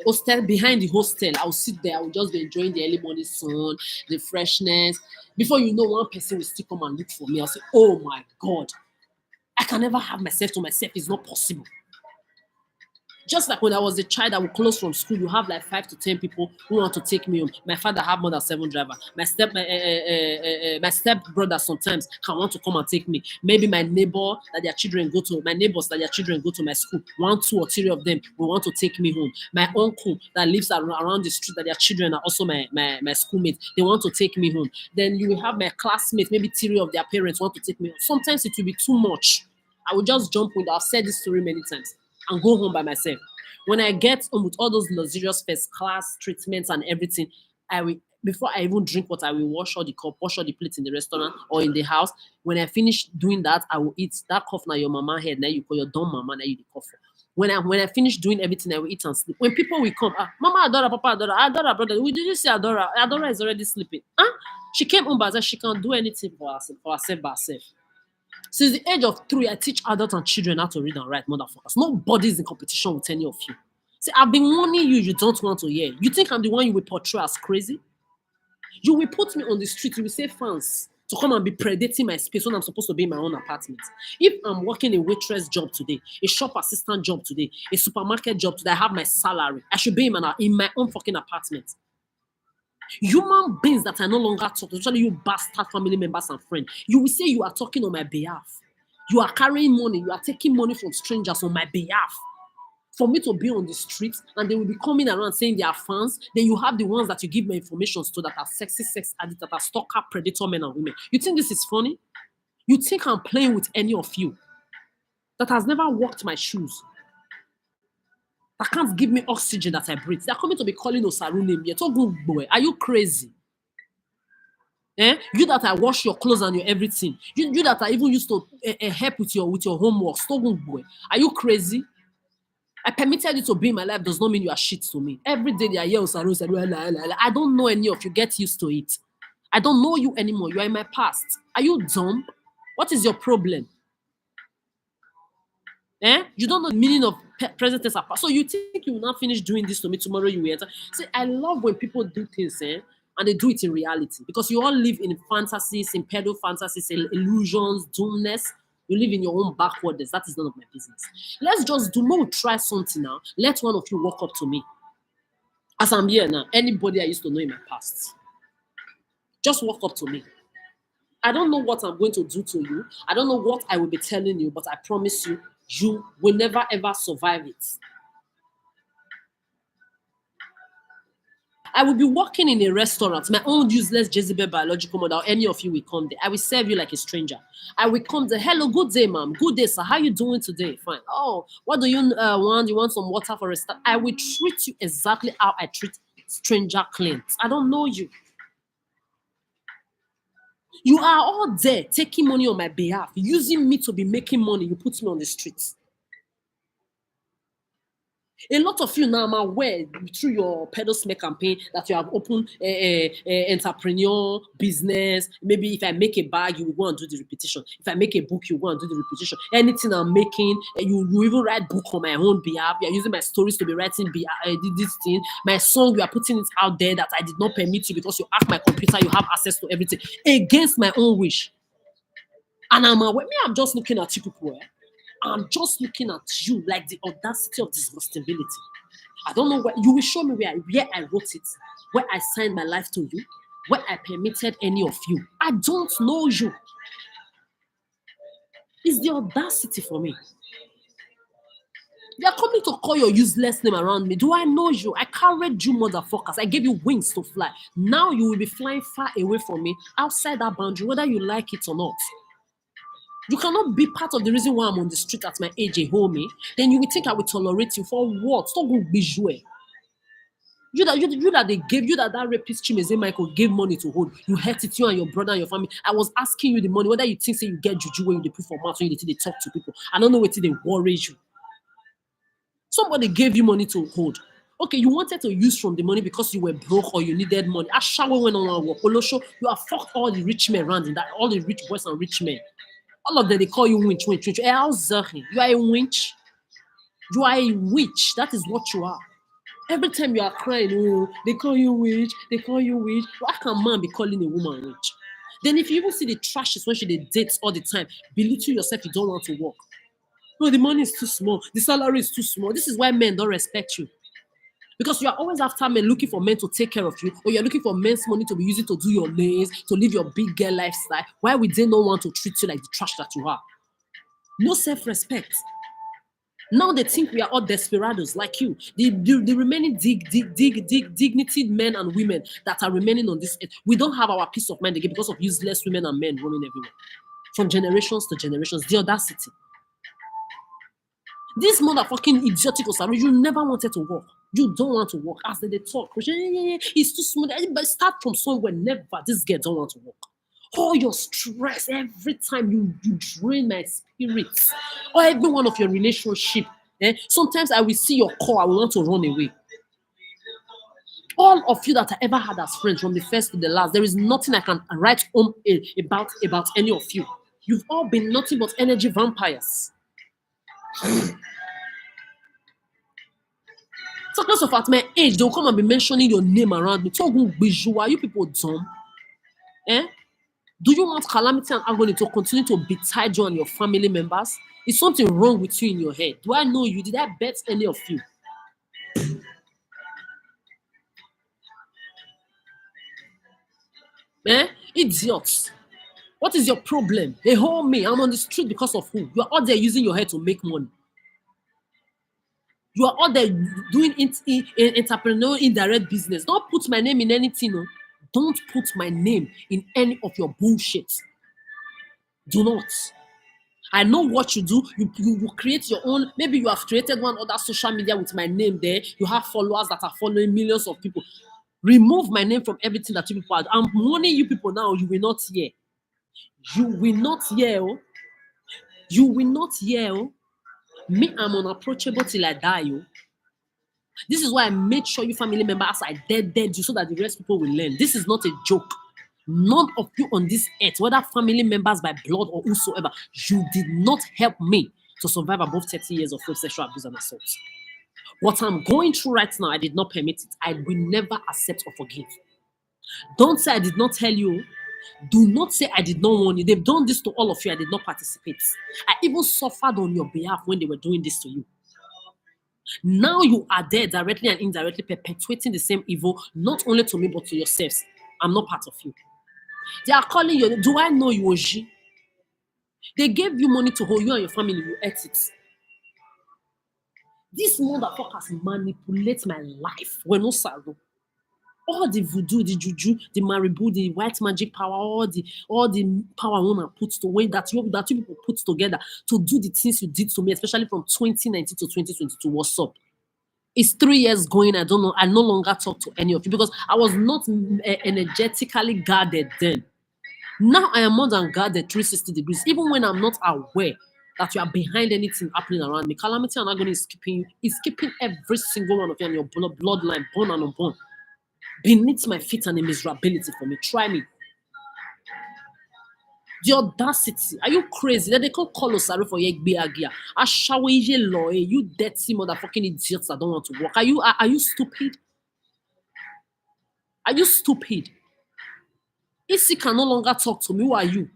hostel behind the hostel. I'll sit there. I will just be enjoying the early morning sun, the freshness. Before you know, one person will still come and look for me. I'll say, "Oh my God, I can never have myself to myself. It's not possible." Just like when I was a child, I would close from school. You have like 5 to 10 people who want to take me home. My father have more than 7 drivers. My step brother sometimes can want to come and take me. Maybe my neighbor that their children go to, my neighbors that their children go to my school. 1, 2, or 3 of them will want to take me home. My uncle that lives around the street that their children are also my schoolmates. They want to take me home. Then you will have my classmates. Maybe 3 of their parents want to take me home. Sometimes it will be too much. I will just jump with. I've said this story many times and go home by myself. When I get home with all those luxurious first class treatments and everything, I will before I even drink water, I will wash all the cup, wash all the plates in the restaurant or in the house. When I finish doing that, I will eat that cough now your mama head. Now you call your dumb mama, now you the cough. When I finish doing everything, I will eat and sleep. When people will come, Mama Adora, Papa Adora, Adora, brother, did you see Adora? Adora is already sleeping. She came home but she can't do anything for herself by herself. Since the age of 3, I teach adults and children how to read and write, motherfuckers. Nobody's in competition with any of you. See, I've been warning you, you don't want to hear. You think I'm the one you will portray as crazy? You will put me on the street, you will say fans to come and be predating my space when I'm supposed to be in my own apartment. If I'm working a waitress job today, a shop assistant job today, a supermarket job today, I have my salary. I should be in my own fucking apartment. Human beings that I no longer talk to, especially you bastard family members and friends, you will say you are talking on my behalf. You are carrying money, you are taking money from strangers on my behalf. For me to be on the streets and they will be coming around saying they are fans, then you have the ones that you give my information to that are sexy sex addicts, that are stalker, predator men and women. You think this is funny? You think I'm playing with any of you that has never walked my shoes? That can't give me oxygen that I breathe. They're coming to be calling Osaru name. You're talking boy. Are you crazy? You that I wash your clothes and your everything. You that I even used to help with your homework. Boy. Are you crazy? I permitted you to be in my life does not mean you are shit to me. Every day they are here, Osaru. I don't know any of you. Get used to it. I don't know you anymore. You are in my past. Are you dumb? What is your problem? You don't know the meaning of present tense. So you think you will not finish doing this to me tomorrow? You will enter. See, I love when people do things, and they do it in reality because you all live in fantasies, in pedo fantasies, illusions, doomness. You live in your own backwardness. That is none of my business. Let's just do more. Try something now. Let one of you walk up to me. As I'm here now, anybody I used to know in my past, just walk up to me. I don't know what I'm going to do to you. I don't know what I will be telling you, but I promise you, you will never ever survive it. I will be working in a restaurant, my own useless Jezebel biological mother, or any of you will come there. I will serve you like a stranger. I will come there. Hello, good day, ma'am. Good day, sir. How you doing today? Fine. Oh, what do you want? You want some water for a start? I will treat you exactly how I treat stranger clients. I don't know you. You are all there taking money on my behalf, using me to be making money. You put me on the streets. A lot of you now, I'm aware through your pedal smear campaign that you have opened a entrepreneur business. Maybe if I make a bag, you will go and do the repetition. If I make a book, you go and do the repetition. Anything I'm making, you even write book on my own behalf. You're using my stories to be writing this thing. My song, you are putting it out there that I did not permit you because you have my computer, you have access to everything against my own wish. And I'm aware, me, I'm just looking at you people. I'm just looking at you like the audacity of disgustability. I don't know where you will show me where I wrote it, where I signed my life to you, where I permitted any of you. I don't know you. It's the audacity for me. They are coming to call your useless name around me. Do I know you? I carried you, motherfuckers. I gave you wings to fly. Now you will be flying far away from me, outside that boundary, whether you like it or not. You cannot be part of the reason why I'm on the street at my age, a homie. Then you will think I will tolerate you for what? Stop going visual. You that they gave you that rapist Chimeze Michael gave money to hold. You hurt it, you and your brother and your family. I was asking you the money, whether you think say you get juju when you put for mouth, when they talk to people. I don't know what they worry you. Somebody gave you money to hold. Okay, you wanted to use from the money because you were broke or you needed money. Ashawo went on work. Olosho, you have fucked all the rich men around in that, all the rich boys and rich men. All of them, they call you winch. You are a winch. You are a witch. That is what you are. Every time you are crying, oh, they call you witch. They call you witch. Why can man be calling a woman witch? Then if you even see the trashes when she dates all the time, belittle yourself, you don't want to work. No, the money is too small. The salary is too small. This is why men don't respect you. Because you are always after men, looking for men to take care of you, or you're looking for men's money to be using to do your nails, to live your big girl lifestyle. Why would they not want to treat you like the trash that you are? No self-respect. Now they think we are all desperados like you. The remaining dignity men and women that are remaining on this earth, we don't have our peace of mind again because of useless women and men roaming everywhere. From generations to generations, the audacity. This motherfucking idiotic Osaru, you never wanted to work. You don't want to work. As they talk, it's too small. But start from somewhere. Never. This girl don't want to work. All your stress every time you drain my spirits. Or every one of your relationship. Sometimes I will see your call. I will want to run away. All of you that I ever had as friends, from the first to the last, there is nothing I can write home about any of you. You've all been nothing but energy vampires. So close of at my age, they'll come and be mentioning your name around me. Are you people dumb? Do you want calamity and agony to continue to betide you and your family members? Is something wrong with you in your head? Do I know you? Did I bet any of you? Idiots. What is your problem? Hey, hold me. I'm on the street because of who? You are out there using your head to make money. You are out there doing entrepreneur indirect business. Don't put my name in anything. No. Don't put my name in any of your bullshit. Do not. I know what you do. You create your own. Maybe you have created one other social media with my name there. You have followers that are following millions of people. Remove my name from everything that you people are. I'm warning you people now. You will not hear. You will not hear. You will not hear. Me, I'm unapproachable till I die. This is why I made sure you family members I dead you so that the rest people will learn. This is not a joke. None of you on this earth, whether family members by blood or whosoever, you did not help me to survive above 30 years of sexual abuse and assault. What I'm going through right now, I did not permit it. I will never accept or forgive. Don't say I did not tell you. Do not say I did not warn you. They've done this to all of you. I did not participate. I even suffered on your behalf when they were doing this to you. Now you are there directly and indirectly perpetuating the same evil, not only to me, but to yourselves. I'm not part of you. They are calling you. Do I know you, Oji? They gave you money to hold you and your family. You ate it. These motherfuckers manipulate my life. We're no sorrow. All the voodoo, the juju, the maribu, the white magic power, all the power woman puts to way that you people put together to do the things you did to me, especially from 2019 to 2022. What's up? It's 3 years going. I don't know. I no longer talk to any of you because I was not energetically guarded then. Now I am more than guarded 360 degrees, even when I'm not aware that you are behind anything happening around me. Calamity and agony is keeping you, is keeping every single one of you and your bloodline, born and unborn, beneath my feet and a miserability for me. Try me. The audacity. Are you crazy? Then they can't call us sorry for Yegbe Agia. Ashaweje law, you dirty motherfucking idiots that don't want to work. Are you stupid? Are you stupid? Isi can no longer talk to me. Who are you?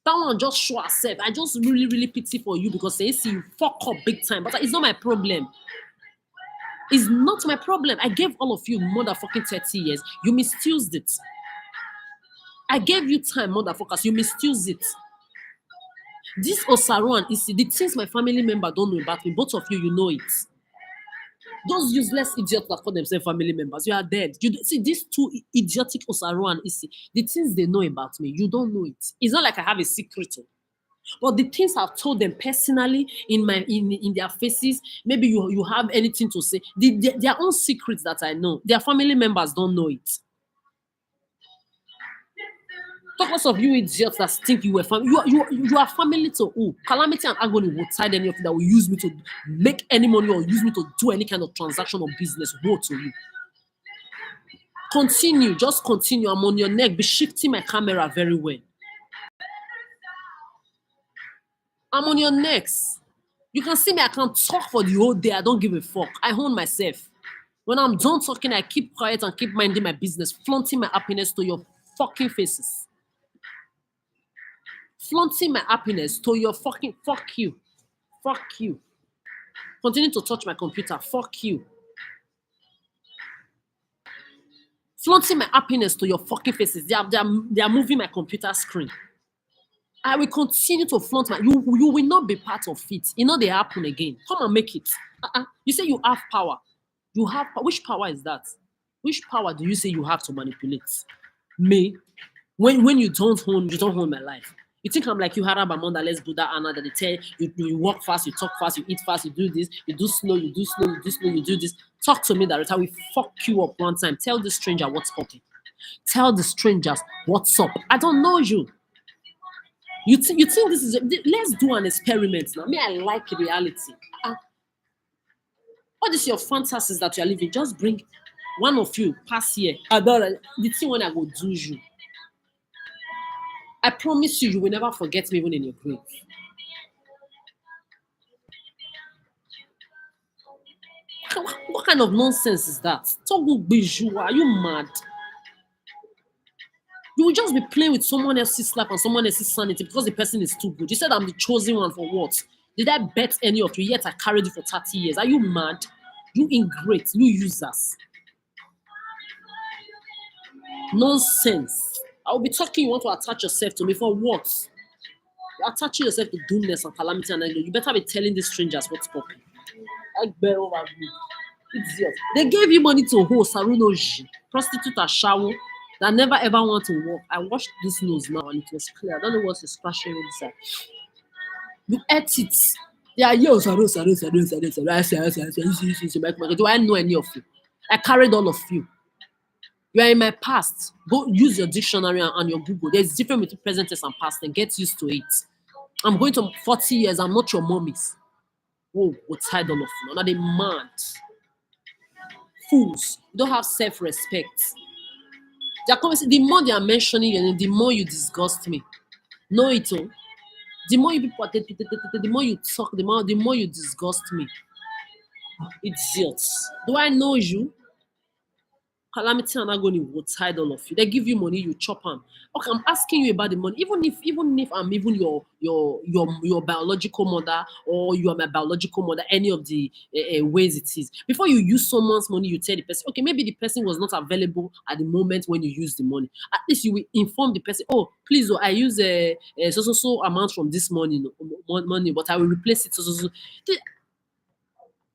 That one just show herself. I just really, really pity for you because they see you fuck up big time. But it's not my problem. It's not my problem. I gave all of you motherfucking 30 years. You misused it. I gave you time, motherfuckers. You misused it. This Osaru and Isi, the things my family member don't know about me, both of you know it. Those useless idiots that call themselves family members, you are dead. You see these two idiotic Osaru and Isi, the things they know about me, you don't know it. It's not like I have a secret. But the things I've told them personally in their faces, maybe you have anything to say. Their own secrets that I know, their family members don't know it. Talk of you idiots that think you were family. You are family to who? Calamity and agony will tie any of you that will use me to make any money or use me to do any kind of transaction or business. Woe to you. Continue, just continue. I'm on your neck. Be shifting my camera very well. I'm on your necks. You can see me, I can talk for the whole day. I don't give a fuck. I own myself. When I'm done talking, I keep quiet and keep minding my business, flaunting my happiness to your fucking faces. Flaunting my happiness to your fucking fuck you. Fuck you. Continue to touch my computer. Fuck you. Flaunting my happiness to your fucking faces. They are moving my computer screen. I will continue to flaunt my. You will not be part of it. You know they happen again. Come and make it. You say you have power. You have which power is that? Which power do you say you have to manipulate me? When you don't own my life. You think I'm like you, Harab Amanda, let's Buddha Anna, that they tell you walk fast, you talk fast, you eat fast, you do this, you do slow, you do slow, you do slow, you do this. Talk to me that how we fuck you up one time. Tell the stranger what's up. Tell the strangers what's up. I don't know you. You think this is let's do an experiment now. Me, I like reality. What is your fantasies that you are living? Just bring one of you pass here. The thing when I go do you. I promise you, you will never forget me even in your grave. What kind of nonsense is that? Are you mad? You will just be playing with someone else's life and someone else's sanity because the person is too good. You said I'm the chosen one for what? Did I bet any of you? Yet I carried you for 30 years. Are you mad? You ingrate, you users. Nonsense. I will be talking, you want to attach yourself to me for what? You're attaching yourself to doomness and calamity and anger. You better be telling these strangers what's popping. I bear over you. Idiot. They gave you money to host Sarunoji, prostitute at Shawo, that never ever want to work. I watched this news now and it was clear. I don't know what's splashing inside. You ate it. Yeah, yo, Saru. Do I know any of you? I carried all of you. You are in my past. Go use your dictionary and your Google. There's difference between present tense and past and get used to it. I'm going to 40 years. I'm not your mommies. Whoa, what's tired all of you? Now they mad. Fools. You don't have self-respect. The more they are mentioning you, the more you disgust me. Know it all. The more you people, the more you talk, the more you disgust me. Idiots. Do I know you? Calamity and agony will tide all of you. They give you money, you chop them. Okay, I'm asking you about the money. Even if I'm even your biological mother or you are my biological mother, any of the ways it is. Before you use someone's money, you tell the person, okay, maybe the person was not available at the moment when you use the money. At least you will inform the person, oh, please, I use a so amount from this money, but I will replace it.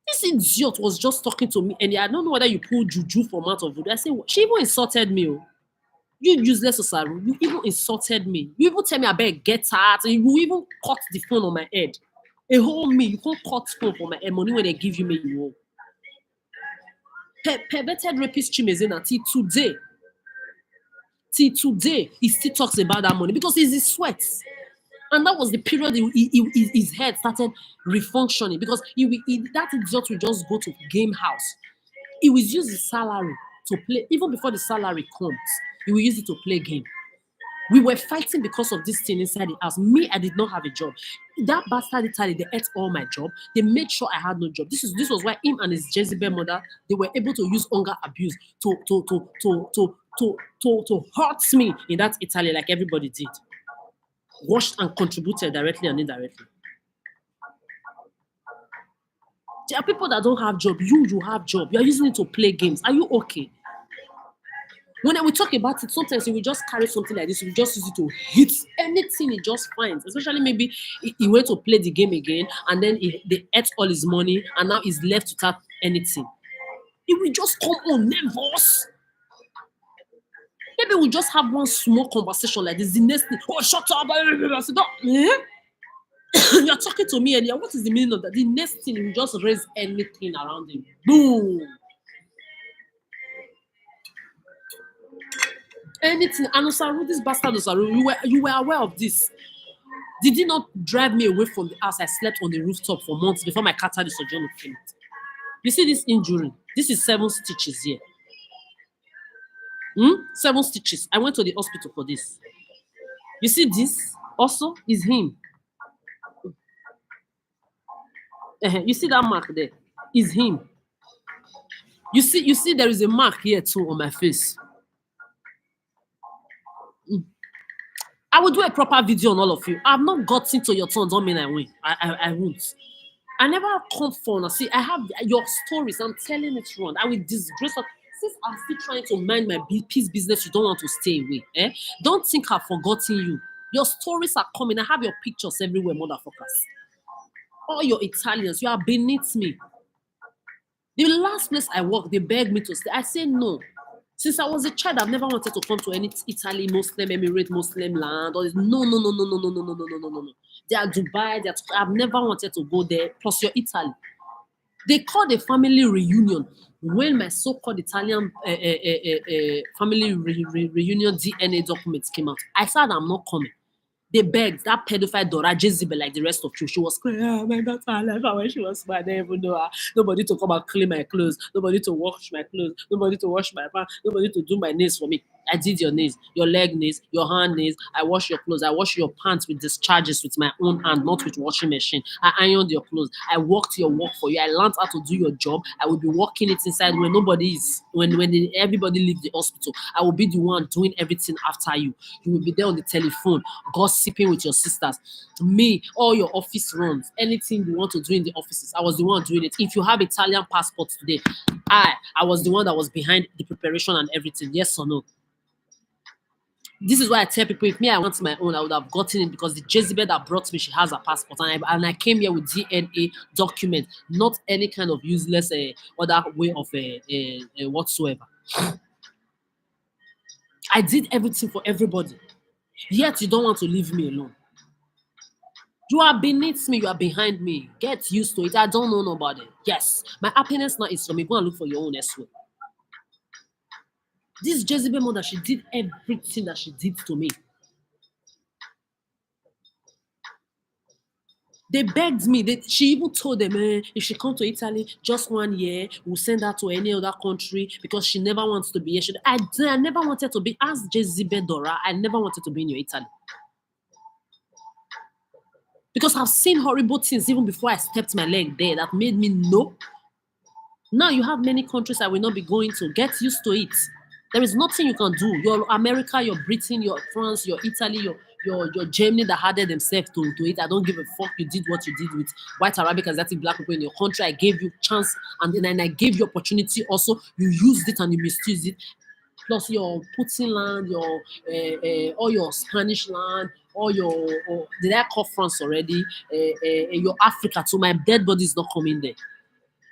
This idiot was just talking to me, and I don't know whether you pulled juju from out of voodoo. I said, she even insulted me. Oh. You useless Osaru, you even insulted me. You even tell me I better get out, and you even cut the phone on my head. A whole me, you can't cut phone for my head. Money when they give you me, you will. Perverted rapist Chimezena till today, he still talks about that money because it's his sweat. And that was the period his head started refunctioning because that idiot will just go to game house. He will use his salary to play, even before the salary comes, he will use it to play game. We were fighting because of this thing inside the house. Me, I did not have a job. That bastard Italy, they ate all my job. They made sure I had no job. This was why him and his Jezebel mother, they were able to use hunger abuse to hurt me in that Italy like everybody did. Washed and contributed directly and indirectly. There are people that don't have job. You have job. You are using it to play games. Are you okay? When we talk about it, sometimes we just carry something like this, we just use it to hit anything he just finds. Especially maybe he went to play the game again and then they ate all his money and now he's left without anything. He will just come on nervous. Maybe we just have one small conversation like this. The next thing, oh, shut up. I said, you're talking to me earlier. What is the meaning of that? The next thing, you just raise anything around him. Boom. Anything. And Osaru, this bastard Osaru, you were aware of this. Did he not drive me away from the house? I slept on the rooftop for months before my cat had the sojourn finished. You see this injury? This is 7 stitches here. 7 stitches. I went to the hospital for this. You see this? Also is him. You see that mark there? Is him. You see there is a mark here too on my face. I will do a proper video on all of you. I've not gotten to your turn, don't mean I win. I won't. I never come for. See, I have your stories. I'm telling it wrong. I will disgrace. Since I'm still trying to mind my peace business, you don't want to stay away. Don't think I've forgotten you. Your stories are coming. I have your pictures everywhere, motherfuckers. All your Italians, you are beneath me. The last place I worked, they begged me to stay. I said no. Since I was a child, I've never wanted to come to any Italy, Muslim, Emirate, Muslim land. Or no. They are Dubai. I've never wanted to go there. Plus, you're Italy. They called a family reunion when my so-called Italian family reunion DNA documents came out. I said I'm not coming. They begged that pedophile Dora Jezebel like the rest of you. She was crying, my daughter, I left her when she was small. I didn't even know her. Nobody to come and clean my clothes. Nobody to wash my clothes. Nobody to wash my pants. Nobody to do my nails for me. I did your nails, your leg nails, your hand nails. I wash your clothes. I wash your pants with discharges with my own hand, not with washing machine. I ironed your clothes. I worked your work for you. I learned how to do your job. I will be working it inside when nobody is, when everybody leaves the hospital. I will be the one doing everything after you. You will be there on the telephone, gossiping with your sisters. Me, all your office runs, anything you want to do in the offices, I was the one doing it. If you have Italian passports today, I was the one that was behind the preparation and everything. Yes or no? This is why I tell people, if me, I want my own, I would have gotten it because the Jezebel that brought me, she has a passport. And I came here with DNA document, not any kind of useless other way of whatsoever. I did everything for everybody. Yet you don't want to leave me alone. You are beneath me, you are behind me. Get used to it. I don't know nobody. Yes, my happiness now is from me. Go and look for your own elsewhere. This Jezebel mother, she did everything that she did to me. They begged me. She even told them, if she come to Italy just 1 year, we'll send her to any other country because she never wants to be here. I never wanted to be, as Jezebel Dora, I never wanted to be in your Italy. Because I've seen horrible things even before I stepped my leg there that made me know. Now you have many countries I will not be going to. Get used to it. There is nothing you can do. Your America, your Britain, your France, your Italy, your Germany that added themselves to it. I don't give a fuck. You did what you did with white Arabic Asiatic black people in your country. I gave you chance and then I gave you opportunity also. You used it and you misused it. Plus your Putin land, your all your Spanish land, all your did I call France already? Your Africa too. My dead body is not coming there.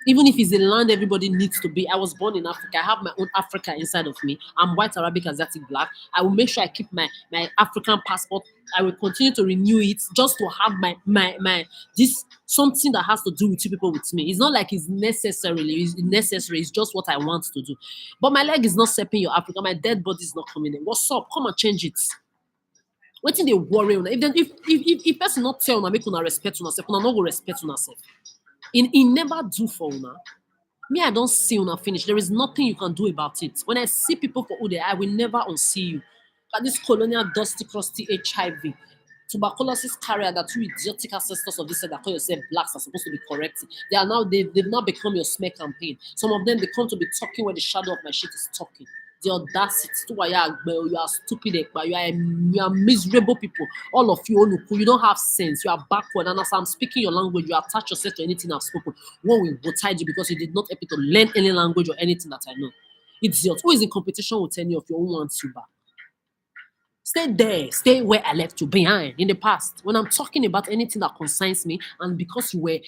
Even if it's a land everybody needs to be. I was born in Africa. I have my own Africa inside of me. I'm white, Arabic, Asiatic, black. I will make sure I keep my African passport. I will continue to renew it just to have my this something that has to do with you people with me. It's not like it's necessary. It's just what I want to do. But my leg is not stepping your Africa. My dead body is not coming in. What's up? Come and change it. Wetin dey worry una? If person not tell una make una respect una sef, una no go respect una sef. He never do for una. Me, I don't see una finish. There is nothing you can do about it. When I see people for who they are, I will never unsee you. But this colonial dusty, crusty HIV, tuberculosis carrier that you idiotic ancestors of this that call yourself blacks are supposed to be correcting. They've now become your smear campaign. Some of them they come to be talking where the shadow of my shit is talking. The audacity to why you are stupid, but you are miserable people. All of you, Oluku, you don't have sense. You are backward. And as I'm speaking your language, you attach yourself to anything I've spoken. One will vote you because you did not help me to learn any language or anything that I know. Idiot. Who is in competition with any of your own ones you back? Stay there. Stay where I left you behind in the past. When I'm talking about anything that concerns me, and because you were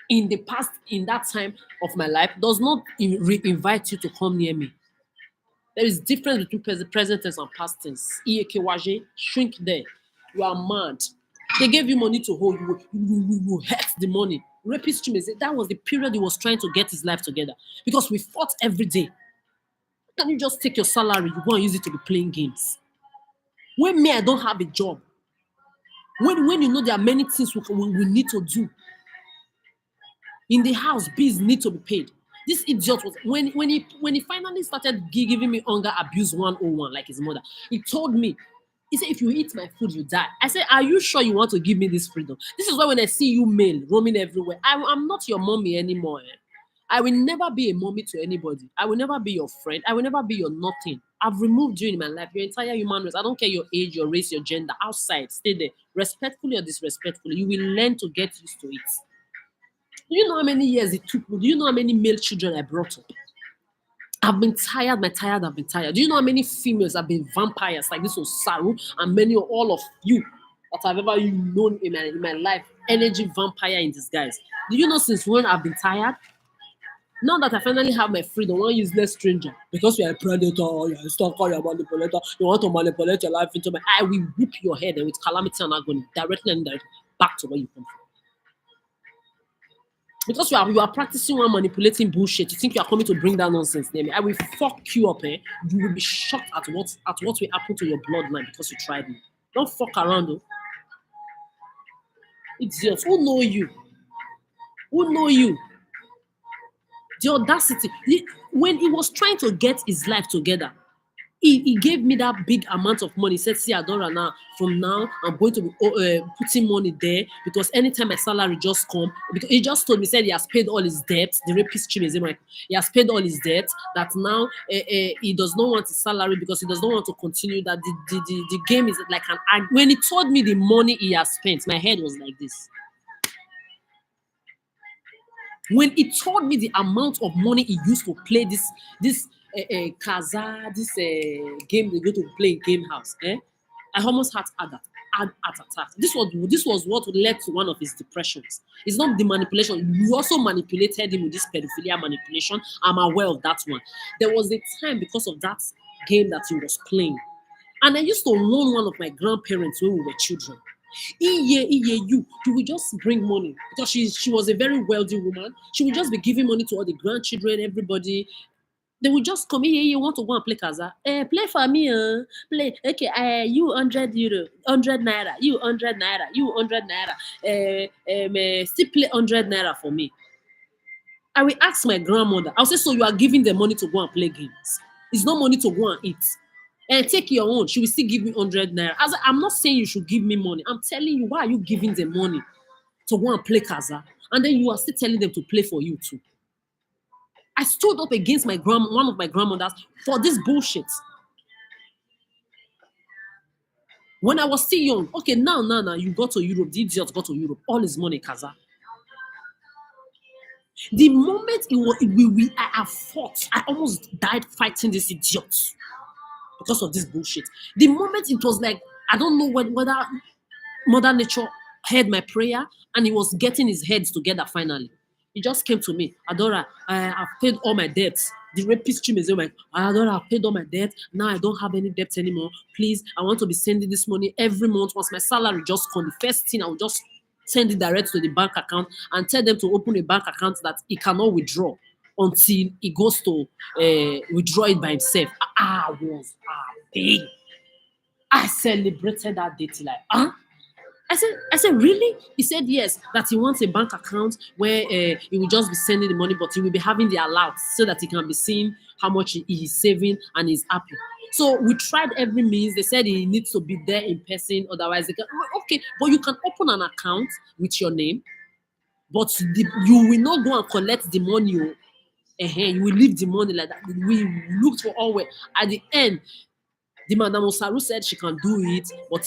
in the past, in that time of my life, does not invite you to come near me. There is difference between present tense and past tense. Iyekewaje, shrink there. You are mad. They gave you money to hold. You hurt the money. Rapist Chimeze, that was the period he was trying to get his life together. Because we fought every day. Can you just take your salary, you go and use it to be playing games? When me, I don't have a job. When you know there are many things we need to do. In the house, bills need to be paid. This idiot was when he finally started giving me hunger abuse 101 like his mother. He told me, he said, if you eat my food, you die. I said, are you sure you want to give me this freedom? This is why when I see you male roaming everywhere, I'm not your mommy anymore. I will never be a mommy to anybody. I will never be your friend. I will never be your nothing. I've removed you in my life, your entire human race. I don't care your age, your race, your gender. Outside, stay there. Respectfully or disrespectfully, you will learn to get used to it. Do you know how many years it took me? Do you know how many male children I brought up? I've been tired, I've been tired. Do you know how many females have been vampires like this Osaru and many of all of you that I've ever known in my life? Energy vampire in disguise. Do you know since when I've been tired? Now that I finally have my freedom, one useless stranger, because you're a predator, you're a stalker, you're a manipulator, you want to manipulate your life into my, I will whip your head and with calamity and agony, directly and indirectly, back to where you come from. Because you are practicing one manipulating bullshit, you think you are coming to bring that nonsense near me. I will fuck you up, eh? You will be shocked at what will happen to your bloodline because you tried me. Don't fuck around, though. Idiots. Who know you? Who know you? The audacity. When he was trying to get his life together, he gave me that big amount of money. He said, see, Adora, now, from now, I'm going to be putting money there because anytime my salary just come, because he just told me, said he has paid all his debts, the rapist Chimeze, he has paid all his debts, that now he does not want his salary because he does not want to continue, that the game is like an, when he told me the money he has spent, my head was like this. When he told me the amount of money he used to play this Kaza, this game they go to play in game house, I almost had heart attack. This was what led to one of his depressions. It's not the manipulation. You also manipulated him with this pedophilia manipulation. I'm aware of that one. There was a time because of that game that he was playing. And I used to warn one of my grandparents when we were children. You will just bring money because she was a very wealthy woman. She would just be giving money to all the grandchildren, everybody. They would just come here. You want to go and play Kaza? Play for me, play. Okay, you 100 euro, 100 naira, you 100 naira, you 100 naira. Still play 100 naira for me. I will ask my grandmother. I'll say, so you are giving them money to go and play games? It's not money to go and eat. And take your own. She will still give me 100 naira. I'm not saying you should give me money. I'm telling you, why are you giving them money to go and play Kaza? And then you are still telling them to play for you too. I stood up against one of my grandmothers for this bullshit. When I was still young, okay, now, you go to Europe, the idiot got to Europe, all his money, Kaza. The moment I have fought, I almost died fighting this idiot because of this bullshit. The moment it was like, I don't know whether Mother Nature heard my prayer and he was getting his heads together finally. He just came to me. Adora, I've paid all my debts. The rapist Chimeze went, Adora, I've paid all my debt. Now I don't have any debt anymore. Please, I want to be sending this money every month. Once my salary just come, the first thing I will just send it direct to the bank account and tell them to open a bank account that he cannot withdraw until he goes to withdraw it by himself. I was big. I celebrated that day till I said, really? He said yes, that he wants a bank account where he will just be sending the money, but he will be having the allowance so that he can be seeing how much he is saving and he's happy. So we tried every means. They said he needs to be there in person, otherwise they can. Okay, but you can open an account with your name, but you will not go and collect the money. You will leave the money like that. We looked for all way. At the end, the Madam Osaru said she can do it, but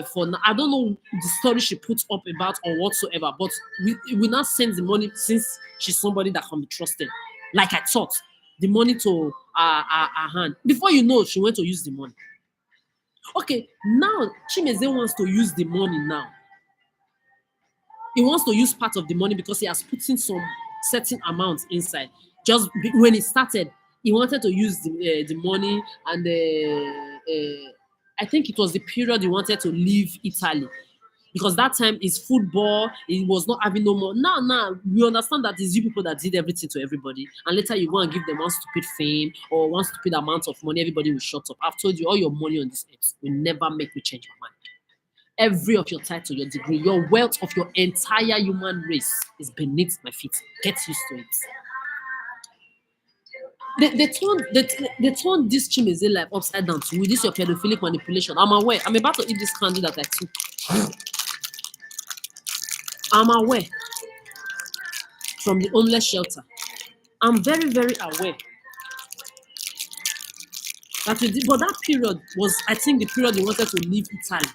for now, I don't know the story she put up about or whatsoever. But we now send the money since she's somebody that can be trusted. Like I thought, the money to her hand. Before you know, she went to use the money. Okay, now Chimeze wants to use the money now. He wants to use part of the money because he has put in some certain amounts inside. Just when he started, he wanted to use the money, and I think it was the period he wanted to leave Italy. Because that time is football, he was not having no more. Now, we understand that it's you people that did everything to everybody, and later you go and give them one stupid fame or one stupid amount of money, everybody will shut up. I've told you, all your money on this earth will never make me change my mind. Every of your title, your degree, your wealth of your entire human race is beneath my feet. Get used to it. They turned this Chimeze life upside down with this your pedophilic manipulation. I'm aware. I'm about to eat this candy that I took. I'm aware from the homeless shelter. I'm very, very aware that but that period was, I think, the period he wanted to leave Italy.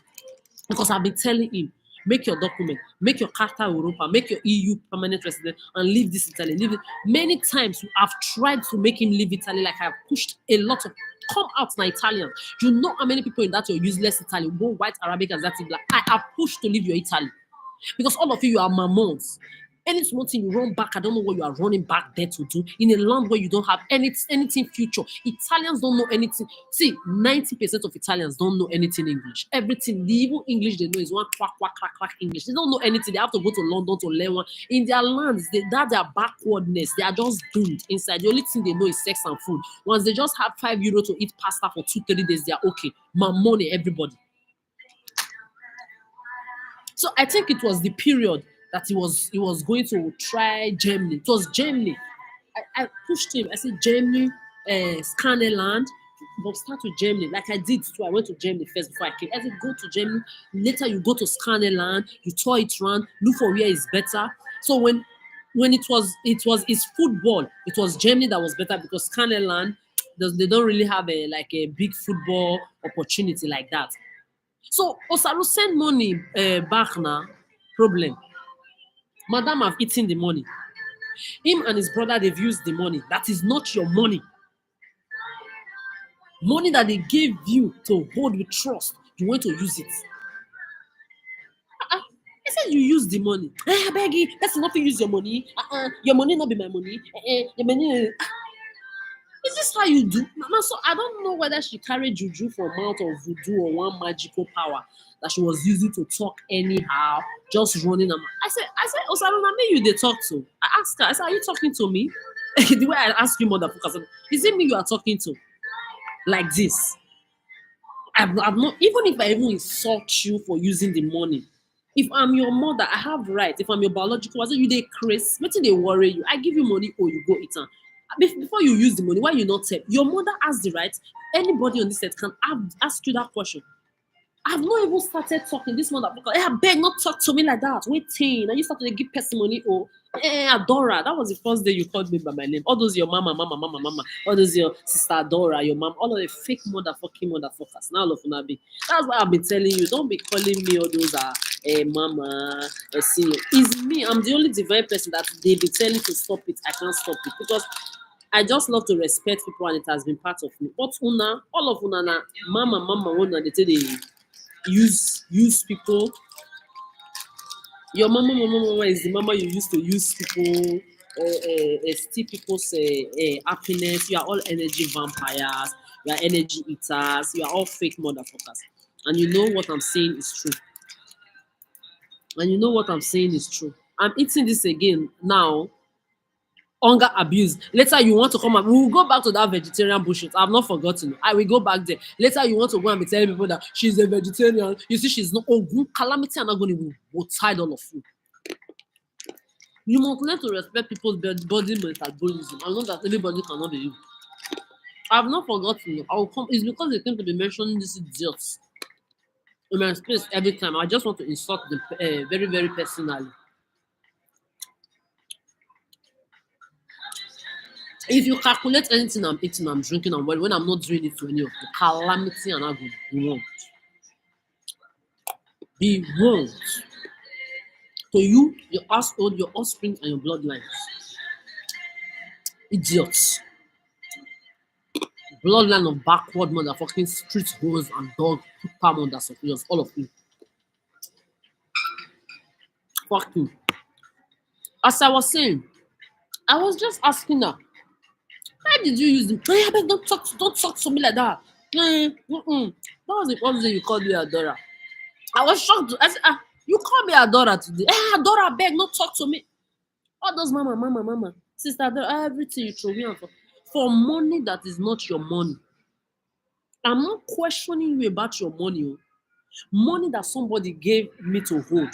Because I've been telling him, make your document, make your Carta Europa, make your EU permanent resident, and leave this Italy. Leave it. Many times I've tried to make him leave Italy, like I've pushed a lot of, come out now Italian. You know how many people in that your useless Italy, both white, Arabic, and that's black. I have pushed to leave your Italy. Because all of you are mamons. Any small thing you run back, I don't know what you are running back there to do in a land where you don't have anything future. Italians don't know anything. See, 90% of Italians don't know anything English. Everything, the even English they know is one quack, quack, quack, quack English. They don't know anything. They have to go to London to learn one. In their lands, that their backwardness, they are just doomed inside. The only thing they know is sex and food. Once they just have €5 to eat pasta for 2-3 days, they are okay. My money, everybody. So I think it was the period that he was going to try Germany. It was Germany. I pushed him. I said Germany, Scannerland, but start with Germany. Like I did too. I went to Germany first before I came. I said go to Germany. Later you go to Scannerland. You tour it around. Look for where is better. So when it was his football, it was Germany that was better because Scannerland, they don't really have a big football opportunity like that. So Osaru send money back now. Problem. Madam have eaten the money. Him and his brother, they've used the money. That is not your money. Money that they gave you to hold with trust. You want to use it. I said you use the money. I beg you, that's nothing. Use your money. Your money not be my money. Your money. Is this how you do? Mama, so I don't know whether she carried juju for mouth or voodoo or one magical power that she was using to talk anyhow, just running them. I said, Osaruna, me you they talk to. I asked her, I said, are you talking to me? The way I asked you, motherfucker, I said, is it me you are talking to? Like this. I'm not, even if I even insult you for using the money. If I'm your mother, I have right. If I'm your biological, I say you they crazy. Nothing they worry you. I give you money or you go eat on. Before you use the money, why you not tell? Your mother has the right. Anybody on this earth can ask you that question. I've not even started talking. This motherfucker, I beg not talk to me like that. Waiting. And you started to give person money. Oh, Adora. That was the first day you called me by my name. All those your mama. All those your sister Adora, your mom. All of the fake motherfuckers. Now all of them be. That's why I've been telling you. Don't be calling me all those mama, senior. It's me. I'm the only divine person that they've been telling to stop it. I can't stop it because I just love to respect people and it has been part of me. But all of una, mama, una, they say they use people. Your mama is the mama you used to use people, steal people's happiness. You are all energy vampires. You are energy eaters. You are all fake motherfuckers. And you know what I'm saying is true. And you know what I'm saying is true. I'm eating this again now. Hunger abuse. Later you want to come and we will go back to that vegetarian bullshit. I've not forgotten. I will go back there. Later you want to go and be telling people that she's a vegetarian. You see, she's not. Oh, calamity and agony will tide all of you. You must learn to respect people's body metabolism. I know that everybody cannot be you. I've not forgotten. I'll come. It's because they tend to be mentioning these idiots in my space every time. I just want to insult them very, very personally. If you calculate anything I'm eating, I'm drinking, and when I'm not doing it to any of you, calamity and agony, you won't. Be wrong to you, your household, your offspring, and your bloodlines. Idiots. Bloodline of backward motherfucking street hoes and dog palm undersuppers, all of you. Fuck you. As I was saying, I was just asking her, why did you use them? Hey, I beg, don't talk to me like that. That was the first day you called me Adora. I was shocked. I said, you called me Adora today. Hey, Adora, beg, don't talk to me. What does mama? Sister Adora, everything you throw me out for money that is not your money. I'm not questioning you about your money. Oh. Money that somebody gave me to hold,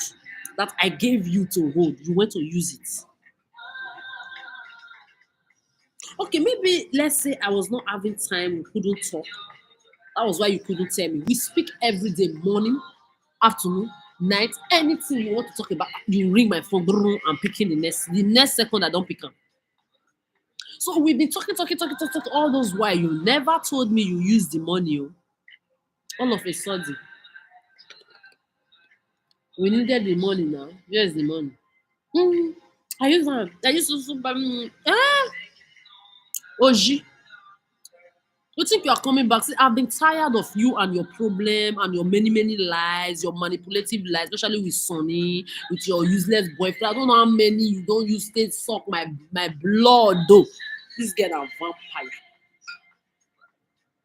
that I gave you to hold, you went to use it. Okay, maybe let's say I was not having time, we couldn't talk. That was why you couldn't tell me. We speak every day, morning, afternoon, night, anything you want to talk about. You ring my phone, I'm picking the next second I don't pick up. So we've been talking all those while. You never told me you used the money. Oh. All of a sudden, we needed the money now. Where's the money? Mm, I used to Oji. You think you are coming back? See, I've been tired of you and your problem and your many lies, your manipulative lies, especially with Sonny, with your useless boyfriend. I don't know how many you don't use to suck my blood though. This girl a vampire.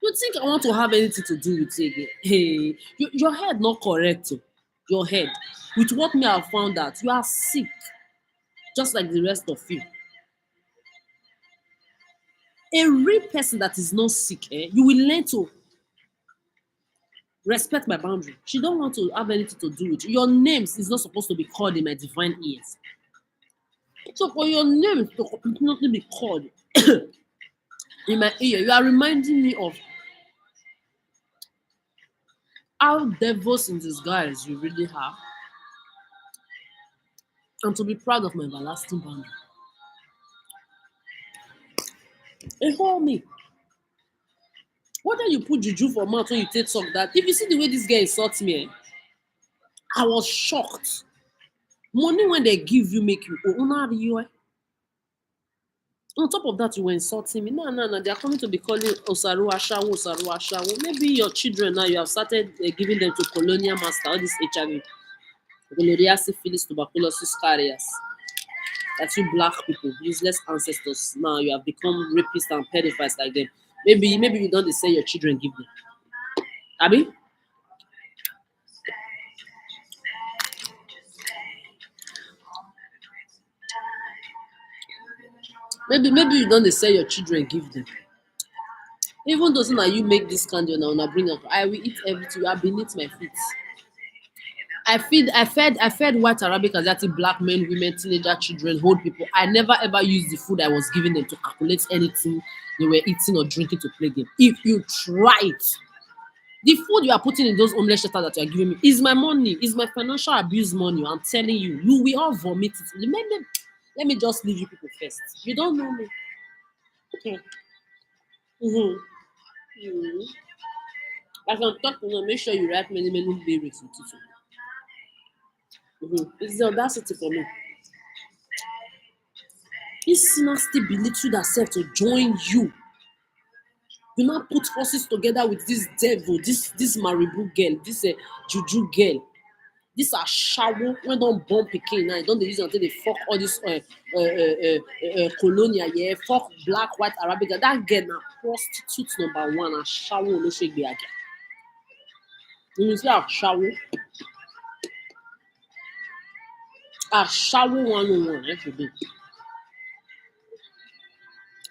You think I want to have anything to do with you again? Hey, your head not correct. Oh. Your head. With what me I have found out, you are sick, just like the rest of you. A real person that is not sick, you will learn to respect my boundary. She don't want to have anything to do with you. Your names is not supposed to be called in my divine ears. So for your name to continuously be called in my ear, you are reminding me of how devils in disguise you really have, and to be proud of my everlasting boundary. Hey, hold me. Whether you put juju for mouth when you take talk that, if you see the way this guy insults me, I was shocked. Money when they give you make you honor you. On top of that, you were insulting me. No. They are coming to be calling Osaru Ashawo, Osaru Ashawo. Maybe your children now, you have started giving them to colonial master, all this HIV, gonorrhea, syphilis, tuberculosis carriers. That you black people, useless ancestors, now you have become rapists and pedophiles like them. Maybe you don't say your children give them. Abi? Maybe you don't say your children give them. Even though now you make this candy now bring up, I will eat everything. You are beneath my feet. I fed white Arabic Asiatic black men, women, teenager, children, old people. I never ever used the food I was giving them to calculate anything they were eating or drinking to play game. If you try it, the food you are putting in those homeless shelters that you are giving me is my money, is my financial abuse money. I'm telling you, you will all vomit it. Let me just leave you people first. You don't know me. Okay. Mm-hmm. Mm-hmm. As I'm talking, make sure you write many lyrics in it. Mm-hmm. It's the audacity for me. This sinner still belittle herself to join you. You now put forces together with this devil, this Maribu girl, this juju girl. These are shower when don't born pikin now. Don't they use it until they fuck all this colonial, yeah, fuck black, white, Arabic. That girl now prostitute number one and shower no shake be again. You see a shower, one on one. That should be.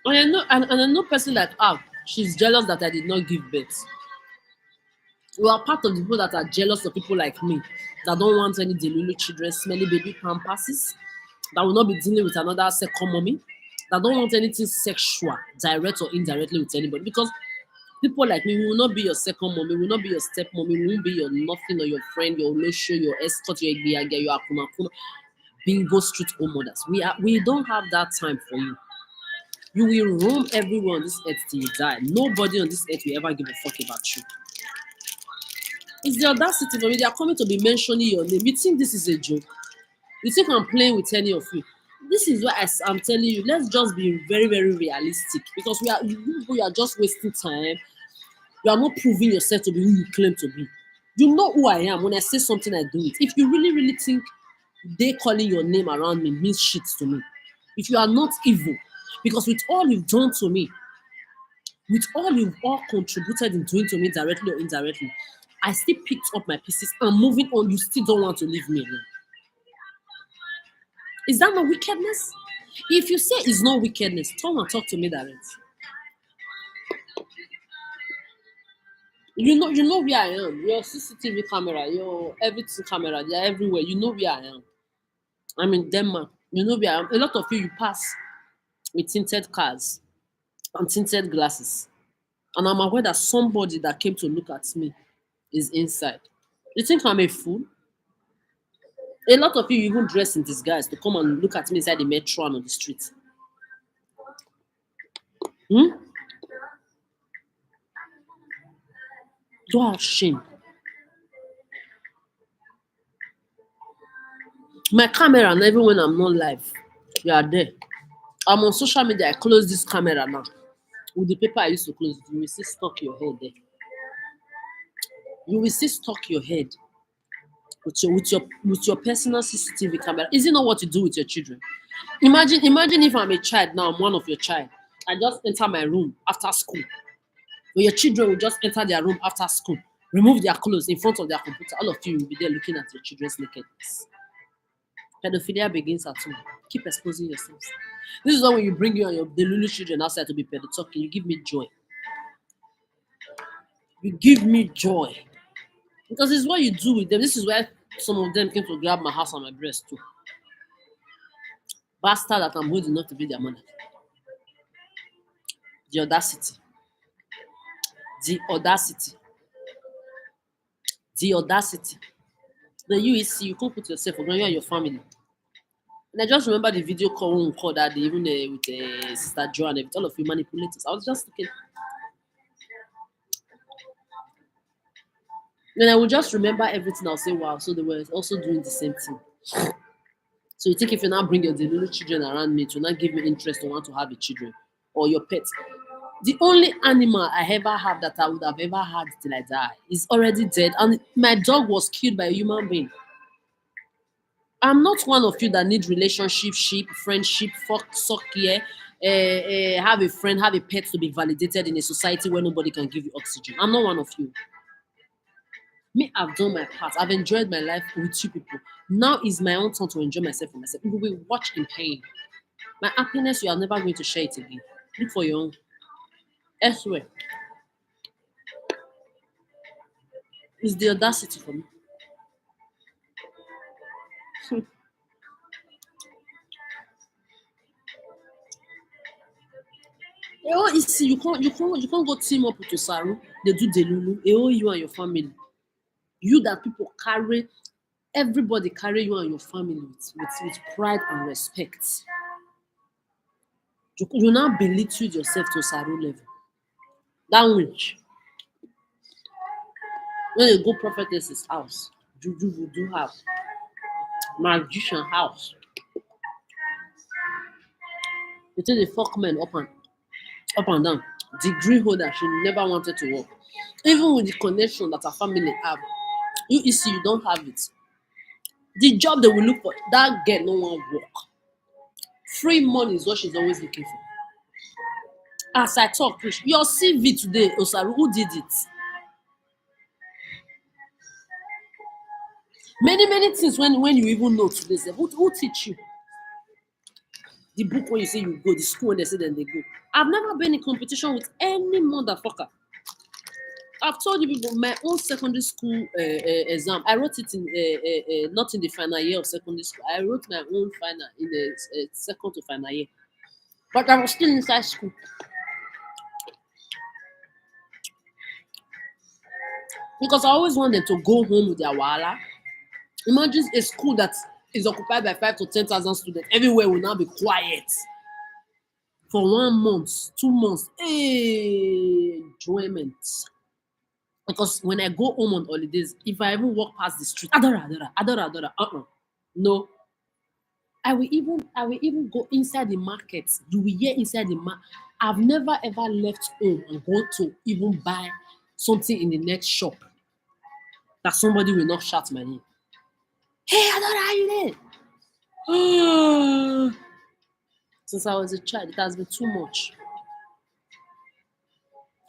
And I know person like she's jealous that I did not give birth. We are part of the people that are jealous of people like me that don't want any delulu children, smelly baby pampasses, that will not be dealing with another second mommy, that don't want anything sexual, direct or indirectly with anybody. Because people like me, we will not be your second mommy, we will not be your step mommy, we won't be your nothing or your friend, your olosho, your escort, your igbiage, your akuna kuna, bingo street home mothers. We don't have that time for you. You will roam everywhere on this earth till you die. Nobody on this earth will ever give a fuck about you. It's the audacity for me. They are coming to be mentioning your name. You think this is a joke? You think I'm playing with any of you? This is why I'm telling you, let's just be very, very realistic. Because you are just wasting time. You are not proving yourself to be who you claim to be. You know who I am. When I say something, I do it. If you really, really think they calling your name around me means shit to me, if you are not evil, because with all you've done to me, with all you've all contributed in doing to me directly or indirectly, I still picked up my pieces and moving on. You still don't want to leave me alone. Is that not wickedness? If you say it's not wickedness, come and talk to me direct. You know where I am. Your CCTV camera, your everything camera, they're everywhere. You know where I am. I'm in Denmark. You know where I am. A lot of you pass with tinted cars and tinted glasses. And I'm aware that somebody that came to look at me is inside. You think I'm a fool? A lot of you even dress in disguise to come and look at me inside the metro and on the street. Hmm? Don't have shame. My camera, and even when I'm not live, you are there. I'm on social media. I close this camera now. With the paper I used to close, you will see stuck your head there. You will see stuck your head with your personal CCTV camera. Is it not what you do with your children? Imagine if I'm a child now, I'm one of your child. I just enter my room after school. But your children will just enter their room after school, remove their clothes in front of their computer. All of you will be there looking at your children's nakedness. Pedophilia begins at home. Keep exposing yourselves. This is why when you bring you and the Lulu children outside to be talking, you give me joy. You give me joy. Because it's what you do with them. This is why some of them came to grab my house and my breast too. Bastard that I'm holding not to be their mother. The audacity. The audacity. The audacity. The UEC, you can't put yourself on you and your family. And I just remember the video call that day, even with Sister Joanne, with all of you manipulators. I was just thinking. Then I would just remember everything. I'll say, wow, so they were also doing the same thing. So you think if you now bring your little children around me to not give me interest to want to have a children or your pet. The only animal I ever have that I would have ever had till I die is already dead. And my dog was killed by a human being. I'm not one of you that need relationship, friendship, fuck, suck, yeah. Have a friend, have a pet to be validated in a society where nobody can give you oxygen. I'm not one of you. Me, I've done my part. I've enjoyed my life with you people. Now is my own turn to enjoy myself for myself. People will watch in pain. My happiness, you are never going to share it again. Look for your own. Elsewhere. It's the audacity for me. You see, you can't go team up with your Saru. They do Delulu. You and your family. You that people carry, everybody carry you and your family with pride and respect. You now belittle yourself to Saru level. That witch. When they go prophetess's house, Juju voodoo house, magician house. You take the fuck men up and down. Degree holder, she never wanted to work. Even with the connection that her family have, you see, you don't have it. The job they will look for, that girl no one work. Free money is what she's always looking for. As I talk, your CV today, Osaru, who did it? Many things when you even know today, who teach you? The book when you say you go, the school when they say then they go. I've never been in competition with any motherfucker. I've told you people my own secondary school exam. I wrote it in not in the final year of secondary school. I wrote my own final in the second to final year, but I was still inside school because I always wanted to go home with their wala. Imagine a school that is occupied by 5 to 10,000 students. Everywhere will now be quiet for 1 month, 2 months. Hey, enjoyment. Because when I go home on holidays, if I even walk past the street, Adora, no. I will even go inside the market. You will hear inside the market. I've never ever left home and go to even buy something in the next shop that somebody will not shout my name. Hey, Adora, are you there? Since I was a child, it has been too much.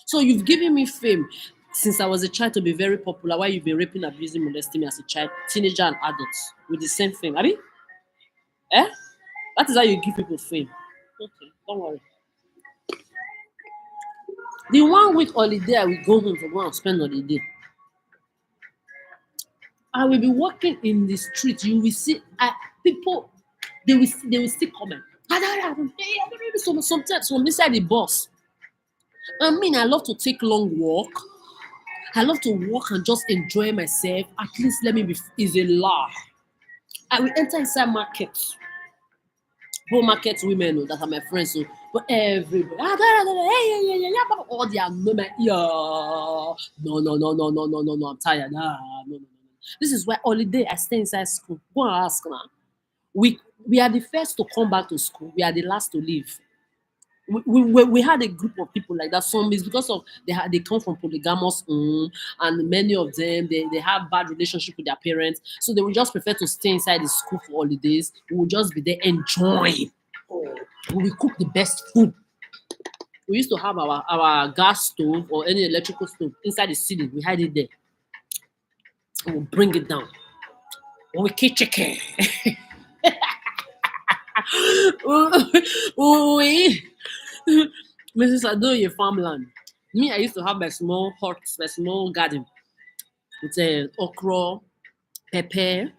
So you've given me fame since I was a child to be very popular while you've been raping, abusing, molesting me as a child, teenager, and adults with the same fame. Abi? Eh? That is how you give people fame. Okay, don't worry. The 1 week holiday I will go home to go and spend holiday. I will be walking in the street. You will see people. They will still comment. Sometimes from inside the bus. I mean, I love to take long walk. I love to walk and just enjoy myself. At least let me be is a lie. I will enter inside markets. Whole market women that are my friends. So but everybody all they are no my ear. No. I'm tired. No. This is why holiday I stay inside school. Go and ask now. We are the first to come back to school. We are the last to leave. We had a group of people like that. Some is because of they come from polygamous home, and many of them they have bad relationship with their parents, so they will just prefer to stay inside the school for holidays. We will just be there enjoying. We will cook the best food. We used to have our gas stove or any electrical stove inside the ceiling. We hide it there. We will bring it down. When we keep chicken. we Mrs. Adoye farmland. Me, I used to have my small hut, my small garden with okra, pepper.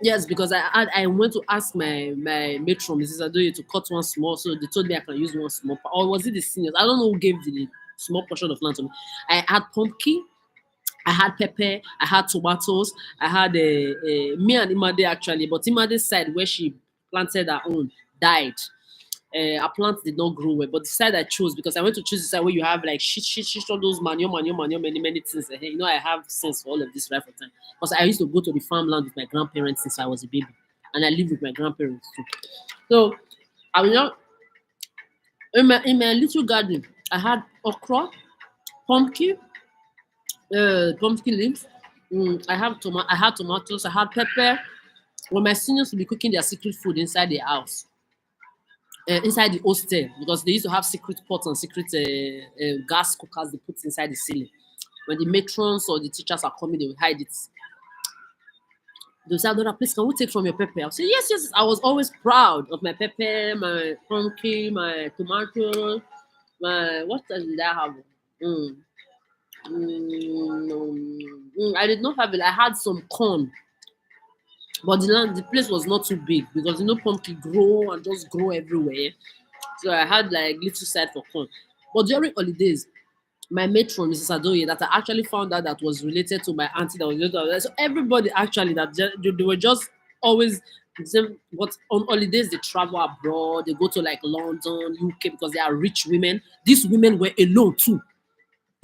Yes, because I went to ask my matron, Mrs. Adoye, to cut one small, so they told me I can use one small. Or was it the seniors? I don't know who gave the small portion of land to me. I had pumpkin, I had pepper, I had tomatoes, I had me and Imade actually, but Imade's side where she planted her own died. Our plant did not grow well, but the side I chose because I went to choose the side where you have like shit, all those manure, many things. You know, I have sense for all of this right for time. Because I used to go to the farmland with my grandparents since I was a baby, and I live with my grandparents too. So I will not in my little garden. I had okra, pumpkin, pumpkin leaves. I had tomatoes. I had pepper. When my seniors will be cooking their secret food inside the house, inside the hostel, because they used to have secret pots and secret gas cookers they put inside the ceiling. When the matrons or the teachers are coming, they will hide it. They'll say, Adora, please, can we take from your pepper? I'll say, yes. I was always proud of my pepper, my pumpkin, my tomato, what else did I have? Mm. I did not have it. I had some corn, but the place was not too big because pumpkin grow and just grow everywhere. So I had like little side for corn. But during holidays, my matron, Mrs. Adoye, that I actually found out that was related to my auntie that was related to her. So everybody actually they were just always the same. But on holidays they travel abroad, they go to like London, UK because they are rich women. These women were alone too.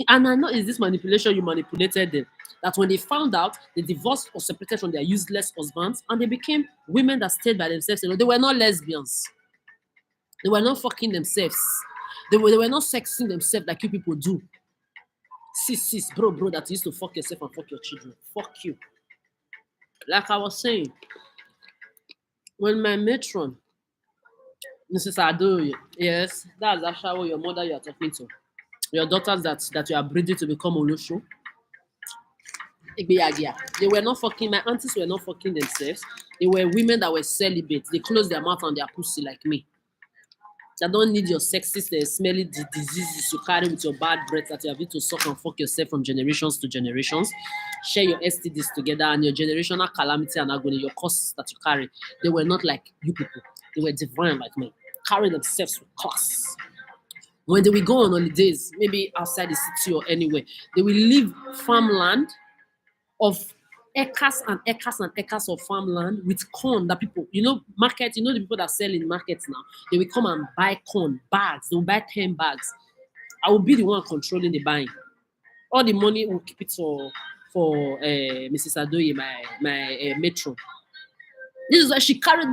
And I know is this manipulation you manipulated them. That when they found out, they divorced or separated from their useless husbands and they became women that stayed by themselves. They were not lesbians. They were not fucking themselves. They were not sexing themselves like you people do. Sis, bro, that used to fuck yourself and fuck your children. Fuck you. Like I was saying, when my matron, Mrs. Ado, yes, that's actually what your mother you are talking to. Your daughters that you are breeding to become Olusho. Igbeyagia. They were not fucking, my aunties were not fucking themselves. They were women that were celibate. They closed their mouth on their pussy like me. They don't need your sexist, smelly diseases you carry with your bad breath that you have to suck and fuck yourself from generations to generations. Share your STDs together and your generational calamity and agony, your curses that you carry. They were not like you people. They were divine like me. Carry themselves with class. When they will go on holidays, maybe outside the city or anywhere, they will leave farmland of acres and acres and acres of farmland with corn that people, market, the people that sell in markets now, they will come and buy corn, bags, they will buy 10 bags. I will be the one controlling the buying. All the money will keep it for Mrs. Adoye, my matron. This is why she carried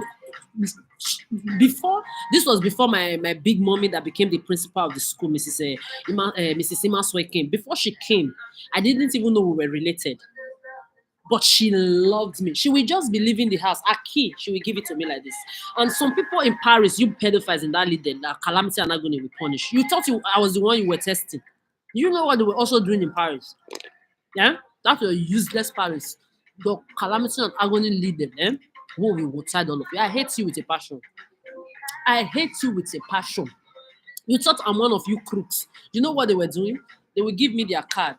before this was before my big mommy that became the principal of the school, Mrs. Imaswe came. Before she came, I didn't even know we were related. But she loved me. She will just be leaving the house. A key, she will give it to me like this. And some people in Paris, you pedophiles in that leader, that calamity and agony will punish. You thought I was the one you were testing. You know what they were also doing in Paris? Yeah? That's your useless Paris. The calamity and agony leader, who will outside all of you. I hate you with a passion. I hate you with a passion. You thought I'm one of you crooks. You know what they were doing? They will give me their card.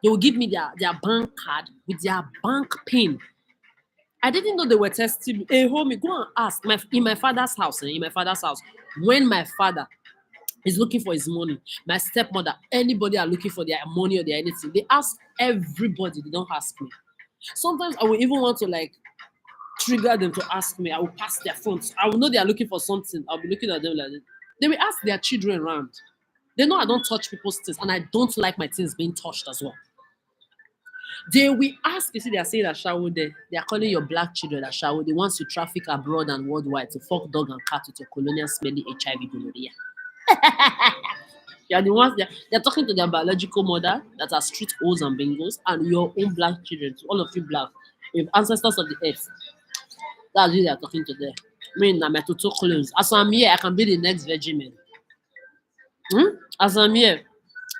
They will give me their bank card with their bank pin. I didn't know they were testing me. Hey, homie, go and ask. In my father's house, when my father is looking for his money, my stepmother, anybody are looking for their money or their anything, they ask everybody. They don't ask me. Sometimes I will even want to trigger them to ask me. I will pass their phones. I will know they are looking for something. I'll be looking at them like this. They will ask their children around. They know I don't touch people's things, and I don't like my things being touched as well. They will ask, you see, they are saying that Shawo there. They are calling your black children that Shawo. They want to traffic abroad and worldwide to fuck dog and cat with your colonial smelly HIV gonorrhea. You are the ones they're talking to their biological mother that are street hoes and bingos, and your own black children, to all of you black, with ancestors of the earth. That's who they are talking to there. Me, na my total clones. As I'm here, I can be the next Virgin man. As I'm here,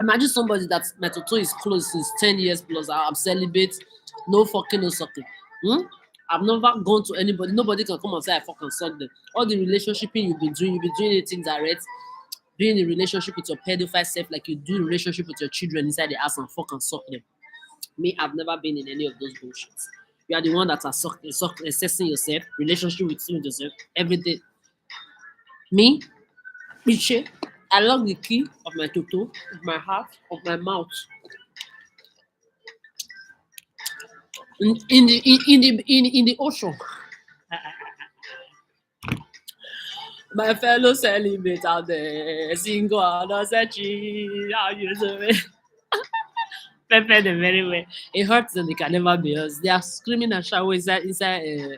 imagine somebody that my toto is close since 10 years plus. I'm celibate, no fucking, no sucking. I've never gone to anybody. Nobody can come and say I fucking suck them. All the relationshiping you've been doing it indirect. Being in a relationship with your pedophile self, like you do in relationship with your children inside the house and fucking suck them. Me, I've never been in any of those bullshits. You are the one that are assessing yourself, relationship with yourself, everything. Me, Miche, I lock the key of my toto, of my heart, of my mouth. In the ocean. My fellow celibate out there, single and searching, how you doing? Pepper them very well. It hurts and they can never be us. They are screaming and shouting inside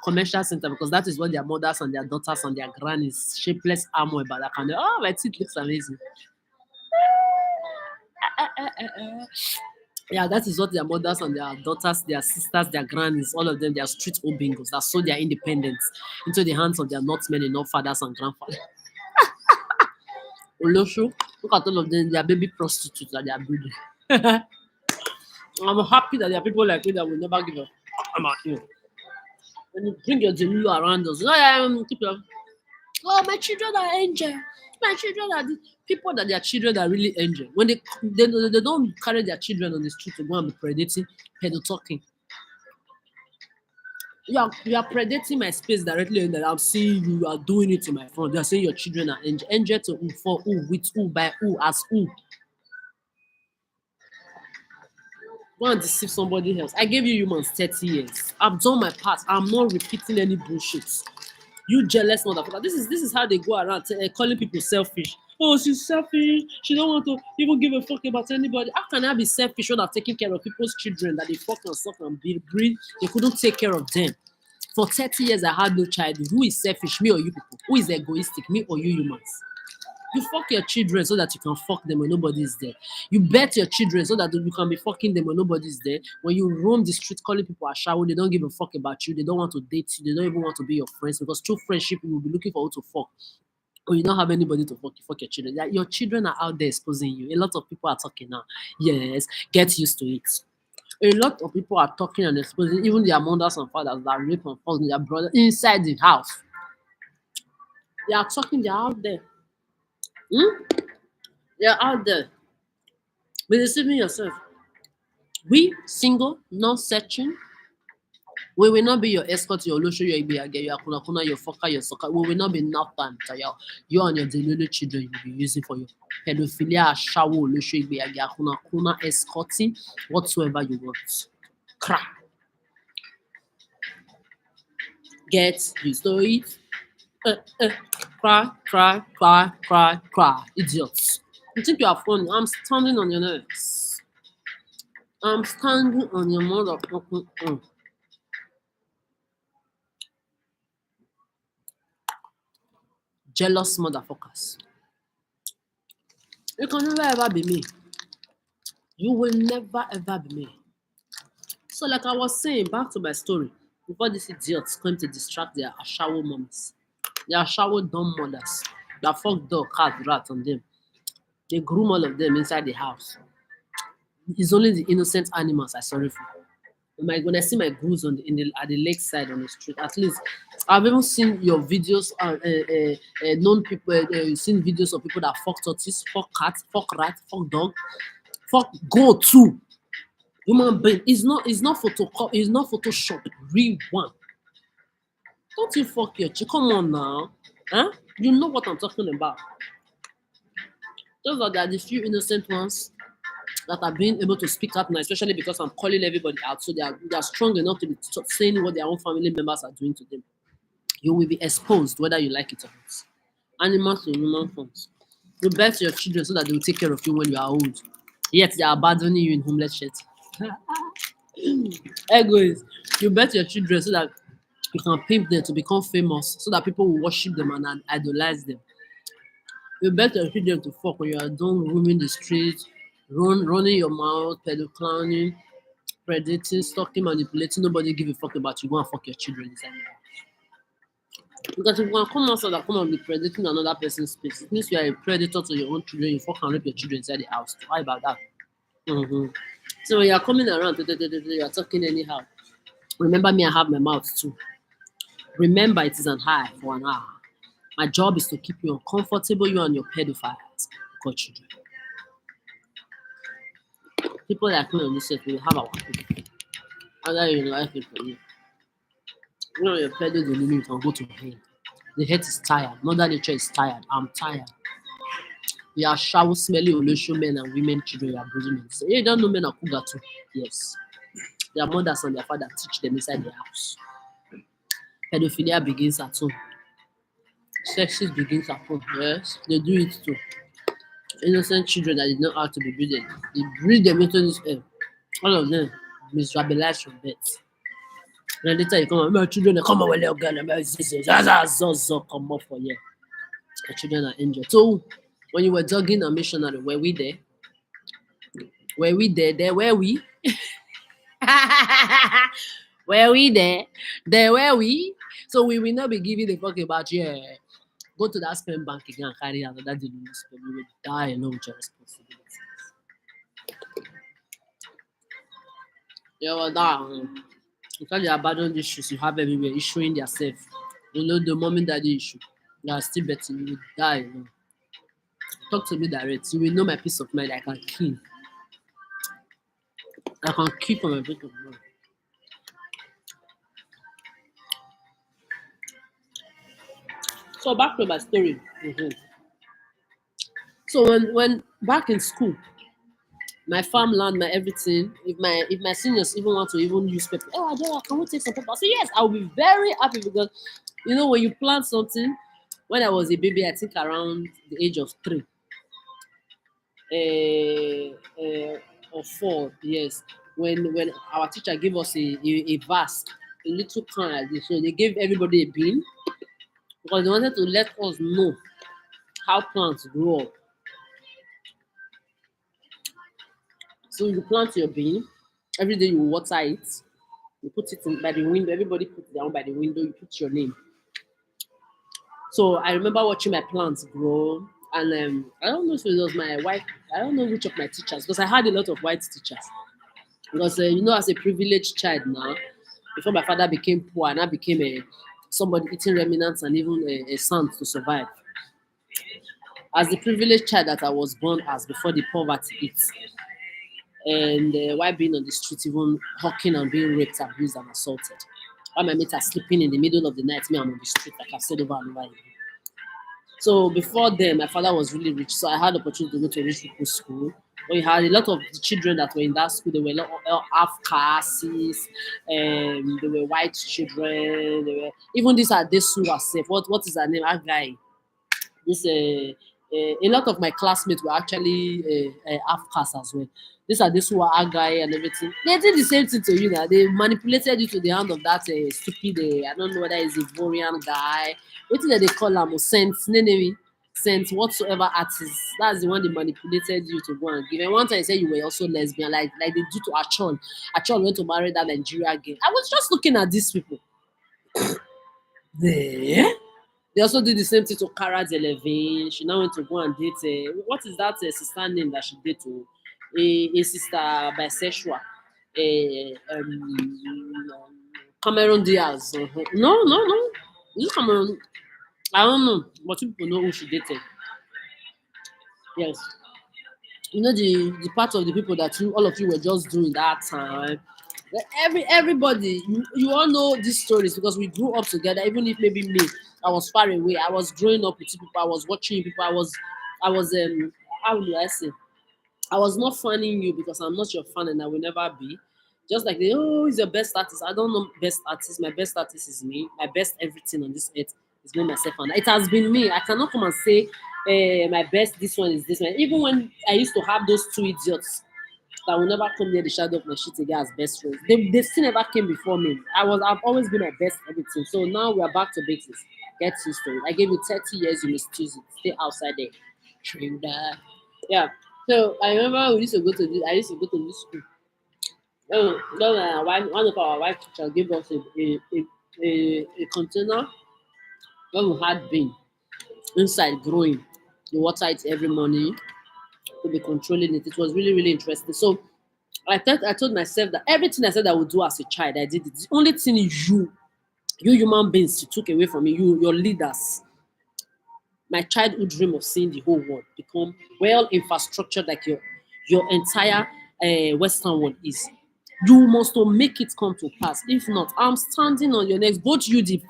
commercial center because that is what their mothers and their daughters and their grannies, shapeless armor about that kind of. Oh, my teeth looks amazing. Yeah, that is what their mothers and their daughters, their sisters, their grannies, all of them, they are street old bingos that sold their independence into the hands of their not men enough fathers and grandfathers. Olosho, look at all of them, they are baby prostitutes that they are breeding. I'm happy that there are people like me that will never give up. I'm at you. When you bring your Delulu around us, oh, my children are angel. My children are people that their children are really angel. When they don't carry their children on the street to go and be predating, pedo talking. You are predating my space directly, and I'm seeing you are doing it in my front. You are saying your children are angel. Angel to who, for who, with who, by who, as who. Go and deceive somebody else. I gave you humans 30 years. I've done my part. I'm not repeating any bullshit. You jealous motherfucker. This is how they go around calling people selfish. Oh, she's selfish. She don't want to even give a fuck about anybody. How can I be selfish when I've taken care of people's children that they fuck and suck and breed? They couldn't take care of them. For 30 years, I had no child. Who is selfish, me or you people? Who is egoistic, me or you humans? You fuck your children so that you can fuck them when nobody's there. You bet your children so that you can be fucking them when nobody's there. When you roam the street calling people a shower, they don't give a fuck about you. They don't want to date you. They don't even want to be your friends because true friendship, you will be looking for who to fuck. When you don't have anybody to fuck, you fuck your children. Like, your children are out there exposing you. A lot of people are talking now. Yes, get used to it. A lot of people are talking and exposing even their mothers and fathers that rape and fuck their brother inside the house. They are talking, they're out there. Hmm? They're out there. Be deceiving yourself. We single, not searching. We will not be your escort, your lusho, your ibiage, your kuna kuna, your fucker, your sucker. We will not be enough time to you and your delulu children you will be using for your pedophilia, shower, lusho, ibiage, kuna kuna, escorting, whatsoever you want. Cry. Get used to it. Cry, cry, cry, cry, cry. Idiots. You think you are funny? I'm standing on your nerves. I'm standing on your motherfucking. Jealous motherfuckers. You can never ever be me. You will never ever be me. So, like I was saying, back to my story, before these idiots come to distract their ashawo mommies, their ashawo dumb mothers, that fuck dog, cat, rat on them. They groom all of them inside the house. It's only the innocent animals I sorry for. When I see my goose on at the lakeside on the street, at least I've even seen your videos. Known people, seen videos of people that fuck tortoise, fuck cat, fuck rat, fuck dog, fuck goat too. Human being is not photocopy, it's not Photoshop. Real one. Don't you fuck your chick? Come on now, huh? You know what I'm talking about. Those are the few innocent ones that are being able to speak out now, especially because I'm calling everybody out. So they are strong enough to be saying what their own family members are doing to them. You will be exposed whether you like it or not. Animals in human forms. You birth your children so that they will take care of you when you are old. Yet they are abandoning you in homeless shelter. Egoist. You birth your children so that you can pimp them to become famous, so that people will worship them and idolize them. You bet your children to fuck when you are done roaming the streets, running your mouth, pedoclowning, predating, stalking, manipulating. Nobody give a fuck about you. Go and fuck your children inside your house. Because if you can come outside and come and be predating another person's space, it means you are a predator to your own children. You fuck and rape your children inside the house. Why about that? So when you are coming around, you are talking anyhow. Remember me, I have my mouth too. Remember, it is an high for an hour. My job is to keep you uncomfortable, you and your pedophiles, godchildren. People like me on this set, we have our people. Either you like it for you. You know, your pedo, the limit, you can go to hell. The head is tired. Mother nature is tired. I'm tired. We are shower smelly Olosho men and women children. You are bruising men. So you don't know men are kuga too. Yes. Their mothers and their father teach them inside the house. Pedophilia begins at home. Sexist begins at home. Yes, they do it too. Innocent children that did not have to be breeded. They breed them into this earth. All of them misrabilized from birth. Then later you come out, my children they come out with little girl, come up for you. The children are injured. So when you were jogging a missionary, were we there? Were we there? There were we? Were we there? There were we? So we will not be giving a fuck about you. Go to that spend bank again and carry another dealing spend. You will die alone with your responsibilities. Yeah, well, that because you abandon issues you have everywhere, issuing yourself. You know the moment that the issue, you are still betting, you will die alone. Talk to me direct. You will know my peace of mind. I can kill. I can keep on my peace of mind. So back to my story. So when back in school, my farmland, my everything. If my seniors even want to even use paper, oh Adela, can we take some paper? So yes, I'll be very happy because you know when you plant something. When I was a baby, I think around the age of 3, or 4, yes. When our teacher gave us a vase, a little can like this, so they gave everybody a bean because they wanted to let us know how plants grow up. So you plant your bean, every day you water it, you put it in by the window, everybody put it down by the window, you put your name. So I remember watching my plants grow, and I don't know if it was my wife, I don't know which of my teachers, because I had a lot of white teachers. Because as a privileged child now, before my father became poor, and I became a somebody eating remnants and even a son to survive. As the privileged child that I was born as before the poverty hit, and while being on the street, even hawking and being raped, abused, and assaulted. While my mates are sleeping in the middle of the night, me, I'm on the street, like I've said over and over again. So before then, my father was really rich, so I had the opportunity to go to a rich people's school. We had a lot of the children that were in that school. They were half castes, they were white children. They were even this Adesu herself. What is her name? That guy. This a lot of my classmates were actually half caste as well. These are this were guy and everything. They did the same thing to you now. They manipulated you to the hand of that stupid. I don't know whether it's a Ivorian guy. What did they call him? Saint Nenemi. Saint whatsoever artist. That's the one they manipulated you to go and give. And one time I said you were also lesbian, like they do to Achon. Achon went to marry that Nigeria girl. I was just looking at these people. There. They also did the same thing to Cara Delevingne. She now went to go and date. What is that sister name that she did to a sister bisexual? Cameron Diaz. No, no, no. Is it Cameron? I don't know, but people know who she dated. Yes. The part of the people that all of you were just doing that time. Like everybody, you all know these stories because we grew up together. Even if maybe me, I was far away. I was growing up with people. I was watching people. I was how do I say? I was not fanning you because I'm not your fan and I will never be. Just like he's your best artist. I don't know best artist. My best artist is me. My best everything on this earth is me, myself, and it has been me. I cannot come and say my best. This one is this one. Even when I used to have those two idiots that will never come near the shadow of my shit again as best friends. They still never came before me. I've always been my best everything. So now we are back to basics. Get used to it. I gave you 30 years, you must choose it. Stay outside there. Train that. Yeah. So I remember I used to go to this school. Then one of our white teachers gave us a container where we had been inside growing. We water it every morning to be controlling it. It was really, really interesting. So I told myself that everything I said I would do as a child, I did it. The only thing you human beings, you took away from me, your leaders. My childhood dream of seeing the whole world become well infrastructured like your entire Western world is. You must to make it come to pass. If not, I'm standing on your necks. Both you, the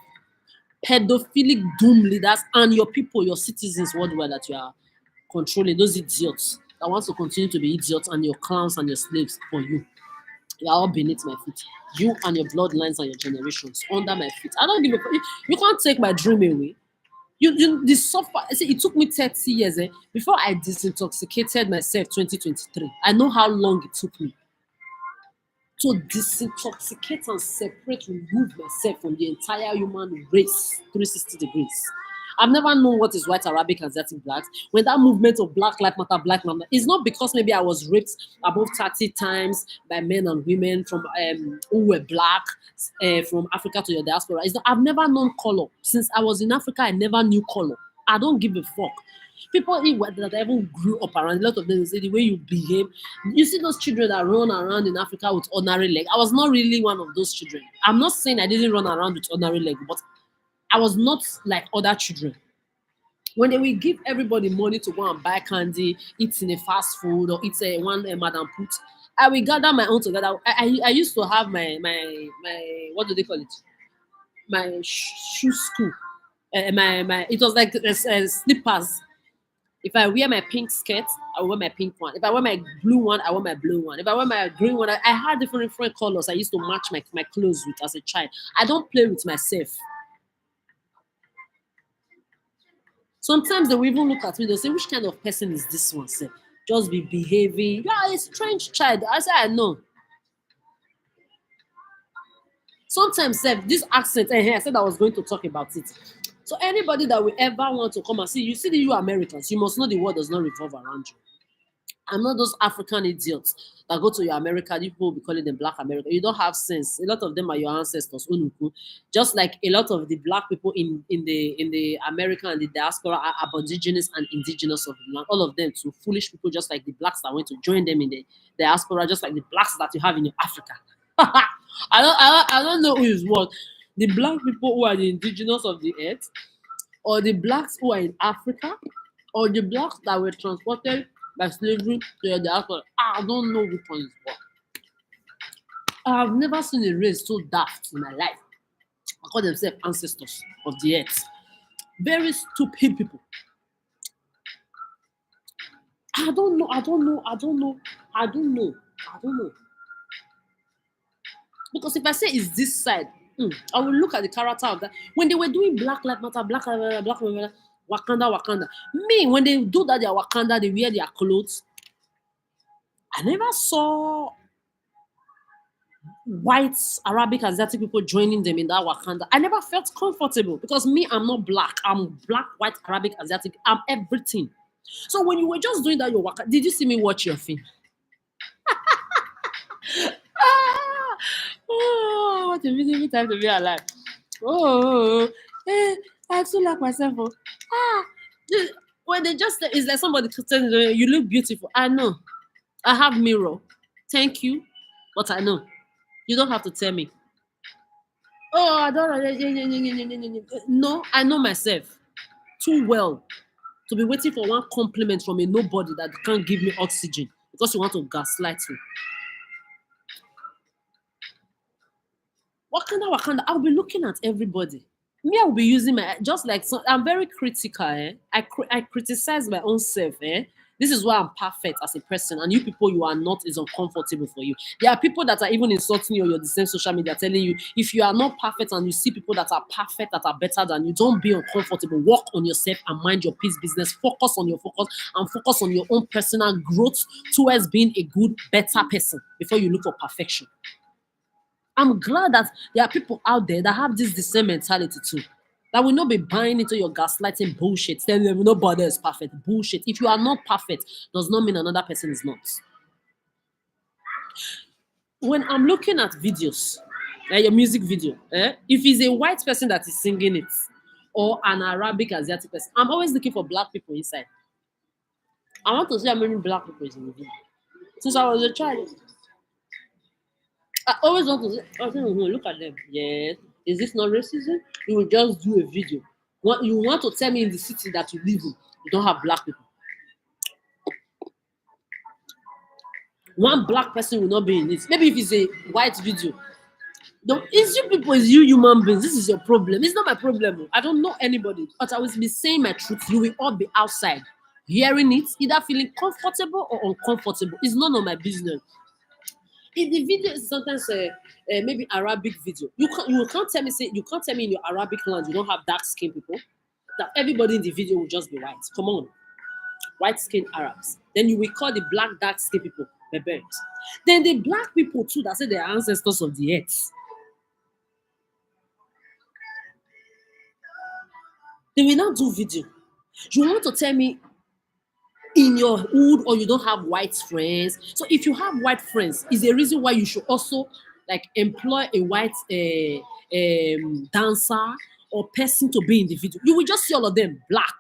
pedophilic doom leaders, and your people, your citizens worldwide that you are controlling, those idiots that want to continue to be idiots, and your clowns and your slaves for you. You are all beneath my feet. You and your bloodlines and your generations under my feet. I don't give a fuck. You can't take my dream away. The suffer. See, it took me 30 years before I disintoxicated myself. 2023. I know how long it took me to disintoxicate and separate, remove myself from the entire human race. 360 degrees. I've never known what is white Arabic and Asiatic blacks. When that movement of Black Lives Matter, it's not because maybe I was raped above 30 times by men and women from who were black from Africa to your diaspora. It's not, I've never known color. Since I was in Africa, I never knew color. I don't give a fuck. People that even grew up around, a lot of them say the way you behave. You see those children that run around in Africa with ordinary leg. I was not really one of those children. I'm not saying I didn't run around with ordinary leg, but I was not like other children. When they will give everybody money to go and buy candy, eat in a fast food or eat a madam put, I will gather my own together. I used to have my what do they call it? My shoe school. My it was like slippers. If I wear my pink skirt, I wear my pink one. If I wear my blue one, I wear my blue one. If I wear my green one, I had different colors. I used to match my clothes with as a child. I don't play with myself. Sometimes they will even look at me, they'll say, which kind of person is this one? Sir? Just be behaving. Yeah, a strange child. I say, I know. Sometimes, sir, this accent, I said I was going to talk about it. So anybody that will ever want to come and see, you see the you Americans, you must know the world does not revolve around you. I'm not those African idiots that go to your America. You people will be calling them Black America. You don't have sense. A lot of them are your ancestors, Unuku. Just like a lot of the Black people in the America and the diaspora are aboriginous and indigenous of the land. All of them too foolish people, just like the Blacks that went to join them in the diaspora, just like the Blacks that you have in your Africa. I don't know who is what. The Black people who are the indigenous of the earth, or the Blacks who are in Africa, or the Blacks that were transported by slavery to the diaspora. I don't know which one is what. I've never seen a race so daft in my life. I call themselves ancestors of the earth. Very stupid people. I don't know. Because if I say it's this side, I will look at the character of that. When they were doing Black Lives Matter, Black Lives Matter, Black Lives Matter, Wakanda. Me, when they do that, their Wakanda, they wear their clothes. I never saw white Arabic Asiatic people joining them in that Wakanda. I never felt comfortable because me, I'm not black. I'm black, white, Arabic, Asiatic. I'm everything. So when you were just doing that, your Wakanda, did you see me watch your film? Oh, what a beautiful time to be alive. I too like myself. When they just, it's like somebody telling you, you look beautiful. I know. I have mirror. Thank you. But I know. You don't have to tell me. Oh, I don't. No, I know myself too well to be waiting for one compliment from a nobody that can't give me oxygen because you want to gaslight me. Wakanda, I'll be looking at everybody. Me, I will be using my just like I'm very critical. I criticize my own self. This is why I'm perfect as a person, and you people you are not is uncomfortable for you. There are people that are even insulting you on your the same social media, telling you if you are not perfect and you see people that are perfect that are better than you, don't be uncomfortable. Work on yourself and mind your peace business. Focus on your focus and focus on your own personal growth towards being a good, better person before you look for perfection. I'm glad that there are people out there that have this the same mentality too. That will not be buying into your gaslighting bullshit, telling them nobody is perfect. Bullshit. If you are not perfect, does not mean another person is not. When I'm looking at videos, like a music video, if it's a white person that is singing it, or an Arabic Asiatic person, I'm always looking for black people inside. I want to see how many black people is in the video. Since I was a child, I always want to say, look at them. Yes. Is this not racism? You will just do a video. You want to tell me in the city that you live in, you don't have black people. One black person will not be in it. Maybe if it's a white video. It's you people, it's you human beings. This is your problem. It's not my problem. I don't know anybody. But I will be saying my truth. You will all be outside hearing it, either feeling comfortable or uncomfortable. It's none of my business. If the video is sometimes maybe Arabic video, you can't tell me in your Arabic land you don't have dark skinned people, that everybody in the video will just be white. Come on, white skinned Arabs. Then you will call the black dark skinned people Berbers. Then the black people too that say they are ancestors of the earth. They will not do video. You want to tell me in your hood or you don't have white friends. So if you have white friends, is a reason why you should also like employ a white dancer or person to be in the video. You will just see all of them black.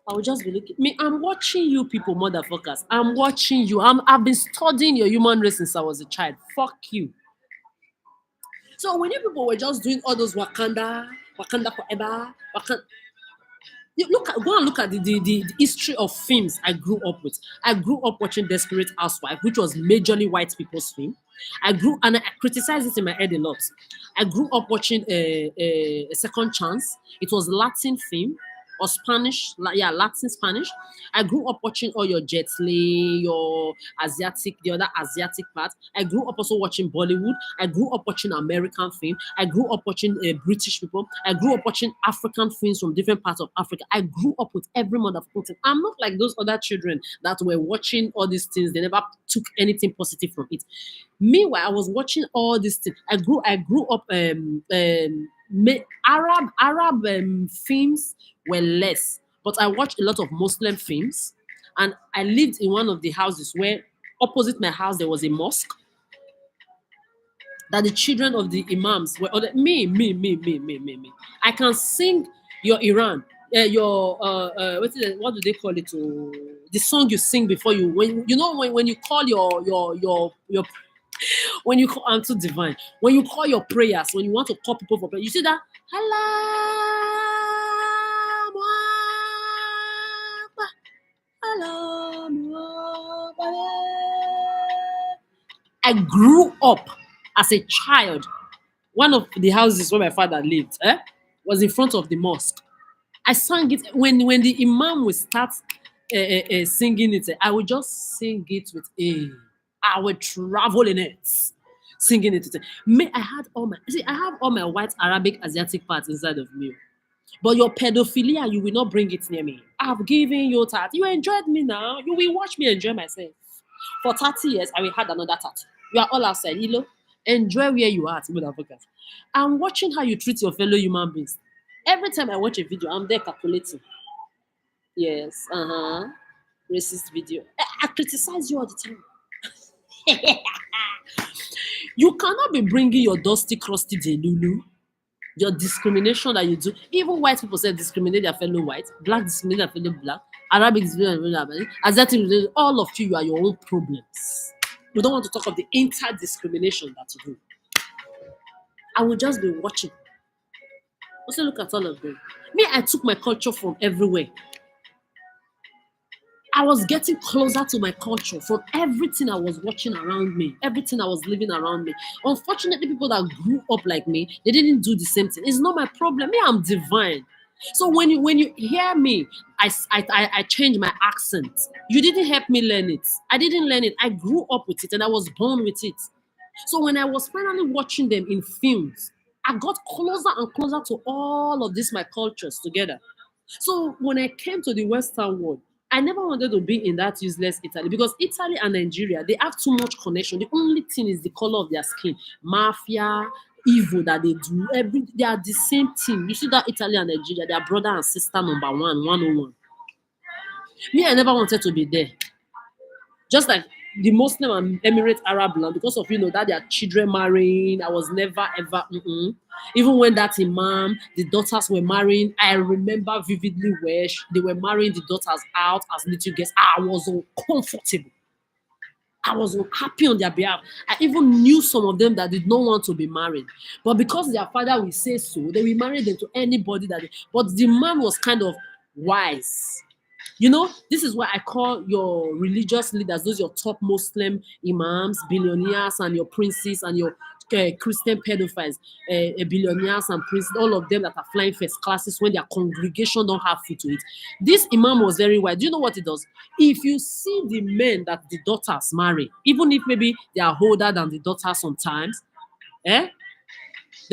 I will just be looking. Me, I'm watching you people, motherfuckers. I'm watching you. I've been studying your human race since I was a child. Fuck you. So when you people were just doing all those Wakanda forever, go and look at the history of films I grew up with. I grew up watching Desperate Housewife, which was majorly white people's film. And I criticized it in my head a lot. I grew up watching a Second Chance. It was Latin film or Spanish, Latin Spanish. I grew up watching all your Jet Li, your Asiatic, the other Asiatic part. I grew up also watching Bollywood. I grew up watching American film. I grew up watching British people. I grew up watching African films from different parts of Africa. I grew up with every motherfucking thing. I'm not like those other children that were watching all these things. They never took anything positive from it. Meanwhile, I was watching all these things. I grew up Arab films were less, but I watched a lot of Muslim films, and I lived in one of the houses where opposite my house there was a mosque that the children of the imams were other me. I can sing your Iran, what do they call it? The song you sing before you when you know when you call your when you call I'm too divine. When you call your prayers, when you want to call people for prayer, you see that I grew up as a child. One of the houses where my father lived was in front of the mosque. I sang it when the imam would start singing it. I would just sing it with a. I would travel in it, singing it. Me, I have all my white Arabic Asiatic parts inside of me. But your pedophilia, you will not bring it near me. I've given you that. You enjoyed me now. You will watch me enjoy myself. For 30 years, I will had another 30. You are all outside. Enjoy where you are, motherfuckers. I'm watching how you treat your fellow human beings. Every time I watch a video, I'm there calculating. Yes, racist video. I criticize you all the time. You cannot be bringing your dusty, crusty delulu, your discrimination that you do. Even white people say discriminate their fellow white, black discriminate their fellow black, Arabic discriminate their fellow Arabic, Asiatic, all of you are your own problems. We don't want to talk of the inter-discrimination that you do. I will just be watching. Also look at all of them. Me, I took my culture from everywhere. I was getting closer to my culture from everything I was watching around me, everything I was living around me. Unfortunately, people that grew up like me, they didn't do the same thing. It's not my problem. Me, I'm divine. So when you hear me, I change my accent. You didn't help me learn it. I didn't learn it. I grew up with it and I was born with it. So when I was finally watching them in films, I got closer and closer to all of these my cultures together. So when I came to the Western world, I never wanted to be in that useless Italy because Italy and Nigeria, they have too much connection. The only thing is the color of their skin. Mafia, evil that they do, they are the same thing. You see that Italy and Nigeria, they are brother and sister number 101. Me, I never wanted to be there. Just like the Muslim and Emirate Arab land, because of that their children marrying, I was never ever. Even when that imam, the daughters were marrying, I remember vividly where they were marrying the daughters out as little girls. I was uncomfortable. I was unhappy on their behalf. I even knew some of them that did not want to be married. But because their father will say so, they will marry them to anybody but the man was kind of wise. This is why I call your religious leaders, those your top Muslim imams, billionaires, and your princes, and your Christian pedophiles, billionaires and princes, all of them that are flying first classes when their congregation don't have food to eat. This imam was very wise. Do you know what he does? If you see the men that the daughters marry, even if maybe they are older than the daughter sometimes, they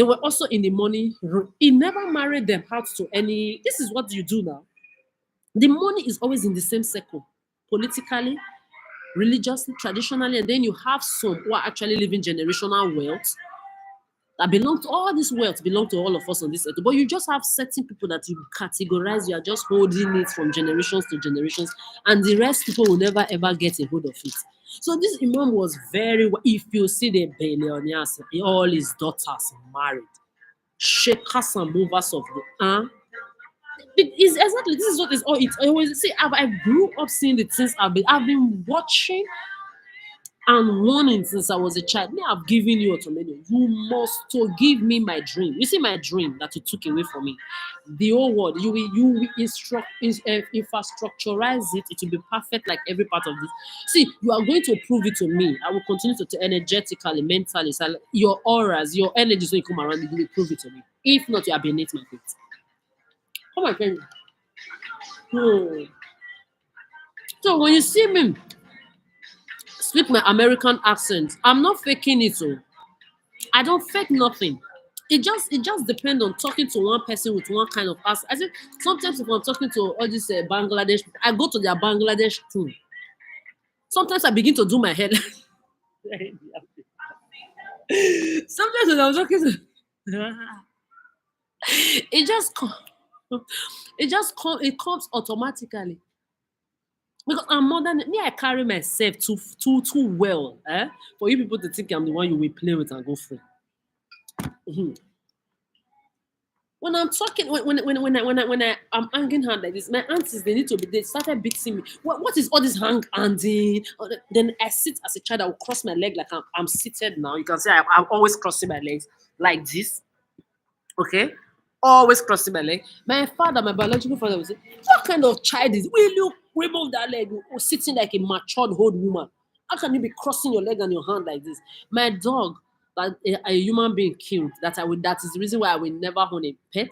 were also in the money room. He never married them out to any. This is what you do now. The money is always in the same circle, politically, religiously, traditionally, and then you have some who are actually living generational wealth that belong to all this wealth, belong to all of us on this earth. But you just have certain people that you categorize, you are just holding it from generations to generations, and the rest people will never ever get a hold of it. So this imam was if you see the billionaires, all his daughters married, shakers and movers of the it is exactly this is what is all it always see. I grew up seeing the things I've been watching and warning since I was a child. Me, I've given you ultimatum. You must to give me my dream. You see my dream that you took away from me. The whole world, you will infrastructurize it. It will be perfect like every part of this. See, you are going to prove it to me. I will continue to energetically, mentally, your auras, your energies when you come around, you will prove it to me. If not, you are beneath my feet. Come on, friend. So when you see me speak my American accent, I'm not faking it. So I don't fake nothing. It just depends on talking to one person with one kind of accent. I think sometimes if I'm talking to all these Bangladesh, I go to their Bangladesh team. Sometimes I begin to do my head. Sometimes when I'm talking to It just it comes automatically. Because I'm more than me, I carry myself too well. For you people to think I'm the one you will play with and go free. Mhm. When I'm talking, I'm hanging hand like this, my aunties they need to be. They started beating me. What is all this handing? Then I sit as a child. I will cross my leg like I'm seated now. You can see I'm always crossing my legs like this. Okay, always crossing my leg. My father, my biological father, would say, "What kind of child is? Will you remove that leg? You're sitting like a matured old woman. How can you be crossing your leg and your hand like this?" My dog, that a human being killed. That is the reason why I will never own a pet.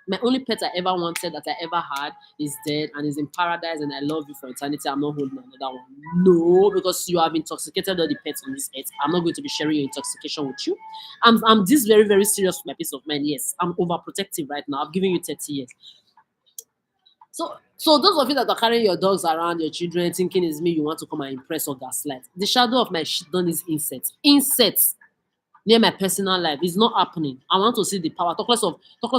My only pet I ever wanted that I ever had is dead and is in paradise, and I love you for eternity. I'm not holding another one. No, because you have intoxicated all the pets on this earth. I'm not going to be sharing your intoxication with you. I'm this very, very serious with my peace of mind. Yes, I'm overprotective right now. I've given you 30 years. So those of you that are carrying your dogs around, your children, thinking it's me you want to come and impress or gaslight. The shadow of my shit done is insects. Insects near my personal life. It's not happening. I want to see the power. Talk less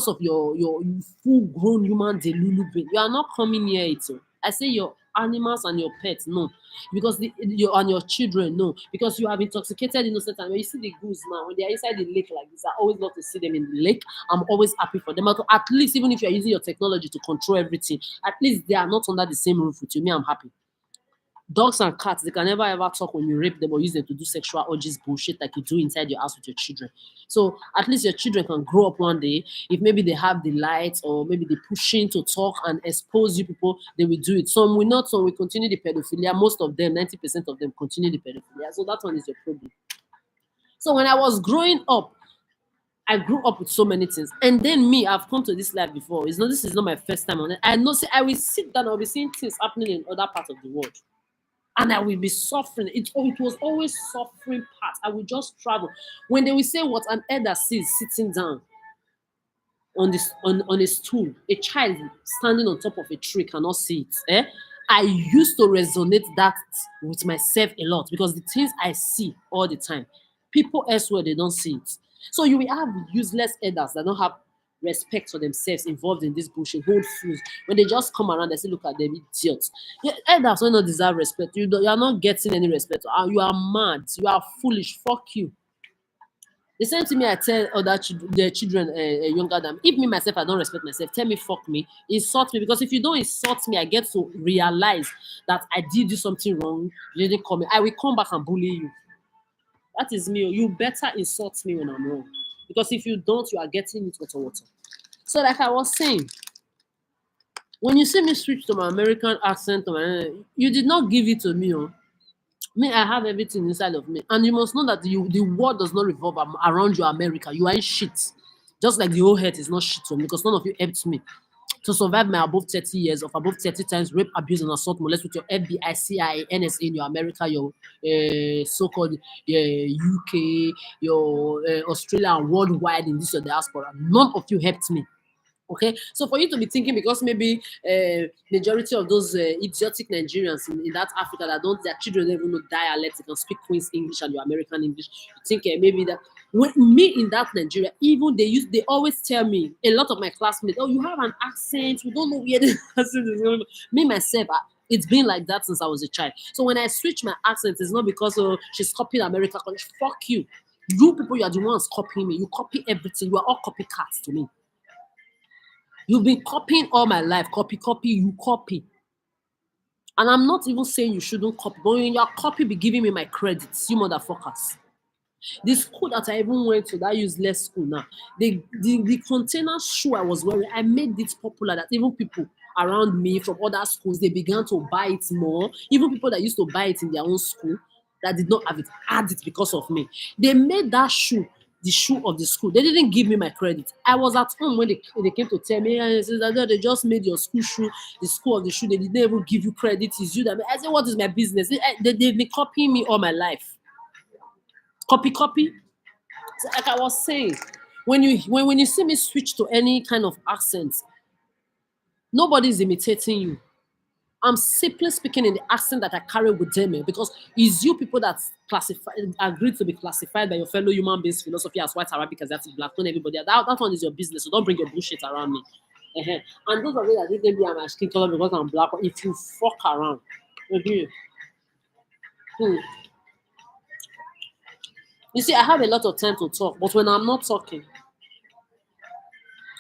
of your full grown human delulu brain. You are not coming near it. Oh. I say your animals and your pets, no. Because your and your children, no. Because you have intoxicated innocent and when you see the goose now, when they are inside the lake like this, I always love to see them in the lake. I'm always happy for them. At least even if you're using your technology to control everything, at least they are not under the same roof with you. Me, I'm happy. Dogs and cats, they can never ever talk when you rape them or use them to do sexual urges bullshit like you do inside your house with your children. So at least your children can grow up one day. If maybe they have the light or maybe they're pushing to talk and expose you people, they will do it. Some will not, some will continue the pedophilia. Most of them, 90% of them continue the pedophilia. So that one is your problem. So when I was growing up, I grew up with so many things. And then me, I've come to this life before. This is not my first time on it. I know say I will sit down, I'll be seeing things happening in other parts of the world and I will be suffering. It was always suffering part. I will just travel. When they will say what an elder sees sitting down on a stool, a child standing on top of a tree cannot see it. I used to resonate that with myself a lot because the things I see all the time, people elsewhere they don't see it. So you will have useless elders that don't have respect for themselves involved in this bullshit, hold fools. When they just come around, they say, look at them idiots. Yeah, elders do not deserve respect. You are not getting any respect. You are mad. You are foolish. Fuck you. The same to me, I tell other their children younger than me. If me myself, I don't respect myself, tell me fuck me, insult me. Because if you don't insult me, I get to realize that I did do something wrong. You didn't come. I will come back and bully you. That is me. You better insult me when I'm wrong. Because if you don't, you are getting it water. So, like I was saying, when you see me switch to my American accent, you did not give it to me. Oh. Me, I have everything inside of me. And you must know that the world does not revolve around your America. You ain't shit. Just like the whole earth is not shit for me because none of you helped me to survive my above 30 years of above 30 times rape, abuse, and assault molest with your FBI, CIA, NSA in your America, your so-called UK, your Australia, and worldwide in this your diaspora. None of you helped me. Okay, so for you to be thinking because maybe majority of those idiotic Nigerians in that Africa that don't their children don't even know dialect, they can speak Queen's English and your American English, you think maybe that when me in that Nigeria, even they always tell me a lot of my classmates, oh, you have an accent, we don't know where the accent is going. Me myself, it's been like that since I was a child. So when I switch my accent, it's not because she's copying America. Fuck you. You people, you are the ones copying me. You copy everything. You are all copycats to me. You've been copying all my life. Copy, you copy. And I'm not even saying you shouldn't copy, but when your copy be giving me my credits, you motherfuckers. The school that I even went to, that useless school now, the container shoe I was wearing, I made it popular that even people around me from other schools, they began to buy it more. Even people that used to buy it in their own school that did not have it, had it because of me. They made that shoe the shoe of the school. They didn't give me my credit. I was at home when they came to tell me, they just made your school shoe, the school of the shoe. They didn't even give you credit. It's you that. I said, what is my business? They've been copying me all my life. Copy. So like I was saying, when you see me switch to any kind of accent, nobody's imitating you. I'm simply speaking in the accent that I carry within me because it's you people that classify agreed to be classified by your fellow human beings philosophy as white Arabic as that's black tone everybody. That one is your business. So don't bring your bullshit around me. And those of you that think maybe I'm a skin color because I'm black, if you fuck around, maybe hmm. You see, I have a lot of time to talk, but when I'm not talking,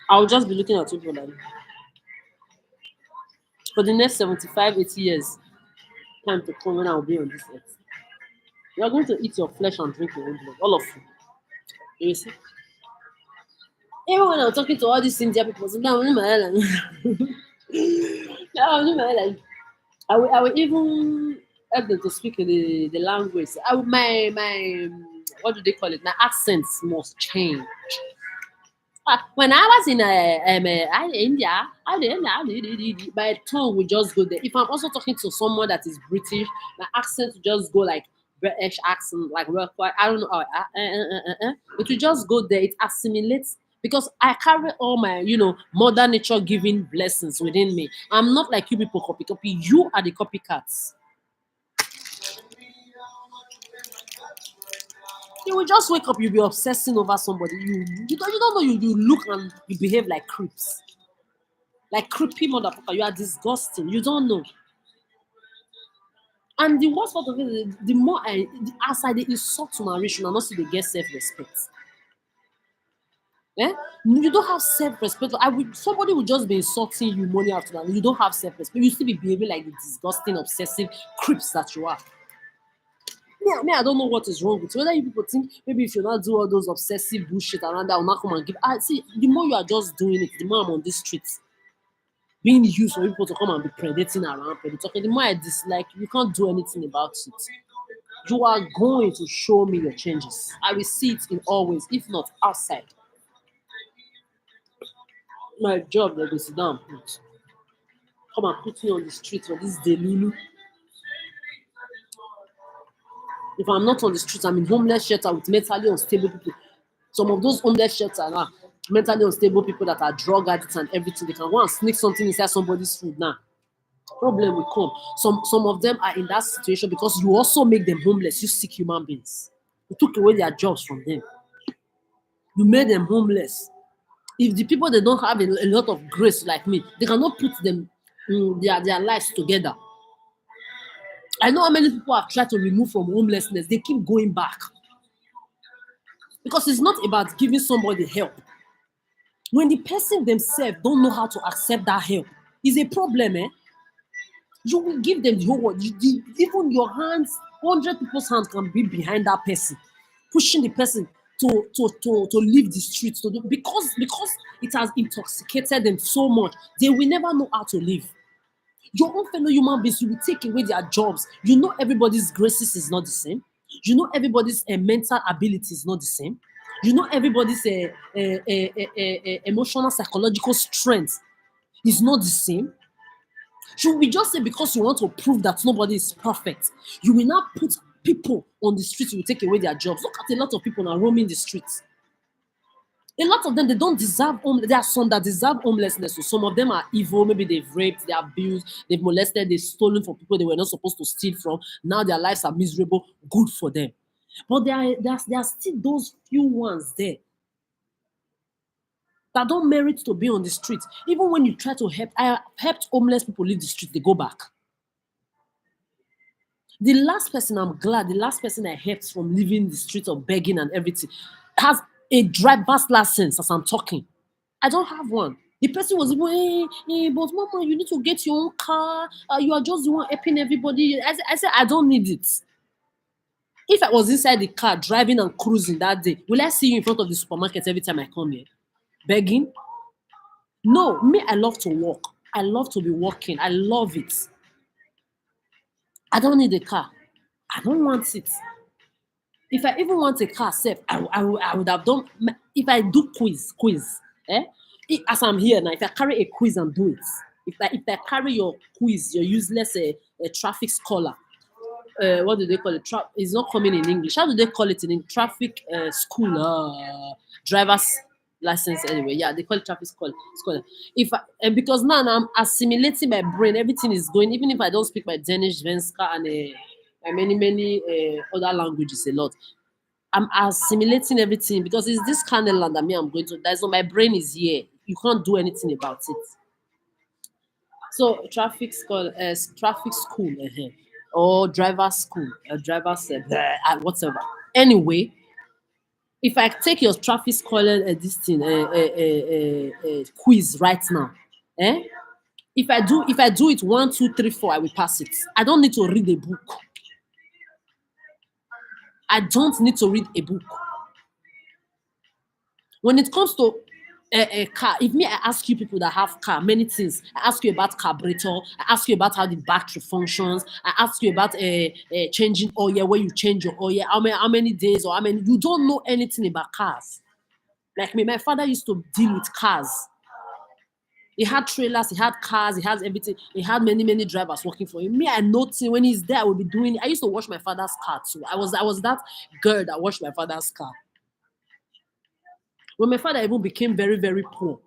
I'll just be looking at people like for the next 75, 80 years, time to come when I'll be on this earth. You are going to eat your flesh and drink your own blood. All of you. You see? Even when I'm talking to all these India people, sometimes I'm in my head like, now I'm in my head like, I will even help them to speak the language. What do they call it? My accents must change. When I was in India, my tongue will just go there. If I'm also talking to someone that is British, my accent will just go like British accent, like I don't know. It will just go there. It assimilates because I carry all my, mother nature giving blessings within me. I'm not like you people copy. You are the copycats. You will just wake up, you'll be obsessing over somebody. You don't know you look and you behave like creeps. Like creepy motherfucker. You are disgusting. You don't know. And the worst part of it is the more as I dey insult to narration, and also they get self-respect. Eh? You don't have self-respect. Somebody will just be insulting you money after that. You don't have self-respect. You still be behaving like the disgusting, obsessive creeps that you are. I don't know what is wrong with you. Whether you people think maybe if you not do all those obsessive bullshit around that, will not come and give. I see. The more you are just doing it, the more I'm on this street being used for people to come and be predating around, predating. The more I dislike, you can't do anything about it. You are going to show me your changes. I will see it in all ways, if not outside. My job, they go sit down and put. Come and put me on the street for this delulu. If I'm not on the street, I'm in homeless shelter with mentally unstable people. Some of those homeless shelter now, mentally unstable people that are drug addicts and everything, they can go and sneak something inside somebody's food now. Problem will come. Some of them are in that situation because you also make them homeless. You sick human beings. You took away their jobs from them. You made them homeless. If the people they don't have a lot of grace like me, they cannot put them their lives together. I know how many people have tried to remove from homelessness. They keep going back. Because it's not about giving somebody help. When the person themselves don't know how to accept that help, it's a problem, eh? You will give them the whole world. Even your hands, 100 people's hands can be behind that person, pushing the person to leave the streets because it has intoxicated them so much, they will never know how to live. Your own fellow human beings, you will take away their jobs. You know everybody's graces is not the same. You know everybody's mental ability is not the same. You know everybody's emotional, psychological strength is not the same. Should we just say because you want to prove that nobody is perfect, you will not put people on the streets, you will take away their jobs? Look at a lot of people now roaming the streets. A lot of them, they don't deserve there are some that deserve homelessness. So some of them are evil. Maybe they've raped, they abused, they've molested, they've stolen from people they were not supposed to steal from. Now their lives are miserable. Good for them. But there are still those few ones there that don't merit to be on the street. Even when you try to help, I helped homeless people leave the street, they go back. The last person I helped from leaving the street of begging and everything has a driver's license as I'm talking. I don't have one. The person was even, but mama, you need to get your own car. You are just the one helping everybody. I said, I don't need it. If I was inside the car driving and cruising that day, will I see you in front of the supermarket every time I come here? Begging? No, me, I love to walk. I love to be walking. I love it. I don't need a car. I don't want it. If I even want a car, safe, I would have done. If I do quiz, eh? As I'm here now, if I carry a quiz and do it, if I carry your quiz, your useless traffic scholar, what do they call it? It's not coming in English. How do they call it in Traffic school? Drivers. license anyway. Yeah, they call it traffic scholar. If I, and because now I'm assimilating my brain, everything is going. Even if I don't speak my Danish, Venska, and many other languages a lot, I'm assimilating everything because it's this kind of land that me I'm going to. That's what my brain is here. You can't do anything about it. So traffic school, or driver school, driver's whatever. Anyway, if I take your traffic school this thing quiz right now, eh? If I do it 1, 2, 3, 4, I will pass it. I don't need to read a book. I don't need to read a book. When it comes to a car, if me I ask you people that have car many things. I ask you about carburetor. I ask you about how the battery functions. I ask you about changing oil, where you change your oil, how many days or how many. You don't know anything about cars. Like me, my father used to deal with cars. He had trailers, he had cars, he has everything. He had many drivers working for him. Me, I noticed when he's there, I will be doing. I used to wash my father's car too. I was that girl that washed my father's car. When my father even became very poor,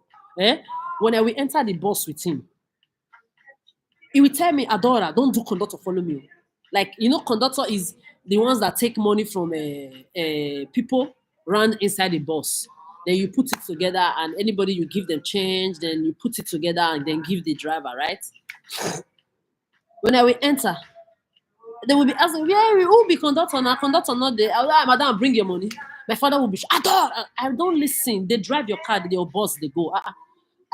when I will enter the bus with him, he will tell me, Adora, don't do conductor, follow me. Like, conductor is the ones that take money from people, run inside the bus. Then you put it together, and anybody you give them change, then you put it together and then give the driver, right? When I will enter, they will be asking, where who will be conductor now? Conductor not there. Madam, bring your money. My father will be, Adora, I don't listen. They drive your car, your bus, they go.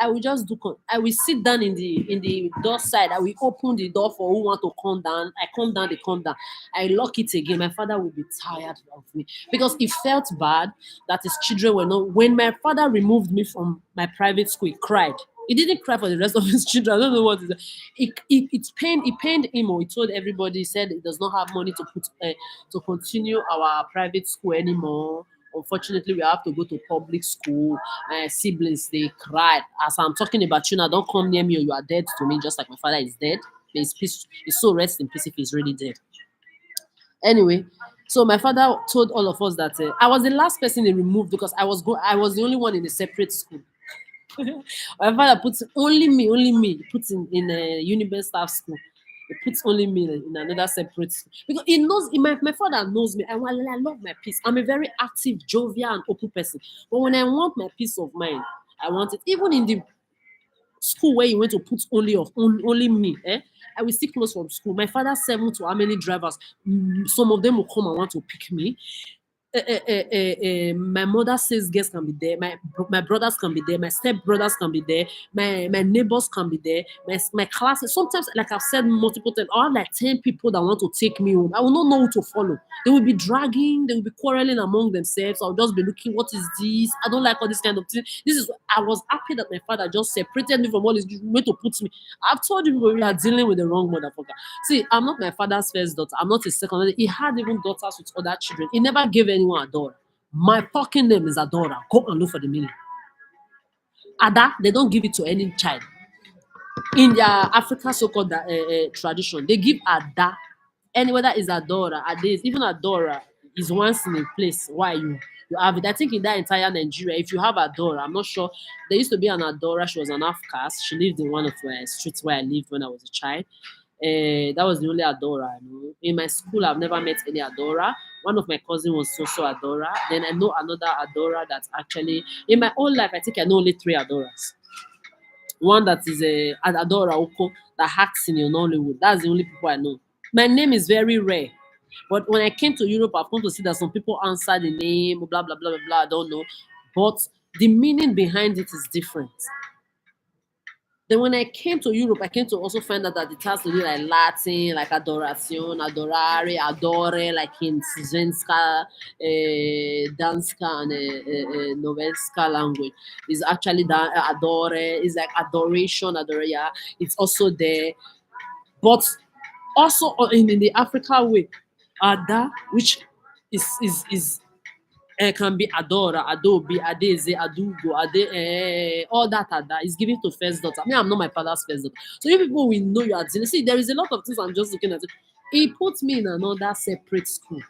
I will just I will sit down in the door side. I will open the door for who want to come down. I come down, they come down. I lock it again. My father will be tired of me because it felt bad that his children were not. When my father removed me from my private school, he cried. He didn't cry for the rest of his children. I don't know what it is. It pained him. He told everybody. He said he does not have money to continue our private school anymore. Unfortunately, we have to go to public school. My siblings, they cried. As I'm talking about you now, don't come near me or you are dead to me, just like my father is dead. May his peace, his soul rest in peace if he's really dead. Anyway, so my father told all of us that I was the last person he removed because I was the only one in a separate school. My father puts only me. He puts in a Uniben staff school. He puts only me in another separate school. Because he knows my father knows me. And while I love my peace, I'm a very active, jovial, and open person. But when I want my peace of mind, I want it. Even in the school where you went to put only me, I will still close from school. My father sent me to how many drivers? Some of them will come and want to pick me. My mother says guests can be there. My brothers can be there. My step brothers can be there. My neighbors can be there. My classes. Sometimes, like I've said multiple times, I have like 10 people that want to take me home. I will not know who to follow. They will be dragging. They will be quarreling among themselves. I'll just be looking. What is this? I don't like all this kind of thing. This is. I was happy that my father just separated me from all this way to put me. I've told you we are dealing with the wrong motherfucker. See, I'm not my father's first daughter. I'm not his second. He had even daughters with other children. He never gave anyone Adora. My fucking name is Adora. Go and look for the meaning. Ada, they don't give it to any child. In their African so-called tradition, they give Ada. Any whether is Adora, Ades, even Adora is once in a place. Why you have it? I think in that entire Nigeria, if you have Adora, I'm not sure. There used to be an Adora. She was an Afcas. She lived in one of the streets where I lived when I was a child. That was the only Adora I know. In my school, I've never met any Adora. One of my cousins was also Adora. Then I know another Adora that's actually in my whole life. I think I know only 3 Adoras. One that is an Adora Oko that acts in Nollywood. That's the only people I know. My name is very rare. But when I came to Europe, I've come to see that some people answer the name, blah blah blah blah blah. I don't know. But the meaning behind it is different. Then when I came to Europe, I came to also find out that it has to do like Latin, like adoration, adorare, adore, like in Svenska, Danska, and Novenska language. It's actually that adore, it's like adoration, adore, yeah. It's also there. But also in the Africa way, Ada, which is can be Adora, Adobe, Adeze, Adugo, all that Ada is given to first daughter. Me, I'm not my father's first daughter. So you people will know you are dealing. See, there is a lot of things I'm just looking at. He put me in another separate school.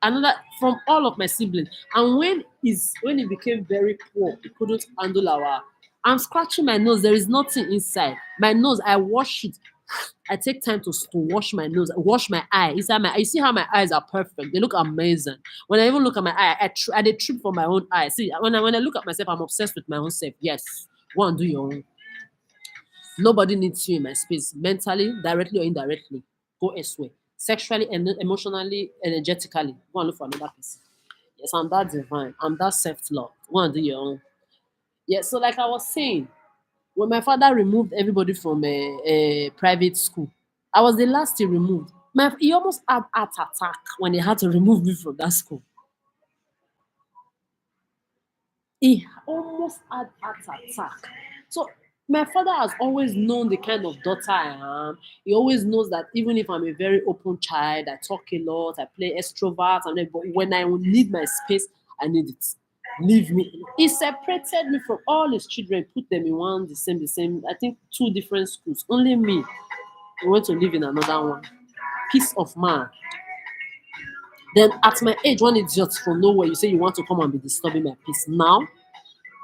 Another from all of my siblings. And when he became very poor, he couldn't handle our. I'm scratching my nose. There is nothing inside my nose. I wash it. I take time to wash my nose, wash my eye. Inside my, you see how my eyes are perfect. They look amazing. When I even look at my eye, I dey trip for my own eye. See, when I look at myself, I'm obsessed with my own self. Yes, go and do your own. Nobody needs you in my space, mentally, directly or indirectly. Go elsewhere. Sexually and emotionally, energetically. Go and look for another person. Yes, I'm that divine. I'm that self-love. Go and do your own. Yeah, so like I was saying, when my father removed everybody from a private school, I was the last he removed. He almost had heart attack when he had to remove me from that school. He almost had heart attack. So my father has always known the kind of daughter I am. He always knows that even if I'm a very open child, I talk a lot, I play extrovert, and then, but when I will need my space, I need it. Leave me. He separated me from all his children, put them in one, the same. I think two different schools. Only me. He went to live in another one. Peace of mind. Then at my age, one idiot from nowhere, you say you want to come and be disturbing my peace. Now,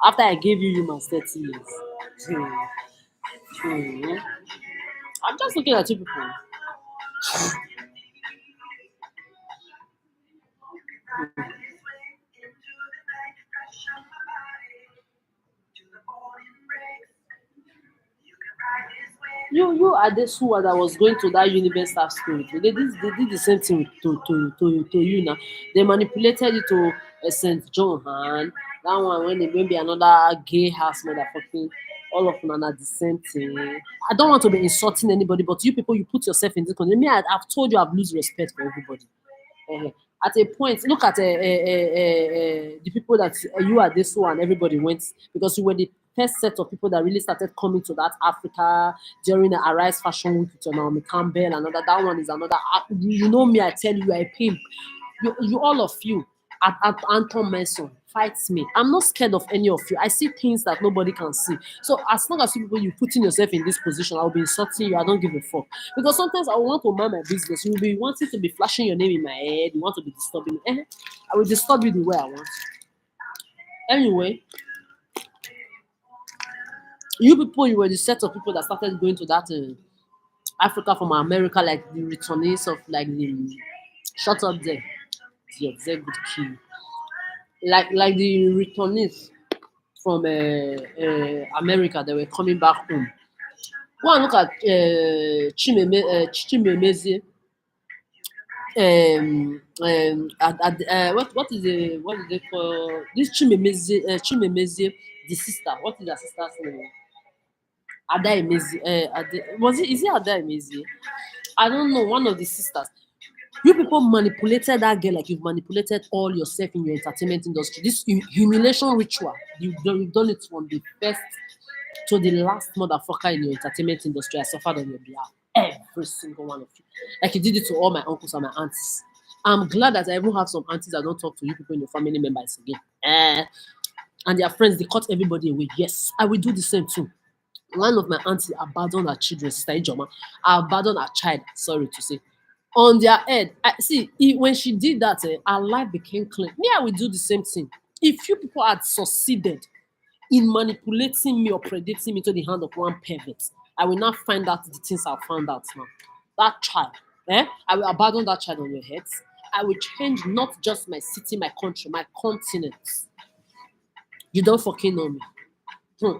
after I gave you humans 30 years. Hmm. Hmm. I'm just looking at you people. You are this who that was going to that universal school. They did the same thing to you now. They manipulated you to St. John Han. That one when they maybe another gay house motherfucking all of them are the same thing. I don't want to be insulting anybody, but you people you put yourself in this condition. Me, I've told you I've lose respect for everybody. Eh, at a point, look at the people that you are this one, everybody went because you were the first set of people that really started coming to that Africa during the Arise Fashion Week with Naomi Campbell. Another that one is another. You know me, I tell you, I pimp. You all of you at Anton Mason fights me. I'm not scared of any of you. I see things that nobody can see. So as long as you people you putting yourself in this position, I'll be insulting you. I don't give a fuck. Because sometimes I want to mind my business. You'll be wanting to be flashing your name in my head. You want to be disturbing me. I will disturb you the way I want. Anyway, you people, you were the set of people that started going to that Africa from America, like the returnees of like the shut up there. The exec good kill. Like the returnees from America that were coming back home. Go and look at Chimemezie. What is they call this Chimemezie, the sister? What is her sister's name? Ada Emezi. Was it is it Ada Emezi? I don't know. One of the sisters. You people manipulated that girl like you've manipulated all yourself in your entertainment industry. This humiliation ritual, you've done it from the first to the last motherfucker in your entertainment industry. I suffered on your behalf. Every single one of you. Like you did it to all my uncles and my aunts. I'm glad that I even have some aunties that don't talk to you people in your family members again. And their friends, they cut everybody away. Yes, I will do the same too. One of my aunties abandoned her children, Sister Ijoma. I abandoned her child, sorry to say, on their head. When she did that, her life became clean. Me, I will do the same thing. If you people had succeeded in manipulating me or predating me to the hand of one pervert, I will not find out the things I found out now. That child, I will abandon that child on your heads. I will change not just my city, my country, my continent. You don't fucking know me. Hmm.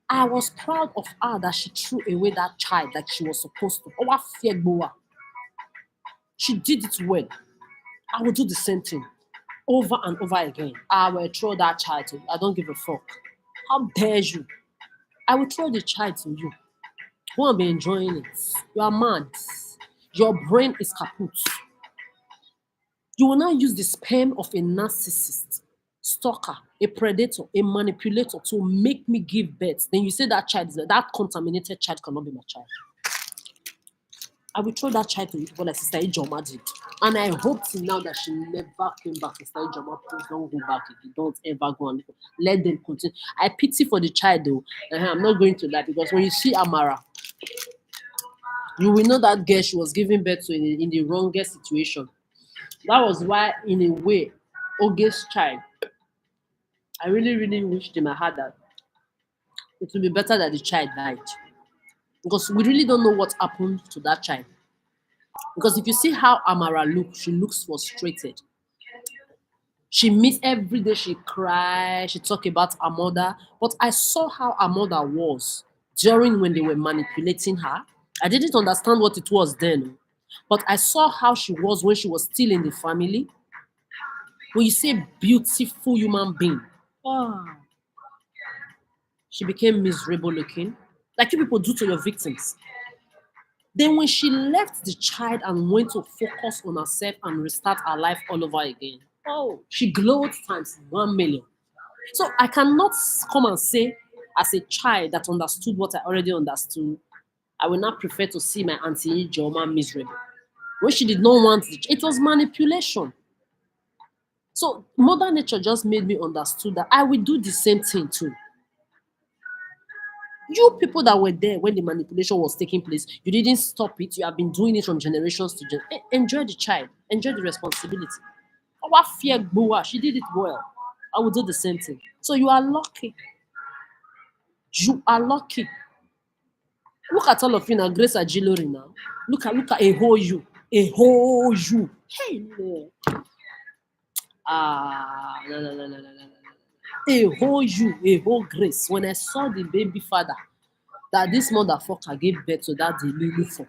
I was proud of her that she threw away that child like she was supposed to. Oh, I fear Boa. She did it well. I will do the same thing over and over again. I will throw that child to you. I don't give a fuck. How dare you? I will throw the child to you. You won't be enjoying it. You are mad. Your brain is kaput. You will not use the sperm of a narcissist, stalker, a predator, a manipulator to make me give birth. Then you say that child is that contaminated child cannot be my child. I will throw that child to you people like Sister Ijoma did. And I hope till now that she never came back. Sister Ijoma, please don't go back again. Don't ever go and let them continue. I pity for the child though. I'm not going to lie because when you see Amara, you will know that girl she was giving birth to in the wrongest situation. That was why, in a way, Oge's child, I really, really wished in my heart that it would be better that the child died. Because we really don't know what happened to that child. Because if you see how Amara looks, she looks frustrated. She meets every day, she cries, she talk about her mother. But I saw how her mother was during when they were manipulating her. I didn't understand what it was then. But I saw how she was when she was still in the family. When you say beautiful human being, ah, she became miserable looking. Like you people do to your victims. Then when she left the child and went to focus on herself and restart her life all over again, oh, she glowed times 1 million. So I cannot come and say, as a child that understood what I already understood, I will not prefer to see my auntie Joma miserable. When she did not want it was manipulation. So Mother Nature just made me understood that I will do the same thing too. You people that were there when the manipulation was taking place, you didn't stop it. You have been doing it from generations to generations. Enjoy the child, enjoy the responsibility. Our fear Gbowa, she did it well. I will do the same thing. So you are lucky. You are lucky. Look at all of you now, Grace Ajilori now. Look at a whole you. A whole you. Hey, no. No, no, no, no, no, no, no. A whole you, a whole Grace. When I saw the baby father that this motherfucker gave birth to that Delulu for,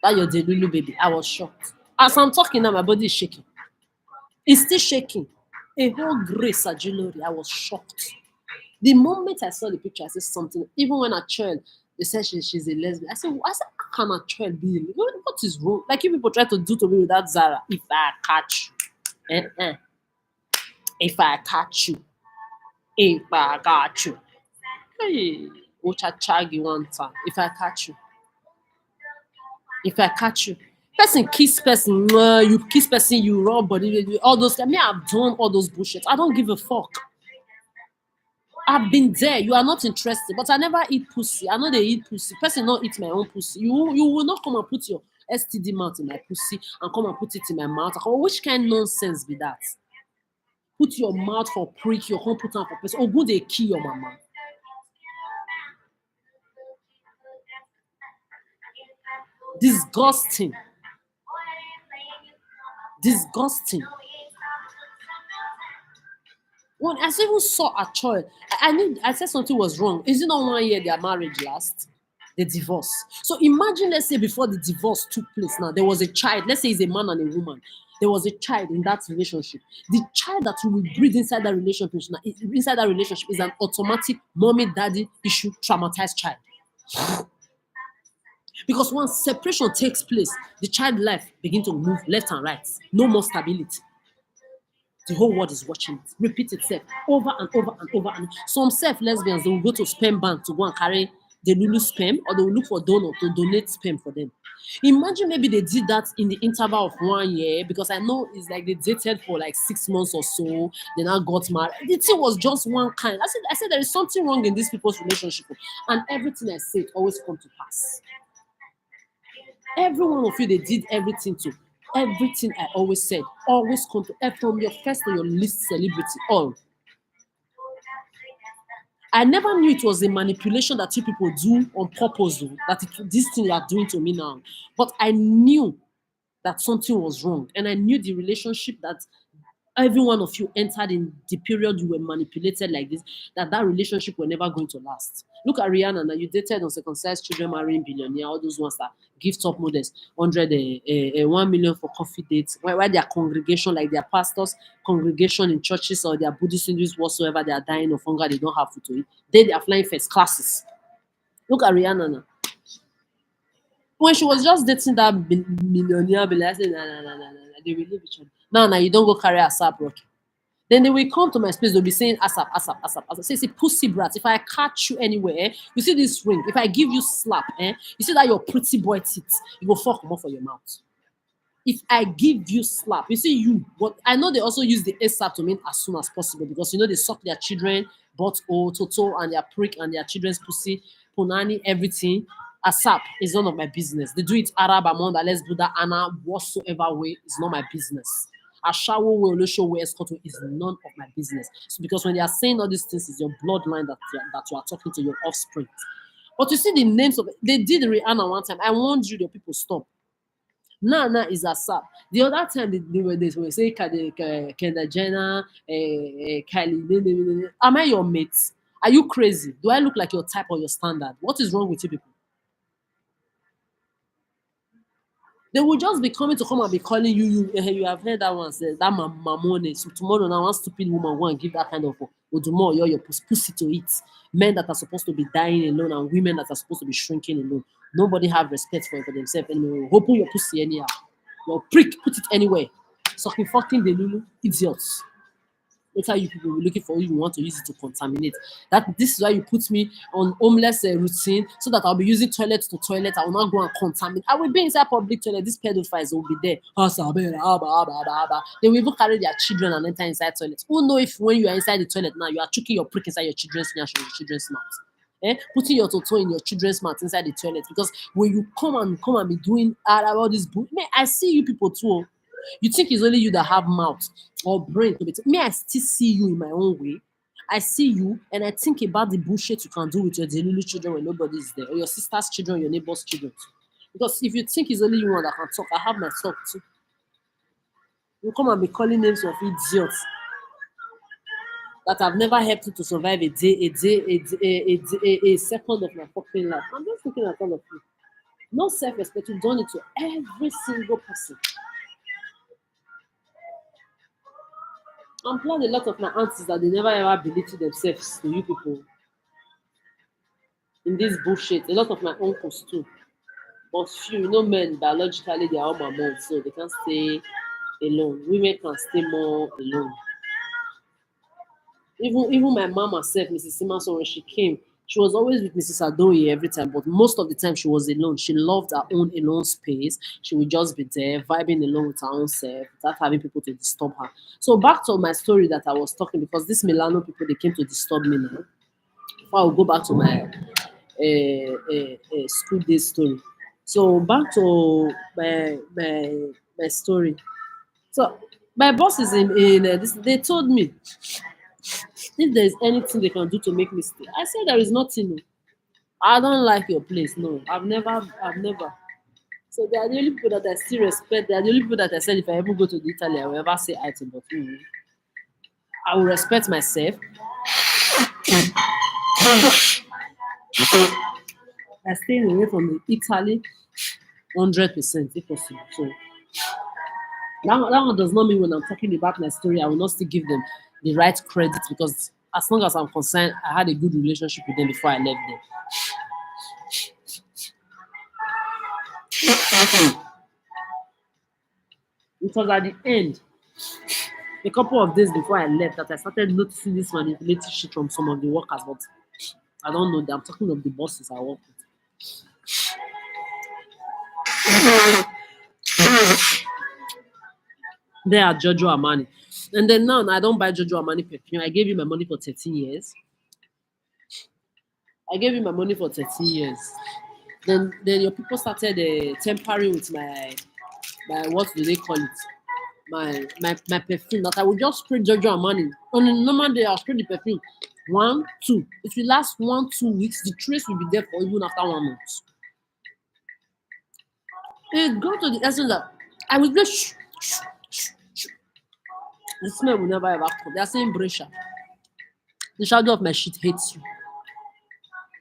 that your Delulu baby, I was shocked. As I'm talking now, my body is shaking. It's still shaking. A whole Grace Ajilori, I was shocked. The moment I saw the picture, I said something. Even when a child, they said she's a lesbian. I said, how can a child be? What is wrong? Like you people try to do to me with that Zara. If I catch you, if I catch you, if I catch you, hey, Ochachagi one time. If I catch you, person kiss person, you kiss person, you rub body, all those. I mean, I've done all those bullshit. I don't give a fuck. I've been there. You are not interested, but I never eat pussy. I know they eat pussy. Person not eat my own pussy. You will not come and put your STD mouth in my pussy and come and put it in my mouth. Which kind of nonsense be that? Put your mouth for prick. You can't put on for person. Oh, good, they kill your mama. Disgusting. Disgusting. When I even saw a child, I said something was wrong. Is it not 1 year their marriage last? The divorce. So imagine, let's say before the divorce took place now, there was a child, let's say it's a man and a woman. There was a child in that relationship. The child that you will breed inside that relationship is an automatic mommy daddy issue traumatized child. Because once separation takes place, the child life begin to move left and right. No more stability. The whole world is watching it. Repeat itself over and over and over. And some self lesbians, they will go to sperm bank to go and carry the Lulu sperm, or they will look for donor to donate sperm for them. Imagine maybe they did that in the interval of 1 year, because I know it's like they dated for like 6 months or so, they now got married. The thing was just one kind. I said there is something wrong in these people's relationship, and everything I said always come to pass. Every one of you, they did everything to. Everything I always said always come to, from your first to your least celebrity, all. I never knew it was a manipulation that you people do on purpose, though, that this thing you are doing to me now. But I knew that something was wrong, and I knew the relationship that every one of you entered in the period you were manipulated like this, that relationship were never going to last. Look at Rihanna now. You dated uncircumcised children marrying billionaire, all those ones that give top models 1 million for coffee dates. Why their congregation, like their pastors' congregation in churches or their Buddhist, Hindus, whatsoever, they are dying of hunger, they don't have food to eat. They are flying first classes. Look at Rihanna now. When she was just dating that millionaire, I said, nah, they will leave each other. Now, you don't go carry ASAP Rocky. Then they will come to my space, they'll be saying ASAP, ASAP, ASAP, ASAP. Say, pussy brat, if I catch you anywhere, you see this ring, if I give you slap, you see that your pretty boy teeth, you go fuck more for your mouth. If I give you slap, you see you, but I know they also use the ASAP to mean as soon as possible, because they suck their children, butt, toto, and their prick, and their children's pussy, punani, everything. ASAP is none of my business. They do it Arab, Amanda, Les Buddha, Anna, whatsoever way is not my business. Ashawo way, Olosho way, Escort way is none of my business. So because when they are saying all these things, it's your bloodline that you are talking to, your offspring. But you see the names of they did Rihanna one time. I warned you, the people stop. Nana is ASAP. The other time they were saying Kendall Jenner, Kylie. Am I your mate? Are you crazy? Do I look like your type or your standard? What is wrong with you people? They will just be coming to come and be calling you. You have heard that one say that mamone. So tomorrow now one stupid woman go and give that kind of odumo your pussy to eat. Men that are supposed to be dying alone and women that are supposed to be shrinking alone. Nobody have respect for themselves anymore. Open your pussy anyhow. Your prick, put it anywhere. Sucking fucking the lulu, idiots. Later you people will be looking for who you want to use it to contaminate. That this is why you put me on homeless routine so that I'll be using toilet to toilet. I will not go and contaminate. I will be inside public toilet. These pedophiles will be there. They will even carry their children and enter inside toilet. Who know if when you are inside the toilet now you are choking your prick inside your children's nyash or your children's mouth? Putting your toto in your children's mouth inside the toilet because when you come and be doing all this I see you people too. You think it's only you that have mouth or brain to be me, I still see you in my own way. I see you and I think about the bullshit you can do with your Delulu children when nobody is there, or your sister's children, your neighbor's children too. Because if you think it's only you one that can talk, I have my talk too. You come and be calling names of idiots that have never helped you to survive a second of my fucking life. I'm just looking at all of you. No self-respect, you've done it to every single person. I'm glad a lot of my aunties that they never ever believe to themselves to you people in this bullshit. A lot of my uncles too. But few, men biologically they are all mammals, so they can't stay alone. Women can stay more alone. Even my mom herself, Mrs. Simonson, when she came, she was always with Mrs. Adoye every time, but most of the time she was alone. She loved her own alone space. She would just be there, vibing alone with her own self, without having people to disturb her. So back to my story that I was talking, because this Milano people they came to disturb me now. Before I will go back to my school day story. So back to my story. So my boss is in this. They told me if there's anything they can do to make me stay. I said there is nothing. No. I don't like your place. No, I've never. So they are the only people that I still respect. They are the only people that I said if I ever go to the Italy, I will ever say hi to. But I will respect myself. I stay away from the Italy 100% if possible. So that one does not mean when I'm talking about my story, I will not still give them the right credit because as long as I'm concerned, I had a good relationship with them before I left them. It was at the end, a couple of days before I left, that I started noticing this manipulative shit from some of the workers, but I don't know. I'm talking of the bosses I work with. They are Giorgio Armani. And then now I don't buy Giorgio Armani perfume. I gave you my money for 13 years. I gave you my money for 13 years. Then your people started tampering with my what do they call it? My perfume that I would just spray Giorgio Armani. On a normal day, I'll spray the perfume. 1, 2. It will last 1, 2 weeks. The trace will be there for even after 1 month. It go to the essence that I will just the smell will never ever come. They are saying Brescia. The shadow of my shit hates you.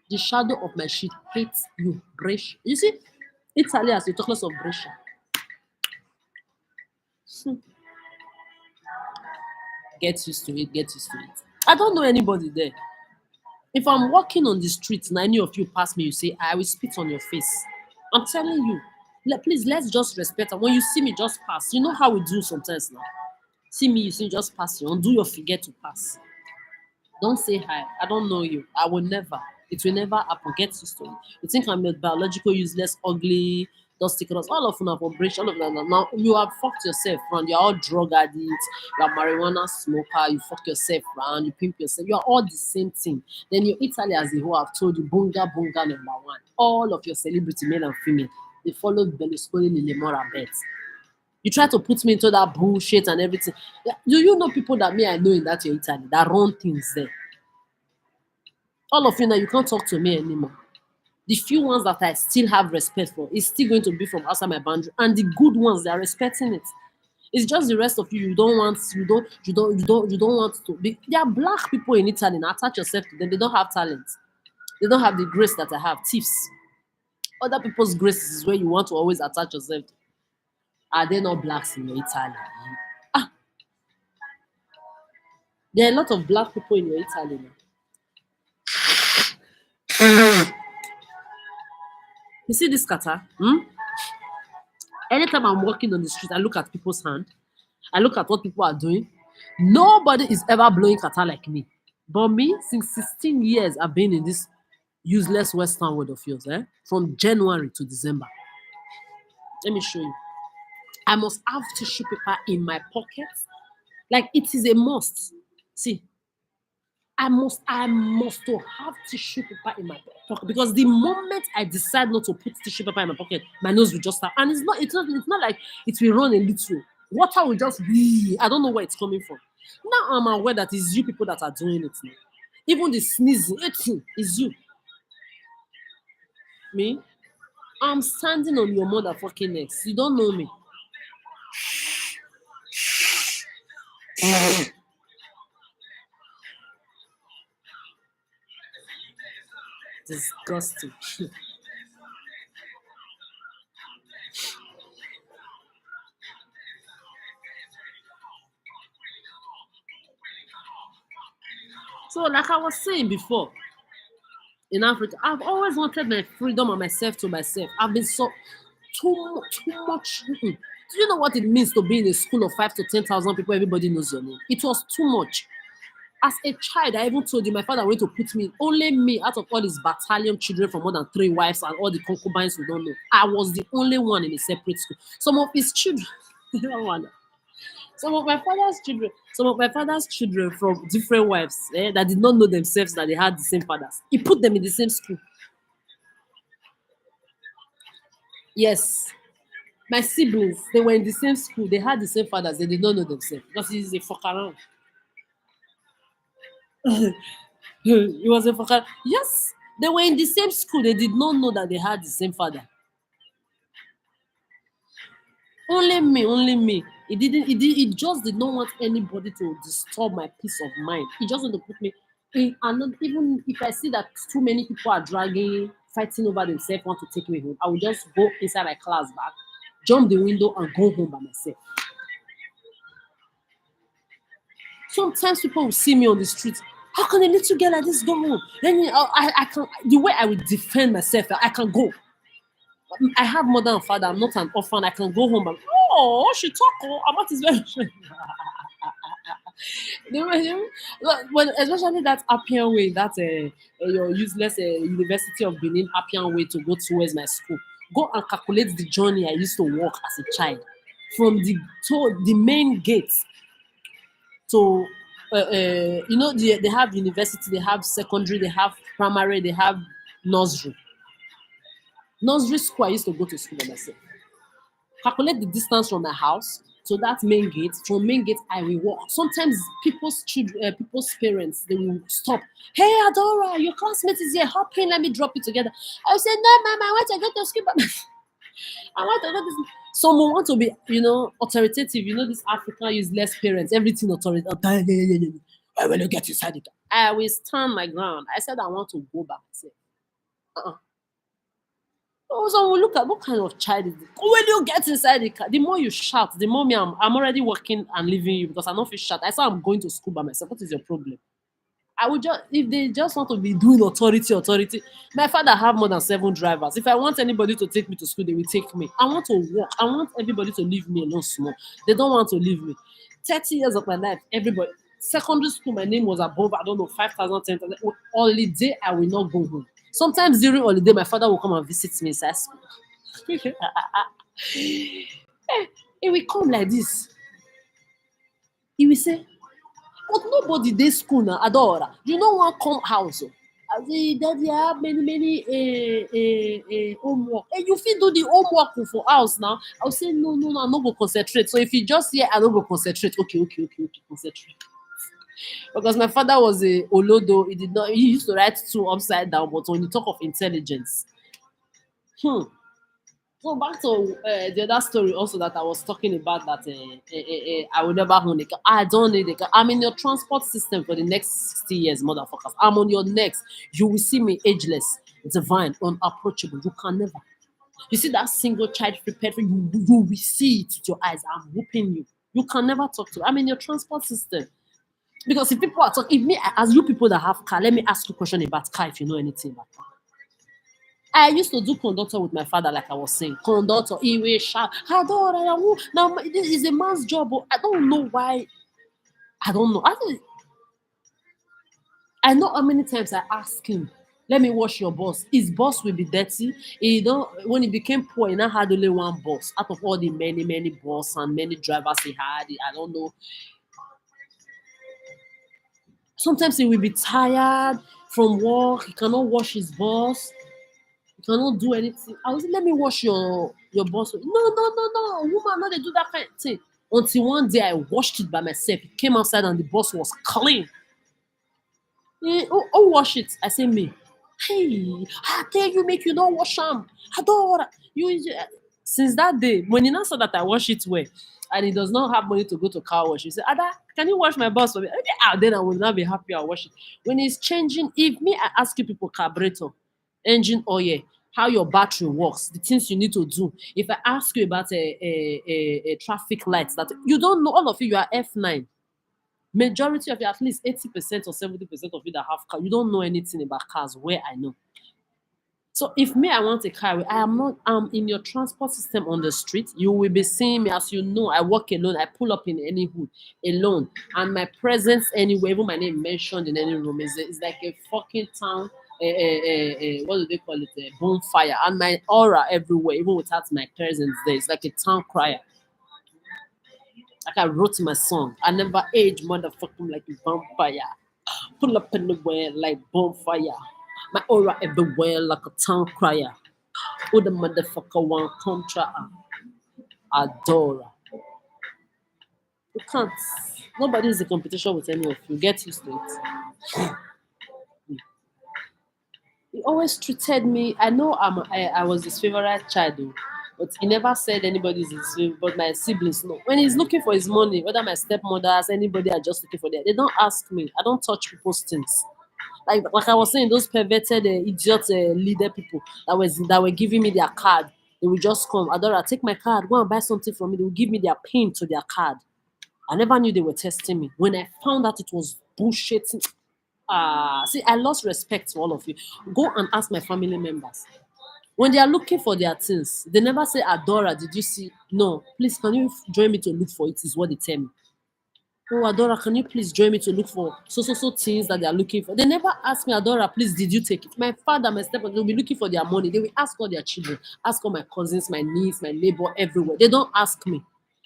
The shadow of my shit hates you. Brescia. You see, Italy has the chocolate of Brescia. Get used to it. Get used to it. I don't know anybody there. If I'm walking on the street and any of you pass me, you say, I will spit on your face. I'm telling you. Please, let's just respect. And when you see me, just pass. You know how we do sometimes now. See me, you see, just pass you. Don't do your forget to pass. Don't say hi. I don't know you. I will never. It will never happen. Get used to it. You think I'm a biological, useless, ugly, Dusty cross, all of them for breach, all of them. Now you have fucked yourself round. You're all drug addicts, you are marijuana smoker, you fuck yourself round, you pimp yourself. You are all the same thing. Then your Italy as a whole, I've told you, bunga bunga number one. All of your celebrity, male and female, they followed Berlusconi, Lilemora, bet. You try to put me into that bullshit and everything. Yeah, do you know people that me I know in that your Italy that run things there? All of you now, you can't talk to me anymore. The few ones that I still have respect for is still going to be from outside my boundary, and the good ones they are respecting it. It's just the rest of you. You don't want to be. There are black people in Italy. Now attach yourself to them. They don't have talent. They don't have the grace that I have. Thieves. Other people's grace is where you want to always attach yourself to. Are they not blacks in your Italy? Ah, there are a lot of black people in your Italy now. You see this kata? Anytime I'm walking on the street, I look at people's hand. I look at what people are doing. Nobody is ever blowing kata like me. But me, since 16 years, I've been in this useless Western world of yours, from January to December. Let me show you. I must have tissue paper in my pocket. Like it is a must. See, I must to have tissue paper in my pocket because the moment I decide not to put tissue paper in my pocket, my nose will just start. And it's not like it will run a little. Water will just be. I don't know where it's coming from. Now I'm aware that it's you people that are doing it now. Even the sneezing, eating is you. Me, I'm standing on your motherfucking necks. You don't know me. Disgusting. So, like I was saying before, in Africa, I've always wanted my freedom and myself to myself. I've been so too much. Do you know what it means to be in a school of 5 to 10,000 people? Everybody knows your name. It was too much. As a child, I even told you my father went to put me, only me out of all his battalion children from more than 3 wives and all the concubines we don't know. I was the only one in a separate school. Some of his children, some of my father's children from different wives that did not know themselves that they had the same fathers. He put them in the same school. Yes. My siblings, they were in the same school. They had the same fathers. They did not know themselves because he's a fuck around. He was a fuck around. Yes. They were in the same school. They did not know that they had the same father. Only me, only me. He just did not want anybody to disturb my peace of mind. He just wanted to put me in another. Even if I see that too many people are dragging, fighting over themselves, want to take me home, I will just go inside my class back, jump the window, and go home by myself. Sometimes people will see me on the street. How can a little girl like this go home? Then I can, the way I will defend myself, I can go. I have mother and father. I'm not an orphan. I can go home and she talk. About is very. When especially that Appian way, that your useless University of Benin Appian way to go towards my school. Go and calculate the journey I used to walk as a child from the main gate to they have university, they have secondary, they have primary, they have nursery. Nursery school, I used to go to school by myself. Calculate the distance from my house to that main gate. From main gate, I will walk. Sometimes people's children, people's parents, they will stop. Hey, Adora, your classmate is here. Hop in, let me drop you together. I will say, no, ma'am, I want to go to school. I want to go to school. Some will want to be, authoritative. This African useless parents, everything authoritative. I will get inside it. I will stand my ground. I said I want to go back. I said, So we look at what kind of child is this. When you get inside the car, the more you shout, the more me I'm already working and leaving you because I don't feel shout. I said I'm going to school by myself. What is your problem? I would just if they just want to be doing authority. My father have more than 7 drivers. If I want anybody to take me to school, they will take me. I want to walk. I want everybody to leave me alone small. They don't want to leave me. 30 years of my life, everybody. Secondary school, my name was above, I don't know, 5,000, 10,000. Holiday, I will not go home. Sometimes during holiday, my father will come and visit me inside school. It will come like this. He will say, but nobody dey school na Adora. You no wan come house. I say, Daddy, I have many homework. And you fit do the homework for house now. I will say, no, I no go concentrate. So if you just hear, I no go concentrate. Okay, concentrate. Because my father was a Olodo. He used to write two upside down, but when you talk of intelligence, So back to the other story also that I was talking about that I will never own a car. I don't need a car. I'm in your transport system for the next 60 years, motherfuckers. I'm on your necks. You will see me ageless, divine, unapproachable. You can never. You see that single child prepared for you, you will see it with your eyes. I'm whooping you. You can never talk to. I'm in your transport system. Because if people are talking, if me, as you people that have car, let me ask you a question about car if you know anything about car. I used to do conductor with my father, like I was saying. Conductor, he will shout, now this is a man's job. I don't know why. I don't know. I know how many times I ask him, let me wash your bus. His bus will be dirty. He don't when he became poor, he now had only one bus out of all the many bus and many drivers he had. I don't know. Sometimes he will be tired from work, he cannot wash his bus. You cannot do anything. I was like, let me wash your boss. No, woman, no, they do that kind of thing. Until one day I washed it by myself. It came outside and the boss was clean. Who wash it? I say me. Hey, I tell you, make you not wash them. I don't. Since that day, when he now saw that I wash it well, and he does not have money to go to car wash, he said, Ada, can you wash my bus for me? Then I will not be happy I wash it. When he's changing, if me, I ask you people carburetor, engine oil, how your battery works, the things you need to do. If I ask you about a traffic lights that you don't know, all of you are F9. Majority of you, at least 80% or 70% of you that have car, you don't know anything about cars where I know. So if me, I want a car, I'm in your transport system on the street. You will be seeing me, as you know, I walk alone. I pull up in any hood alone. And my presence anywhere, even my name mentioned in any room, is like a fucking town, what do they call it, a bonfire. And my aura everywhere, even without my presence there, it's like a town crier. Like I wrote my song, I never age, motherfucking like a vampire. Pull up anywhere like bonfire. My aura everywhere like a town crier. Who the motherfucker want contra Adora? You can't. Nobody is in competition with any of you. Get used to it. He always treated me. I know I was his favorite child, though, but he never said anybody's his favorite. But my siblings know. When he's looking for his money, whether my stepmothers, anybody are just looking for that, they don't ask me. I don't touch people's things. Like I was saying, those perverted idiot leader people that were giving me their card, they will just come. Adora, take my card, go and buy something from me. They will give me their pin to their card. I never knew they were testing me. When I found out it was bullshit, see, I lost respect to all of you. Go and ask my family members. When they are looking for their things, they never say, Adora, did you see? No, please, can you join me to look for it? Is what they tell me. Oh, Adora, can you please join me to look for so things that they are looking for? They never ask me, Adora, please, did you take it? My father, my stepmother, they'll be looking for their money. They will ask all their children, ask all my cousins, my niece, my neighbor, everywhere. They don't ask me.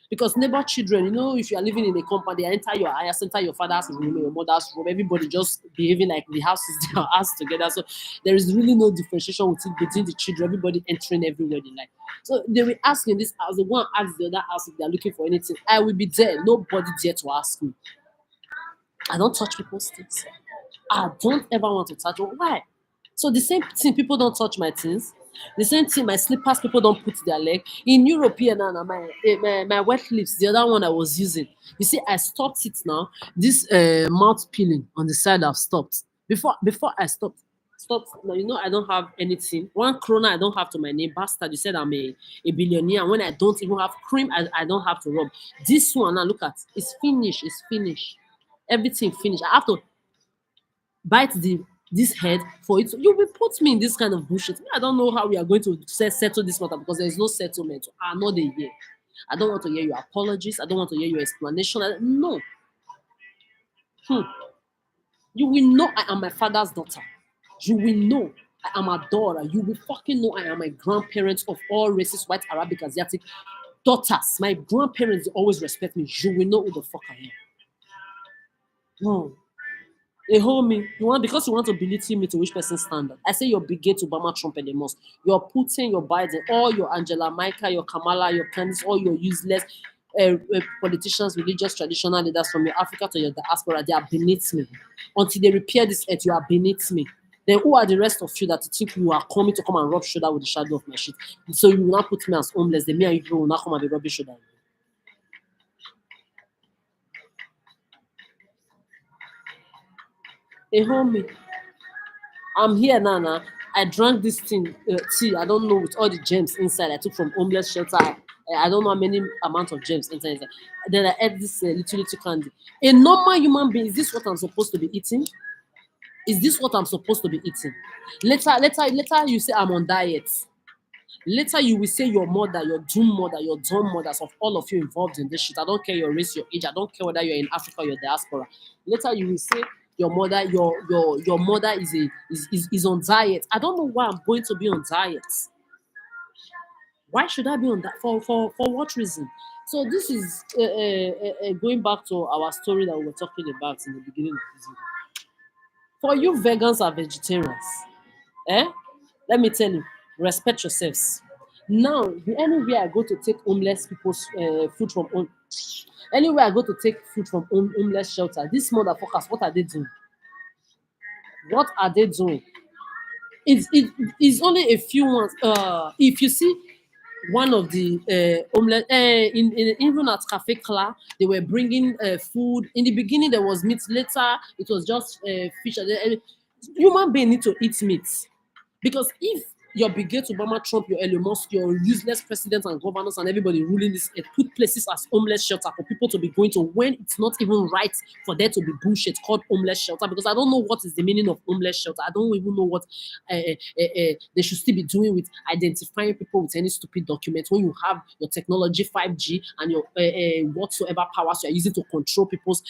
Because neighbor children, if you are living in a compound, they enter your house, enter your father's room, your mother's room, everybody just behaving like the house is their house together. So there is really no differentiation between the children, everybody entering everywhere they like. So they will ask in this house, they go and ask the other house if they are looking for anything. I will be there. Nobody dare to ask me. I don't touch people's things. I don't ever want to touch them. Why? So the same thing, people don't touch my things. The same thing, my slippers, people don't put their leg. In European now, my wet lips, the other one I was using. You see, I stopped it now. This mouth peeling on the side I've stopped. Before I stopped now, I don't have anything. 1 krona I don't have to my name. Bastard, you said I'm a billionaire. When I don't even have cream, I don't have to rub. This one now, look at, it's finished. Everything finished. I have to bite this head for it. You will put me in this kind of bullshit. I don't know how we are going to settle this matter because there is no settlement. I'm not a year. I don't want to hear your apologies. I don't want to hear your explanation. No. You will know I am my father's daughter. You will know. I am a daughter. You will fucking know I am a grandparent of all races, white, Arabic, Asiatic daughters. My grandparents always respect me. You will know who the fuck I am. No. They hold me. You want because you want to belittle me to which person standard. I say your Bill Gates, Obama, Trump, and the most. Your Putin, your Biden, all your Angela Merkel, your Kamala, your Candice, all your useless politicians, religious, traditional leaders from your Africa to your diaspora, they are beneath me. Until they repair this earth, you are beneath me. Then who are the rest of you that think you are coming to come and rub shoulder with the shadow of my shit? So you will not put me as homeless. The me and you will not come and be rubbing shoulder. They hold me. I'm here now. Now I drank this thing tea. I don't know with all the gems inside. I took from homeless shelter. I don't know how many amount of gems inside. Then I ate this little candy. A normal human being, is this what I'm supposed to be eating? Is this what I'm supposed to be eating? Later, you say I'm on diet. Later, you will say your mother, your doom mother, your dumb mothers of all of you involved in this shit. I don't care your race, your age. I don't care whether you're in Africa or your diaspora. Later, you will say your mother, your mother is on diet. I don't know why I'm going to be on diet. Why should I be on that? For what reason? So this is going back to our story that we were talking about in the beginning of this video. For you vegans and vegetarians, eh? Let me tell you, respect yourselves. Now, anywhere I go to take homeless people's food from home, anywhere I go to take food from homeless shelter, these motherfuckers, what are they doing? What are they doing? It's only a few ones. If you see one of the homeless in even at Cafe Cla, they were bringing food. In the beginning, there was meat. Later, it was just fish. Human being need to eat meat. Because if your Bill Gates, Obama, Trump, your Elon Musk, your useless presidents and governors and everybody ruling this, it put places as homeless shelter for people to be going to when it's not even right for there to be bullshit called homeless shelter. Because I don't know what is the meaning of homeless shelter. I don't even know what they should still be doing with identifying people with any stupid document when you have your technology 5G and your whatsoever powers you are using to control people's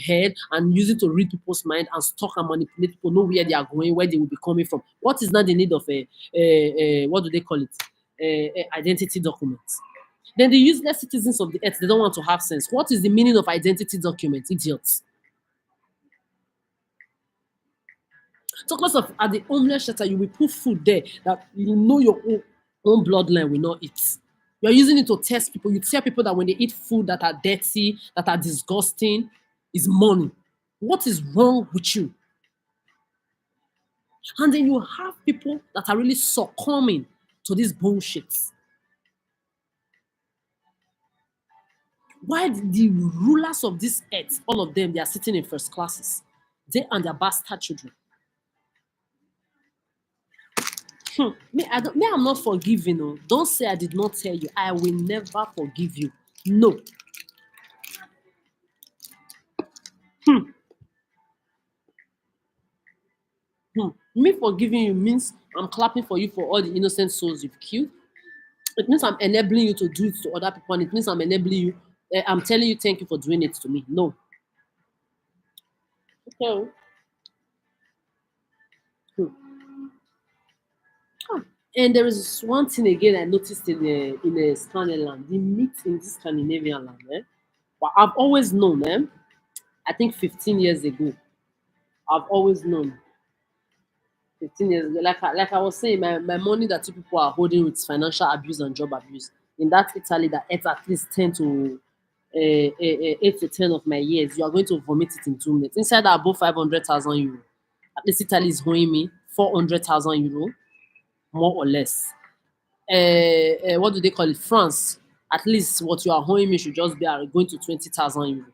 head and using to read people's mind and stalk and manipulate people, know where they are going, where they will be coming from. What is not the need of what do they call it? Identity documents. Then the useless citizens of the earth, they don't want to have sense. What is the meaning of identity documents, idiots? Talk less of at the homeless shelter, you will put food there that you know your own bloodline will not eat. You're using it to test people. You tell people that when they eat food that are dirty, that are disgusting, is money. What is wrong with you? And then you have people that are really succumbing to this bullshit. Why the rulers of this earth, all of them, they are sitting in first classes. They and their bastard children. I'm not forgiving. Oh. Don't say I did not tell you. I will never forgive you. No. Me forgiving you means I'm clapping for you for all the innocent souls you've killed. It means I'm enabling you to do it to other people, and it means I'm enabling you. I'm telling you thank you for doing it to me. No. Okay. And there is one thing again I noticed in Scandinavian, the meat in this Scandinavian land. But I've always known, I think 15 years ago, I've always known 15 years ago. Like I was saying, my money that two people are holding with financial abuse and job abuse. In that Italy that ate at least 10 to 8 to 10 of my years, you are going to vomit it in 2 minutes. Inside that above 500,000 euro. At least Italy is owing me 400,000 euro, more or less. What do they call it? France. At least what you are owing me should just be going to 20,000 euro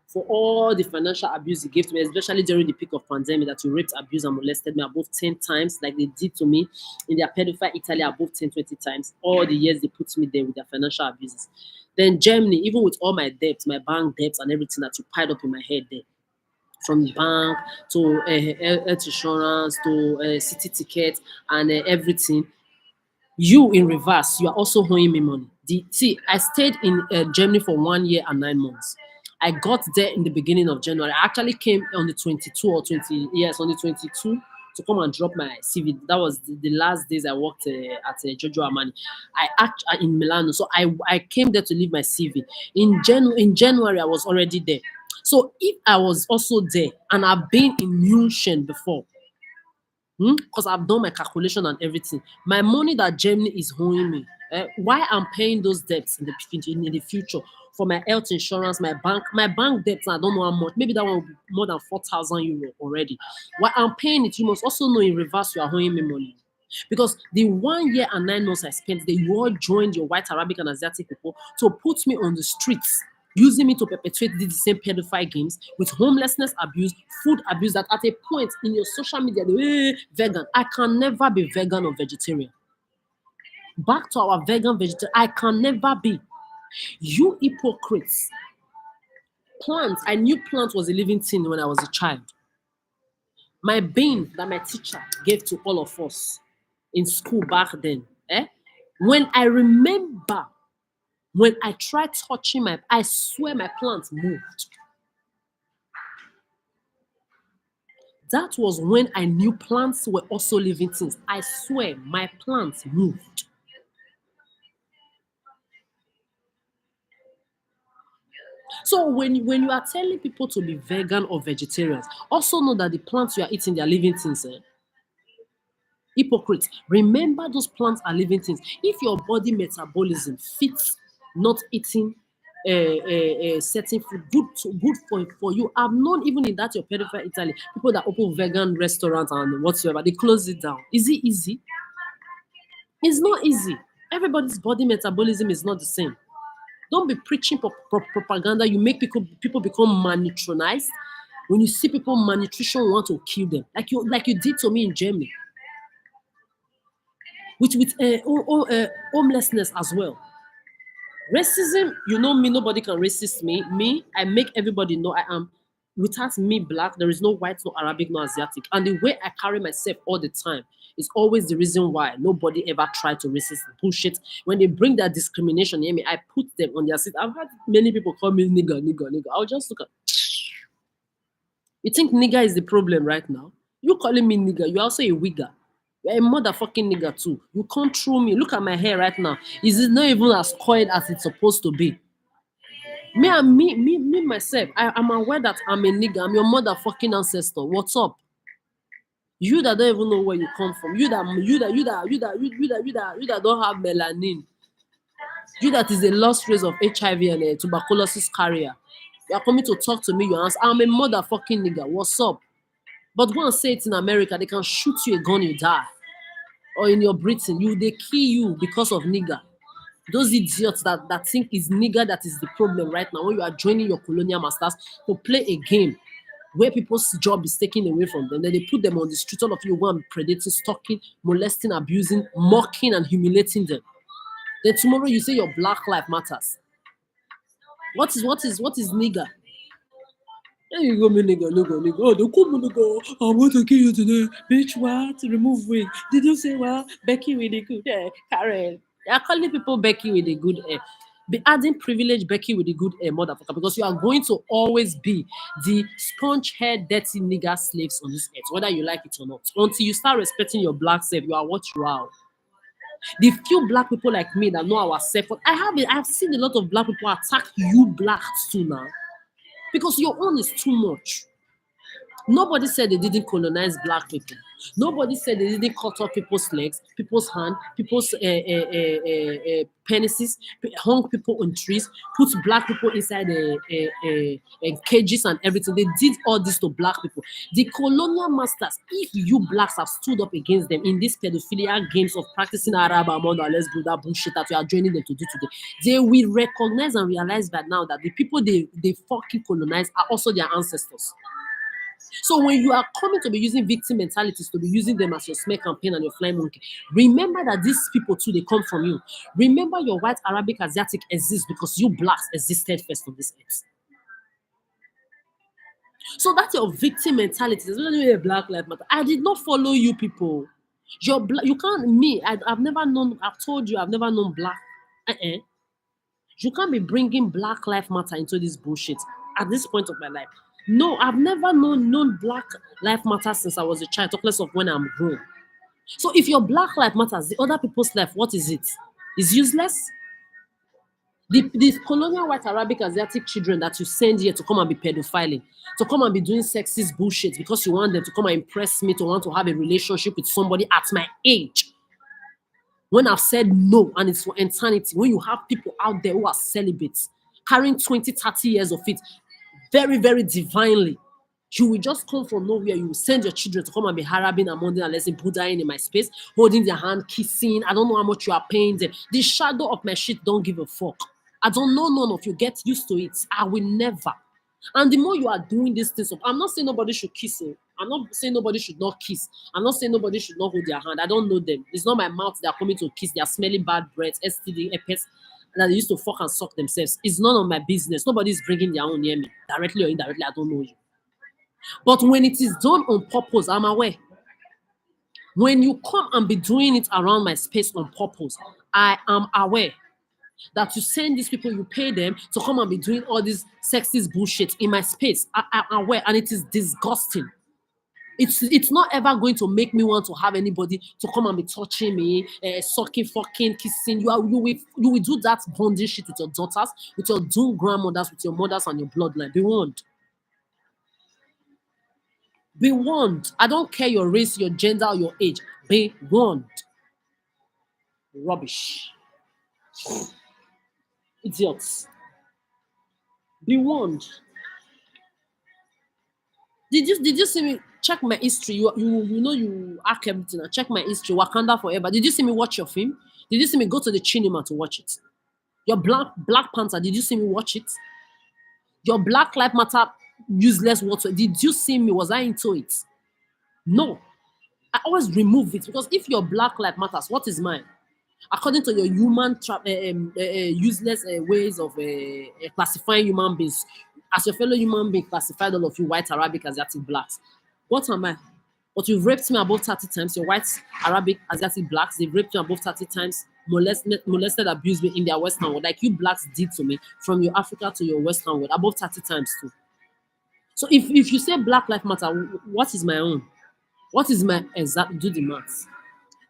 for all the financial abuse you gave to me, especially during the peak of pandemic that you raped, abused, and molested me above 10 times, like they did to me in their pedophile Italy above 10, 20 times. All the years they put me there with their financial abuses. Then Germany, even with all my debts, my bank debts and everything that you piled up in my head there, from bank to health insurance to city ticket and everything, you in reverse, you are also owing me money. See, I stayed in Germany for 1 year and 9 months. I got there in the beginning of January. I actually came on the 22 or 20, yes, on the 22 to come and drop my CV. That was the last days I worked at Giorgio Armani. In Milano, so I came there to leave my CV. In January, I was already there. So if I was also there and I've been in München before, because I've done my calculation and everything, my money that Germany is owing me, why I'm paying those debts in the future for my health insurance, my bank debts, I don't know how much, maybe that one will be more than 4,000 euro already. Why I'm paying it, you must also know in reverse you are owing me money. Because the 1 year and 9 months I spent there, you all joined your white Arabic and Asiatic people to put me on the streets, using me to perpetuate the same pedophile games with homelessness abuse, food abuse, that at a point in your social media, vegan. I can never be vegan or vegetarian. Back to our vegan vegetarian, I can never be. You hypocrites. Plants, I knew plant was a living thing when I was a child. My bean that my teacher gave to all of us in school back then, when I remember, when I tried touching I swear my plants moved. That was when I knew plants were also living things. I swear my plants moved. So when you are telling people to be vegan or vegetarians, also know that the plants you are eating, they are living things. Hypocrites, remember those plants are living things. If your body metabolism fits not eating certain food, good for you. I've known even in that your peripheral Italy, people that open vegan restaurants and whatsoever, they close it down. Is it easy? It's not easy. Everybody's body metabolism is not the same. Don't be preaching propaganda. You make people become malnutritionized. When you see people malnutrition, you want to kill them, like you did to me in Germany. With homelessness as well. Racism, you know me, nobody can racist me. Me, I make everybody know I am, without me black, there is no white, no Arabic, no Asiatic. And the way I carry myself all the time is always the reason why nobody ever tried to resist bullshit. When they bring that discrimination near me, I put them on their seat. I've had many people call me nigger, nigger, nigger. I'll just look at, you think nigger is the problem right now? You calling me nigger, you're also a wigger. You're a motherfucking nigger too. You come through me. Look at my hair right now. Is it not even as coiled as it's supposed to be? Me myself, I'm aware that I'm a nigger. I'm your motherfucking ancestor. What's up? You that don't even know where you come from. You that don't have melanin. You that is a lost race of HIV and tuberculosis carrier. You are coming to talk to me. You answer, I'm a motherfucking nigger. What's up? But go and say it in America. They can shoot you a gun, you die. Or in your Britain, they kill you because of nigger. Those idiots that think it's nigger that is the problem right now, when you are joining your colonial masters to play a game where people's job is taken away from them, then they put them on the street. All of you go and be predating, stalking, molesting, abusing, mocking, and humiliating them. Then tomorrow you say your black life matters. What is nigger? There you go, me nigga, nigga. Oh, don't call me nigga. I want to kill you today. Bitch, what? Remove wig. Did you say what? Becky with the good hair. Karen. They are calling people Becky with the good hair. Be adding privilege Becky with the good hair, motherfucker, because you are going to always be the sponge hair, dirty nigger slaves on this earth, whether you like it or not. Until you start respecting your black self, you are what you are. The few black people like me that know ourselves, I've seen a lot of black people attack you blacks too now. Because your own is too much. Nobody said they didn't colonize black people. Nobody said they didn't cut off people's legs, people's hands, people's penises, hung people on trees, put black people inside cages and everything. They did all this to black people. The colonial masters, if you blacks have stood up against them in these pedophilia games of practicing Arab among and let's do that bullshit that we are joining them to do today, they will recognize and realize that now that the people they fucking colonize are also their ancestors. So when you are coming to be using victim mentalities, to be using them as your smear campaign and your flying monkey, remember that these people too, they come from you. Remember your white, Arabic, Asiatic exists because you blacks existed first on this earth. So that's your victim mentality. Especially a Black Lives Matter. I did not follow you people. You can't, I've never known, I've told you, I've never known black. You can't be bringing Black Lives Matter into this bullshit at this point of my life. No, I've never known Black Life Matter since I was a child, talk less of when I'm grown. So if your Black Life Matters, the other people's life, what is it? Is useless? The colonial white Arabic Asiatic children that you send here to come and be pedophiling, to come and be doing sexist bullshit because you want them to come and impress me, to want to have a relationship with somebody at my age. When I've said no and it's for eternity, when you have people out there who are celibates, carrying 20, 30 years of it, very, very divinely, you will just come from nowhere. You will send your children to come and be harabing and Monday and let's say Buddhaing in my space, holding their hand, kissing. I don't know how much you are paying them. The shadow of my shit don't give a fuck. I don't know none of you. Get used to it. I will never. And the more you are doing these things, I'm not saying nobody should kiss. I'm not saying nobody should not kiss. I'm not saying nobody should not hold their hand. I don't know them. It's not my mouth they are coming to kiss. They are smelling bad breath, STD, herpes, that they used to fuck and suck themselves. It's none of my business. Nobody's bringing their own near me, directly or indirectly. I don't know you. But when it is done on purpose, I'm aware. When you come and be doing it around my space on purpose, I am aware that you send these people, you pay them to come and be doing all this sexist bullshit in my space. I'm aware, and it is disgusting. It's not ever going to make me want to have anybody to come and be touching me, sucking, fucking, kissing. You will do that bonding shit with your daughters, with your doomed grandmothers, with your mothers and your bloodline. Be warned. Be warned. I don't care your race, your gender, or your age. Be warned. Rubbish. Idiots. Be warned. Did you see me check my history? You know you hack everything. I check my history. Wakanda Forever. Did you see me watch your film? Did you see me go to the cinema to watch it? Your Black Panther. Did you see me watch it? Your Black Lives Matter useless water. Did you see me? Was I into it? No. I always remove it because if your Black Lives Matters, what is mine? According to your useless ways of classifying human beings, as your fellow human being classified all of you white, Arabic, Asiatic, blacks. What am I? But you've raped me above 30 times. Your white, Arabic, Asiatic, blacks, they've raped me above 30 times, molested, abused me in their Western world, like you blacks did to me from your Africa to your Western world, above 30 times too. So if you say Black Lives Matter, what is my own? What is my exact? Do the maths.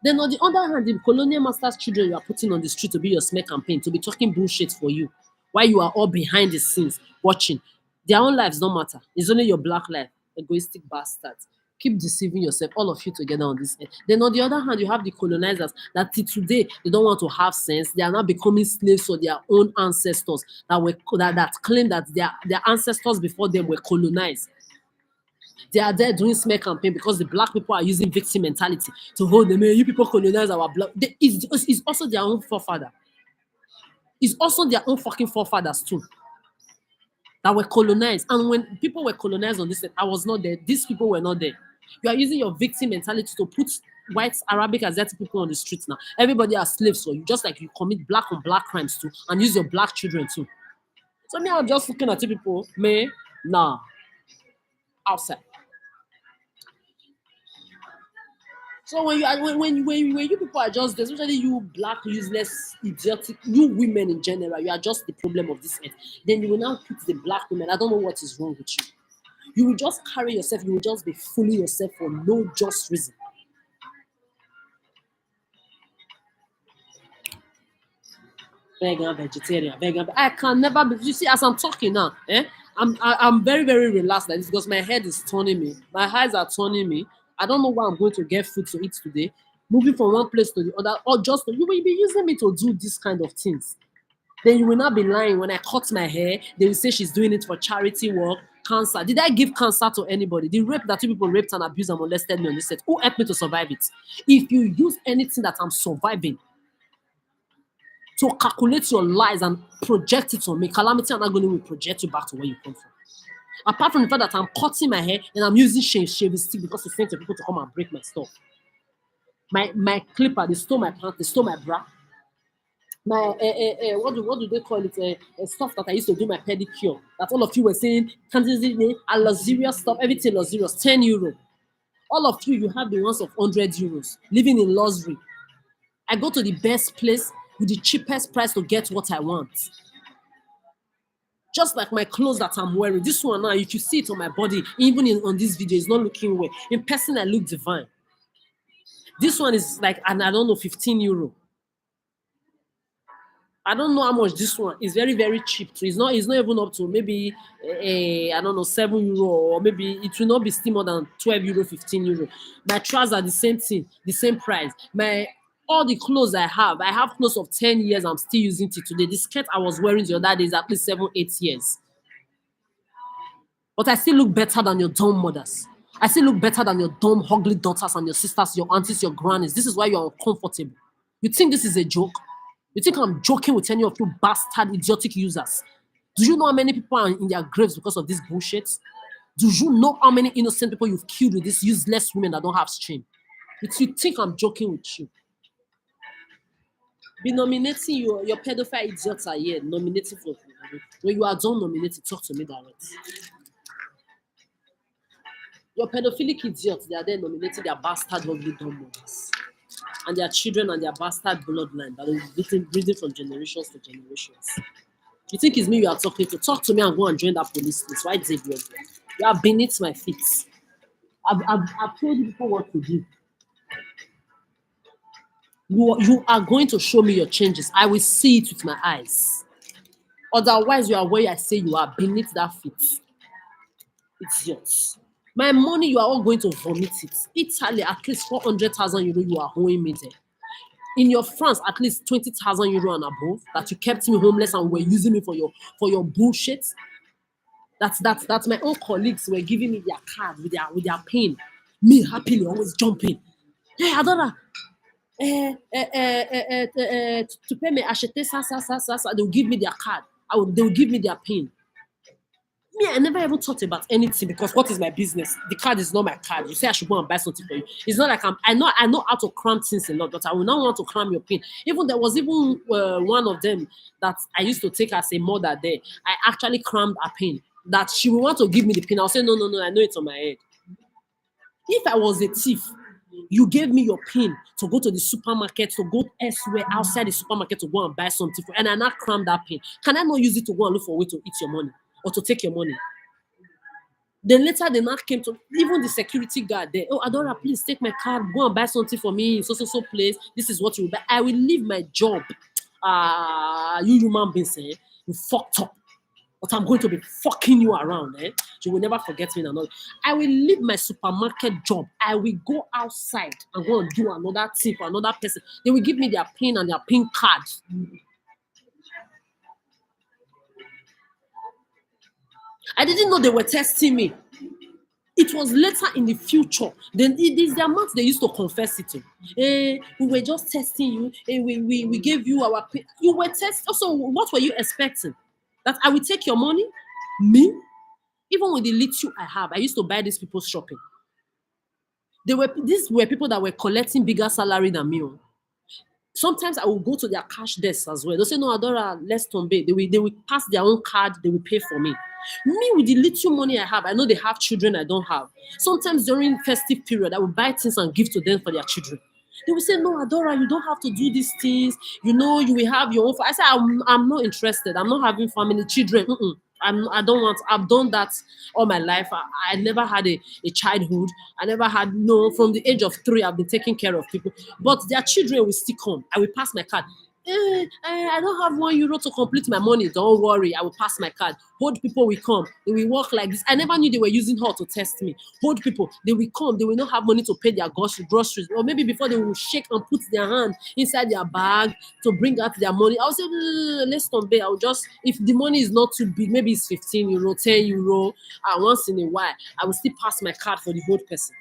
Then on the other hand, the colonial masters' children you are putting on the street to be your smear campaign, to be talking bullshit for you, while you are all behind the scenes watching. Their own lives don't matter. It's only your black life. Egoistic bastards. Keep deceiving yourself, all of you together on this end. Then on the other hand, you have the colonizers that till today they don't want to have sense. They are now becoming slaves for their own ancestors that claim that their ancestors before them were colonized. They are there doing smear campaign because the black people are using victim mentality to hold them. Hey, you people colonize our blood. It's also their own forefather. It's also their own fucking forefathers too that were colonized. And when people were colonized on this side, I was not there. These people were not there. You are using your victim mentality to put white, Arabic, Asiatic people on the streets now. Everybody are slaves for you, just like you commit black on black crimes too, and use your black children too. So me, I'm just looking at you people, me, nah, outside. So when you people are just, especially you black, useless, idiotic, you women in general, you are just the problem of this earth. Then you will now put the black women. I don't know what is wrong with you. You will just carry yourself. You will just be fooling yourself for no just reason. Vegan, vegetarian, vegan. I can never be. You see, as I'm talking now, I'm very very relaxed like this because my head is turning me. My eyes are turning me. I don't know where I'm going to get food to eat today. Moving from one place to the other, or just you will be using me to do this kind of things. Then you will not be lying. When I cut my hair, they will say she's doing it for charity work. Cancer. Did I give cancer to anybody? The rape that you people raped and abused and molested me on this set. Who helped me to survive it? If you use anything that I'm surviving to calculate your lies and project it on me, calamity and agony will project you back to where you come from. Apart from the fact that I'm cutting my hair and I'm using shaving stick because it's sent to people to come and break my stuff. My clipper, they stole my pants, they stole my bra. My what do they call it? Stuff that I used to do my pedicure. That all of you were saying, can't you see a luxurious stuff, everything luxurious, 10 euro. All of you have the ones of 100 euros, living in luxury. I go to the best place with the cheapest price to get what I want. Just like my clothes that I'm wearing. This one now, if you see it on my body, even on this video, it's not looking well. In person, I look divine. This one is like, and I don't know, 15 euro. I don't know how much this one is. Very, very cheap too. It's not even up to maybe I don't know, 7 euro, or maybe it will not be still more than 12 euro, 15 euro. My trousers are the same thing, the same price. My all the clothes I have clothes of 10 years. I'm still using it today. The skirt I was wearing the other day is at least 7, 8 years. But I still look better than your dumb mothers. I still look better than your dumb, ugly daughters and your sisters, your aunties, your grannies. This is why you're uncomfortable. You think this is a joke? You think I'm joking with any of you bastard, idiotic users? Do you know how many people are in their graves because of this bullshit? Do you know how many innocent people you've killed with these useless women that don't have shame? You think I'm joking with you? Be nominating your pedophile idiots are here, nominating for when you are done nominating, talk to me direct. Your pedophilic idiots, they are there nominating their bastard ugly dumb mothers and their children and their bastard bloodline that is breathing from generations to generations. You think it's me you are talking to? Talk to me and go and join that police list. Why Xavier? You are beneath my feet. I've told you before what to do. You are going to show me your changes. I will see it with my eyes. Otherwise, you are where I say you are, beneath that feet. It's yours. My money, you are all going to vomit it. Italy, at least 400,000 euro you are owing me there. In your France, at least 20,000 euro and above that you kept me homeless and were using me for your bullshit. That's my own colleagues were giving me their card with their pain. Me happily always jumping. Hey, Adora, to pay me acheter ça. They'll give me their card. They'll give me their pain. Me, I never even thought about anything because what is my business? The card is not my card. You say I should go and buy something for you. It's not like I know how to cram things a lot, but I will not want to cram your pain. Even there was even one of them that I used to take as a mother there. I actually crammed her pain. That she will want to give me the pain. I'll say, no, I know it's on my head. If I was a thief, you gave me your pin to go to the supermarket, to go elsewhere outside the supermarket to go and buy something, and I not cram that pin. Can I not use it to go and look for a way to eat your money or to take your money? Then later the man came to even the security guard there. Oh, Adora, please take my card, go and buy something for me in so place. This is what you will buy. I will leave my job. You human beings, you fucked up. But I'm going to be fucking you around. You will never forget me. I will leave my supermarket job. I will go outside and go and do another thing for another person. They will give me their pin and their pin card. I didn't know they were testing me. It was later in the future. Then it is the amount they used to confess it to. We were just testing you. We gave you our pin. You were testing. Also, what were you expecting? That I will take your money? Me? Even with the little I have, I used to buy these people's shopping. These were people that were collecting bigger salary than me. Sometimes I will go to their cash desk as well. They'll say, no, Adora, let's tombe. They will pass their own card, they will pay for me. Me, with the little money I have, I know they have children I don't have. Sometimes during festive period, I will buy things and give to them for their children. They will say, no, Adora, you don't have to do these things. You know, you will have your own. I say, I'm not interested. I'm not having family, children. I don't want. I've done that all my life. I never had a childhood. I never had, no, from the age of 3, I've been taking care of people. But their children will still come. I will pass my card. I don't have €1 to complete my money. Don't worry, I will pass my card. Old people will come. They will walk like this. I never knew they were using her to test me. Old people, they will come. They will not have money to pay their groceries. Or maybe before they will shake and put their hand inside their bag to bring out their money. I'll say, let's tombe. I'll just, if the money is not too big, maybe it's €15, €10. Once in a while, I will still pass my card for the old person.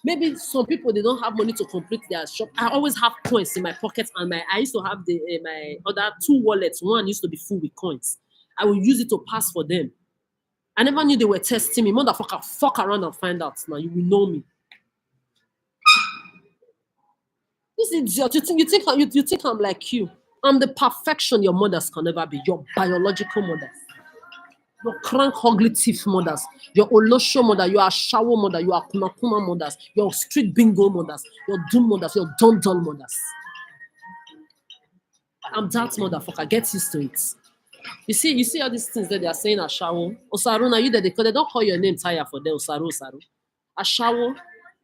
Maybe some people, they don't have money to complete their shop. I always have coins in my pockets, and I used to have my other 2 wallets. One used to be full with coins. I will use it to pass for them. I never knew they were testing me. Motherfucker, fuck around and find out. Now you will know me. This idiot, you think I'm like you. I'm the perfection your mothers can never be. Your biological mothers. Your crank ugly thief mothers, your Olosho mother, your Ashawo mother, your Akumakuma mothers, your street bingo mothers, your doom mothers, your dundle mothers. I'm that motherfucker. Get used to it. You see all these things that they are saying Ashawo. Osaru, now you that they don't call your name Taya for them, Osaru, Osaru. Ashawo.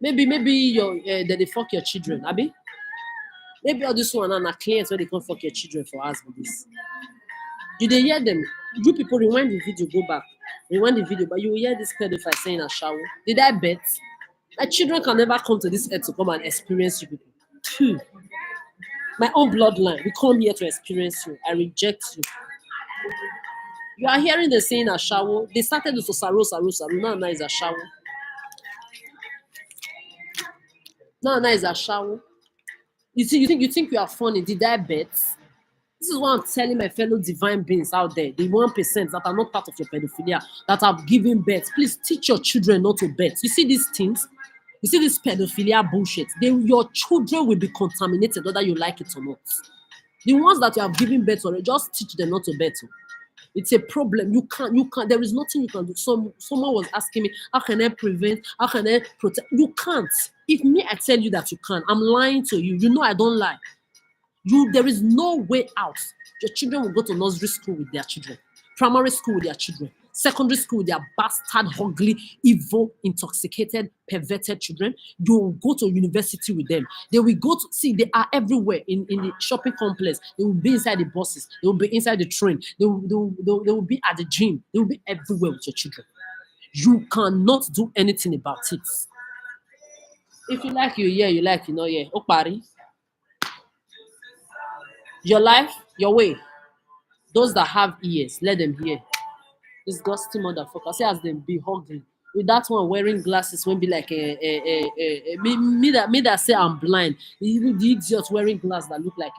Maybe your that they fuck your children, Abi. Maybe all this one and a clients where they come fuck your children for us with this. You they hear them? You people rewind the video, go back. Rewind the video, but you will hear this pedophile saying Ashawo. Did I bet? My children can never come to this earth to come and experience you people. Phew. My own bloodline, we come here to experience you. I reject you. You are hearing the saying Ashawo. They started with Saru, Saru, Saru. Now is Ashawo. Now is Ashawo. You think you are funny? Did I bet? This is what I'm telling my fellow divine beings out there, the 1% that are not part of your pedophilia, that have given birth. Please teach your children not to bet. You see these things? You see this pedophilia bullshit? Your children will be contaminated, whether you like it or not. The ones that you have given birth already, just teach them not to bet. It's a problem. You can't, there is nothing you can do. Someone was asking me, how can I prevent? How can I protect? You can't. If me, I tell you that you can, I'm lying to you. You know I don't lie. There is no way out. Your children will go to nursery school with their children, primary school with their children, secondary school with their bastard, ugly, evil, intoxicated, perverted children. You will go to university with them. They will go to see, they are everywhere in the shopping complex. They will be inside the buses. They will be inside the train. They will be at the gym. They will be everywhere with your children. You cannot do anything about it. If you like, you hear. You like, you know, yeah. Okpari. Your life, your way. Those that have ears, let them hear. Disgusting motherfucker. See as them be hugging. With that one wearing glasses won't be like me that say I'm blind. Even the idiots wearing glasses that look like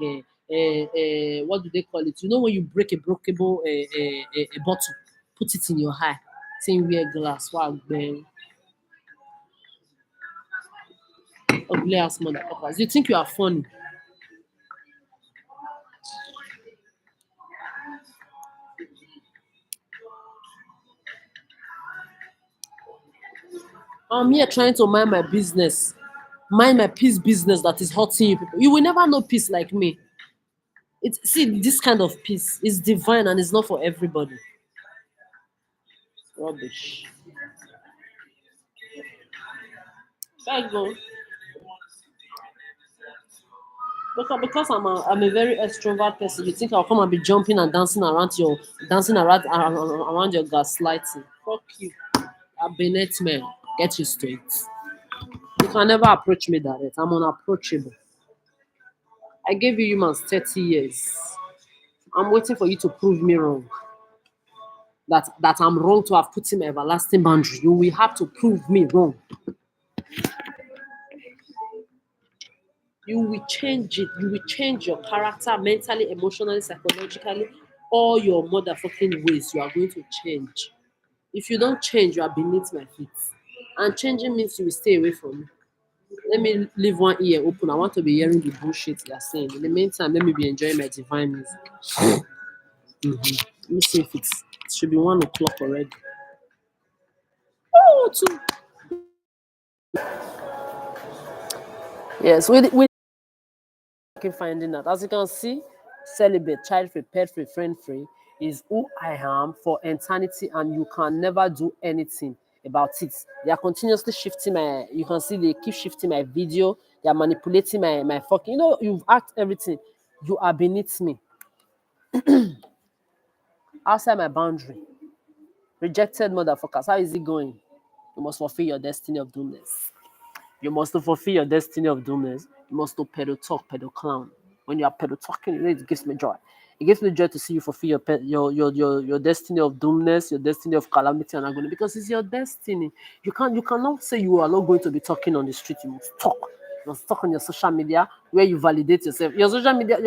what do they call it? You know when you break a breakable a bottle, put it in your eye. Saying wear glass. Wow, man. Ugly ass motherfuckers. You think you are funny? I'm here trying to mind my business. Mind my peace business that is hurting you people. You will never know peace like me. See, this kind of peace is divine and it's not for everybody. Rubbish. Thank God. Because I'm a very extrovert person, you think I'll come and be jumping and dancing around your gaslighting. Fuck you. I've been it, man. Get used to it. You can never approach me direct. I'm unapproachable. I gave you humans 30 years. I'm waiting for you to prove me wrong. That I'm wrong to have put in my everlasting boundary. You will have to prove me wrong. You will change it. You will change your character mentally, emotionally, psychologically. All your motherfucking ways you are going to change. If you don't change, you are beneath my feet. And changing means you will stay away from me. Let me leave one ear open. I want to be hearing the bullshit they are saying. In the meantime, let me be enjoying my divine music. Let me see if it should be 1 o'clock already. Oh, two. Yes, we keep finding that. As you can see, celibate, child free, pet free, friend free is who I am for eternity, and you can never do anything about it. They are continuously shifting my. You can see they keep shifting my video. They are manipulating my fucking. You know, you've asked everything. You are beneath me. Outside my boundary. Rejected motherfuckers. How is it going? You must fulfill your destiny of doomness. You must fulfill your destiny of doomness. You must do pedo talk, pedo clown. When you are pedo talking, it gives me joy. It gives me joy to see you fulfill your destiny of doomness, your destiny of calamity and agony, because it's your destiny. You cannot say you are not going to be talking on the street. You must talk. You must talk on your social media where you validate yourself. Your social media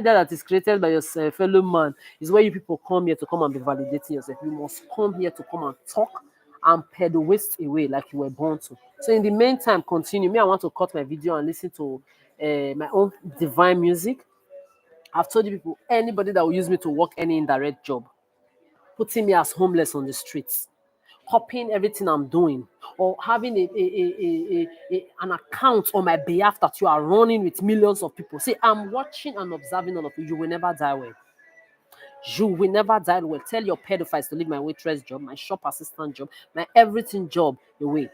that is created by your fellow man is where you people come here to come and be validating yourself. You must come here to come and talk and pedo waste away like you were born to. So in the meantime, continue. Me, I want to cut my video and listen to my own divine music. I've told you people, anybody that will use me to work any indirect job, putting me as homeless on the streets, copying everything I'm doing, or having an account on my behalf that you are running with millions of people. See, I'm watching and observing all of you. You will never die well. You will never die well. Tell your pedophiles to leave my waitress job, my shop assistant job, my everything job away.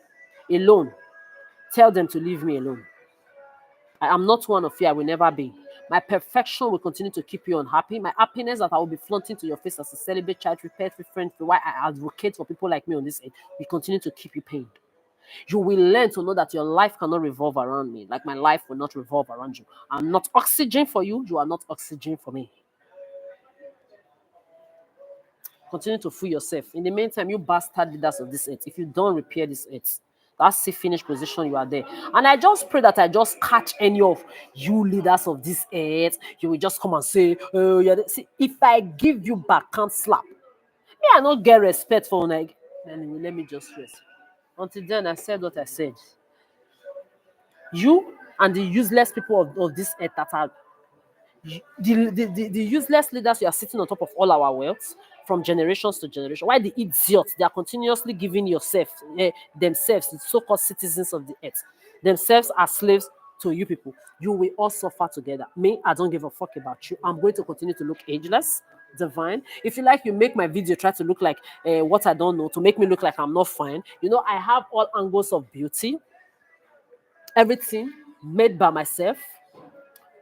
Alone. Tell them to leave me alone. I am not one of you. I will never be. My perfection will continue to keep you unhappy. My happiness that I will be flaunting to your face as a celibate child, pet, friend, why I advocate for people like me on this earth, will continue to keep you pained. You will learn to know that your life cannot revolve around me, like my life will not revolve around you. I'm not oxygen for you. You are not oxygen for me. Continue to fool yourself. In the meantime, you bastard leaders of this earth, if you don't repair this earth, that's the finished position you are there. And I just pray that I just catch any of you leaders of this earth. You will just come and say, oh, yeah. See, if I give you back, can't slap. Me, I not get respect for like. Anyway, let me just rest. Until then, I said what I said. You and the useless people of this earth that are the useless leaders who are sitting on top of all our wealth from generations to generation. Why the idiots? They are continuously giving themselves, the so-called citizens of the earth, themselves as slaves to you people. You will all suffer together. Me, I don't give a fuck about you. I'm going to continue to look ageless, divine. If you like, you make my video try to look like what I don't know, to make me look like I'm not fine. You know, I have all angles of beauty, everything made by myself.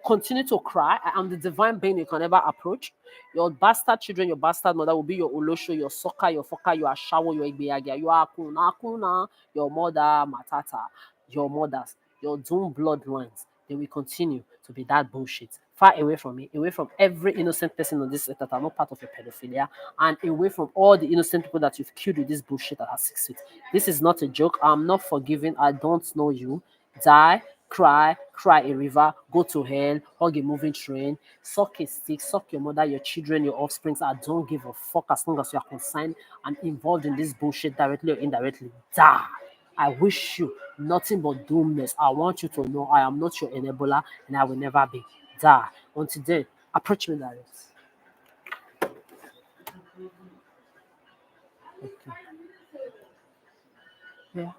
Continue to cry. I am the divine being you can never approach. Your bastard children, your bastard mother will be your Olosho, your Soka, your Foka, your Ashawo, your Igbeyagia, your Akuna, your mother, Matata, your mothers, your doomed bloodlines. They will continue to be that bullshit. Far away from me, away from every innocent person on this earth that are not part of your pedophilia, and away from all the innocent people that you've killed with this bullshit that has 6 feet. This is not a joke. I'm not forgiving. I don't know you. Die, cry a river, go to hell, hug a moving train, suck a stick, suck your mother, your children, your offsprings. I don't give a fuck as long as you are concerned and involved in this bullshit directly or indirectly. Die. I wish you nothing but doomness. I want you to know I am not your enabler and I will never be. Die. Until then, approach me direct. Okay. Yeah.